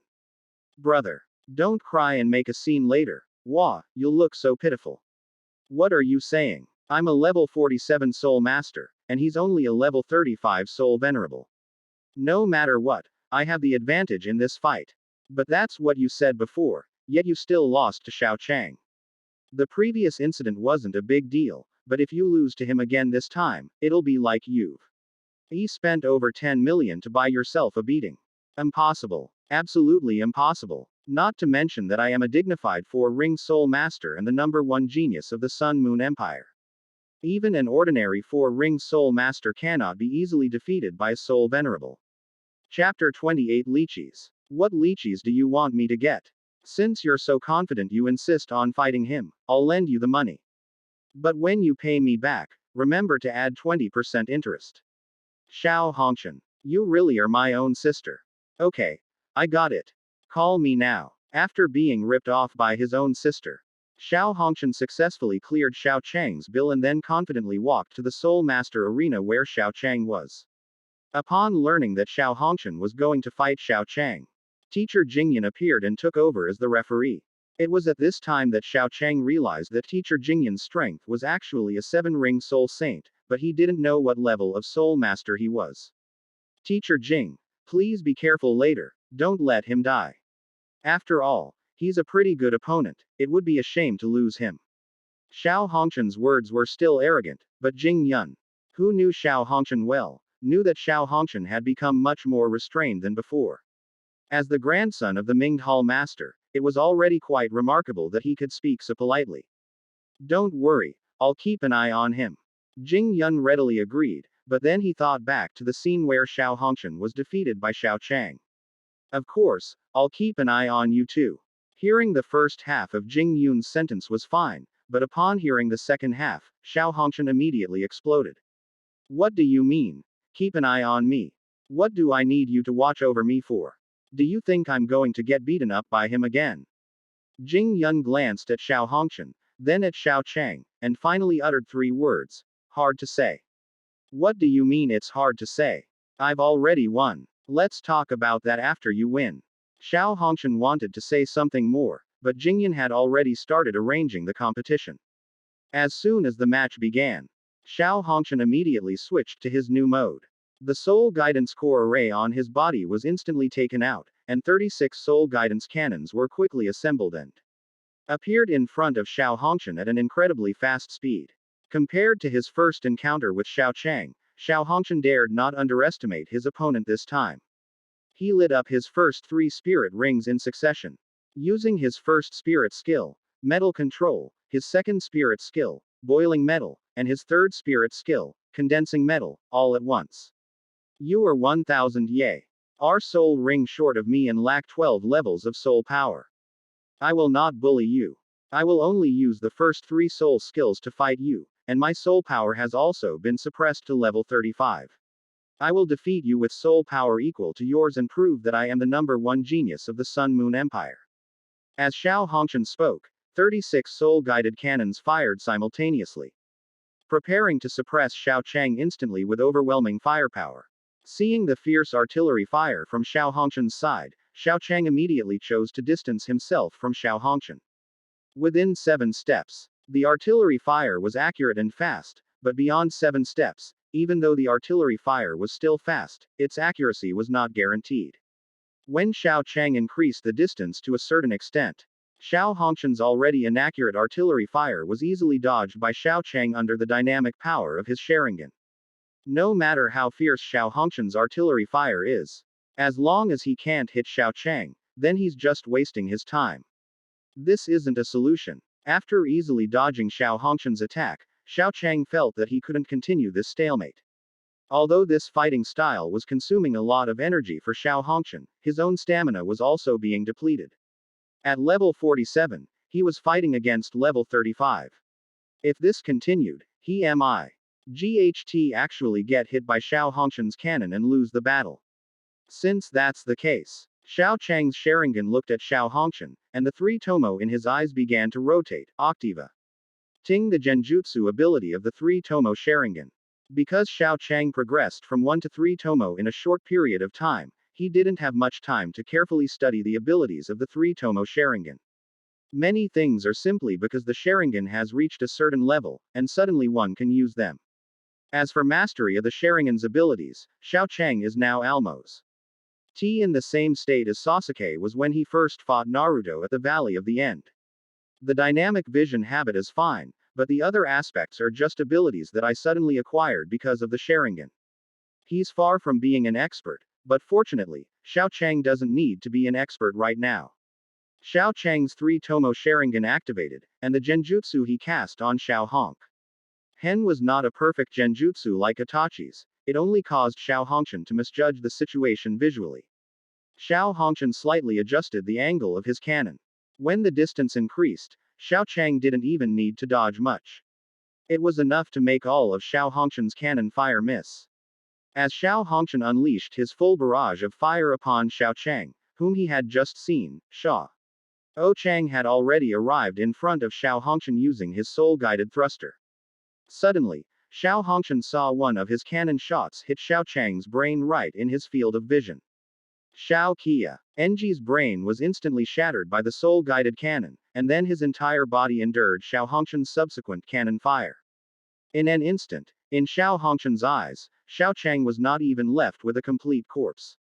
Brother, don't cry and make a scene later. Wah, you'll look so pitiful. What are you saying? I'm a level 47 soul master, and he's only a level 35 soul venerable. No matter what, I have the advantage in this fight. But that's what you said before, yet you still lost to Xiao Chang. The previous incident wasn't a big deal, but if you lose to him again this time, it'll be like you've spent over 10 million to buy yourself a beating. Impossible. Absolutely impossible. Not to mention that I am a dignified 4-ring soul master and the #1 genius of the Sun Moon Empire. Even an ordinary 4-ring soul master cannot be easily defeated by a soul venerable. Chapter 28 Lychees. What lychees do you want me to get? Since you're so confident you insist on fighting him, I'll lend you the money. But when you pay me back, remember to add 20% interest. Xiao Hongqian. You really are my own sister. Okay. I got it. Call me now. After being ripped off by his own sister, Xiao Hongqian successfully cleared Xiao Chang's bill and then confidently walked to the Soul Master arena where Xiao Chang was. Upon learning that Xiao Hongqian was going to fight Xiao Chang, Teacher Jingyan appeared and took over as the referee. It was at this time that Xiao Chang realized that Teacher Jingyan's strength was actually a 7-ring soul saint, but he didn't know what level of soul master he was. Teacher Jing, please be careful later, don't let him die. After all, he's a pretty good opponent, it would be a shame to lose him. Xiao Hongqian's words were still arrogant, but Jing Yun, who knew Xiao Hongqian well, knew that Xiao Hongqian had become much more restrained than before. As the grandson of the Mingde Hall master, it was already quite remarkable that he could speak so politely. Don't worry, I'll keep an eye on him. Jing Yun readily agreed, but then he thought back to the scene where Xiao Hongqian was defeated by Xiao Chang. Of course, I'll keep an eye on you too. Hearing the first half of Jing Yun's sentence was fine, but upon hearing the second half, Xiao Hongqian immediately exploded. What do you mean? Keep an eye on me. What do I need you to watch over me for? Do you think I'm going to get beaten up by him again? Jing Yun glanced at Xiao Hongqian, then at Xiao Chang, and finally uttered 3 words. Hard to say. What do you mean it's hard to say? I've already won. Let's talk about that after you win. Xiao Hongqian wanted to say something more, but Jingyan had already started arranging the competition. As soon as the match began, Xiao Hongqian immediately switched to his new mode. The Soul Guidance Core array on his body was instantly taken out, and 36 Soul Guidance cannons were quickly assembled and appeared in front of Xiao Hongqian at an incredibly fast speed. Compared to his first encounter with Xiao Chang, Xiao Hongqian dared not underestimate his opponent this time. He lit up his first 3 spirit rings in succession. Using his first spirit skill, Metal Control, his second spirit skill, Boiling Metal, and his third spirit skill, Condensing Metal, all at once. You are 1000 Ye. Our soul ring short of me and lack 12 levels of soul power. I will not bully you. I will only use the first 3 soul skills to fight you, and my soul power has also been suppressed to level 35. I will defeat you with soul power equal to yours and prove that I am the #1 genius of the Sun Moon Empire. As Xiao Hongqian spoke, 36 soul-guided cannons fired simultaneously, preparing to suppress Xiao Chang instantly with overwhelming firepower. Seeing the fierce artillery fire from Xiao Hongqian's side, Xiao Chang immediately chose to distance himself from Xiao Hongqian. Within 7 steps, the artillery fire was accurate and fast, but beyond 7 steps, even though the artillery fire was still fast, its accuracy was not guaranteed. When Xiao Chang increased the distance to a certain extent, Xiao Hongshan's already inaccurate artillery fire was easily dodged by Xiao Chang under the dynamic power of his Sharingan. No matter how fierce Xiao Hongshan's artillery fire is, as long as he can't hit Xiao Chang, then he's just wasting his time. This isn't a solution. After easily dodging Xiao Hongshan's attack, Xiao Chang felt that he couldn't continue this stalemate. Although this fighting style was consuming a lot of energy for Xiao Hongshan, his own stamina was also being depleted. At level 47, he was fighting against level 35. If this continued, he might actually get hit by Xiao Hongshan's cannon and lose the battle. Since that's the case, Xiao Chang's Sharingan looked at Xiao Hongshan, and the three tomo in his eyes began to rotate, Octiva. Ting the Genjutsu ability of the three tomo Sharingan. Because Xiao Chang progressed from 1 to 3 tomo in a short period of time, he didn't have much time to carefully study the abilities of the three tomo Sharingan. Many things are simply because the Sharingan has reached a certain level, and suddenly one can use them. As for mastery of the Sharingan's abilities, Xiao Chang is now almost in the same state as Sasuke was when he first fought Naruto at the Valley of the End. The dynamic vision habit is fine, but the other aspects are just abilities that I suddenly acquired because of the Sharingan. He's far from being an expert, but fortunately, Xiao Chang doesn't need to be an expert right now. Xiao Chang's 3 tomo Sharingan activated, and the genjutsu he cast on Xiao Honk Hen was not a perfect genjutsu like Itachi's, it only caused Xiao Hongshan to misjudge the situation visually. Xiao Hongshan slightly adjusted the angle of his cannon. When the distance increased, Xiao Chang didn't even need to dodge much. It was enough to make all of Xiao Hongshan's cannon fire miss. As Xiao Hongshan unleashed his full barrage of fire upon Xiao Chang, whom he had just seen, Sha O Chang had already arrived in front of Xiao Hongshan using his soul-guided thruster. Suddenly, Xiao Hongshan saw one of his cannon shots hit Xiao Chang's brain right in his field of vision. Xiao Kia Enji's brain was instantly shattered by the soul-guided cannon, and then his entire body endured Xiao Hongshan's subsequent cannon fire. In an instant, in Xiao Hongshan's eyes, Xiao Chang was not even left with a complete corpse.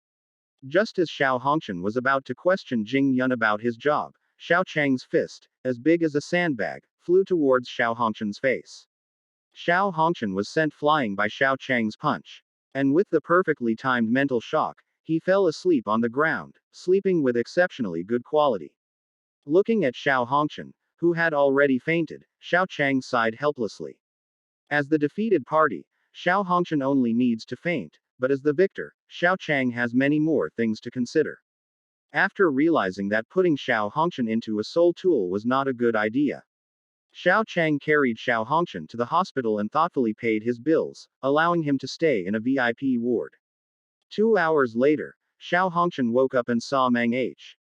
Just as Xiao Hongshan was about to question Jing Yun about his job, Xiao Chang's fist, as big as a sandbag, flew towards Xiao Hongshan's face. Xiao Hongshan was sent flying by Xiao Chang's punch. And with the perfectly timed mental shock, he fell asleep on the ground, sleeping with exceptionally good quality. Looking at Xiao Hongshan, who had already fainted, Xiao Chang sighed helplessly. As the defeated party, Xiao Hongshan only needs to faint, but as the victor, Xiao Chang has many more things to consider. After realizing that putting Xiao Hongshan into a soul tool was not a good idea, Xiao Chang carried Xiao Hongshan to the hospital and thoughtfully paid his bills, allowing him to stay in a VIP ward. 2 hours later, Xiao Hongshan woke up and saw Meng H.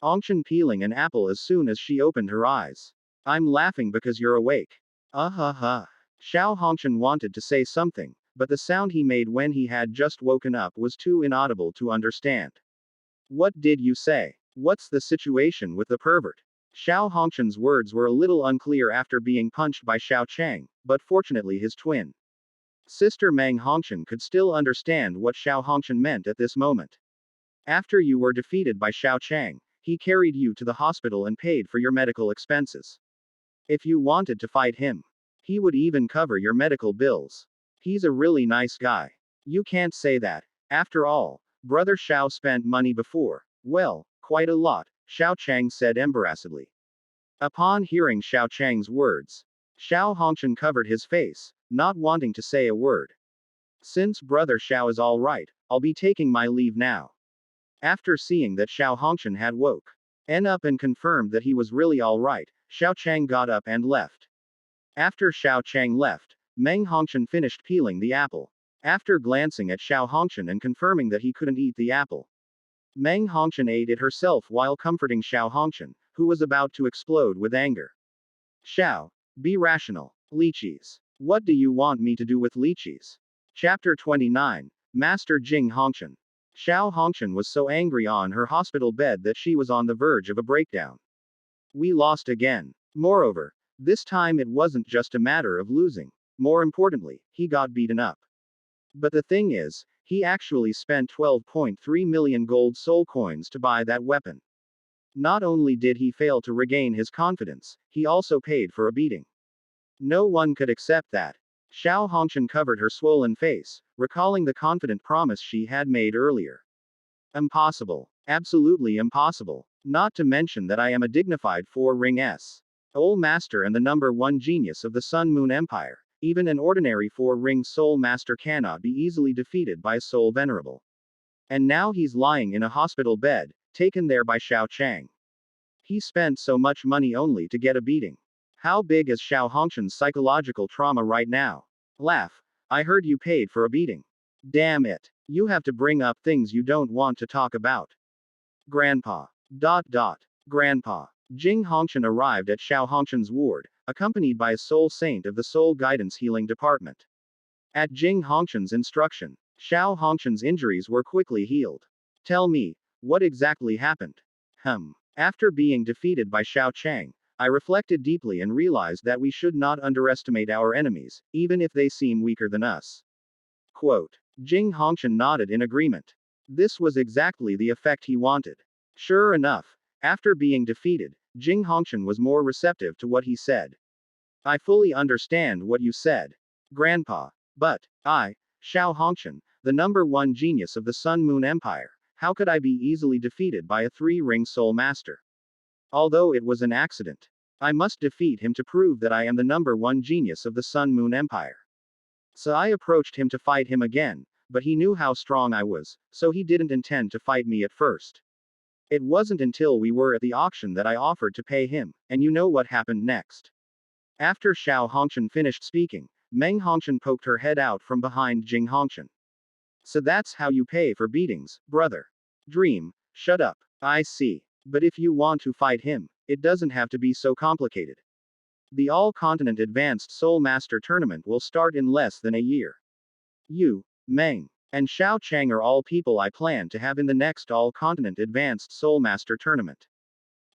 Hongshan peeling an apple as soon as she opened her eyes. I'm laughing because you're awake. Ha. Xiao Hongshan wanted to say something, but the sound he made when he had just woken up was too inaudible to understand. What did you say? What's the situation with the pervert? Xiao Hongshan's words were a little unclear after being punched by Xiao Chang, but fortunately his twin sister Meng Hongshan could still understand what Xiao Hongshan meant at this moment. After you were defeated by Xiao Chang, he carried you to the hospital and paid for your medical expenses. If you wanted to fight him, he would even cover your medical bills. He's a really nice guy. You can't say that. After all, Brother Xiao spent money before. Well, quite a lot, Xiao Chang said embarrassedly. Upon hearing Xiao Chang's words, Xiao Hongshan covered his face, not wanting to say a word. Since Brother Xiao is alright, I'll be taking my leave now. After seeing that Xiao Hongshan had woke up and confirmed that he was really alright, Xiao Chang got up and left. After Xiao Chang left, Meng Hongshan finished peeling the apple. After glancing at Xiao Hongshan and confirming that he couldn't eat the apple, Meng Hongshan ate it herself while comforting Xiao Hongshan, who was about to explode with anger. Xiao, be rational. Lychees. What do you want me to do with lychees? Chapter 29, Master Jing Hongshan. Xiao Hongshan was so angry on her hospital bed that she was on the verge of a breakdown. We lost again. Moreover, this time it wasn't just a matter of losing. More importantly, he got beaten up. But the thing is, he actually spent 12.3 million gold soul coins to buy that weapon. Not only did he fail to regain his confidence, he also paid for a beating. No one could accept that. Xiao Hongqian covered her swollen face, recalling the confident promise she had made earlier. Impossible. Absolutely impossible. Not to mention that I am a dignified four-ring Soul Master and the number one genius of the Sun Moon Empire. Even an ordinary four-ring Soul Master cannot be easily defeated by a Soul Venerable. And now he's lying in a hospital bed, taken there by Xiao Chang. He spent so much money only to get a beating. How big is Xiao Hongqian's psychological trauma right now? Laugh. I heard you paid for a beating. Damn it. You have to bring up things you don't want to talk about. Grandpa. Grandpa. Jing Hongqian arrived at Xiao Hongqian's ward, accompanied by a soul saint of the Soul Guidance Healing Department. At Jing Hongqian's instruction, Xiao Hongqian's injuries were quickly healed. Tell me, what exactly happened? After being defeated by Xiao Chang, I reflected deeply and realized that we should not underestimate our enemies, even if they seem weaker than us. Quote. Jing Hongqian nodded in agreement. This was exactly the effect he wanted. Sure enough, after being defeated, Jing Hongqian was more receptive to what he said. I fully understand what you said, Grandpa. But, Xiao Hongqian, the number one genius of the Sun Moon Empire, how could I be easily defeated by a three-ring Soul Master? Although it was an accident, I must defeat him to prove that I am the number one genius of the Sun Moon Empire. So I approached him to fight him again, but he knew how strong I was, so he didn't intend to fight me at first. It wasn't until we were at the auction that I offered to pay him, and you know what happened next. After Xiao Hongqian finished speaking, Meng Hongqian poked her head out from behind Jing Hongqian. So that's how you pay for beatings, brother. Dream, shut up. I see. But if you want to fight him, it doesn't have to be so complicated. The All-Continent Advanced Soul Master Tournament will start in less than a year. You, Meng, and Xiao Chang are all people I plan to have in the next All-Continent Advanced Soul Master Tournament.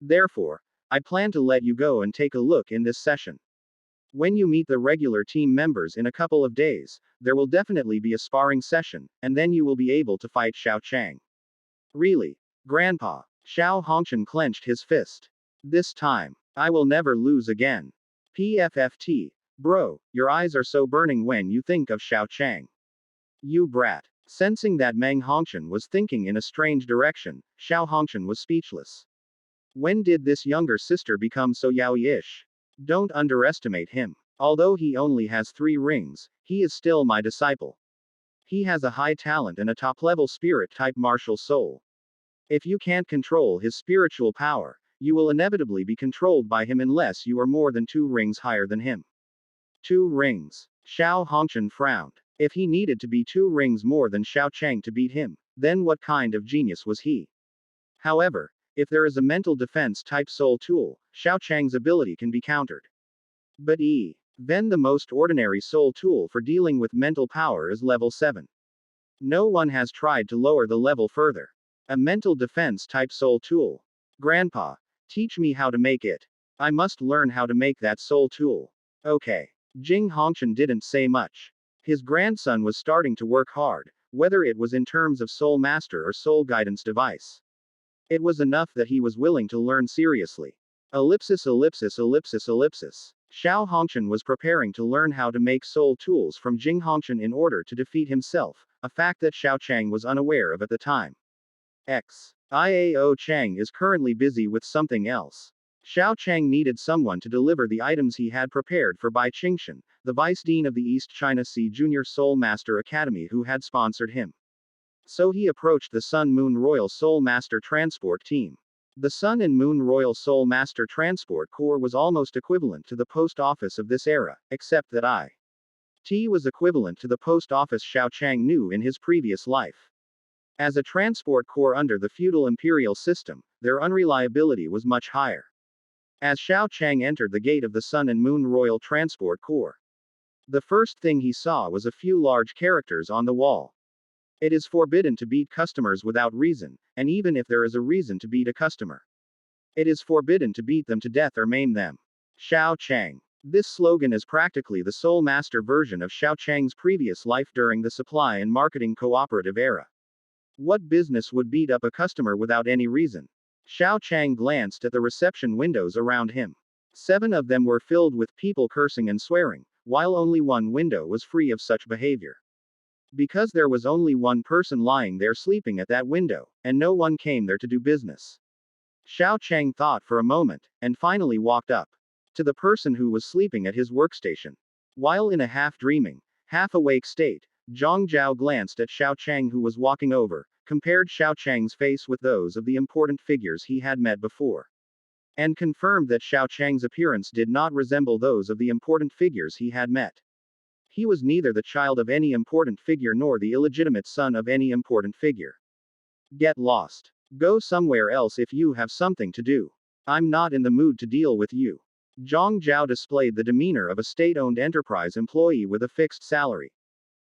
Therefore, I plan to let you go and take a look in this session. When you meet the regular team members in a couple of days, there will definitely be a sparring session, and then you will be able to fight Xiao Chang. Really? Grandpa. Xiao Hongqian clenched his fist. This time, I will never lose again. PFFT. Bro, your eyes are so burning when you think of Xiao Chang. You brat. Sensing that Meng Hongqian was thinking in a strange direction, Xiao Hongqian was speechless. When did this younger sister become so yaoi-ish? Don't underestimate him. Although he only has 3 rings, he is still my disciple. He has a high talent and a top-level spirit-type martial soul. If you can't control his spiritual power, you will inevitably be controlled by him unless you are more than 2 rings higher than him. 2 rings. Xiao Hongqian frowned. If he needed to be 2 rings more than Xiao Chang to beat him, then what kind of genius was he? However, if there is a mental defense type soul tool, Xiao Chang's ability can be countered. But then the most ordinary soul tool for dealing with mental power is level 7. No one has tried to lower the level further. A mental defense type soul tool. Grandpa, teach me how to make it. I must learn how to make that soul tool. Okay. Jing Hongqian didn't say much. His grandson was starting to work hard, whether it was in terms of soul master or soul guidance device. It was enough that he was willing to learn seriously. Ellipsis. Xiao Hongqian was preparing to learn how to make soul tools from Jing Hongqian in order to defeat himself, a fact that Xiao Chang was unaware of at the time. Iao Chang is currently busy with something else. Xiao Chang needed someone to deliver the items he had prepared for Bai Qingshan, the vice dean of the East China Sea Junior Soul Master Academy who had sponsored him. So he approached the Sun Moon Royal Soul Master Transport Team. The Sun and Moon Royal Soul Master Transport Corps was almost equivalent to the post office of this era, except that IT was equivalent to the post office Xiao Chang knew in his previous life. As a transport corps under the feudal imperial system, their unreliability was much higher. As Xiao Chang entered the gate of the Sun and Moon Royal Transport Corps, the first thing he saw was a few large characters on the wall. It is forbidden to beat customers without reason, and even if there is a reason to beat a customer, it is forbidden to beat them to death or maim them. Xiao Chang. This slogan is practically the Soul Master version of Xiao Chang's previous life during the supply and marketing cooperative era. What business would beat up a customer without any reason? Xiao Chang glanced at the reception windows around him. 7 of them were filled with people cursing and swearing, while only one window was free of such behavior. Because there was only one person lying there sleeping at that window, and no one came there to do business. Xiao Chang thought for a moment, and finally walked up to the person who was sleeping at his workstation. While in a half-dreaming, half-awake state, Zhang Jiao glanced at Xiao Chang who was walking over, compared Xiao Chang's face with those of the important figures he had met before, and confirmed that Xiao Chang's appearance did not resemble those of the important figures he had met. He was neither the child of any important figure nor the illegitimate son of any important figure. Get lost. Go somewhere else if you have something to do. I'm not in the mood to deal with you. Zhang Jiao displayed the demeanor of a state-owned enterprise employee with a fixed salary.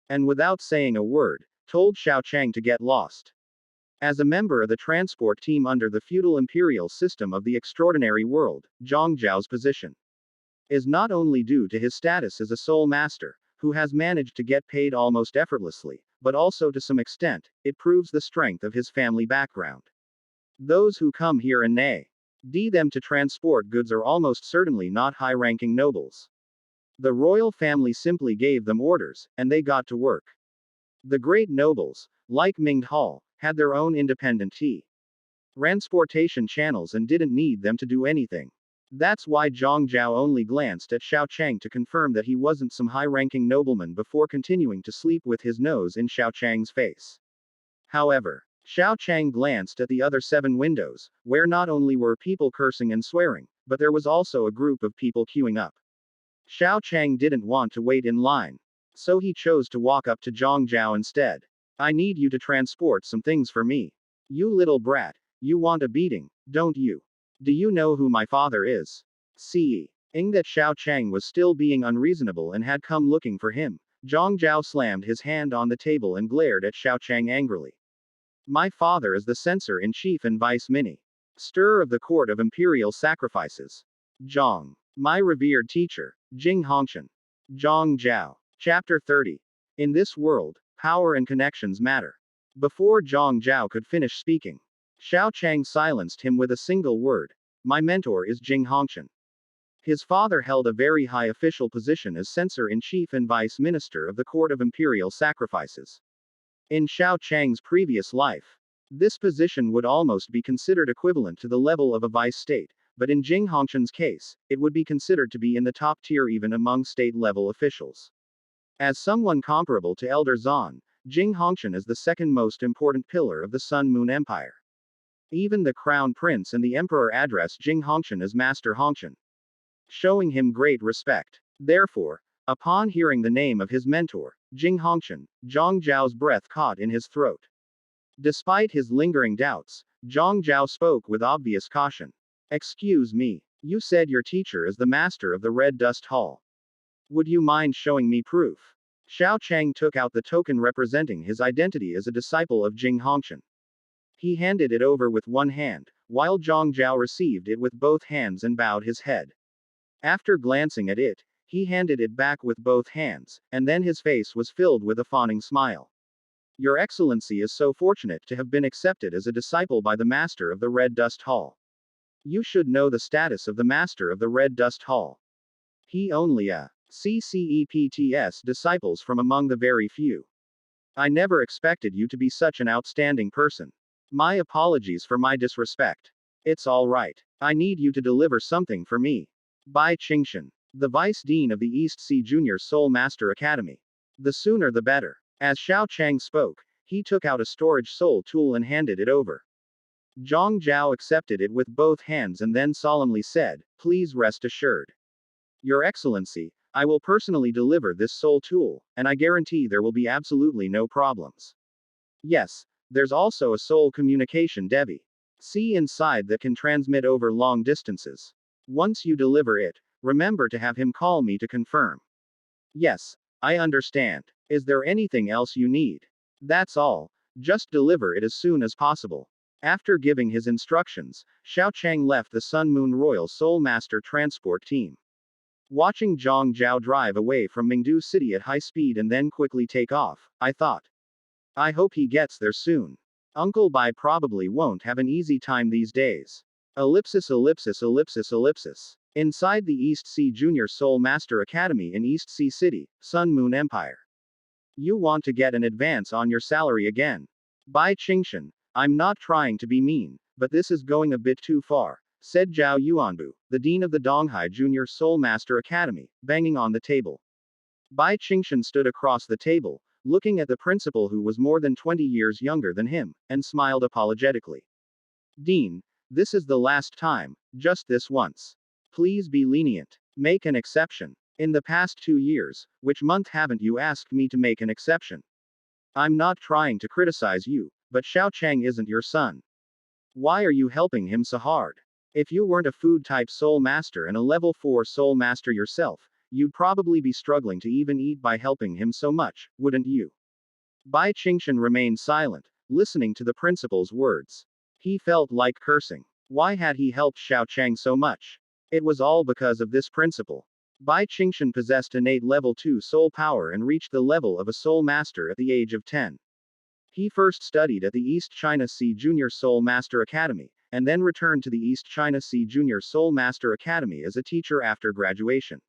And without saying a word, told Xiao Chang to get lost. As a member of the transport team under the feudal imperial system of the extraordinary world, Zhang Jiao's position is not only due to his status as a soul master, who has managed to get paid almost effortlessly, but also to some extent, it proves the strength of his family background. Those who come here and them to transport goods are almost certainly not high-ranking nobles. The royal family simply gave them orders, and they got to work. The great nobles, like Ming Hall, had their own independent transportation channels and didn't need them to do anything. That's why Zhang Jiao only glanced at Xiao Chang to confirm that he wasn't some high-ranking nobleman before continuing to sleep with his nose in Xiao Chang's face. However, Xiao Chang glanced at the other 7 windows, where not only were people cursing and swearing, but there was also a group of people queuing up. Xiao Chang didn't want to wait in line, so he chose to walk up to Zhang Jiao instead. I need you to transport some things for me. You little brat, you want a beating, don't you? Do you know who my father is? Seeing that Xiao Chang was still being unreasonable and had come looking for him, Zhang Jiao slammed his hand on the table and glared at Xiao Chang angrily. My father is the censor-in-chief and vice-minister of the Court of Imperial Sacrifices. Zhang. My revered teacher, Jing Hongqian. Zhang Jiao. Chapter 30. In this world, power and connections matter. Before Zhang Jiao could finish speaking, Xiao Chang silenced him with a single word. My mentor is Jing Hongqian. His father held a very high official position as censor-in-chief and vice-minister of the Court of Imperial Sacrifices. In Xiao Chang's previous life, this position would almost be considered equivalent to the level of a vice-state, but in Jing Hongqian's case, it would be considered to be in the top tier even among state-level officials. As someone comparable to Elder Zan, Jing Hongqian is the second most important pillar of the Sun Moon Empire. Even the Crown Prince and the Emperor address Jing Hongqian as Master Hongqian, showing him great respect. Therefore, upon hearing the name of his mentor, Jing Hongqian, Zhang Jiao's breath caught in his throat. Despite his lingering doubts, Zhang Jiao spoke with obvious caution. Excuse me, you said your teacher is the master of the Red Dust Hall. Would you mind showing me proof? Xiao Chang took out the token representing his identity as a disciple of Jing Hongqian. He handed it over with one hand, while Zhang Jiao received it with both hands and bowed his head. After glancing at it, he handed it back with both hands, and then his face was filled with a fawning smile. Your Excellency is so fortunate to have been accepted as a disciple by the Master of the Red Dust Hall. You should know the status of the Master of the Red Dust Hall. He only CCEPTS disciples from among the very few. I never expected you to be such an outstanding person. My apologies for my disrespect. It's all right. I need you to deliver something for me. Bai Qingshan, the Vice Dean of the East Sea Junior Soul Master Academy. The sooner the better. As Xiao Chang spoke, he took out a storage soul tool and handed it over. Zhang Jiao accepted it with both hands and then solemnly said, Please rest assured. Your Excellency, I will personally deliver this soul tool, and I guarantee there will be absolutely no problems. Yes, there's also a soul communication Devi. See inside that can transmit over long distances. Once you deliver it, remember to have him call me to confirm. Yes, I understand. Is there anything else you need? That's all. Just deliver it as soon as possible. After giving his instructions, Xiao Chang left the Sun Moon Royal Soul Master transport team. Watching Zhang Jiao drive away from Mingdu City at high speed and then quickly take off, I thought. I hope he gets there soon. Uncle Bai probably won't have an easy time these days. Ellipsis ellipsis ellipsis ellipsis. Inside the East Sea Junior Soul Master Academy in East Sea City, Sun Moon Empire. You want to get an advance on your salary again. Bai Qingshan, I'm not trying to be mean, but this is going a bit too far, said Zhao Yuanbu, the dean of the Donghai Junior Soul Master Academy, banging on the table. Bai Qingshan stood across the table, looking at the principal who was more than 20 years younger than him, and smiled apologetically. Dean, this is the last time, just this once. Please be lenient. Make an exception. In the past 2 years, which month haven't you asked me to make an exception? I'm not trying to criticize you, but Xiao Chang isn't your son. Why are you helping him so hard? If you weren't a food type soul master and a level 4 soul master yourself, you'd probably be struggling to even eat by helping him so much, wouldn't you? Bai Qingshan remained silent, listening to the principal's words. He felt like cursing. Why had he helped Xiao Chang so much? It was all because of this principal. Bai Qingshan possessed innate level 2 soul power and reached the level of a soul master at the age of 10. He first studied at the East China Sea Junior Soul Master Academy, and then returned to the East China Sea Junior Soul Master Academy as a teacher after graduation.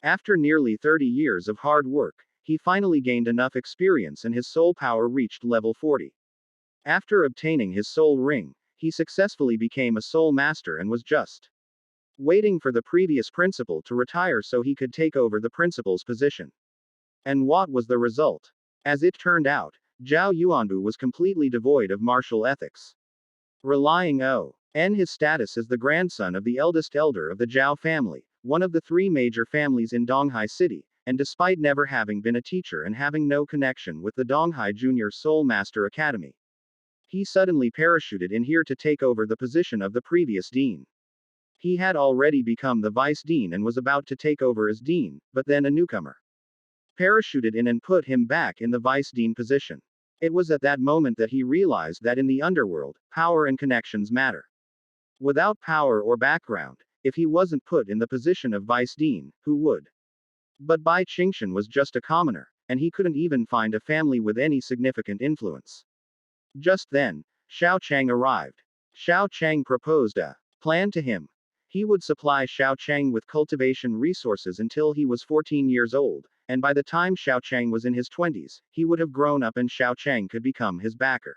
After nearly 30 years of hard work, he finally gained enough experience and his soul power reached level 40. After obtaining his soul ring, he successfully became a soul master and was just waiting for the previous principal to retire so he could take over the principal's position. And what was the result? As it turned out, Zhao Yuanbu was completely devoid of martial ethics. Relying on his status as the grandson of the eldest elder of the Zhao family, one of the 3 major families in Donghai City, and despite never having been a teacher and having no connection with the Donghai Junior Soul Master Academy, he suddenly parachuted in here to take over the position of the previous dean. He had already become the vice dean and was about to take over as dean, but then a newcomer parachuted in and put him back in the vice dean position. It was at that moment that he realized that in the underworld, power and connections matter. Without power or background, if he wasn't put in the position of vice dean, who would? But Bai Qingshan was just a commoner, and he couldn't even find a family with any significant influence. Just then, Xiao Chang arrived. Xiao Chang proposed a plan to him. He would supply Xiao Chang with cultivation resources until he was 14 years old, and by the time Xiao Chang was in his 20s, he would have grown up and Xiao Chang could become his backer.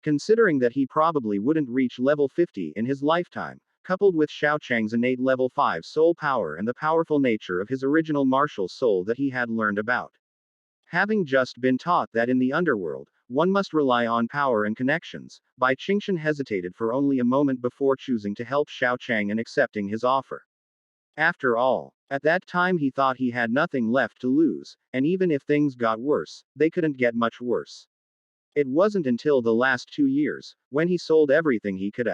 Considering that he probably wouldn't reach level 50 in his lifetime, coupled with Xiao Chang's innate level 5 soul power and the powerful nature of his original martial soul that he had learned about. Having just been taught that in the underworld, one must rely on power and connections, Bai Qingshan hesitated for only a moment before choosing to help Xiao Chang and accepting his offer. After all, at that time he thought he had nothing left to lose, and even if things got worse, they couldn't get much worse. It wasn't until the last 2 years, when he sold everything he could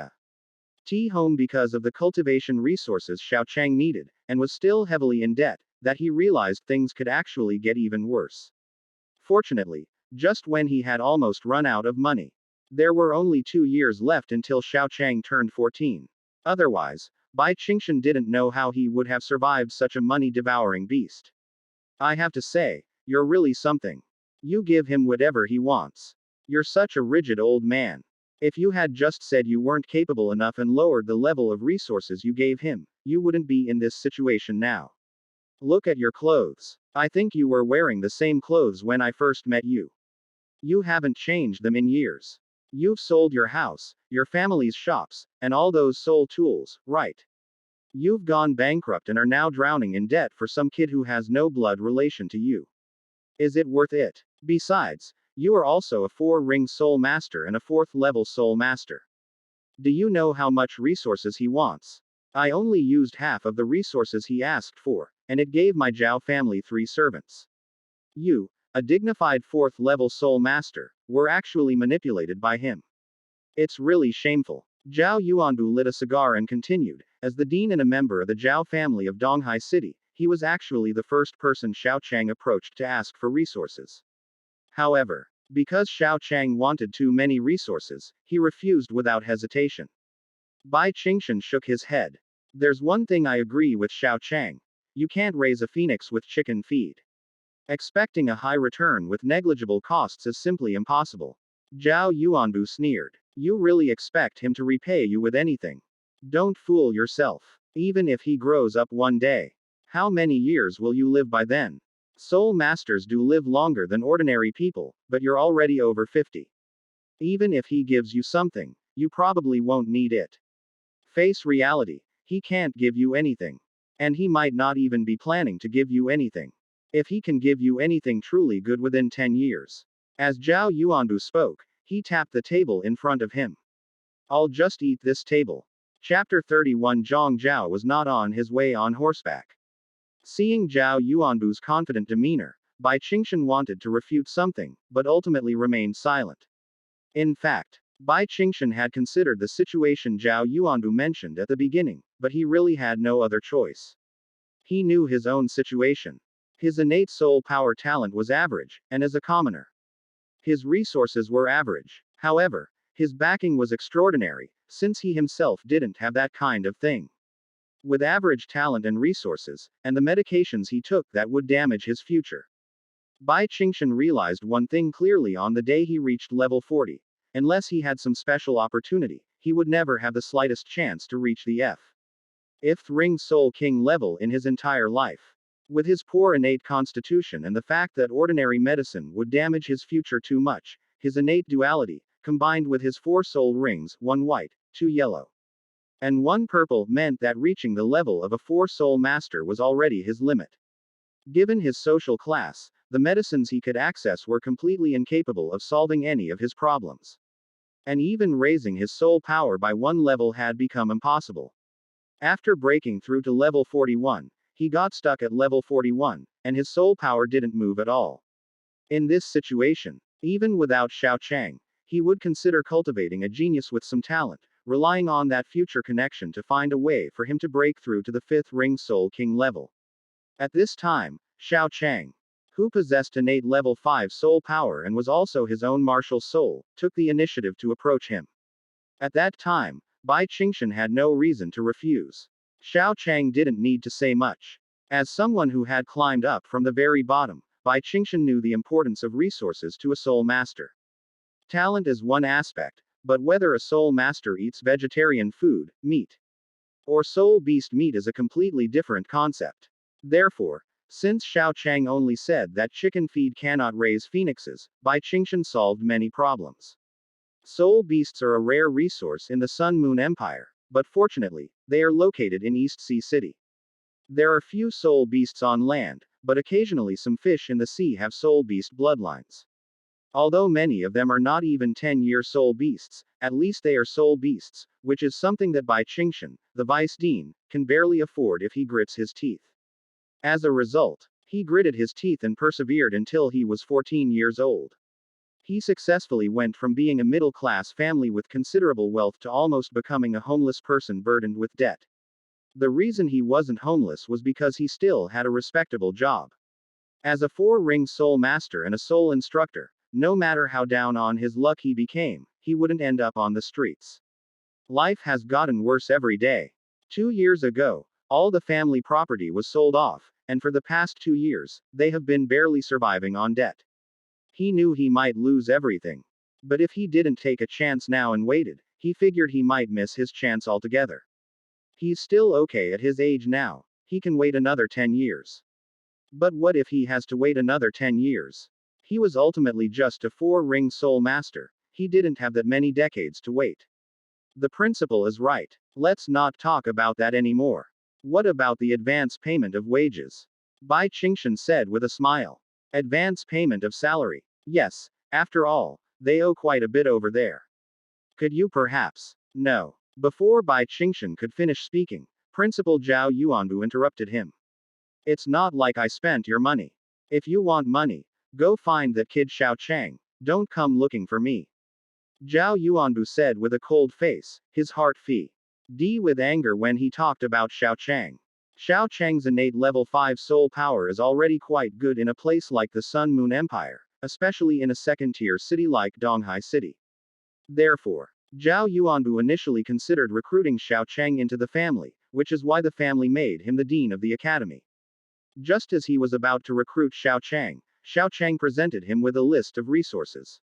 home because of the cultivation resources Xiao Chang needed, and was still heavily in debt, that he realized things could actually get even worse. Fortunately, just when he had almost run out of money, there were only 2 years left until Xiao Chang turned 14. Otherwise, Bai Qingshan didn't know how he would have survived such a money-devouring beast. I have to say, you're really something. You give him whatever he wants. You're such a rigid old man. If you had just said you weren't capable enough and lowered the level of resources you gave him, you wouldn't be in this situation now. Look at your clothes. I think you were wearing the same clothes when I first met you. You haven't changed them in years. You've sold your house, your family's shops, and all those soul tools, right? You've gone bankrupt and are now drowning in debt for some kid who has no blood relation to you. Is it worth it? Besides, you are also a 4-ring soul master and a 4th level soul master. Do you know how much resources he wants? I only used half of the resources he asked for, and it gave my Zhao family 3 servants. You, a dignified 4th level soul master, were actually manipulated by him. It's really shameful. Zhao Yuanbu lit a cigar and continued, as the dean and a member of the Zhao family of Donghai City, he was actually the first person Xiao Chang approached to ask for resources. However, because Xiao Chang wanted too many resources, he refused without hesitation. Bai Qingshan shook his head. There's one thing I agree with Xiao Chang. You can't raise a phoenix with chicken feed. Expecting a high return with negligible costs is simply impossible. Zhao Yuanbu sneered. You really expect him to repay you with anything? Don't fool yourself. Even if he grows up one day, how many years will you live by then? Soul masters do live longer than ordinary people, but you're already over 50. Even if he gives you something, you probably won't need it. Face reality. He can't give you anything. And he might not even be planning to give you anything. If he can give you anything truly good within 10 years. As Zhao Yuanbu spoke, he tapped the table in front of him. I'll just eat this table. Chapter 31. Zhang Zhao was not on his way on horseback. Seeing Zhao Yuanbu's confident demeanor, Bai Qingshan wanted to refute something, but ultimately remained silent. In fact, Bai Qingshan had considered the situation Zhao Yuanbu mentioned at the beginning, but he really had no other choice. He knew his own situation. His innate soul power talent was average, and as a commoner, his resources were average. However, his backing was extraordinary, since he himself didn't have that kind of thing. With average talent and resources, and the medications he took that would damage his future. Bai Qingshan realized one thing clearly on the day he reached level 40. Unless he had some special opportunity, he would never have the slightest chance to reach the Fifth ring Soul King level in his entire life. With his poor innate constitution and the fact that ordinary medicine would damage his future too much, his innate duality, combined with his 4 soul rings, 1 white, 2 yellow, and 1 purple, meant that reaching the level of a 4 soul master was already his limit. Given his social class, the medicines he could access were completely incapable of solving any of his problems. And even raising his soul power by 1 level had become impossible. After breaking through to level 41, he got stuck at level 41, and his soul power didn't move at all. In this situation, even without Xiao Chang, he would consider cultivating a genius with some talent, relying on that future connection to find a way for him to break through to the 5th ring Soul King level. At this time, Xiao Chang, who possessed innate level 5 soul power and was also his own martial soul, took the initiative to approach him. At that time, Bai Qingshan had no reason to refuse. Xiao Chang didn't need to say much. As someone who had climbed up from the very bottom, Bai Qingshan knew the importance of resources to a soul master. Talent is one aspect, but whether a soul master eats vegetarian food, meat, or soul beast meat is a completely different concept. Therefore, since Xiao Chang only said that chicken feed cannot raise phoenixes, Bai Qingshan solved many problems. Soul beasts are a rare resource in the Sun Moon Empire, but fortunately, they are located in East Sea City. There are few soul beasts on land, but occasionally some fish in the sea have soul beast bloodlines. Although many of them are not even 10-year soul beasts, at least they are soul beasts, which is something that Bai Qingshan, the vice dean, can barely afford if he grits his teeth. As a result, he gritted his teeth and persevered until he was 14 years old. He successfully went from being a middle-class family with considerable wealth to almost becoming a homeless person burdened with debt. The reason he wasn't homeless was because he still had a respectable job. As a 4-ring soul master and a soul instructor, no matter how down on his luck he became, he wouldn't end up on the streets. Life has gotten worse every day. 2 years ago, all the family property was sold off, and for the past 2 years, they have been barely surviving on debt. He knew he might lose everything. But if he didn't take a chance now and waited, he figured he might miss his chance altogether. He's still okay at his age now. He can wait another 10 years. But what if he has to wait another 10 years? He was ultimately just a 4-ring soul master. He didn't have that many decades to wait. The principal is right. Let's not talk about that anymore. What about the advance payment of wages? Bai Qingshan said with a smile. Advance payment of salary. Yes, after all, they owe quite a bit over there. Could you perhaps? No. Before Bai Qingshan could finish speaking, Principal Zhao Yuanbu interrupted him. It's not like I spent your money. If you want money, go find that kid Xiao Chang. Don't come looking for me. Zhao Yuanbu said with a cold face, his heart filled with anger when he talked about Xiao Chang. Xiao Chang's innate level 5 soul power is already quite good in a place like the Sun Moon Empire, especially in a second-tier city like Donghai City. Therefore, Zhao Yuanbu initially considered recruiting Xiao Chang into the family, which is why the family made him the dean of the academy. Just as he was about to recruit Xiao Chang presented him with a list of resources.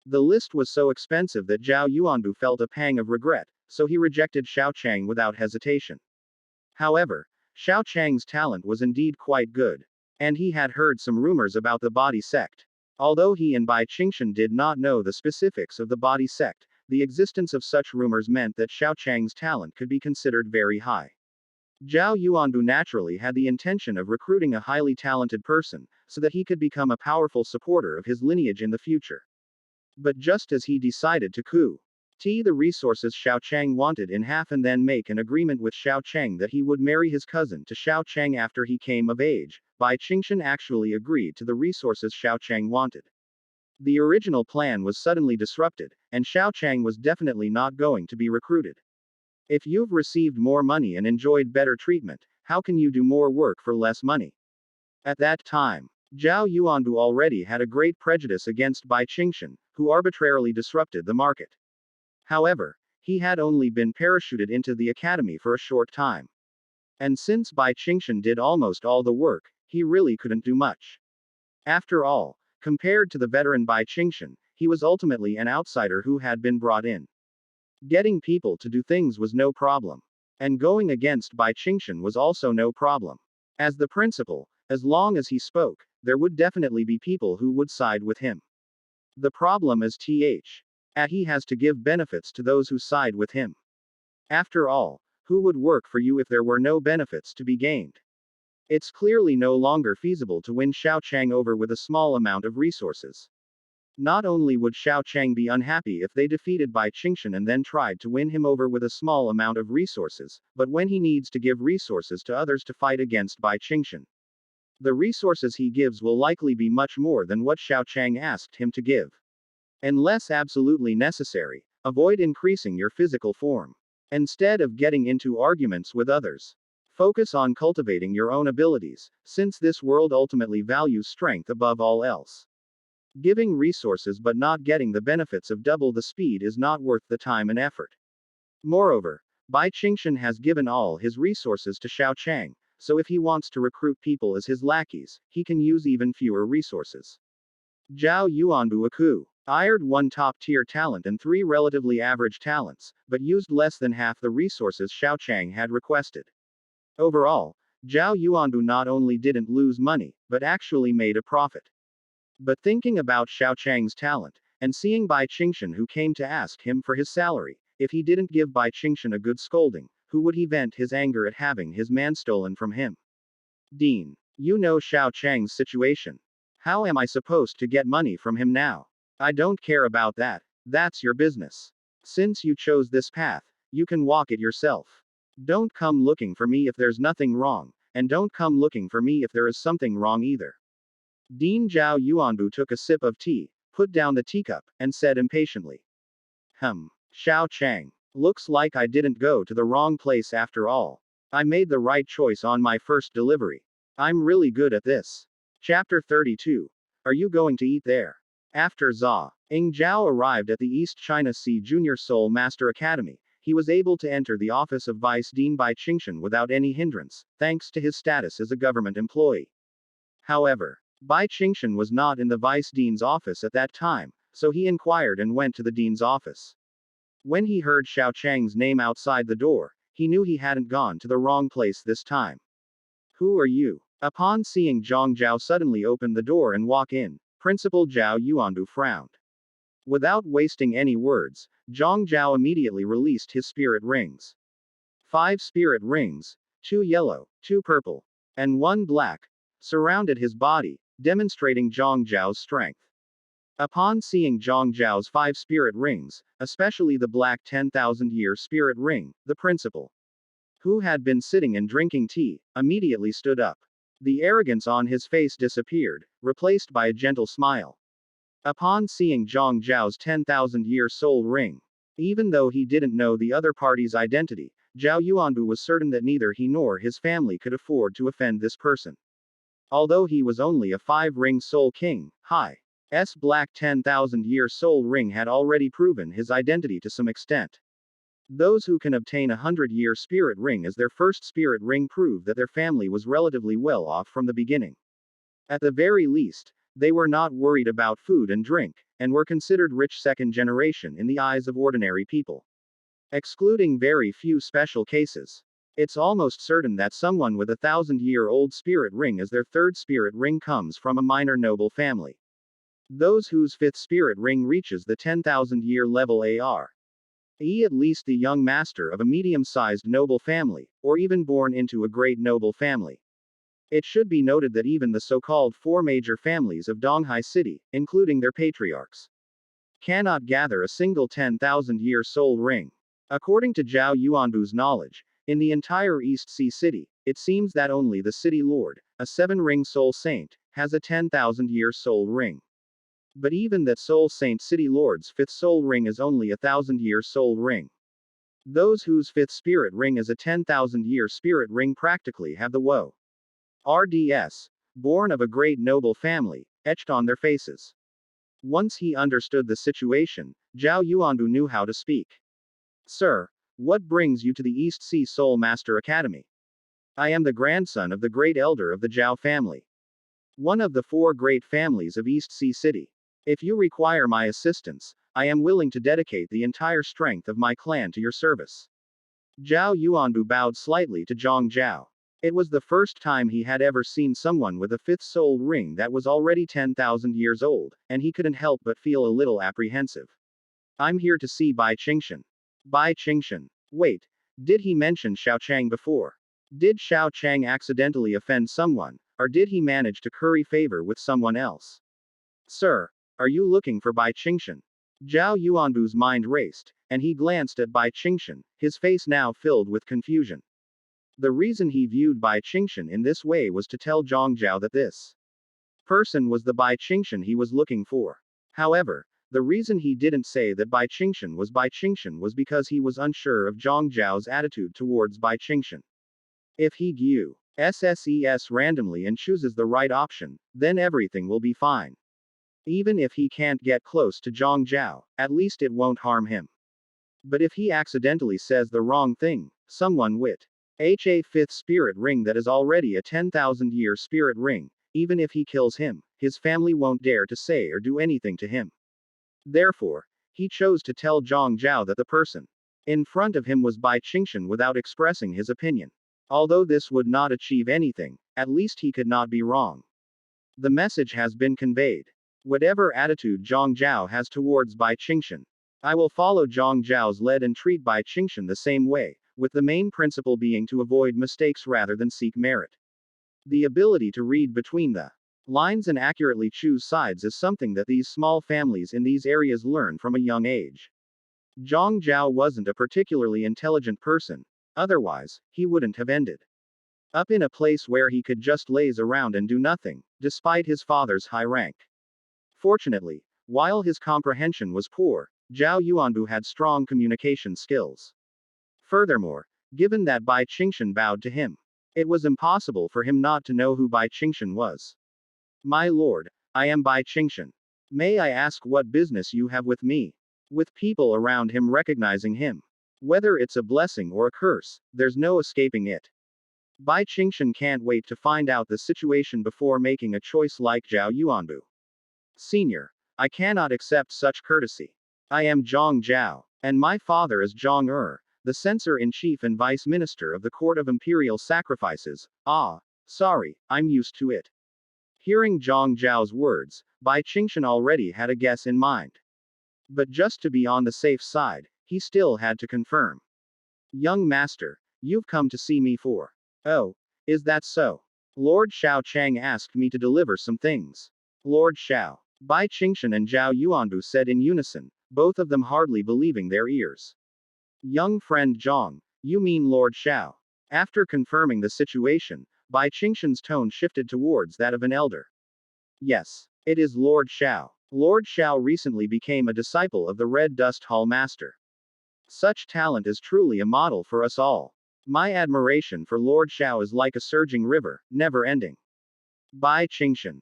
The list was so expensive that Zhao Yuanbu felt a pang of regret, so he rejected Xiao Chang without hesitation. However, Xiao Chang's talent was indeed quite good. And he had heard some rumors about the body sect. Although he and Bai Qingshan did not know the specifics of the body sect, the existence of such rumors meant that Xiao Chang's talent could be considered very high. Zhao Yuanbu naturally had the intention of recruiting a highly talented person, so that he could become a powerful supporter of his lineage in the future. But just as he decided to coup the resources Xiao Chang wanted in half and then make an agreement with Xiao Chang that he would marry his cousin to Xiao Chang after he came of age, Bai Qingshan actually agreed to the resources Xiao Chang wanted. The original plan was suddenly disrupted, and Xiao Chang was definitely not going to be recruited. If you've received more money and enjoyed better treatment, how can you do more work for less money? At that time, Zhao Yuanbu already had a great prejudice against Bai Qingshan, who arbitrarily disrupted the market. However, he had only been parachuted into the academy for a short time. And since Bai Qingshan did almost all the work, he really couldn't do much. After all, compared to the veteran Bai Qingshan, he was ultimately an outsider who had been brought in. Getting people to do things was no problem. And going against Bai Qingshan was also no problem. As the principal, as long as he spoke, there would definitely be people who would side with him. The problem is he has to give benefits to those who side with him. After all, who would work for you if there were no benefits to be gained? It's clearly no longer feasible to win Xiao Chang over with a small amount of resources. Not only would Xiao Chang be unhappy if they defeated Bai Qingshan and then tried to win him over with a small amount of resources, but when he needs to give resources to others to fight against Bai Qingshan, the resources he gives will likely be much more than what Xiao Chang asked him to give. Unless absolutely necessary, avoid increasing your physical form. Instead of getting into arguments with others, focus on cultivating your own abilities, since this world ultimately values strength above all else. Giving resources but not getting the benefits of double the speed is not worth the time and effort. Moreover, Bai Qingshan has given all his resources to Xiao Chang, so if he wants to recruit people as his lackeys, he can use even fewer resources. Zhao Yuanbu hired one top-tier talent and 3 relatively average talents, but used less than half the resources Xiao Chang had requested. Overall, Zhao Yuanbu not only didn't lose money, but actually made a profit. But thinking about Xiao Chang's talent, and seeing Bai Qingshan who came to ask him for his salary, if he didn't give Bai Qingshan a good scolding, who would he vent his anger at having his man stolen from him? Dean, you know Xiao Chang's situation. How am I supposed to get money from him now? I don't care about that, that's your business. Since you chose this path, you can walk it yourself. Don't come looking for me if there's nothing wrong, and don't come looking for me if there is something wrong either. Dean Zhao Yuanbu took a sip of tea, put down the teacup, and said impatiently. Xiao Chang. Looks like I didn't go to the wrong place after all. I made the right choice on my first delivery. I'm really good at this. Chapter 32. Are you going to eat there? After Zha Yingzhao arrived at the East China Sea Junior Soul Master Academy, he was able to enter the office of Vice Dean Bai Qingshan without any hindrance, thanks to his status as a government employee. However, Bai Qingshan was not in the Vice Dean's office at that time, so he inquired and went to the Dean's office. When he heard Xiao Chang's name outside the door, he knew he hadn't gone to the wrong place this time. Who are you? Upon seeing Zhang Zhao suddenly open the door and walk in, Principal Zhao Yuanbu frowned. Without wasting any words, Zhang Zhao immediately released his spirit rings. 5 spirit rings, 2 yellow, 2 purple, and 1 black, surrounded his body, demonstrating Zhang Zhao's strength. Upon seeing Zhang Zhao's 5 spirit rings, especially the black 10,000-year spirit ring, the principal, who had been sitting and drinking tea, immediately stood up. The arrogance on his face disappeared, replaced by a gentle smile. Upon seeing Zhang Zhao's 10,000-year soul ring, even though he didn't know the other party's identity, Zhao Yuanbu was certain that neither he nor his family could afford to offend this person. Although he was only a 5-ring soul king, S black 10,000-year soul ring had already proven his identity to some extent. Those who can obtain a 100-year spirit ring as their first spirit ring prove that their family was relatively well off from the beginning. At the very least, They were not worried about food and drink, and were considered rich second generation in the eyes of ordinary people. Excluding very few special cases. It's almost certain that someone with a 1,000-year-old spirit ring as their third spirit ring comes from a minor noble family. Those whose fifth spirit ring reaches the 10,000-year level are at least the young master of a medium-sized noble family, or even born into a great noble family. It should be noted that even the so-called four major families of Donghai City, including their patriarchs, cannot gather a single 10,000-year soul ring. According to Zhao Yuanbu's knowledge, in the entire East Sea City, it seems that only the city lord, a 7-ring soul saint, has a 10,000-year soul ring. But even that soul saint city lord's fifth soul ring is only a 1,000-year soul ring. Those whose fifth spirit ring is a 10,000-year spirit ring practically have the woe. RDS, born of a great noble family, etched on their faces. Once he understood the situation, Zhao Yuanbu knew how to speak. Sir, what brings you to the East Sea Soul Master Academy? I am the grandson of the great elder of the Zhao family. One of the 4 great families of East Sea City. If you require my assistance, I am willing to dedicate the entire strength of my clan to your service. Zhao Yuanbu bowed slightly to Zhang Zhao. It was the first time he had ever seen someone with a 5th soul ring that was already 10,000 years old, and he couldn't help but feel a little apprehensive. I'm here to see Bai Qingshan. Bai Qingshan. Wait, did he mention Xiao Chang before? Did Xiao Chang accidentally offend someone, or did he manage to curry favor with someone else? Sir, are you looking for Bai Qingshan? Zhao Yuanbu's mind raced, and he glanced at Bai Qingshan, his face now filled with confusion. The reason he viewed Bai Qingshan in this way was to tell Zhang Zhao that this person was the Bai Qingshan he was looking for. However, the reason he didn't say that Bai Qingshan was because he was unsure of Zhang Zhao's attitude towards Bai Qingshan. If he guesses randomly and chooses the right option, then everything will be fine. Even if he can't get close to Zhang Zhao, at least it won't harm him. But if he accidentally says the wrong thing, someone with a 5th spirit ring that is already a 10,000-year spirit ring, even if he kills him, his family won't dare to say or do anything to him. Therefore, he chose to tell Zhang Zhao that the person in front of him was Bai Qingshan without expressing his opinion. Although this would not achieve anything, at least he could not be wrong. The message has been conveyed. Whatever attitude Zhang Zhao has towards Bai Qingshan, I will follow Zhang Zhao's lead and treat Bai Qingshan the same way, with the main principle being to avoid mistakes rather than seek merit. The ability to read between the lines and accurately choose sides is something that these small families in these areas learn from a young age. Zhang Zhao wasn't a particularly intelligent person, otherwise, he wouldn't have ended up in a place where he could just laze around and do nothing, despite his father's high rank. Fortunately, while his comprehension was poor, Zhao Yuanbu had strong communication skills. Furthermore, given that Bai Qingshan bowed to him, it was impossible for him not to know who Bai Qingshan was. My lord, I am Bai Qingshan. May I ask what business you have with me? With people around him recognizing him. Whether it's a blessing or a curse, there's no escaping it. Bai Qingshan can't wait to find out the situation before making a choice like Zhao Yuanbu. Senior, I cannot accept such courtesy. I am Zhang Zhao, and my father is Zhang the censor-in-chief and vice minister of the Court of Imperial Sacrifices. Sorry, I'm used to it. Hearing Zhang Zhao's words, Bai Qingshan already had a guess in mind. But just to be on the safe side, he still had to confirm. Young master, you've come to see me for. Oh, is that so? Lord Xiao Chang asked me to deliver some things. Lord Xiao. Bai Qingshan and Zhao Yuanbu said in unison, both of them hardly believing their ears. Young friend Zhang, you mean Lord Xiao? After confirming the situation, Bai Qingshan's tone shifted towards that of an elder. Yes, it is Lord Xiao. Lord Xiao recently became a disciple of the Red Dust Hall Master. Such talent is truly a model for us all. My admiration for Lord Xiao is like a surging river, never ending. Bai Qingshan.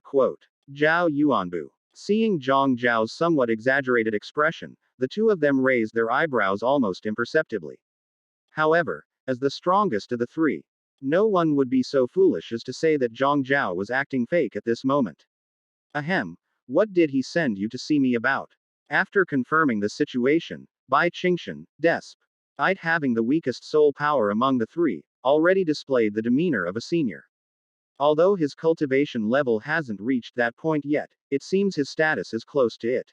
Quote. Zhao Yuanbu. Seeing Zhang Zhao's somewhat exaggerated expression, the two of them raised their eyebrows almost imperceptibly. However, as the strongest of the three, no one would be so foolish as to say that Zhang Zhao was acting fake at this moment. Ahem. What did he send you to see me about? After confirming the situation, Bai Qingshan, despite having the weakest soul power among the three, already displayed the demeanor of a senior. Although his cultivation level hasn't reached that point yet, it seems his status is close to it.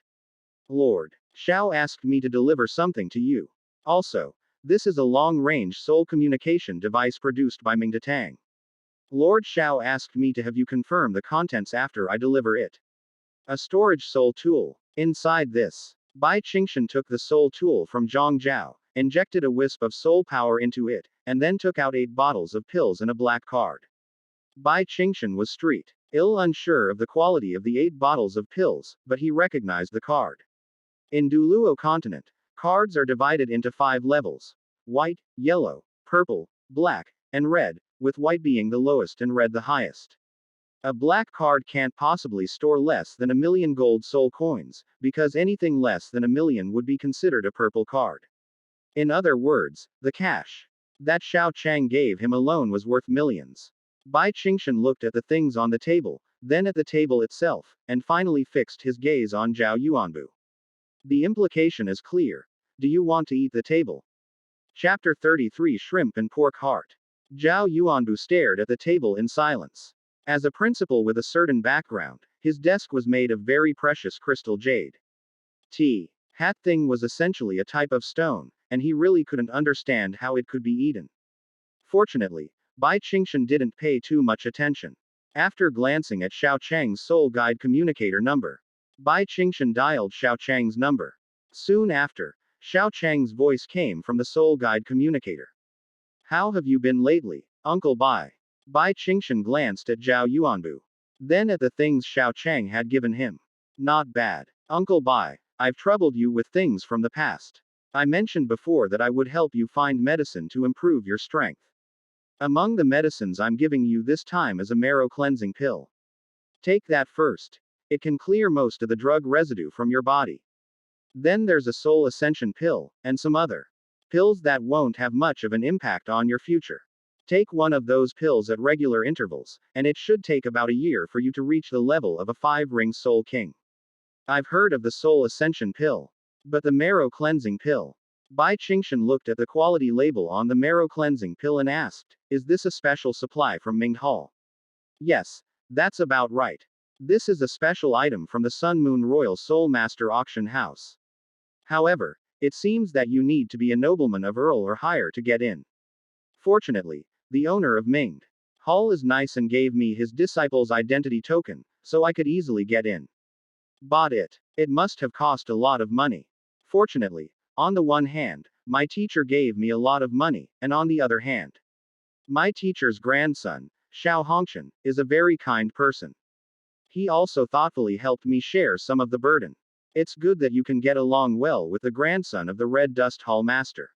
Lord Xiao asked me to deliver something to you. Also, this is a long-range soul communication device produced by Ming Tang. Lord Xiao asked me to have you confirm the contents after I deliver it. A storage soul tool. Inside this, Bai Qingshan took the soul tool from Zhang Zhao, injected a wisp of soul power into it, and then took out 8 bottles of pills and a black card. Bai Qingshan was ill unsure of the quality of the 8 bottles of pills, but he recognized the card. In Douluo continent, cards are divided into 5 levels: white, yellow, purple, black, and red, with white being the lowest and red the highest. A black card can't possibly store less than 1,000,000 gold soul coins, because anything less than 1,000,000 would be considered a purple card. In other words, the cash that Xiao Chang gave him alone was worth millions. Bai Qingshan looked at the things on the table, then at the table itself, and finally fixed his gaze on Zhao Yuanbu. The implication is clear. Do you want to eat the table? Chapter 33 Shrimp and Pork Heart. Zhao Yuanbu stared at the table in silence. As a principal with a certain background, his desk was made of very precious crystal jade. Hat thing was essentially a type of stone, and he really couldn't understand how it could be eaten. Fortunately, Bai Qingshan didn't pay too much attention. After glancing at Xiao Chang's soul guide communicator number, Bai Qingshan dialed Xiao Chang's number. Soon after, Xiao Chang's voice came from the soul guide communicator. How have you been lately, Uncle Bai? Bai Qingshan glanced at Zhao Yuanbu. Then at the things Xiao Chang had given him. Not bad. Uncle Bai, I've troubled you with things from the past. I mentioned before that I would help you find medicine to improve your strength. Among the medicines I'm giving you this time is a marrow cleansing pill. Take that first. It can clear most of the drug residue from your body. Then there's a soul ascension pill, and some other pills that won't have much of an impact on your future. Take one of those pills at regular intervals, and it should take about a year for you to reach the level of a 5-ring soul king. I've heard of the soul ascension pill. But the marrow cleansing pill? Bai Qingshan looked at the quality label on the marrow cleansing pill and asked, is this a special supply from Ming Hall? Yes, that's about right. This is a special item from the Sun Moon Royal Soul Master Auction House. However, it seems that you need to be a nobleman of Earl or higher to get in. Fortunately, the owner of Ming Hall is nice and gave me his disciple's identity token, so I could easily get in. Bought it. It must have cost a lot of money. Fortunately, on the one hand, my teacher gave me a lot of money, and on the other hand, my teacher's grandson, Xiao Hongshan, is a very kind person. He also thoughtfully helped me share some of the burden. It's good that you can get along well with the grandson of the Red Dust Hall Master.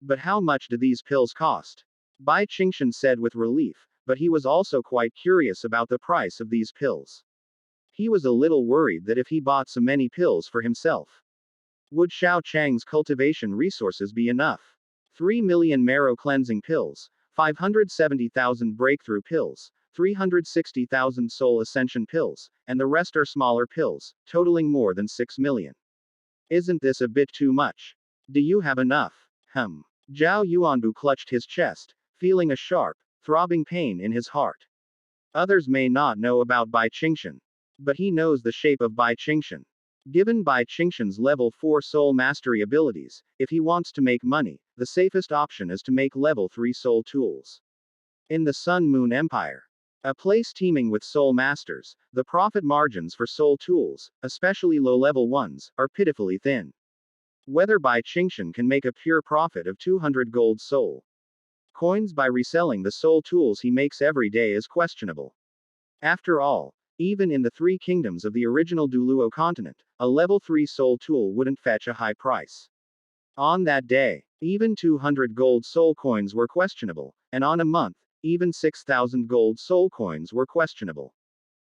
But how much do these pills cost? Bai Qingshan said with relief, but he was also quite curious about the price of these pills. He was a little worried that if he bought so many pills for himself, would Xiao Chang's cultivation resources be enough? 3 million marrow cleansing pills, 570,000 breakthrough pills, 360,000 soul ascension pills, and the rest are smaller pills, totaling more than 6 million. Isn't this a bit too much? Do you have enough? Zhao Yuanbu clutched his chest, feeling a sharp, throbbing pain in his heart. Others may not know about Bai Qingshan, but he knows the shape of Bai Qingshan. Given Bai Qingshan's level 4 soul mastery abilities, if he wants to make money, the safest option is to make level 3 soul tools. In the Sun Moon Empire, a place teeming with soul masters, the profit margins for soul tools, especially low-level ones, are pitifully thin. Whether Bai Qingshan can make a pure profit of 200 gold soul coins by reselling the soul tools he makes every day is questionable. After all, even in the 3 kingdoms of the original Douluo continent, a level 3 soul tool wouldn't fetch a high price. On that day, even 200 gold soul coins were questionable, and on a month, even 6,000 gold soul coins were questionable.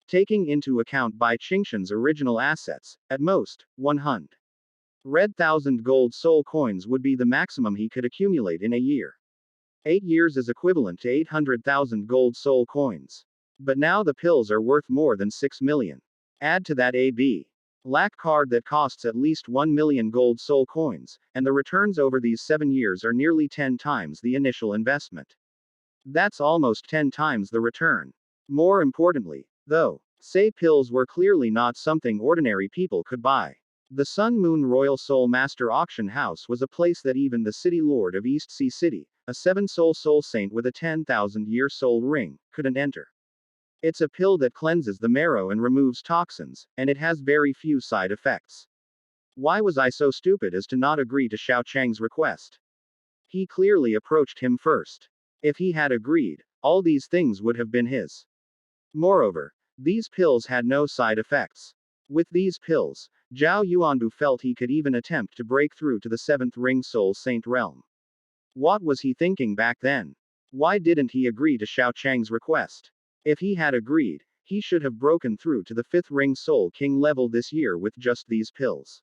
Taking into account Bai Qingshan's original assets, at most, 100 1,000 gold soul coins would be the maximum he could accumulate in a year. 8 years is equivalent to 800,000 gold soul coins. But now the pills are worth more than 6 million. Add to that a black card that costs at least 1 million gold soul coins, and the returns over these 7 years are nearly 10 times the initial investment. That's almost 10 times the return. More importantly, though, say pills were clearly not something ordinary people could buy. The Sun Moon Royal Soul Master Auction House was a place that even the City Lord of East Sea City, a 7-soul soul saint with a 10,000-year soul ring, couldn't enter. It's a pill that cleanses the marrow and removes toxins, and it has very few side effects. Why was I so stupid as to not agree to Xiao Chang's request? He clearly approached him first. If he had agreed, all these things would have been his. Moreover, these pills had no side effects. With these pills, Zhao Yuanbu felt he could even attempt to break through to the 7th ring soul saint realm. What was he thinking back then? Why didn't he agree to Xiao Chang's request? If he had agreed, he should have broken through to the 5th ring soul king level this year with just these pills.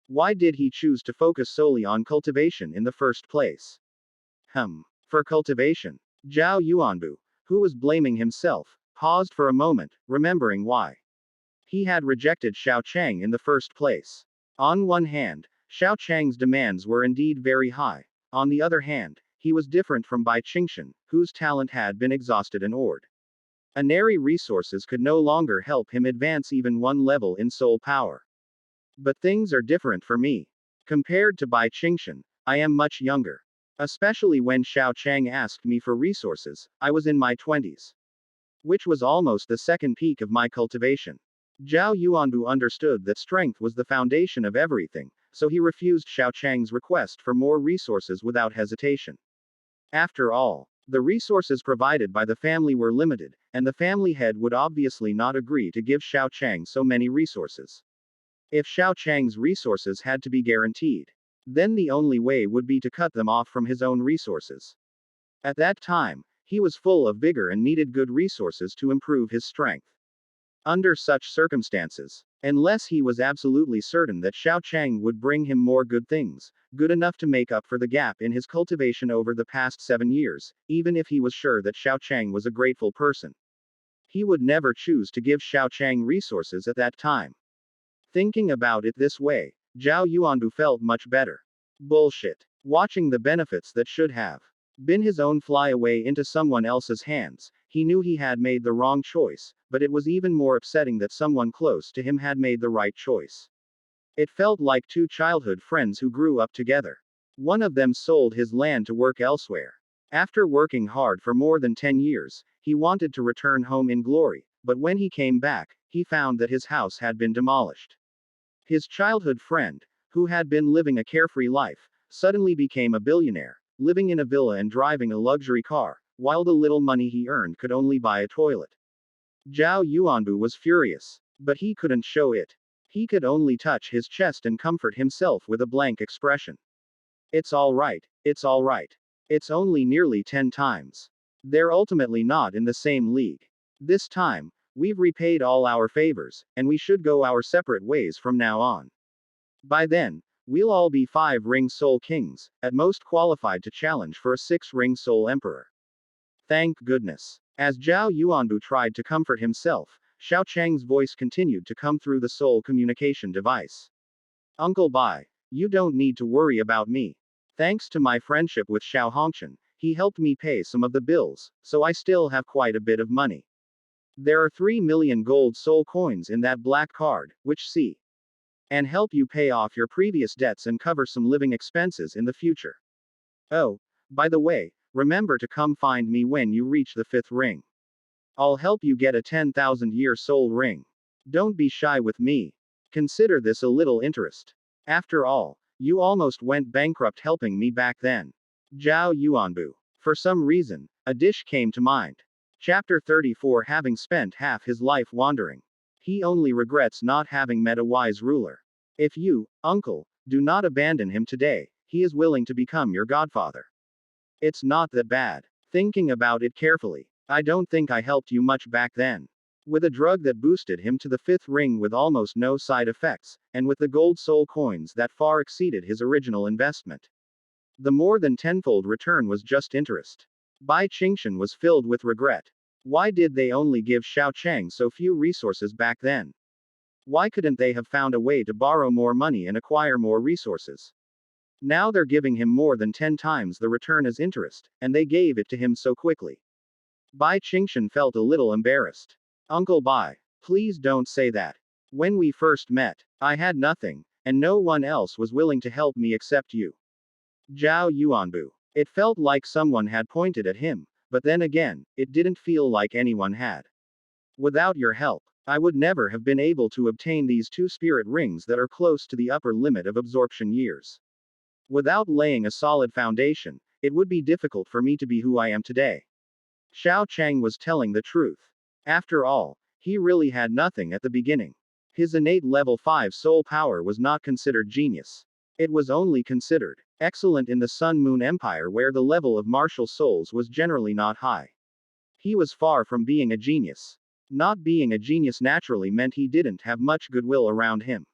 Why did he choose to focus solely on cultivation in the first place? For cultivation. Zhao Yuanbu, who was blaming himself, paused for a moment, remembering why he had rejected Xiao Chang in the first place. On one hand, Xiao Chang's demands were indeed very high. On the other hand, he was different from Bai Qingshan, whose talent had been exhausted and ordinary resources could no longer help him advance even one level in soul power. But things are different for me. Compared to Bai Qingshan, I am much younger. Especially when Xiao Chang asked me for resources, I was in my 20s. Which was almost the second peak of my cultivation. Zhao Yuanbu understood that strength was the foundation of everything, so he refused Xiao Chang's request for more resources without hesitation. After all, the resources provided by the family were limited, and the family head would obviously not agree to give Xiao Chang so many resources. If Xiao Chang's resources had to be guaranteed, then the only way would be to cut them off from his own resources. At that time, he was full of vigor and needed good resources to improve his strength. Under such circumstances, unless he was absolutely certain that Xiao Chang would bring him more good things, good enough to make up for the gap in his cultivation over the past 7 years, even if he was sure that Xiao Chang was a grateful person, he would never choose to give Xiao Chang resources at that time. Thinking about it this way, Zhao Yuanbu felt much better. Bullshit. Watching the benefits that should have been his own fly away into someone else's hands, he knew he had made the wrong choice, but it was even more upsetting that someone close to him had made the right choice. It felt like two childhood friends who grew up together. One of them sold his land to work elsewhere. After working hard for more than 10 years, he wanted to return home in glory, but when he came back, he found that his house had been demolished. His childhood friend, who had been living a carefree life, suddenly became a billionaire, living in a villa and driving a luxury car, while the little money he earned could only buy a toilet. Zhao Yuanbu was furious, but he couldn't show it. He could only touch his chest and comfort himself with a blank expression. It's all right, it's all right. It's only nearly 10 times. They're ultimately not in the same league. This time, we've repaid all our favors, and we should go our separate ways from now on. By then, we'll all be 5-ring soul kings, at most qualified to challenge for a 6-ring soul emperor. Thank goodness. As Zhao Yuanbu tried to comfort himself, Xiao Chang's voice continued to come through the soul communication device. Uncle Bai, you don't need to worry about me. Thanks to my friendship with Xiao Hongqian, he helped me pay some of the bills, so I still have quite a bit of money. There are 3 million gold soul coins in that black card, which see and help you pay off your previous debts and cover some living expenses in the future. Oh, by the way, remember to come find me when you reach the 5th ring. I'll help you get a 10,000-year soul ring. Don't be shy with me. Consider this a little interest. After all, you almost went bankrupt helping me back then. Zhao Yuanbu. For some reason, a dish came to mind. Chapter 34. Having spent half his life wandering, he only regrets not having met a wise ruler. If you, uncle, do not abandon him today, he is willing to become your godfather. It's not that bad. Thinking about it carefully, I don't think I helped you much back then. With a drug that boosted him to the 5th ring with almost no side effects, and with the gold soul coins that far exceeded his original investment, the more than tenfold return was just interest. Bai Qingshan was filled with regret. Why did they only give Xiao Chang so few resources back then? Why couldn't they have found a way to borrow more money and acquire more resources? Now they're giving him more than 10 times the return as interest, and they gave it to him so quickly. Bai Qingshan felt a little embarrassed. Uncle Bai, please don't say that. When we first met, I had nothing, and no one else was willing to help me except you. Zhao Yuanbu. It felt like someone had pointed at him, but then again, it didn't feel like anyone had. Without your help, I would never have been able to obtain these 2 spirit rings that are close to the upper limit of absorption years. Without laying a solid foundation, it would be difficult for me to be who I am today. Xiao Chang was telling the truth. After all, he really had nothing at the beginning. His innate level 5 soul power was not considered genius. It was only considered excellent in the Sun Moon Empire, where the level of martial souls was generally not high. He was far from being a genius. Not being a genius naturally meant he didn't have much goodwill around him.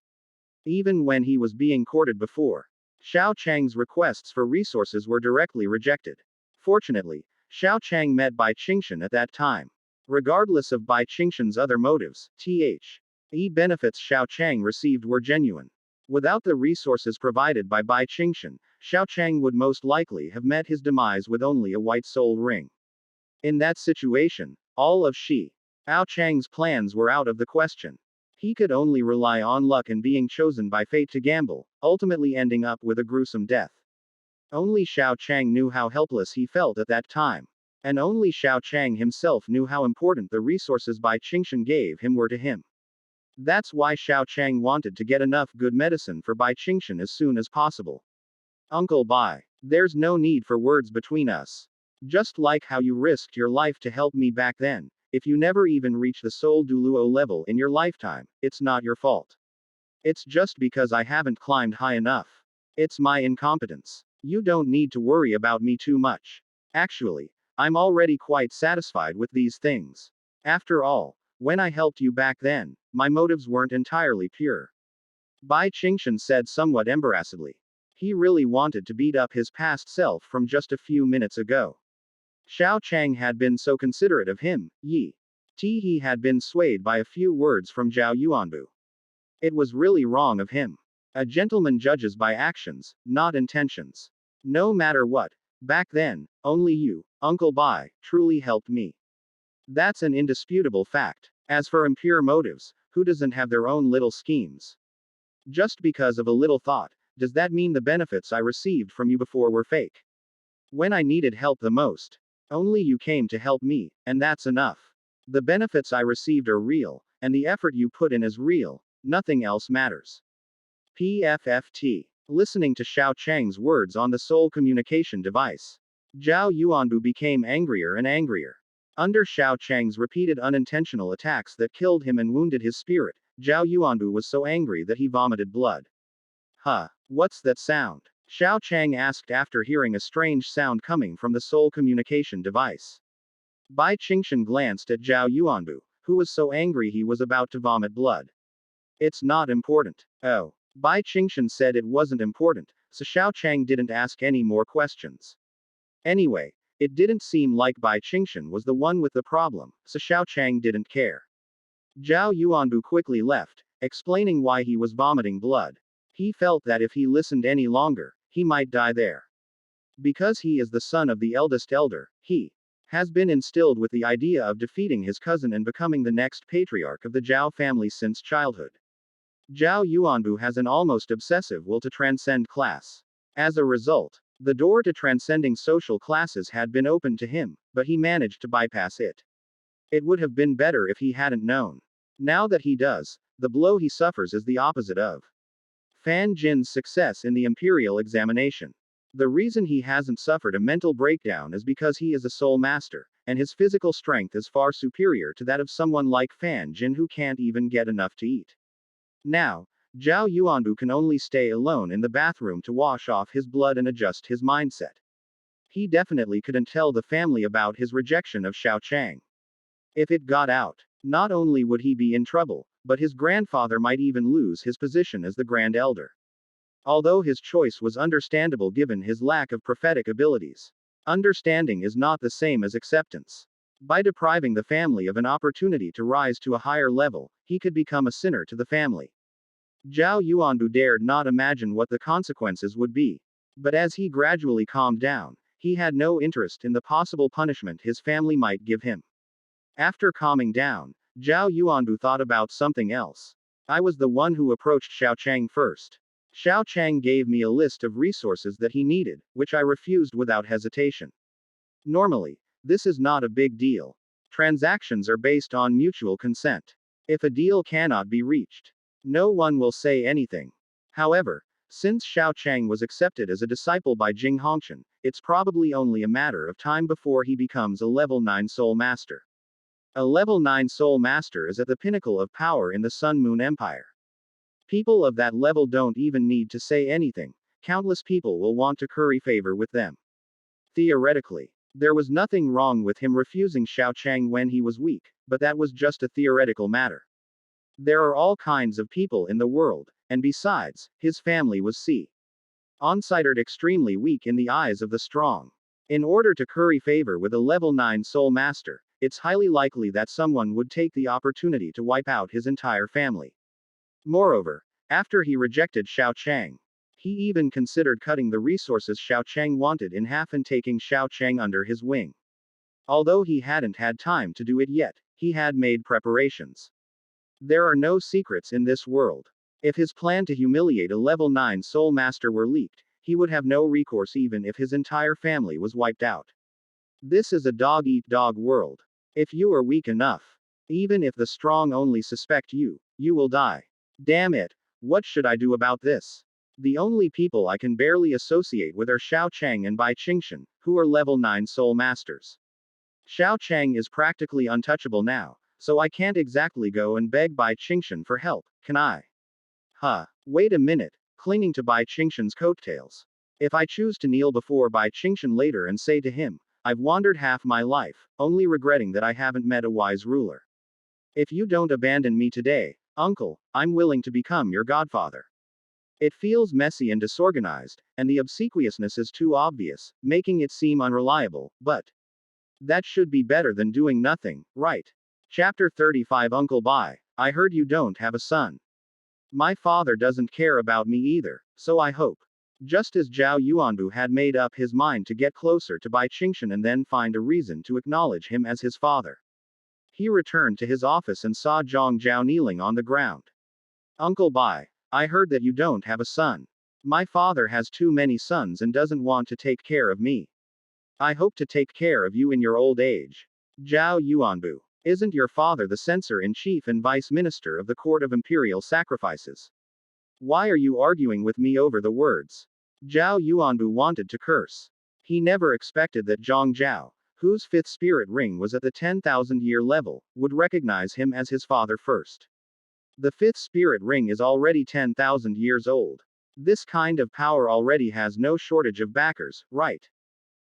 Even when he was being courted before, Xiao Chang's requests for resources were directly rejected. Fortunately, Xiao Chang met Bai Qingshan at that time. Regardless of Bai Qingshan's other motives, the benefits Xiao Chang received were genuine. Without the resources provided by Bai Qingshan, Xiao Chang would most likely have met his demise with only a white soul ring. In that situation, all of Xiao Chang's plans were out of the question. He could only rely on luck and being chosen by fate to gamble, ultimately ending up with a gruesome death. Only Xiao Chang knew how helpless he felt at that time. And only Xiao Chang himself knew how important the resources Bai Qingshan gave him were to him. That's why Xiao Chang wanted to get enough good medicine for Bai Qingshan as soon as possible. Uncle Bai, there's no need for words between us. Just like how you risked your life to help me back then, if you never even reach the soul Douluo level in your lifetime, it's not your fault. It's just because I haven't climbed high enough. It's my incompetence. You don't need to worry about me too much. Actually, I'm already quite satisfied with these things. After all, when I helped you back then, my motives weren't entirely pure. Bai Qingshan said somewhat embarrassedly. He really wanted to beat up his past self from just a few minutes ago. Xiao Chang had been so considerate of him, he had been swayed by a few words from Zhao Yuanbu. It was really wrong of him. A gentleman judges by actions, not intentions. No matter what, back then, only you, Uncle Bai, truly helped me. That's an indisputable fact. As for impure motives, who doesn't have their own little schemes? Just because of a little thought, does that mean the benefits I received from you before were fake? When I needed help the most, only you came to help me, and that's enough. The benefits I received are real, and the effort you put in is real, nothing else matters. PFFT. Listening to Xiao Chang's words on the soul communication device, Zhao Yuanbu became angrier and angrier. Under Xiao Chang's repeated unintentional attacks that killed him and wounded his spirit, Zhao Yuanbu was so angry that he vomited blood. Huh, what's that sound? Xiao Chang asked after hearing a strange sound coming from the soul communication device. Bai Qingshan glanced at Zhao Yuanbu, who was so angry he was about to vomit blood. It's not important. Oh. Bai Qingshan said it wasn't important, so Xiao Chang didn't ask any more questions. Anyway, it didn't seem like Bai Qingshan was the one with the problem, so Xiao Chang didn't care. Zhao Yuanbu quickly left, explaining why he was vomiting blood. He felt that if he listened any longer, he might die there. Because he is the son of the eldest elder, he has been instilled with the idea of defeating his cousin and becoming the next patriarch of the Zhao family since childhood. Zhao Yuanbu has an almost obsessive will to transcend class. As a result, the door to transcending social classes had been opened to him, but he managed to bypass it. It would have been better if he hadn't known. Now that he does, the blow he suffers is the opposite of Fan Jin's success in the imperial examination. The reason he hasn't suffered a mental breakdown is because he is a soul master, and his physical strength is far superior to that of someone like Fan Jin who can't even get enough to eat. Now, Zhao Yuanbu can only stay alone in the bathroom to wash off his blood and adjust his mindset. He definitely couldn't tell the family about his rejection of Xiao Chang. If it got out, not only would he be in trouble, but his grandfather might even lose his position as the Grand Elder. Although his choice was understandable given his lack of prophetic abilities, understanding is not the same as acceptance. By depriving the family of an opportunity to rise to a higher level, he could become a sinner to the family. Zhao Yuanbu dared not imagine what the consequences would be. But as he gradually calmed down, he had no interest in the possible punishment his family might give him. After calming down, Zhao Yuanbu thought about something else. I was the one who approached Xiao Chang first. Xiao Chang gave me a list of resources that he needed, which I refused without hesitation. Normally, this is not a big deal. Transactions are based on mutual consent. If a deal cannot be reached, no one will say anything. However, since Xiao Chang was accepted as a disciple by Jing Hongqian, it's probably only a matter of time before he becomes a level 9 soul master. A level 9 soul master is at the pinnacle of power in the Sun Moon Empire. People of that level don't even need to say anything. Countless people will want to curry favor with them. Theoretically, there was nothing wrong with him refusing Xiao Chang when he was weak, but that was just a theoretical matter. There are all kinds of people in the world, and besides, his family was considered extremely weak in the eyes of the strong. In order to curry favor with a level 9 soul master, it's highly likely that someone would take the opportunity to wipe out his entire family. Moreover, after he rejected Xiao Chang, he even considered cutting the resources Xiao Chang wanted in half and taking Xiao Chang under his wing. Although he hadn't had time to do it yet, he had made preparations. There are no secrets in this world. If his plan to humiliate a level 9 soul master were leaked, he would have no recourse even if his entire family was wiped out. This is a dog-eat-dog world. If you are weak enough, even if the strong only suspect you, you will die. Damn it, what should I do about this? The only people I can barely associate with are Xiao Chang and Bai Qingshan, who are level 9 soul masters. Xiao Chang is practically untouchable now, so I can't exactly go and beg Bai Qingshan for help, can I? Wait a minute, clinging to Bai Qingshan's coattails. If I choose to kneel before Bai Qingshan later and say to him, I've wandered half my life, only regretting that I haven't met a wise ruler. If you don't abandon me today, uncle, I'm willing to become your godfather. It feels messy and disorganized, and the obsequiousness is too obvious, making it seem unreliable, but that should be better than doing nothing, right? Chapter 35 Uncle Bai, I heard you don't have a son. My father doesn't care about me either, so I hope. Just as Zhao Yuanbu had made up his mind to get closer to Bai Qingshan and then find a reason to acknowledge him as his father, he returned to his office and saw Zhang Zhao kneeling on the ground. Uncle Bai, I heard that you don't have a son. My father has too many sons and doesn't want to take care of me. I hope to take care of you in your old age. Zhao Yuanbu, isn't your father the censor-in-chief and vice minister of the Court of Imperial Sacrifices? Why are you arguing with me over the words? Zhao Yuanbu wanted to curse. He never expected that Zhang Zhao, whose fifth spirit ring was at the 10,000-year level, would recognize him as his father first. The fifth spirit ring is already 10,000 years old. This kind of power already has no shortage of backers, right?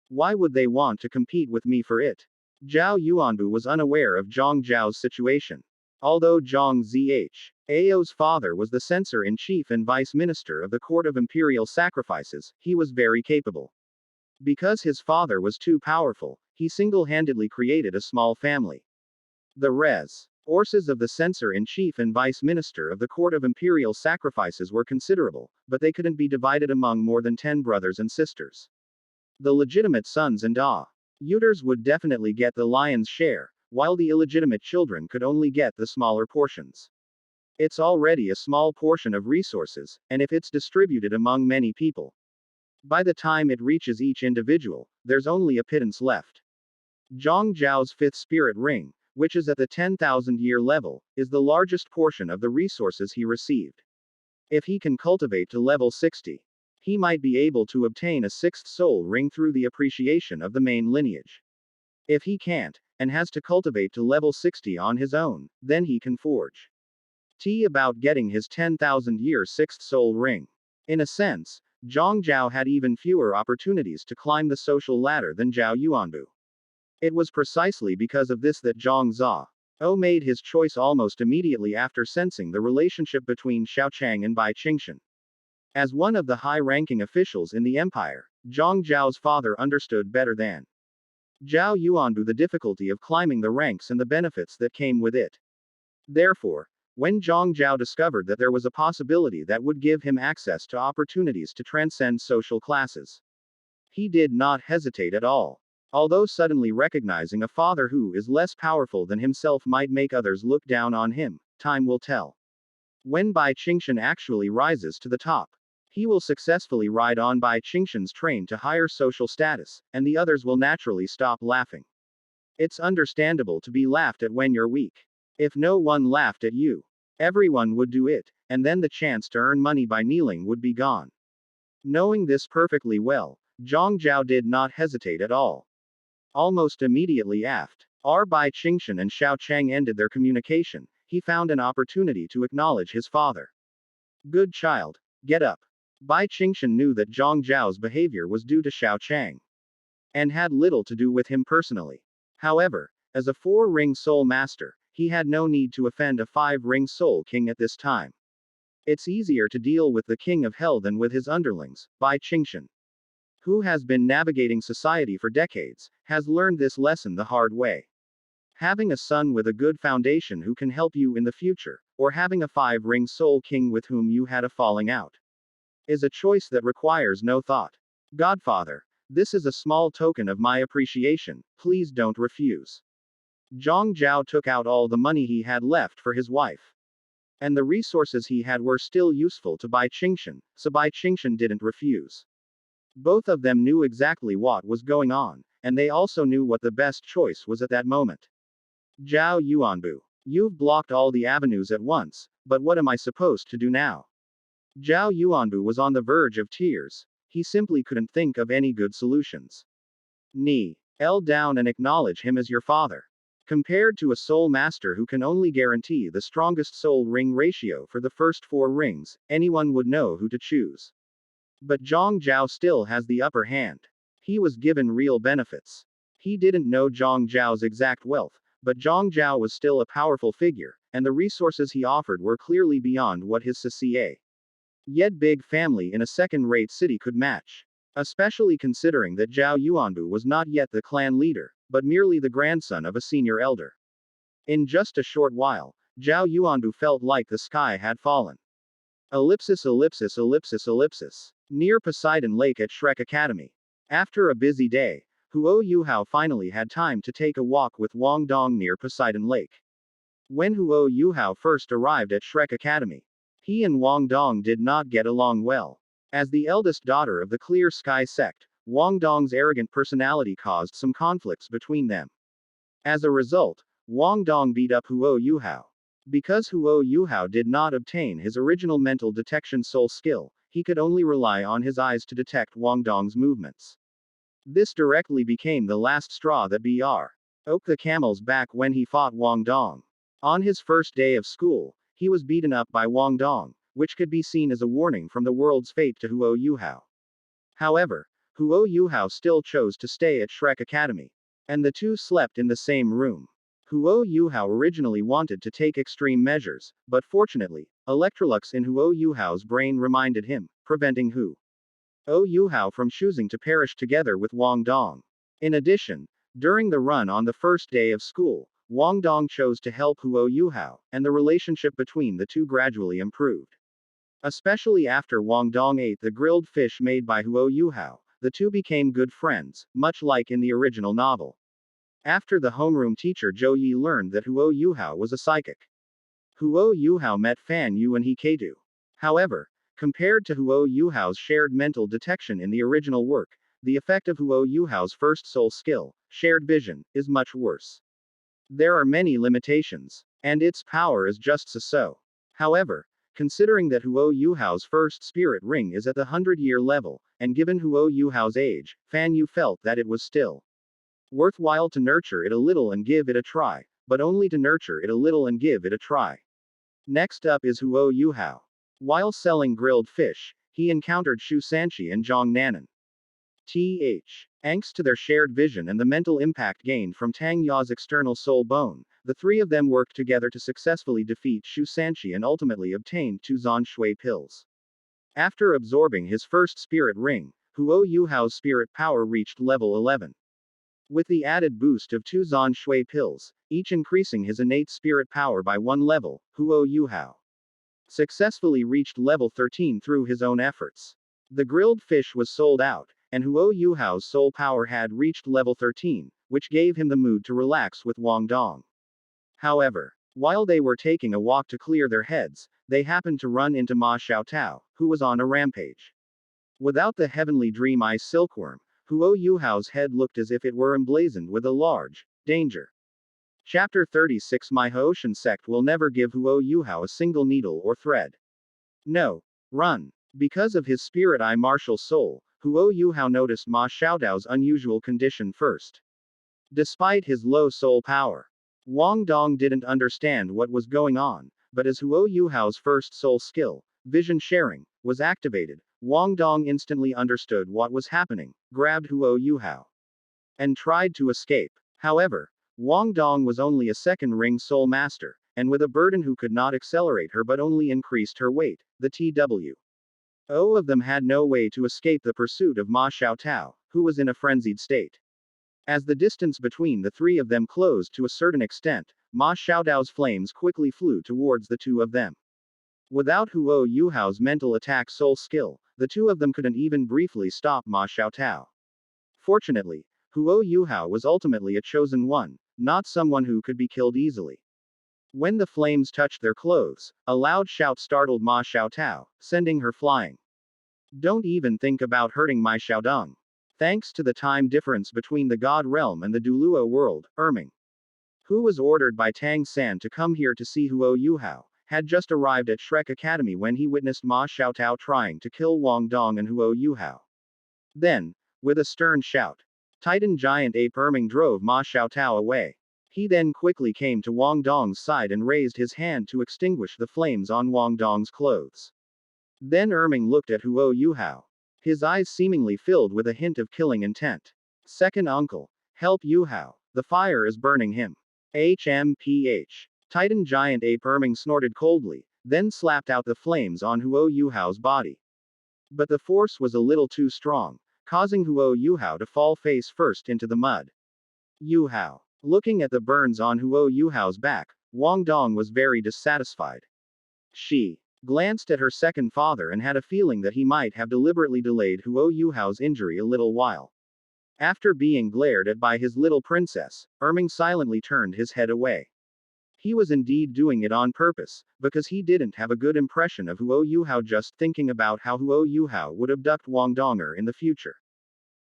Why would they want to compete with me for it? Zhao Yuanbu was unaware of Zhang Zhao's situation. Although Zhang Zhao's father was the censor-in-chief and vice minister of the Court of Imperial Sacrifices, he was very capable. Because his father was too powerful, he single-handedly created a small family. The resources of the censor-in-chief and vice minister of the Court of Imperial Sacrifices were considerable, but they couldn't be divided among more than 10 brothers and sisters. The legitimate sons and daughters would definitely get the lion's share, while the illegitimate children could only get the smaller portions. It's already a small portion of resources, and if it's distributed among many people, by the time it reaches each individual, there's only a pittance left. Zhang Zhao's fifth spirit ring, which is at the 10,000-year level, is the largest portion of the resources he received. If he can cultivate to level 60, he might be able to obtain a sixth soul ring through the appreciation of the main lineage. If he can't, and has to cultivate to level 60 on his own, then he can forge about getting his 10,000-year sixth soul ring. In a sense, Zhang Zhao had even fewer opportunities to climb the social ladder than Zhao Yuanbu. It was precisely because of this that Zhang Zhao made his choice almost immediately after sensing the relationship between Xiao Chang and Bai Qingshan. As one of the high-ranking officials in the empire, Zhang Zhao's father understood better than Zhao Yuanbu the difficulty of climbing the ranks and the benefits that came with it. Therefore, when Zhang Zhao discovered that there was a possibility that would give him access to opportunities to transcend social classes, he did not hesitate at all. Although suddenly recognizing a father who is less powerful than himself might make others look down on him, time will tell. When Bai Qingshan actually rises to the top, he will successfully ride on Bai Qingshan's train to higher social status, and the others will naturally stop laughing. It's understandable to be laughed at when you're weak. If no one laughed at you, everyone would do it, and then the chance to earn money by kneeling would be gone. Knowing this perfectly well, Zhang Zhao did not hesitate at all. Almost immediately after Bai Qingshan and Xiao Cheng ended their communication, he found an opportunity to acknowledge his father. Good child, get up. Bai Qingshan knew that Zhang Zhao's behavior was due to Xiao Cheng, and had little to do with him personally. However, as a 4-ring soul master, he had no need to offend a 5-ring soul king at this time. It's easier to deal with the king of hell than with his underlings, Bai Qingshan, who has been navigating society for decades, has learned this lesson the hard way. Having a son with a good foundation who can help you in the future, or having a 5-ring soul king with whom you had a falling out, is a choice that requires no thought. Godfather, this is a small token of my appreciation, please don't refuse. Zhang Zhao took out all the money he had left for his wife. And the resources he had were still useful to Bai Qingshan, so Bai Qingshan didn't refuse. Both of them knew exactly what was going on, and they also knew what the best choice was at that moment. Zhao Yuanbu, you've blocked all the avenues at once, but what am I supposed to do now? Zhao Yuanbu was on the verge of tears. He simply couldn't think of any good solutions. Kneel down and acknowledge him as your father. Compared to a soul master who can only guarantee the strongest soul ring ratio for the first 4 rings, anyone would know who to choose. But Zhang Zhao still has the upper hand. He was given real benefits. He didn't know Zhang Zhao's exact wealth, but Zhang Zhao was still a powerful figure, and the resources he offered were clearly beyond what his CCA. Yet big family in a second-rate city could match. Especially considering that Zhao Yuanbu was not yet the clan leader, but merely the grandson of a senior elder. In just a short while, Zhao Yuanbu felt like the sky had fallen. Ellipsis ellipsis ellipsis ellipsis. Near Poseidon Lake at Shrek Academy. After a busy day, Huo Yuhao finally had time to take a walk with Wang Dong near Poseidon Lake. When Huo Yuhao first arrived at Shrek Academy, he and Wang Dong did not get along well. As the eldest daughter of the Clear Sky sect, Wang Dong's arrogant personality caused some conflicts between them. As a result, Wang Dong beat up Huo Yuhao. Because Huo Yuhao did not obtain his original mental detection soul skill, he could only rely on his eyes to detect Wang Dong's movements. This directly became the last straw that broke the camel's back when he fought Wang Dong. On his first day of school, he was beaten up by Wang Dong, which could be seen as a warning from the world's fate to Huo Yuhao. However, Huo Yuhao still chose to stay at Shrek Academy, and the two slept in the same room. Huo Yuhao originally wanted to take extreme measures, but fortunately, Electrolux in Huo Yuhao's brain reminded him, preventing Huo Yuhao from choosing to perish together with Wang Dong. In addition, during the run on the first day of school, Wang Dong chose to help Huo Yuhao, and the relationship between the two gradually improved. Especially after Wang Dong ate the grilled fish made by Huo Yuhao, the two became good friends, much like in the original novel. After the homeroom teacher Zhou Yi learned that Huo Yuhao was a psychic, Huo Yuhao met Fan Yu and Hikaidu. However, compared to Huo Yuhao's shared mental detection in the original work, the effect of Huo Yuhao's first soul skill, shared vision, is much worse. There are many limitations, and its power is just so. However, considering that Huo Yuhao's first spirit ring is at the 100-year level, and given Huo Yuhao's age, Fan Yu felt that it was still worthwhile to nurture it a little and give it a try, but only to nurture it a little and give it a try. Next up is Huo Yuhao. While selling grilled fish, he encountered Shu Sanqi and Zhang Nanan. Thanks to their shared vision and the mental impact gained from Tang Ya's external soul bone, the three of them worked together to successfully defeat Shu Sanqi and ultimately obtained 2 Zan Shui pills. After absorbing his first spirit ring, Huo Yuhao's spirit power reached level 11. with the added boost of 2 Zan Shui pills, each increasing his innate spirit power by 1 level, Huo Yuhao successfully reached level 13 through his own efforts. The grilled fish was sold out, and Huo Yuhao's soul power had reached level 13, which gave him the mood to relax with Wang Dong. However, while they were taking a walk to clear their heads, they happened to run into Ma Xiaotao, who was on a rampage. Without the heavenly dream eye silkworm, Huo Yuhao's head looked as if it were emblazoned with a large danger. Chapter 36. My Haoshan sect will never give Huo Yuhao a single needle or thread. No. Run. Because of his spirit eye martial soul, Huo Yuhao noticed Ma Xiaodao's unusual condition first. Despite his low soul power, Wang Dong didn't understand what was going on, but as Huo Yuhao's first soul skill, vision sharing, was activated, Wang Dong instantly understood what was happening, grabbed Huo Yuhao, and tried to escape. However, Wang Dong was only a second ring soul master, and with a burden who could not accelerate her but only increased her weight, the TW. Of them had no way to escape the pursuit of Ma Xiaotao, who was in a frenzied state. As the distance between the three of them closed to a certain extent, Ma Xiaodao's flames quickly flew towards the two of them. Without Huo Yuhao's mental attack soul skill, the two of them couldn't even briefly stop Ma Xiaotao. Fortunately, Huo Yuhao was ultimately a chosen one, not someone who could be killed easily. When the flames touched their clothes, a loud shout startled Ma Xiaotao, sending her flying. Don't even think about hurting my Xiaodong. Thanks to the time difference between the God realm and the Douluo world, Erming, who was ordered by Tang San to come here to see Huo Yuhao, had just arrived at Shrek Academy when he witnessed Ma Xiaotao trying to kill Wang Dong and Huo Yuhao. Then, with a stern shout, Titan Giant Ape Erming drove Ma Xiaotao away. He then quickly came to Wang Dong's side and raised his hand to extinguish the flames on Wang Dong's clothes. Then Erming looked at Huo Yuhao. His eyes seemingly filled with a hint of killing intent. Second uncle, help Yuhao, the fire is burning him. HMPH. Titan Giant Ape Erming snorted coldly, then slapped out the flames on Huo Yuhao's body. But the force was a little too strong, causing Huo Yuhao to fall face first into the mud. Yuhao. Looking at the burns on Huo Yuhao's back, Wang Dong was very dissatisfied. She glanced at her second father and had a feeling that he might have deliberately delayed Huo Yuhao's injury a little while. After being glared at by his little princess, Erming silently turned his head away. He was indeed doing it on purpose, because he didn't have a good impression of Huo Yuhao just thinking about how Huo Yuhao would abduct Wang Donger in the future.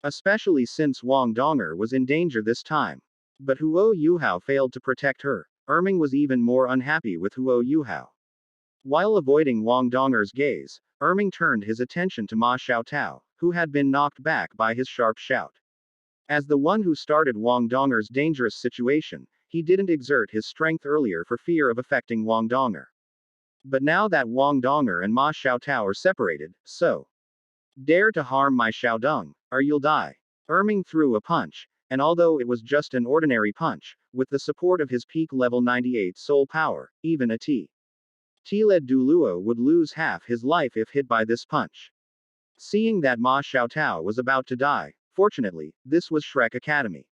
Especially since Wang Donger was in danger this time. But Huo Yuhao failed to protect her. Erming was even more unhappy with Huo Yuhao. While avoiding Wang Donger's gaze, Erming turned his attention to Ma Xiaotao, who had been knocked back by his sharp shout. As the one who started Wang Donger's dangerous situation, he didn't exert his strength earlier for fear of affecting Wang Donger. But now that Wang Donger and Ma Xiaotao are separated, so dare to harm my Xiaodong, or you'll die. Erming threw a punch, and although it was just an ordinary punch, with the support of his peak level 98 soul power, even a T-led Douluo would lose half his life if hit by this punch. Seeing that Ma Xiaotao was about to die, fortunately, this was Shrek Academy.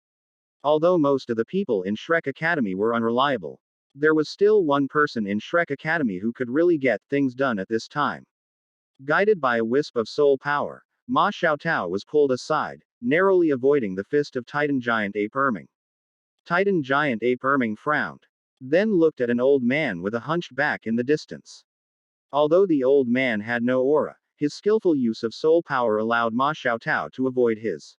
Although most of the people in Shrek Academy were unreliable, there was still one person in Shrek Academy who could really get things done at this time. Guided by a wisp of soul power, Ma Xiaotao was pulled aside, narrowly avoiding the fist of Titan Giant Ape Erming. Titan Giant Ape Erming frowned, then looked at an old man with a hunched back in the distance. Although the old man had no aura, his skillful use of soul power allowed Ma Xiaotao to avoid his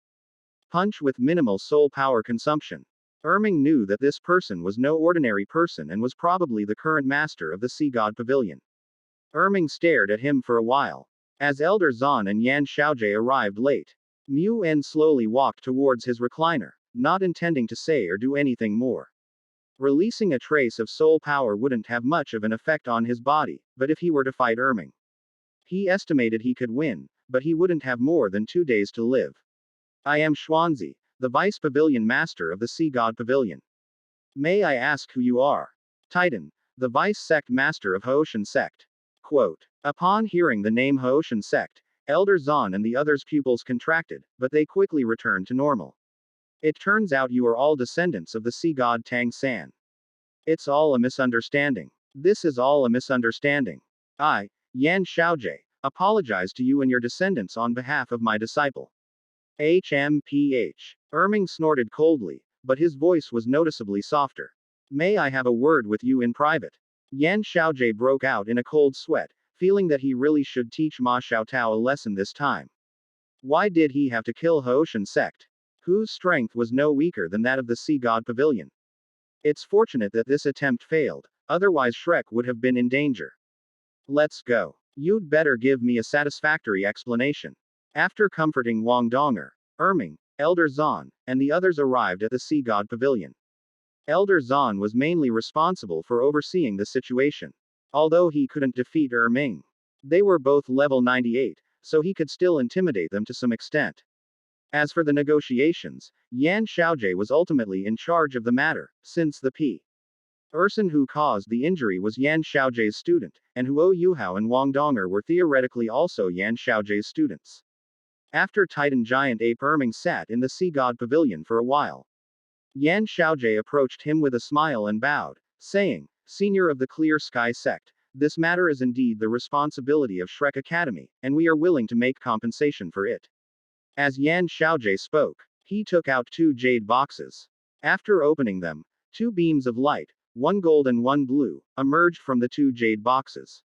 punch with minimal soul power consumption. Erming knew that this person was no ordinary person and was probably the current master of the Sea God Pavilion. Erming stared at him for a while. As Elder Zan and Yan Xiaojie arrived late, Mu En slowly walked towards his recliner, not intending to say or do anything more. Releasing a trace of soul power wouldn't have much of an effect on his body, but if he were to fight Erming, he estimated he could win, but he wouldn't have more than 2 days to live. I am Xuanzi, the Vice Pavilion Master of the Sea God Pavilion. May I ask who you are? Titan, the Vice Sect Master of Haoshan Sect. Quote. Upon hearing the name Haoshan Sect, Elder Zan and the others' pupils contracted, but they quickly returned to normal. It turns out you are all descendants of the sea god Tang San. It's all a misunderstanding. This is all a misunderstanding. I, Yan Xiaojie, apologize to you and your descendants on behalf of my disciple. HMPH. Erming snorted coldly, but his voice was noticeably softer. May I have a word with you in private? Yan Xiaojie broke out in a cold sweat, feeling that he really should teach Ma Xiaotao a lesson this time. Why did he have to kill Haoshan sect, whose strength was no weaker than that of the Sea God Pavilion? It's fortunate that this attempt failed, otherwise Shrek would have been in danger. Let's go. You'd better give me a satisfactory explanation. After comforting Wang Donger, Erming, Elder Zan, and the others arrived at the Sea God Pavilion. Elder Zan was mainly responsible for overseeing the situation. Although he couldn't defeat Erming, they were both level 98, so he could still intimidate them to some extent. As for the negotiations, Yan Xiaojie was ultimately in charge of the matter, since the person who caused the injury was Yan Xiaojie's student, and Huo Yuhao and Wang Donger were theoretically also Yan Xiaojie's students. After Titan Giant Ape Erming sat in the Sea God Pavilion for a while, Yan Xiaojie approached him with a smile and bowed, saying, Senior of the Clear Sky Sect, this matter is indeed the responsibility of Shrek Academy, and we are willing to make compensation for it. As Yan Xiaojie spoke, he took out 2 jade boxes. After opening them, 2 beams of light, one gold and one blue, emerged from the 2 jade boxes.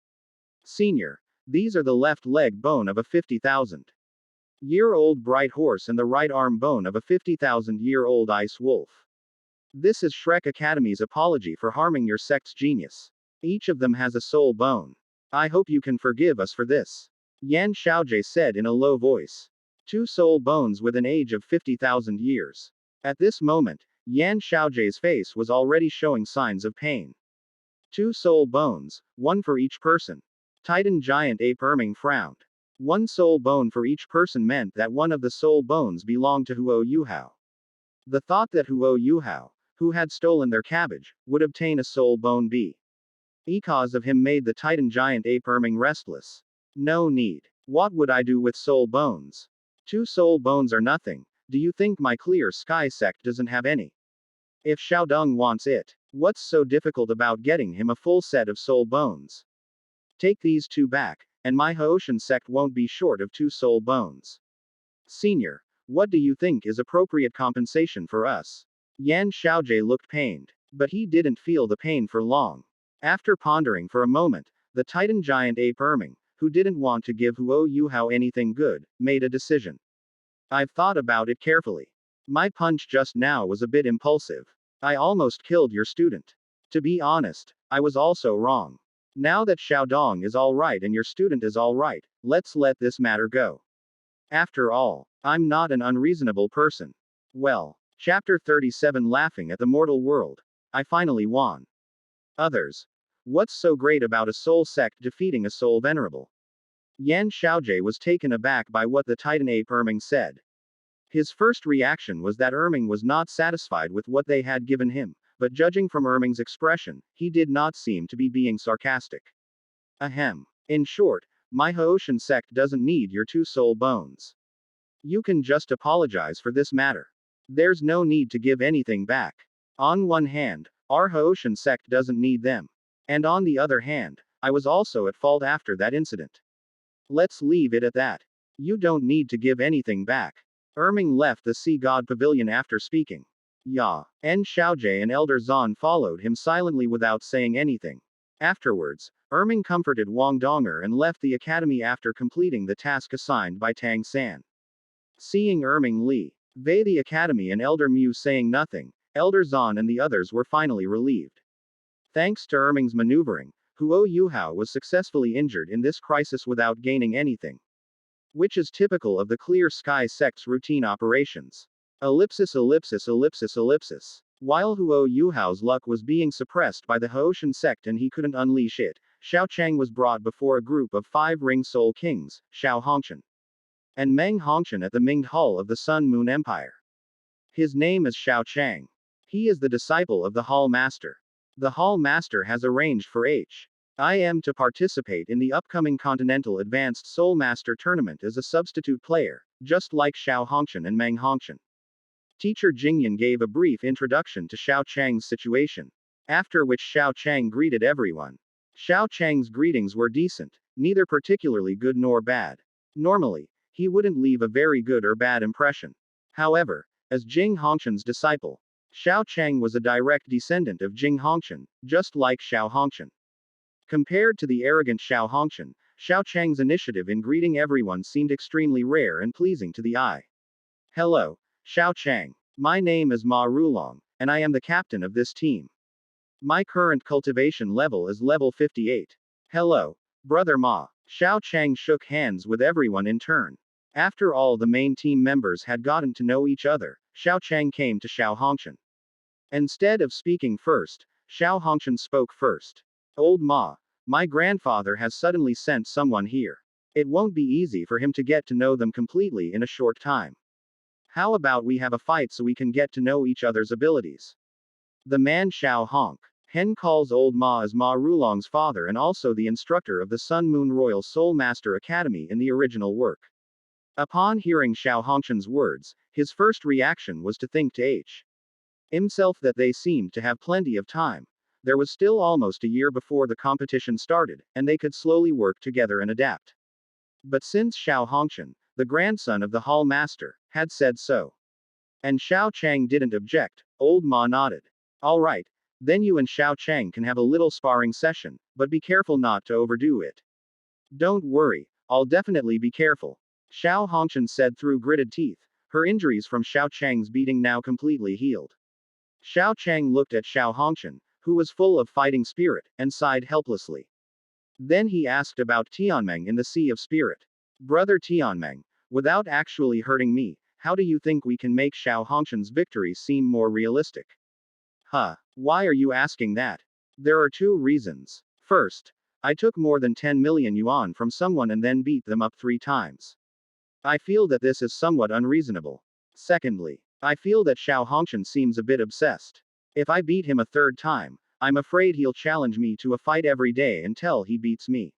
Senior, these are the left leg bone of a 50,000-year-old bright horse and the right arm bone of a 50,000-year-old ice wolf. This is Shrek Academy's apology for harming your sect's genius. Each of them has a soul bone. I hope you can forgive us for this. Yan Xiaojie said in a low voice. 2 soul bones with an age of 50,000 years. At this moment, Yan Xiaojie's face was already showing signs of pain. 2 soul bones, one for each person. Titan Giant Ape Erming frowned. 1 soul bone for each person meant that one of the soul bones belonged to Huo Yuhao. The thought that Huo Yuhao, who had stolen their cabbage, would obtain a soul bone because of him made the Titan Giant Ape Erming restless. No need. What would I do with soul bones? 2 soul bones are nothing. Do you think my Clear Sky sect doesn't have any? If Xiaodong wants it, what's so difficult about getting him a full set of soul bones? Take these 2 back, and my Haoshan sect won't be short of 2 soul bones. Senior, what do you think is appropriate compensation for us? Yan Xiaojie looked pained, but he didn't feel the pain for long. After pondering for a moment, the Titan Giant Ape Erming, who didn't want to give Huo Yuhao anything good, made a decision. I've thought about it carefully. My punch just now was a bit impulsive. I almost killed your student. To be honest, I was also wrong. Now that Xiaodong is alright and your student is alright, let's let this matter go. After all, I'm not an unreasonable person. Well, Chapter 37 Laughing at the Mortal World. I finally won. Others. What's so great about a soul sect defeating a soul venerable? Yan Xiaojie was taken aback by what the Titan Ape Erming said. His first reaction was that Erming was not satisfied with what they had given him, but judging from Erming's expression, he did not seem to be being sarcastic. Ahem. In short, my Haoshan sect doesn't need your 2 soul bones. You can just apologize for this matter. There's no need to give anything back. On one hand, our Haoshan sect doesn't need them. And on the other hand, I was also at fault after that incident. Let's leave it at that. You don't need to give anything back. Erming left the Sea God Pavilion after speaking. Ya, N Xiaojie and Elder Zan followed him silently without saying anything. Afterwards, Erming comforted Wang Donger and left the academy after completing the task assigned by Tang San. Seeing Erming leave the academy and Elder Mu saying nothing, Elder Zan and the others were finally relieved. Thanks to Erming's maneuvering, Huo Yuhao was successfully injured in this crisis without gaining anything. Which is typical of the Clear Sky sect's routine operations. Ellipsis ellipsis ellipsis ellipsis. While Huo Yuhao's luck was being suppressed by the Haoshan sect and he couldn't unleash it, Xiao Chang was brought before a group of 5 Ring Soul Kings, Xiao Hongshan and Meng Hongshan at the Minged Hall of the Sun Moon Empire. His name is Xiao Chang. He is the disciple of the Hall Master. The Hall Master has arranged for I.M. to participate in the upcoming Continental Advanced Soul Master Tournament as a substitute player, just like Xiao Hongshan and Meng Hongshan. Teacher Jingyan gave a brief introduction to Xiao Chang's situation, after which Xiao Chang greeted everyone. Xiao Chang's greetings were decent, neither particularly good nor bad. Normally, he wouldn't leave a very good or bad impression. However, as Jing Hongquan's disciple, Xiao Chang was a direct descendant of Jing Hongquan, just like Xiao Hongquan. Compared to the arrogant Xiao Hongquan, Xiao Chang's initiative in greeting everyone seemed extremely rare and pleasing to the eye. Hello, Xiao Chang. My name is Ma Rulong, and I am the captain of this team. My current cultivation level is level 58. Hello, Brother Ma. Xiao Chang shook hands with everyone in turn. After all the main team members had gotten to know each other, Xiao Chang came to Xiao Hongquan. Instead of speaking first, Xiao Hongquan spoke first. Old Ma, my grandfather has suddenly sent someone here. It won't be easy for him to get to know them completely in a short time. How about we have a fight so we can get to know each other's abilities? The man Xiao Honk. Hen calls Old Ma as Ma Rulong's father and also the instructor of the Sun Moon Royal Soul Master Academy in the original work. Upon hearing Xiao Hongquan's words, his first reaction was to think to himself that they seemed to have plenty of time. There was still almost a year before the competition started, and they could slowly work together and adapt. But since Xiao Hongquan, the grandson of the Hall Master, had said so, and Xiao Chang didn't object, Old Ma nodded. All right, then you and Xiao Chang can have a little sparring session, but be careful not to overdo it. Don't worry, I'll definitely be careful, Xiao Hongquan said through gritted teeth, her injuries from Xiao Chang's beating now completely healed. Xiao Chang looked at Xiao Hongquan, who was full of fighting spirit, and sighed helplessly. Then he asked about Tianmeng in the Sea of Spirit. Brother Tianmeng, without actually hurting me, how do you think we can make Xiao Hongquan's victory seem more realistic? Huh, why are you asking that? There are two reasons. First, I took more than 10 million yuan from someone and then beat them up 3 times. I feel that this is somewhat unreasonable. Secondly, I feel that Xiao Hongquan seems a bit obsessed. If I beat him a 3rd time, I'm afraid he'll challenge me to a fight every day until he beats me.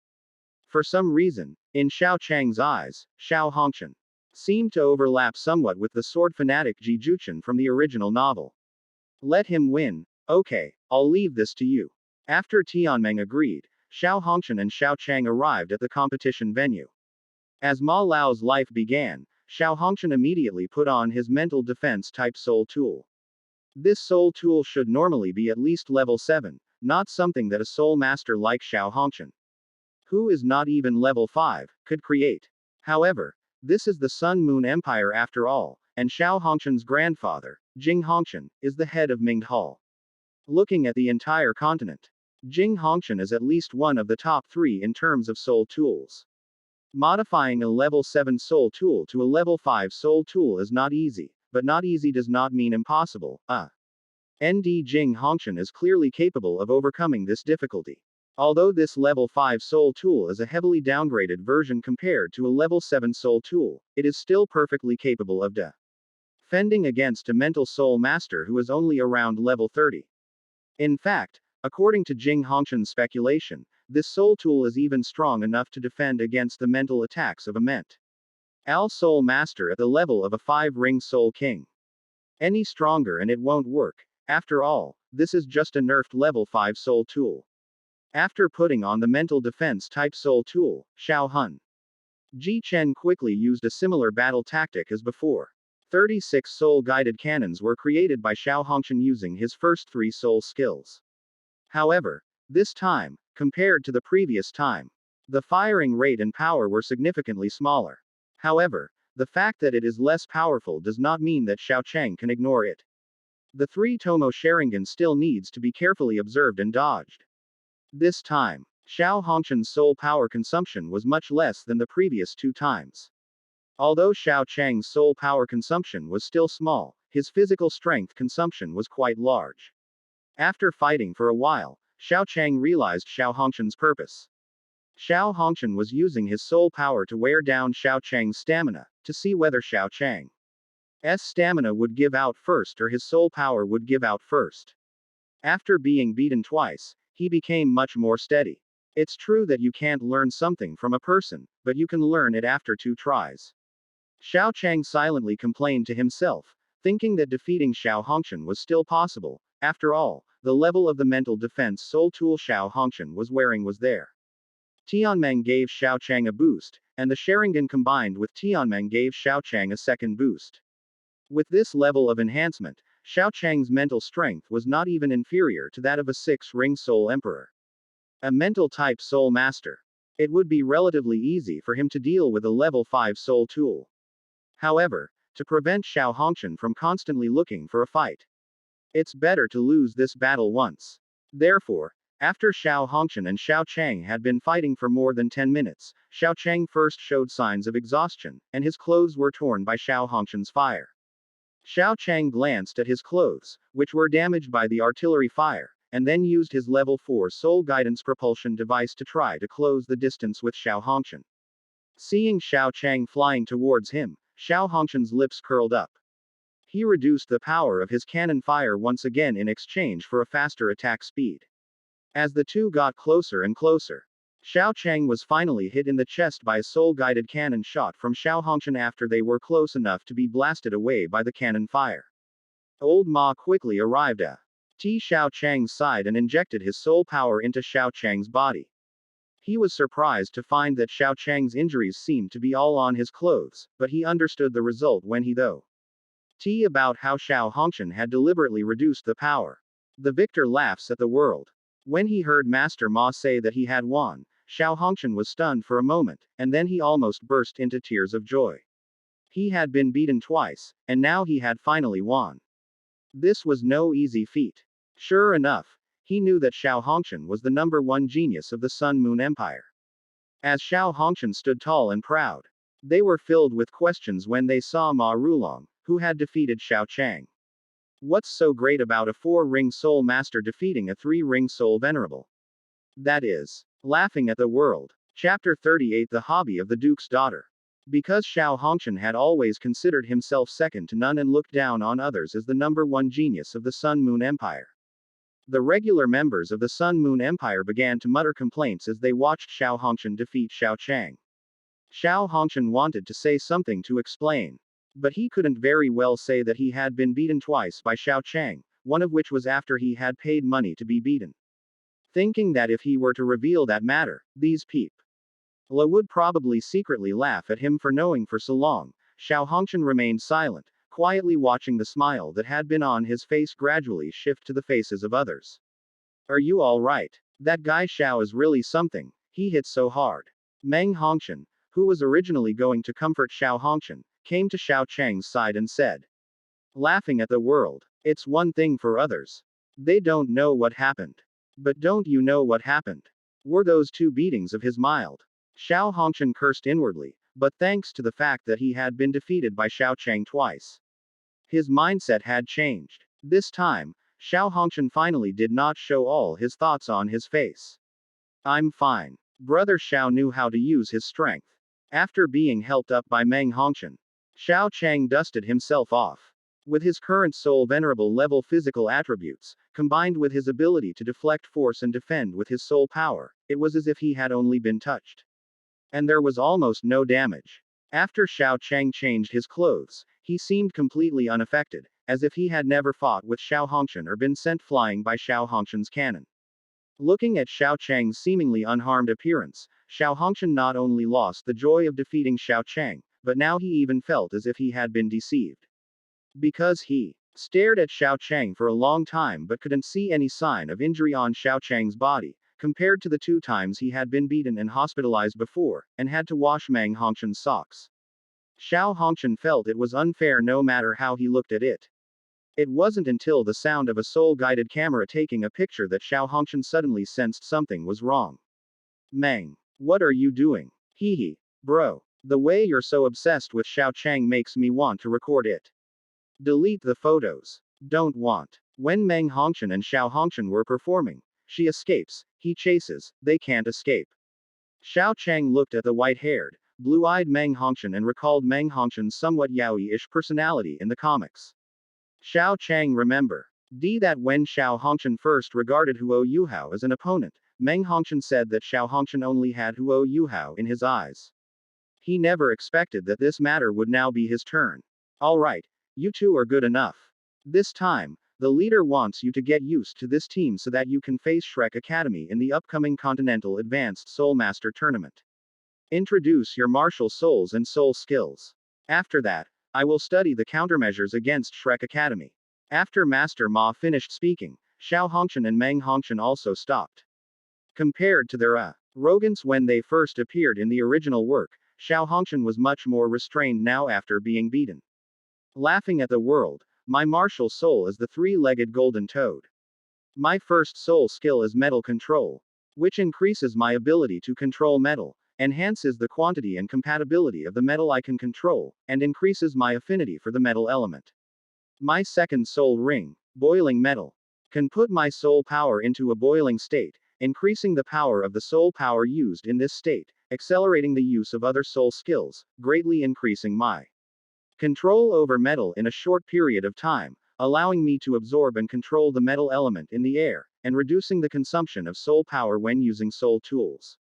For some reason, in Xiao Chang's eyes, Xiao Hongquan seemed to overlap somewhat with the sword fanatic Ji Juchen from the original novel. Let him win. Okay, I'll leave this to you. After Tianmeng agreed, Xiao Hongquan and Xiao Chang arrived at the competition venue. As Ma Lao's life began, Xiao Hongquan immediately put on his mental defense type soul tool. This soul tool should normally be at least level 7, not something that a soul master like Xiao Hongquan, who is not even level 5, could create. However, this is the Sun Moon Empire after all, and Xiao Hongquan's grandfather, Jing Hongquan, is the head of Mingde Hall. Looking at the entire continent, Jing Hongquan is at least one of the top 3 in terms of soul tools. Modifying a level 7 soul tool to a level 5 soul tool is not easy, but not easy does not mean impossible. ND Jing Hongquan is clearly capable of overcoming this difficulty. Although this level 5 soul tool is a heavily downgraded version compared to a level 7 soul tool, it is still perfectly capable of defending against a mental soul master who is only around level 30. In fact, according to Jing Hongquan's speculation, this soul tool is even strong enough to defend against the mental attacks of a mental soul master at the level of a 5-ring soul king. Any stronger and it won't work. After all, this is just a nerfed level 5 soul tool. After putting on the mental defense type soul tool, Xiao Hun Ji Chen quickly used a similar battle tactic as before. 36 soul-guided cannons were created by Xiao Hongquan using his first 3 soul skills. However, this time, compared to the previous time, the firing rate and power were significantly smaller. However, the fact that it is less powerful does not mean that Xiao Chang can ignore it. The 3 Tomo Sharingan still needs to be carefully observed and dodged. This time, Xiao Hongquan's soul power consumption was much less than the previous 2 times. Although Xiao Chang's soul power consumption was still small, his physical strength consumption was quite large. After fighting for a while, Xiao Chang realized Xiao Hongquan's purpose. Xiao Hongquan was using his soul power to wear down Xiao Chang's stamina, to see whether Xiao Chang's stamina would give out first or his soul power would give out first. After being beaten twice, he became much more steady. It's true that you can't learn something from a person, but you can learn it after 2 tries. Xiao Chang silently complained to himself, thinking that defeating Xiao Hongshan was still possible. After all, the level of the mental defense soul tool Xiao Hongshan was wearing was there. Tianmeng gave Xiao Chang a boost, and the Sharingan combined with Tianmeng gave Xiao Chang a second boost. With this level of enhancement, Xiao Chang's mental strength was not even inferior to that of a 6-ring soul emperor. A mental-type soul master. It would be relatively easy for him to deal with a level 5 soul tool. However, to prevent Xiao Hongshan from constantly looking for a fight, it's better to lose this battle once. Therefore, after Xiao Hongshan and Xiao Chang had been fighting for more than 10 minutes, Xiao Chang first showed signs of exhaustion, and his clothes were torn by Xiao Hongshan's fire. Xiao Chang glanced at his clothes, which were damaged by the artillery fire, and then used his level 4 soul guidance propulsion device to try to close the distance with Xiao Hongshan. Seeing Xiao Chang flying towards him, Xiao Hongshan's lips curled up. He reduced the power of his cannon fire once again in exchange for a faster attack speed. As the two got closer and closer, Xiao Chang was finally hit in the chest by a soul-guided cannon shot from Xiao Hongshan after they were close enough to be blasted away by the cannon fire. Old Ma quickly arrived at Xiao Chang's side and injected his soul power into Xiao Chang's body. He was surprised to find that Xiao Chang's injuries seemed to be all on his clothes, but he understood the result when he though about how Xiao Hongshan had deliberately reduced the power. The victor laughs at the world. When he heard Master Ma say that he had won, Xiao Hongshan was stunned for a moment, and then he almost burst into tears of joy. He had been beaten twice, and now he had finally won. This was no easy feat. Sure enough, he knew that Xiao Hongshan was the #1 genius of the Sun Moon Empire. As Xiao Hongshan stood tall and proud, they were filled with questions when they saw Ma Rulong, who had defeated Xiao Chang. What's so great about a 4-ring soul master defeating a 3-ring soul venerable? That is, laughing at the world. Chapter 38 The Hobby of the Duke's Daughter. Because Xiao Hongshan had always considered himself second to none and looked down on others as the #1 genius of the Sun Moon Empire, the regular members of the Sun Moon Empire began to mutter complaints as they watched Xiao Hongshan defeat Xiao Chang. Xiao Hongshan wanted to say something to explain, but he couldn't very well say that he had been beaten twice by Xiao Chang, one of which was after he had paid money to be beaten. Thinking that if he were to reveal that matter, these people would probably secretly laugh at him for knowing for so long, Xiao Hongshan remained silent, quietly watching the smile that had been on his face gradually shift to the faces of others. Are you all right? That guy Xiao is really something, he hit so hard. Meng Hongshan, who was originally going to comfort Xiao Hongshan, came to Xiao Chang's side and said, laughing at the world, it's one thing for others. They don't know what happened. But don't you know what happened? Were those 2 beatings of his mild? Xiao Hongshan cursed inwardly, but thanks to the fact that he had been defeated by Xiao Chang twice, his mindset had changed. This time, Xiao Hongshan finally did not show all his thoughts on his face. I'm fine. Brother Xiao knew how to use his strength. After being helped up by Meng Hongshan, Xiao Chang dusted himself off. With his current soul venerable level physical attributes, combined with his ability to deflect force and defend with his soul power, it was as if he had only been touched. And there was almost no damage. After Xiao Chang changed his clothes, he seemed completely unaffected, as if he had never fought with Xiao Hongshan or been sent flying by Xiao Hongshan's cannon. Looking at Xiao Chang's seemingly unharmed appearance, Xiao Hongshan not only lost the joy of defeating Xiao Chang, but now he even felt as if he had been deceived. Because he stared at Xiao Chang for a long time but couldn't see any sign of injury on Xiao Chang's body, compared to the 2 times he had been beaten and hospitalized before, and had to wash Meng Hongshan's socks. Xiao Hongshan felt it was unfair no matter how he looked at it. It wasn't until the sound of a soul-guided camera taking a picture that Xiao Hongshan suddenly sensed something was wrong. Meng, what are you doing? Hee, bro. The way you're so obsessed with Xiao Chang makes me want to record it. Delete the photos. Don't want. When Meng Hongshan and Xiao Hongshan were performing, she escapes, he chases, they can't escape. Xiao Chang looked at the white-haired, blue-eyed Meng Hongshan and recalled Meng Hongshan's somewhat yaoi-ish personality in the comics. Xiao Chang remember that when Xiao Hongshan first regarded Huo Yuhao as an opponent, Meng Hongshan said that Xiao Hongshan only had Huo Yuhao in his eyes. He never expected that this matter would now be his turn. Alright, You two are good enough. This time, the leader wants you to get used to this team so that you can face Shrek Academy in the upcoming Continental Advanced Soul Master Tournament. Introduce your martial souls and soul skills. After that, I will study the countermeasures against Shrek Academy. After Master Ma finished speaking, Xiao Hongqian and Meng Hongqian also stopped. Compared to their arrogance when they first appeared in the original work, Xiao Hongqian was much more restrained now after being beaten. Laughing at the world, my martial soul is the three-legged golden toad. My first soul skill is metal control, which increases my ability to control metal, enhances the quantity and compatibility of the metal I can control, and increases my affinity for the metal element. My second soul ring, boiling metal, can put my soul power into a boiling state, increasing the power of the soul power used in this state, accelerating the use of other soul skills, greatly increasing my control over metal in a short period of time, allowing me to absorb and control the metal element in the air, and reducing the consumption of soul power when using soul tools.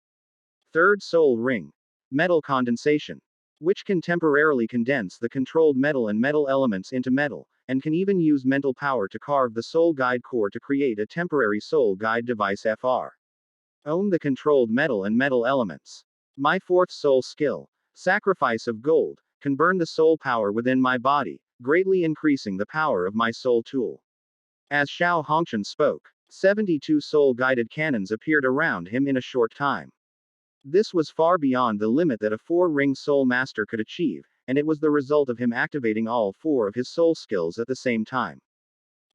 Third soul ring, metal condensation, which can temporarily condense the controlled metal and metal elements into metal, and can even use mental power to carve the soul guide core to create a temporary soul guide device Fr. Own the controlled metal and metal elements. My fourth soul skill, sacrifice of gold, can burn the soul power within my body, greatly increasing the power of my soul tool. As Xiao Hongqian spoke, 72 soul-guided cannons appeared around him in a short time. This was far beyond the limit that a four-ring soul master could achieve, and it was the result of him activating all four of his soul skills at the same time.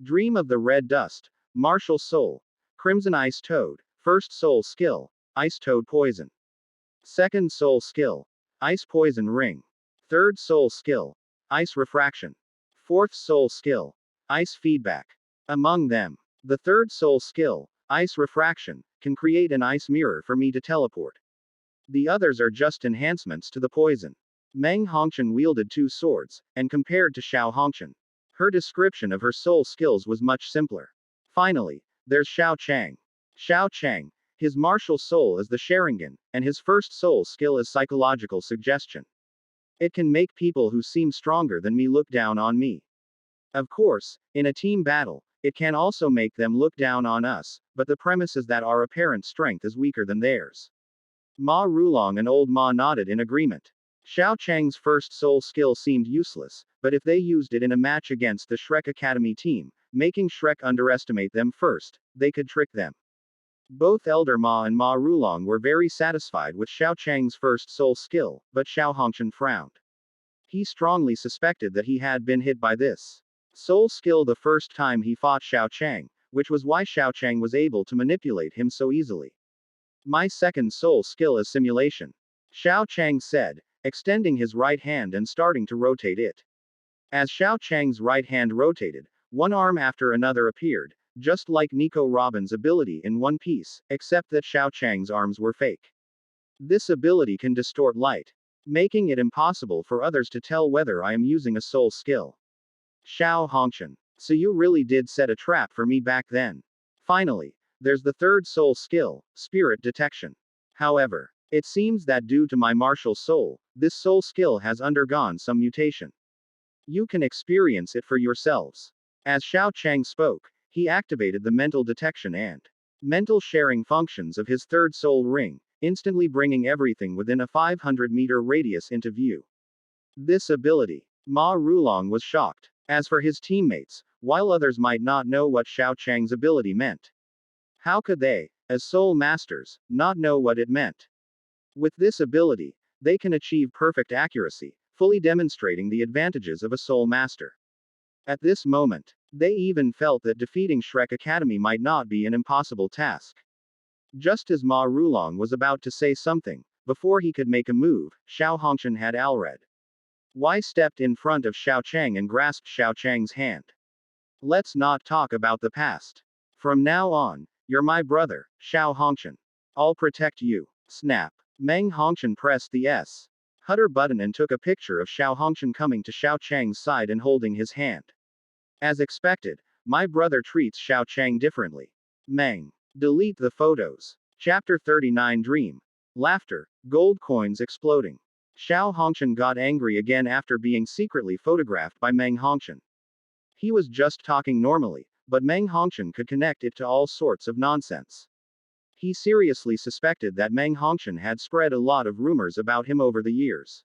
Dream of the Red Dust, Martial Soul, Crimson Ice Toad, First Soul Skill, Ice Toad Poison. Second Soul Skill, Ice Poison Ring. Third Soul Skill, Ice Refraction. Fourth Soul Skill, Ice Feedback. Among them, the third Soul Skill, Ice Refraction, can create an ice mirror for me to teleport. The others are just enhancements to the poison. Meng Hongqian wielded two swords, and compared to Xiao Hongqian, her description of her soul skills was much simpler. Finally, there's Xiao Chang. Xiao Chang, his martial soul is the Sharingan, and his first soul skill is psychological suggestion. It can make people who seem stronger than me look down on me. Of course, in a team battle, it can also make them look down on us, but the premise is that our apparent strength is weaker than theirs. Ma Rulong and old Ma nodded in agreement. Xiao Chang's first soul skill seemed useless, but if they used it in a match against the Shrek Academy team, making Shrek underestimate them first, they could trick them. Both Elder Ma and Ma Rulong were very satisfied with Xiao Chang's first soul skill, but Xiao Hongqian frowned. He strongly suspected that he had been hit by this soul skill the first time he fought Xiao Chang, which was why Xiao Chang was able to manipulate him so easily. My second soul skill is simulation, Xiao Chang said, extending his right hand and starting to rotate it. As Xiao Chang's right hand rotated, one arm after another appeared, just like Nico Robin's ability in One Piece, except that Xiao Chang's arms were fake. This ability can distort light, making it impossible for others to tell whether I am using a soul skill. Xiao Hongqian. So you really did set a trap for me back then. Finally, there's the third soul skill, spirit detection. However, it seems that due to my martial soul, this soul skill has undergone some mutation. You can experience it for yourselves. As Xiao Chang spoke, he activated the mental detection and mental sharing functions of his third soul ring, instantly bringing everything within a 500-meter radius into view. This ability, Ma Rulong was shocked. As for his teammates, while others might not know what Xiao Chang's ability meant, how could they, as soul masters, not know what it meant? With this ability, they can achieve perfect accuracy, fully demonstrating the advantages of a soul master. At this moment, they even felt that defeating Shrek Academy might not be an impossible task. Just as Ma Rulong was about to say something, before he could make a move, Xiao Hongqian had Alred. Wai stepped in front of Xiao Chang and grasped Xiao Chang's hand. Let's not talk about the past. From now on, you're my brother, Xiao Hongqian. I'll protect you. Snap. Meng Hongqian pressed the S. Hutter button and took a picture of Xiao Hongqian coming to Xiao Chang's side and holding his hand. As expected, my brother treats Xiao Chang differently. Meng. Delete the photos. Chapter 39 Dream. Laughter, gold coins exploding. Xiao Hongqian got angry again after being secretly photographed by Meng Hongqian. He was just talking normally, but Meng Hongqian could connect it to all sorts of nonsense. He seriously suspected that Meng Hongqian had spread a lot of rumors about him over the years.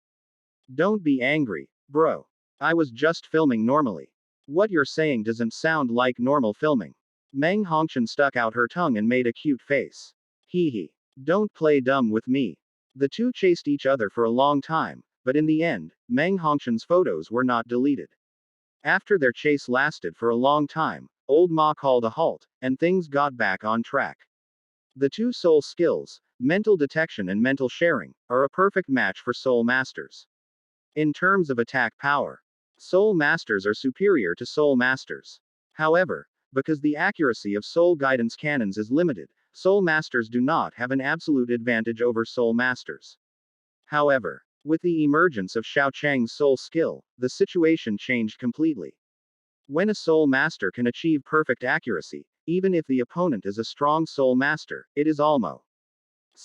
Don't be angry, bro. I was just filming normally. What you're saying doesn't sound like normal filming. Meng Hongqian stuck out her tongue and made a cute face. Hee hee. Don't play dumb with me. The two chased each other for a long time, but in the end, Meng Hongqian's photos were not deleted. After their chase lasted for a long time, old Ma called a halt, and things got back on track. The two soul skills, mental detection and mental sharing, are a perfect match for soul masters. In terms of attack power, soul masters are superior to soul masters. However, because the accuracy of soul guidance cannons is limited, soul masters do not have an absolute advantage over soul masters. However, with the emergence of Xiao Chang's soul skill, the situation changed completely. When a soul master can achieve perfect accuracy, even if the opponent is a strong soul master, it is almost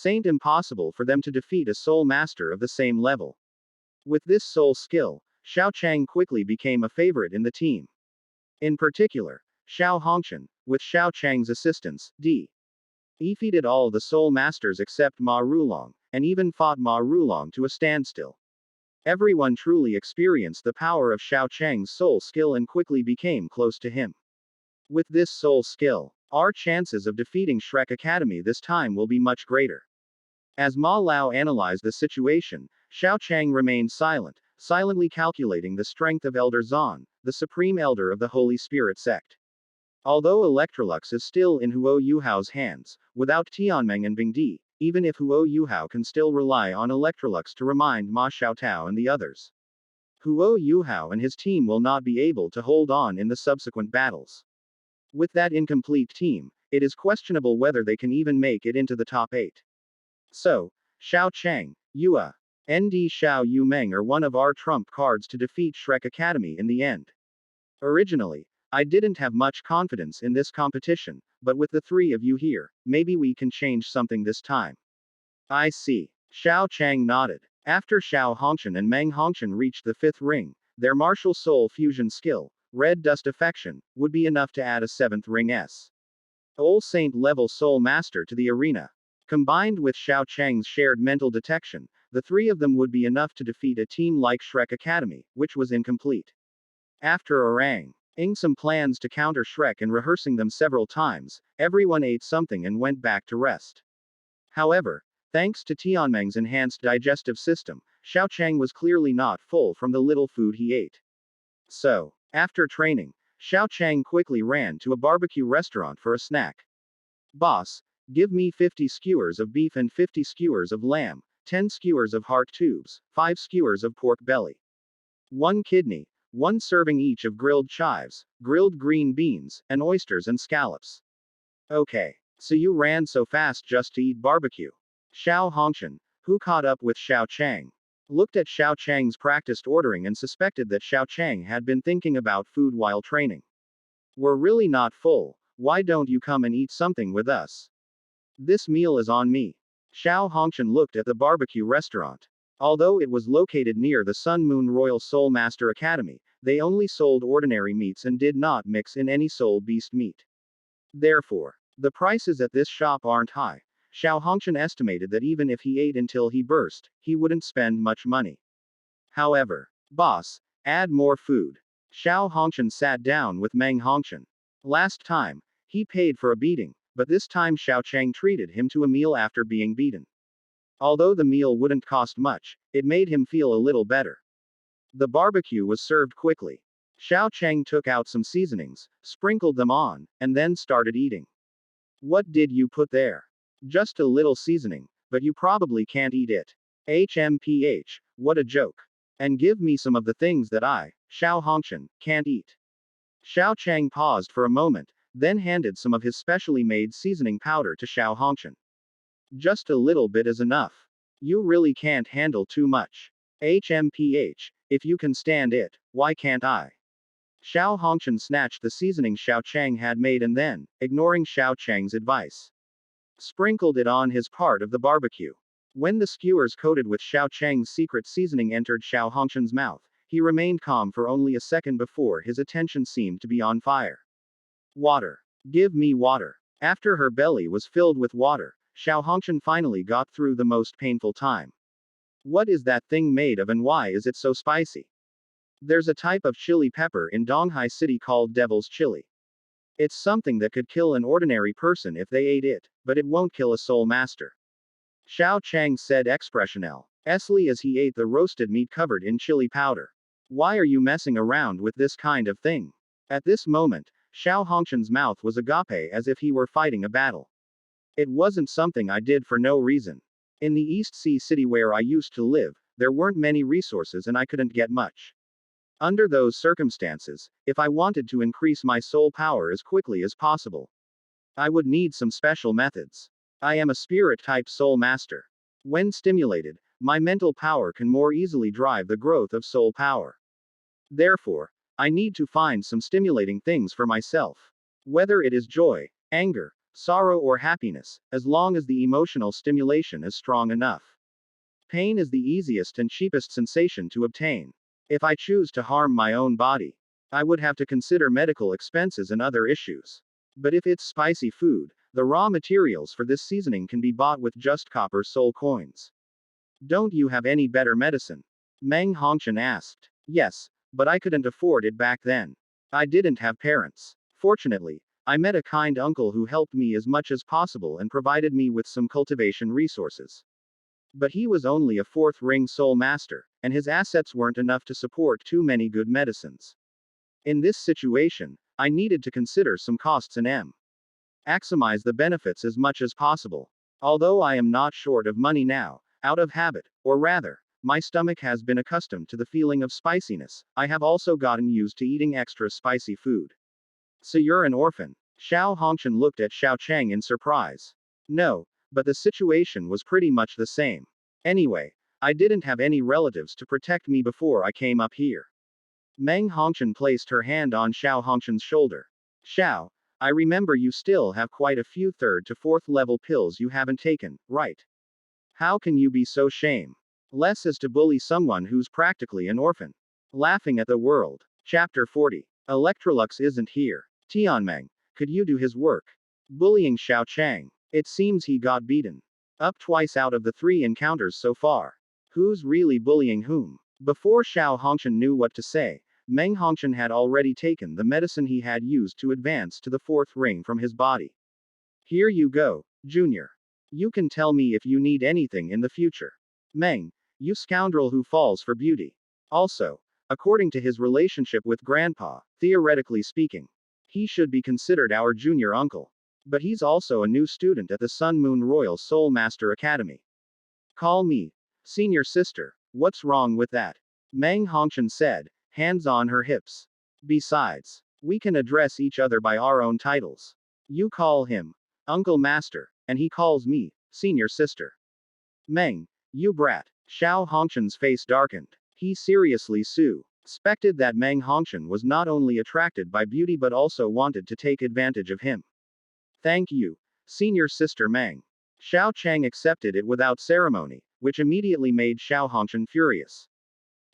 impossible for them to defeat a soul master of the same level. With this soul skill, Xiao Chang quickly became a favorite in the team. In particular, Xiao Hongqian, with Xiao Chang's assistance, defeated all the soul masters except Ma Rulong, and even fought Ma Rulong to a standstill. Everyone truly experienced the power of Xiao Chang's soul skill and quickly became close to him. With this soul skill, our chances of defeating Shrek Academy this time will be much greater. As Ma Lao analyzed the situation, Xiao Chang remained silent, silently calculating the strength of Elder Zan, the supreme elder of the Holy Spirit sect. Although Electrolux is still in Huo Yuhao's hands, without Tianmeng and Bingdi, even if Huo Yuhao can still rely on Electrolux to remind Ma Xiaotao and the others, Huo Yuhao and his team will not be able to hold on in the subsequent battles. With that incomplete team, it is questionable whether they can even make it into the top 8. So, Xiao Chang, Yua, ND Xiao Yu Meng are one of our trump cards to defeat Shrek Academy in the end. Originally, I didn't have much confidence in this competition, but with the three of you here, maybe we can change something this time. I see. Xiao Chang nodded. After Xiao Hongqian and Meng Hongqian reached the 5th ring, their martial soul fusion skill, Red Dust Affection, would be enough to add a 7th ring Old Saint level soul master to the arena. Combined with Xiao Chang's shared mental detection, the three of them would be enough to defeat a team like Shrek Academy, which was incomplete. After arranging some plans to counter Shrek and rehearsing them several times, everyone ate something and went back to rest. However, thanks to Tianmeng's enhanced digestive system, Xiao Chang was clearly not full from the little food he ate. So, after training, Xiao Chang quickly ran to a barbecue restaurant for a snack. Boss, give me 50 skewers of beef and 50 skewers of lamb, 10 skewers of heart tubes, 5 skewers of pork belly, 1 kidney, 1 serving each of grilled chives, grilled green beans, and oysters and scallops. Okay, so you ran so fast just to eat barbecue. Xiao Hongqian, who caught up with Xiao Chang, looked at Xiao Chang's practiced ordering and suspected that Xiao Chang had been thinking about food while training. We're really not full, why don't you come and eat something with us? This meal is on me. Xiao Hongqian looked at the barbecue restaurant. Although it was located near the Sun Moon Royal Soul Master Academy, they only sold ordinary meats and did not mix in any soul beast meat. Therefore, the prices at this shop aren't high. Xiao Hongqian estimated that even if he ate until he burst, he wouldn't spend much money. However, boss, add more food. Xiao Hongqian sat down with Meng Hongqian. Last time, he paid for a beating, but this time Xiao Chang treated him to a meal after being beaten. Although the meal wouldn't cost much, it made him feel a little better. The barbecue was served quickly. Xiao Chang took out some seasonings, sprinkled them on, and then started eating. What did you put there? Just a little seasoning, but you probably can't eat it. HMPH, what a joke. And give me some of the things that I, Xiao Hongqian, can't eat. Xiao Chang paused for a moment, then handed some of his specially made seasoning powder to Xiao Hongqian. Just a little bit is enough. You really can't handle too much. HMPH, if you can stand it, why can't I? Xiao Hongqian snatched the seasoning Xiao Chang had made and then, ignoring Xiao Chang's advice, sprinkled it on his part of the barbecue. When the skewers coated with Xiao Chang's secret seasoning entered Xiao Hongshan's mouth, he remained calm for only a second before his attention seemed to be on fire. Water. Give me water. After her belly was filled with water, Xiao Hongshan finally got through the most painful time. What is that thing made of and why is it so spicy? There's a type of chili pepper in Donghai City called Devil's Chili. It's something that could kill an ordinary person if they ate it, but it won't kill a soul master. Xiao Chang said expressionlessly as he ate the roasted meat covered in chili powder. Why are you messing around with this kind of thing? At this moment, Xiao Hongshan's mouth was agape as if he were fighting a battle. It wasn't something I did for no reason. In the East Sea city where I used to live, there weren't many resources and I couldn't get much. Under those circumstances, if I wanted to increase my soul power as quickly as possible, I would need some special methods. I am a spirit-type soul master. When stimulated, my mental power can more easily drive the growth of soul power. Therefore, I need to find some stimulating things for myself. Whether it is joy, anger, sorrow or happiness, as long as the emotional stimulation is strong enough. Pain is the easiest and cheapest sensation to obtain. If I choose to harm my own body, I would have to consider medical expenses and other issues. But if it's spicy food, the raw materials for this seasoning can be bought with just copper soul coins. Don't you have any better medicine? Meng Hongshan asked. Yes, but I couldn't afford it back then. I didn't have parents. Fortunately, I met a kind uncle who helped me as much as possible and provided me with some cultivation resources. But he was only a fourth ring soul master, and his assets weren't enough to support too many good medicines. In this situation, I needed to consider some costs and maximize the benefits as much as possible. Although I am not short of money now, out of habit, or rather, my stomach has been accustomed to the feeling of spiciness, I have also gotten used to eating extra spicy food. So you're an orphan? Xiao Hongshan looked at Xiao Chang in surprise. No, but the situation was pretty much the same. Anyway, I didn't have any relatives to protect me before I came up here. Meng Hongshan placed her hand on Xiao Hongshan's shoulder. Xiao, I remember you still have quite a few third to fourth level pills you haven't taken, right? How can you be so shameless as to bully someone who's practically an orphan? Laughing at the world. Chapter 40. Electrolux isn't here. Tianmeng, could you do his work? Bullying Xiao Chang. It seems he got beaten up twice out of the 3 encounters so far. Who's really bullying whom? Before Xiao Hongshan knew what to say, Meng Hongshan had already taken the medicine he had used to advance to the 4th ring from his body. Here you go, Junior. You can tell me if you need anything in the future. Meng, you scoundrel who falls for beauty. Also, according to his relationship with Grandpa, theoretically speaking, he should be considered our junior uncle. But he's also a new student at the Sun Moon Royal Soul Master Academy. Call me senior sister. What's wrong with that? Meng Hongshan said, hands on her hips. Besides, we can address each other by our own titles. You call him Uncle Master, and he calls me senior sister. Meng, you brat. Xiao Hongshan's face darkened. He seriously suspected that Meng Hongshan was not only attracted by beauty but also wanted to take advantage of him. Thank you, senior sister Meng. Xiao Chang accepted it without ceremony, which immediately made Xiao Hongshan furious.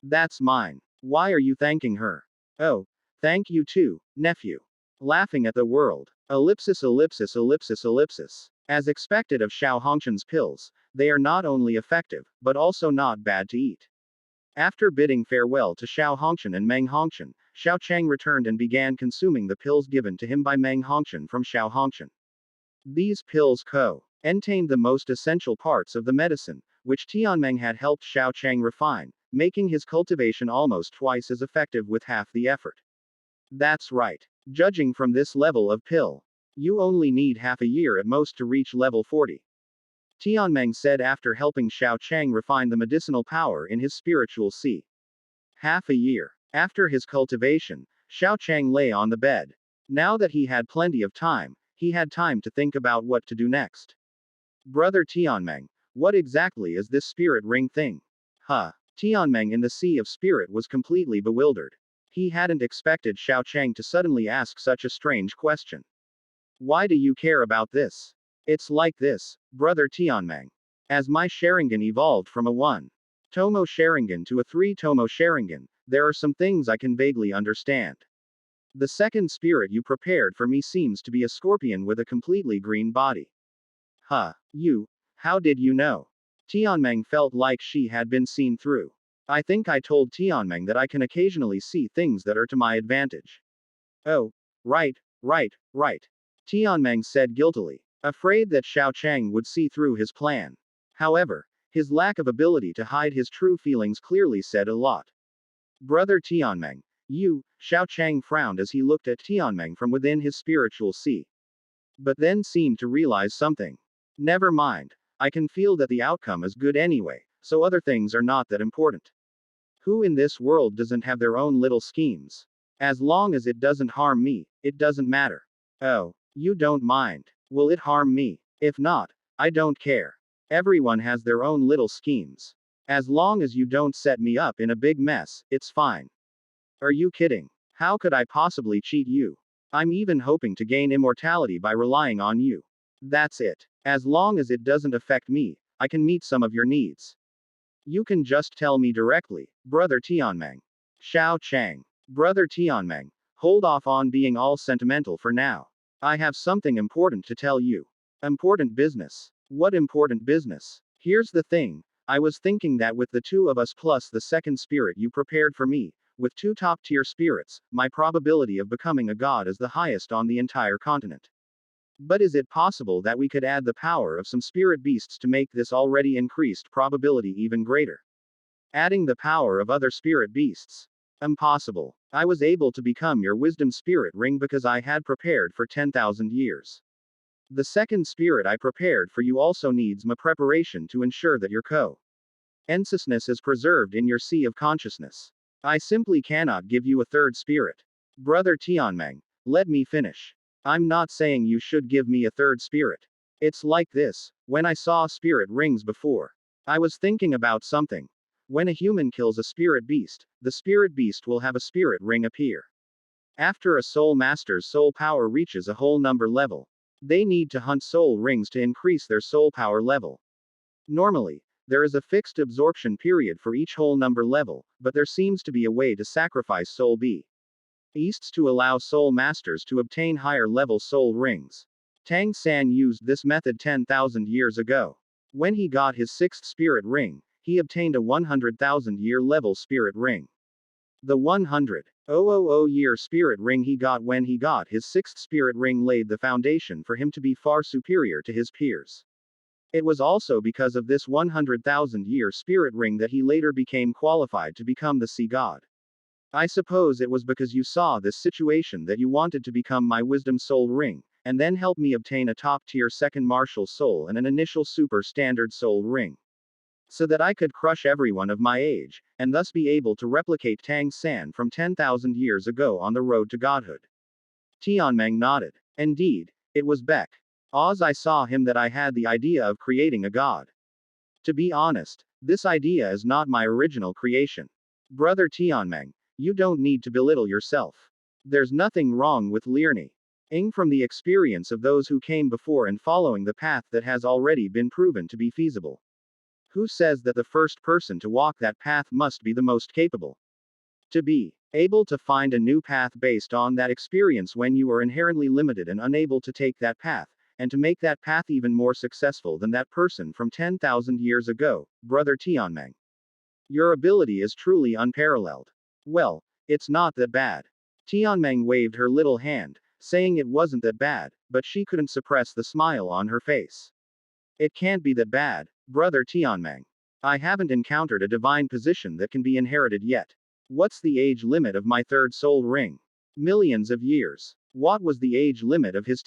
That's mine. Why are you thanking her? Oh, thank you too, nephew. Laughing at the world. Ellipsis ellipsis ellipsis ellipsis. As expected of Xiao Hongshan's pills, they are not only effective, but also not bad to eat. After bidding farewell to Xiao Hongshan and Meng Hongshan, Xiao Chang returned and began consuming the pills given to him by Meng Hongshan from Xiao Hongshan. These pills contained the most essential parts of the medicine, which Tianmeng had helped Xiao Chang refine, making his cultivation almost twice as effective with half the effort. That's right. Judging from this level of pill, you only need half a year at most to reach level 40. Tianmeng said after helping Xiao Chang refine the medicinal power in his spiritual sea. Half a year. After his cultivation, Xiao Chang lay on the bed. Now that he had plenty of time, he had time to think about what to do next. Brother Tianmeng, what exactly is this spirit ring thing? Huh. Tianmeng in the Sea of Spirit was completely bewildered. He hadn't expected Xiao Chang to suddenly ask such a strange question. Why do you care about this? It's like this, Brother Tianmeng. As my Sharingan evolved from a 1 Tomo Sharingan to a 3 Tomo Sharingan, there are some things I can vaguely understand. The second spirit you prepared for me seems to be a scorpion with a completely green body. Huh. How did you know? Tianmeng felt like she had been seen through. I think I told Tianmeng that I can occasionally see things that are to my advantage. Oh, right. Tianmeng said guiltily, afraid that Xiao Chang would see through his plan. However, his lack of ability to hide his true feelings clearly said a lot. Brother Tianmeng, Xiao Chang frowned as he looked at Tianmeng from within his spiritual sea. But then seemed to realize something. Never mind, I can feel that the outcome is good anyway, so other things are not that important. Who in this world doesn't have their own little schemes? As long as it doesn't harm me, it doesn't matter. Oh, you don't mind. Will it harm me? If not, I don't care. Everyone has their own little schemes. As long as you don't set me up in a big mess, it's fine. Are you kidding? How could I possibly cheat you? I'm even hoping to gain immortality by relying on you. That's it. As long as it doesn't affect me, I can meet some of your needs. You can just tell me directly, Brother Tianmeng. Xiao Chang. Brother Tianmeng, hold off on being all sentimental for now. I have something important to tell you. Important business. What important business? Here's the thing. I was thinking that with the two of us plus the second spirit you prepared for me, with two top-tier spirits, my probability of becoming a god is the highest on the entire continent. But is it possible that we could add the power of some spirit beasts to make this already increased probability even greater? Adding the power of other spirit beasts? Impossible. I was able to become your wisdom spirit ring because I had prepared for 10,000 years. The second spirit I prepared for you also needs my preparation to ensure that your consciousness is preserved in your sea of consciousness. I simply cannot give you a third spirit. Brother Tianmeng, let me finish. I'm not saying you should give me a third spirit. It's like this, when I saw spirit rings before, I was thinking about something. When a human kills a spirit beast, the spirit beast will have a spirit ring appear. After a soul master's soul power reaches a whole number level, they need to hunt soul rings to increase their soul power level. Normally, there is a fixed absorption period for each whole number level, but there seems to be a way to sacrifice soul beasts to allow soul masters to obtain higher level soul rings. Tang San used this method 10,000 years ago. When he got his sixth spirit ring, he obtained a 100,000 year level spirit ring. The 100,000 year spirit ring he got when he got his sixth spirit ring laid the foundation for him to be far superior to his peers. It was also because of this 100,000 year spirit ring that he later became qualified to become the sea god. I suppose it was because you saw this situation that you wanted to become my wisdom soul ring, and then help me obtain a top tier second martial soul and an initial super standard soul ring. So that I could crush everyone of my age, and thus be able to replicate Tang San from 10,000 years ago on the road to godhood. Tianmeng nodded. Indeed, it was because I saw him that I had the idea of creating a god. To be honest, this idea is not my original creation. Brother Tianmeng, you don't need to belittle yourself. There's nothing wrong with learning from the experience of those who came before and following the path that has already been proven to be feasible. Who says that the first person to walk that path must be the most capable? To be able to find a new path based on that experience when you are inherently limited and unable to take that path, and to make that path even more successful than that person from 10,000 years ago, Brother Tianmeng. Your ability is truly unparalleled. Well, it's not that bad. Tianmeng waved her little hand, saying it wasn't that bad, but she couldn't suppress the smile on her face. It can't be that bad, Brother Tianmeng. I haven't encountered a divine position that can be inherited yet. What's the age limit of my third soul ring? Millions of years. What was the age limit of his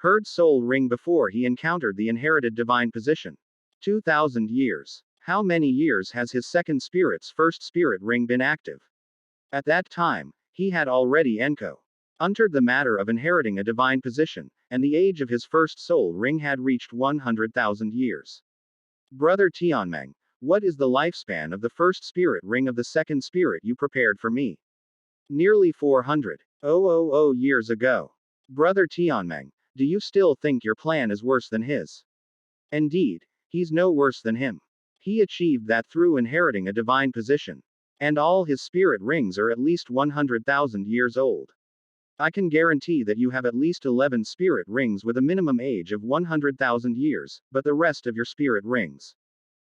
third soul ring before he encountered the inherited divine position? 2,000 years. How many years has his second spirit's first spirit ring been active? At that time, he had already entered the matter of inheriting a divine position, and the age of his first soul ring had reached 100,000 years. Brother Tianmeng, what is the lifespan of the first spirit ring of the second spirit you prepared for me? Nearly 400,000 years ago. Brother Tianmeng, do you still think your plan is worse than his? Indeed, He's no worse than him. He achieved that through inheriting a divine position. And all his spirit rings are at least 100,000 years old. I can guarantee that you have at least 11 spirit rings with a minimum age of 100,000 years, but the rest of your spirit rings.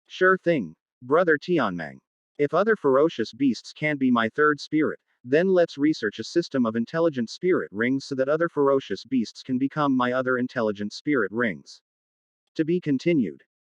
Sure thing, brother Tianmeng. If other ferocious beasts can't be my third spirit, then let's research a system of intelligent spirit rings so that other ferocious beasts can become my other intelligent spirit rings. To be continued.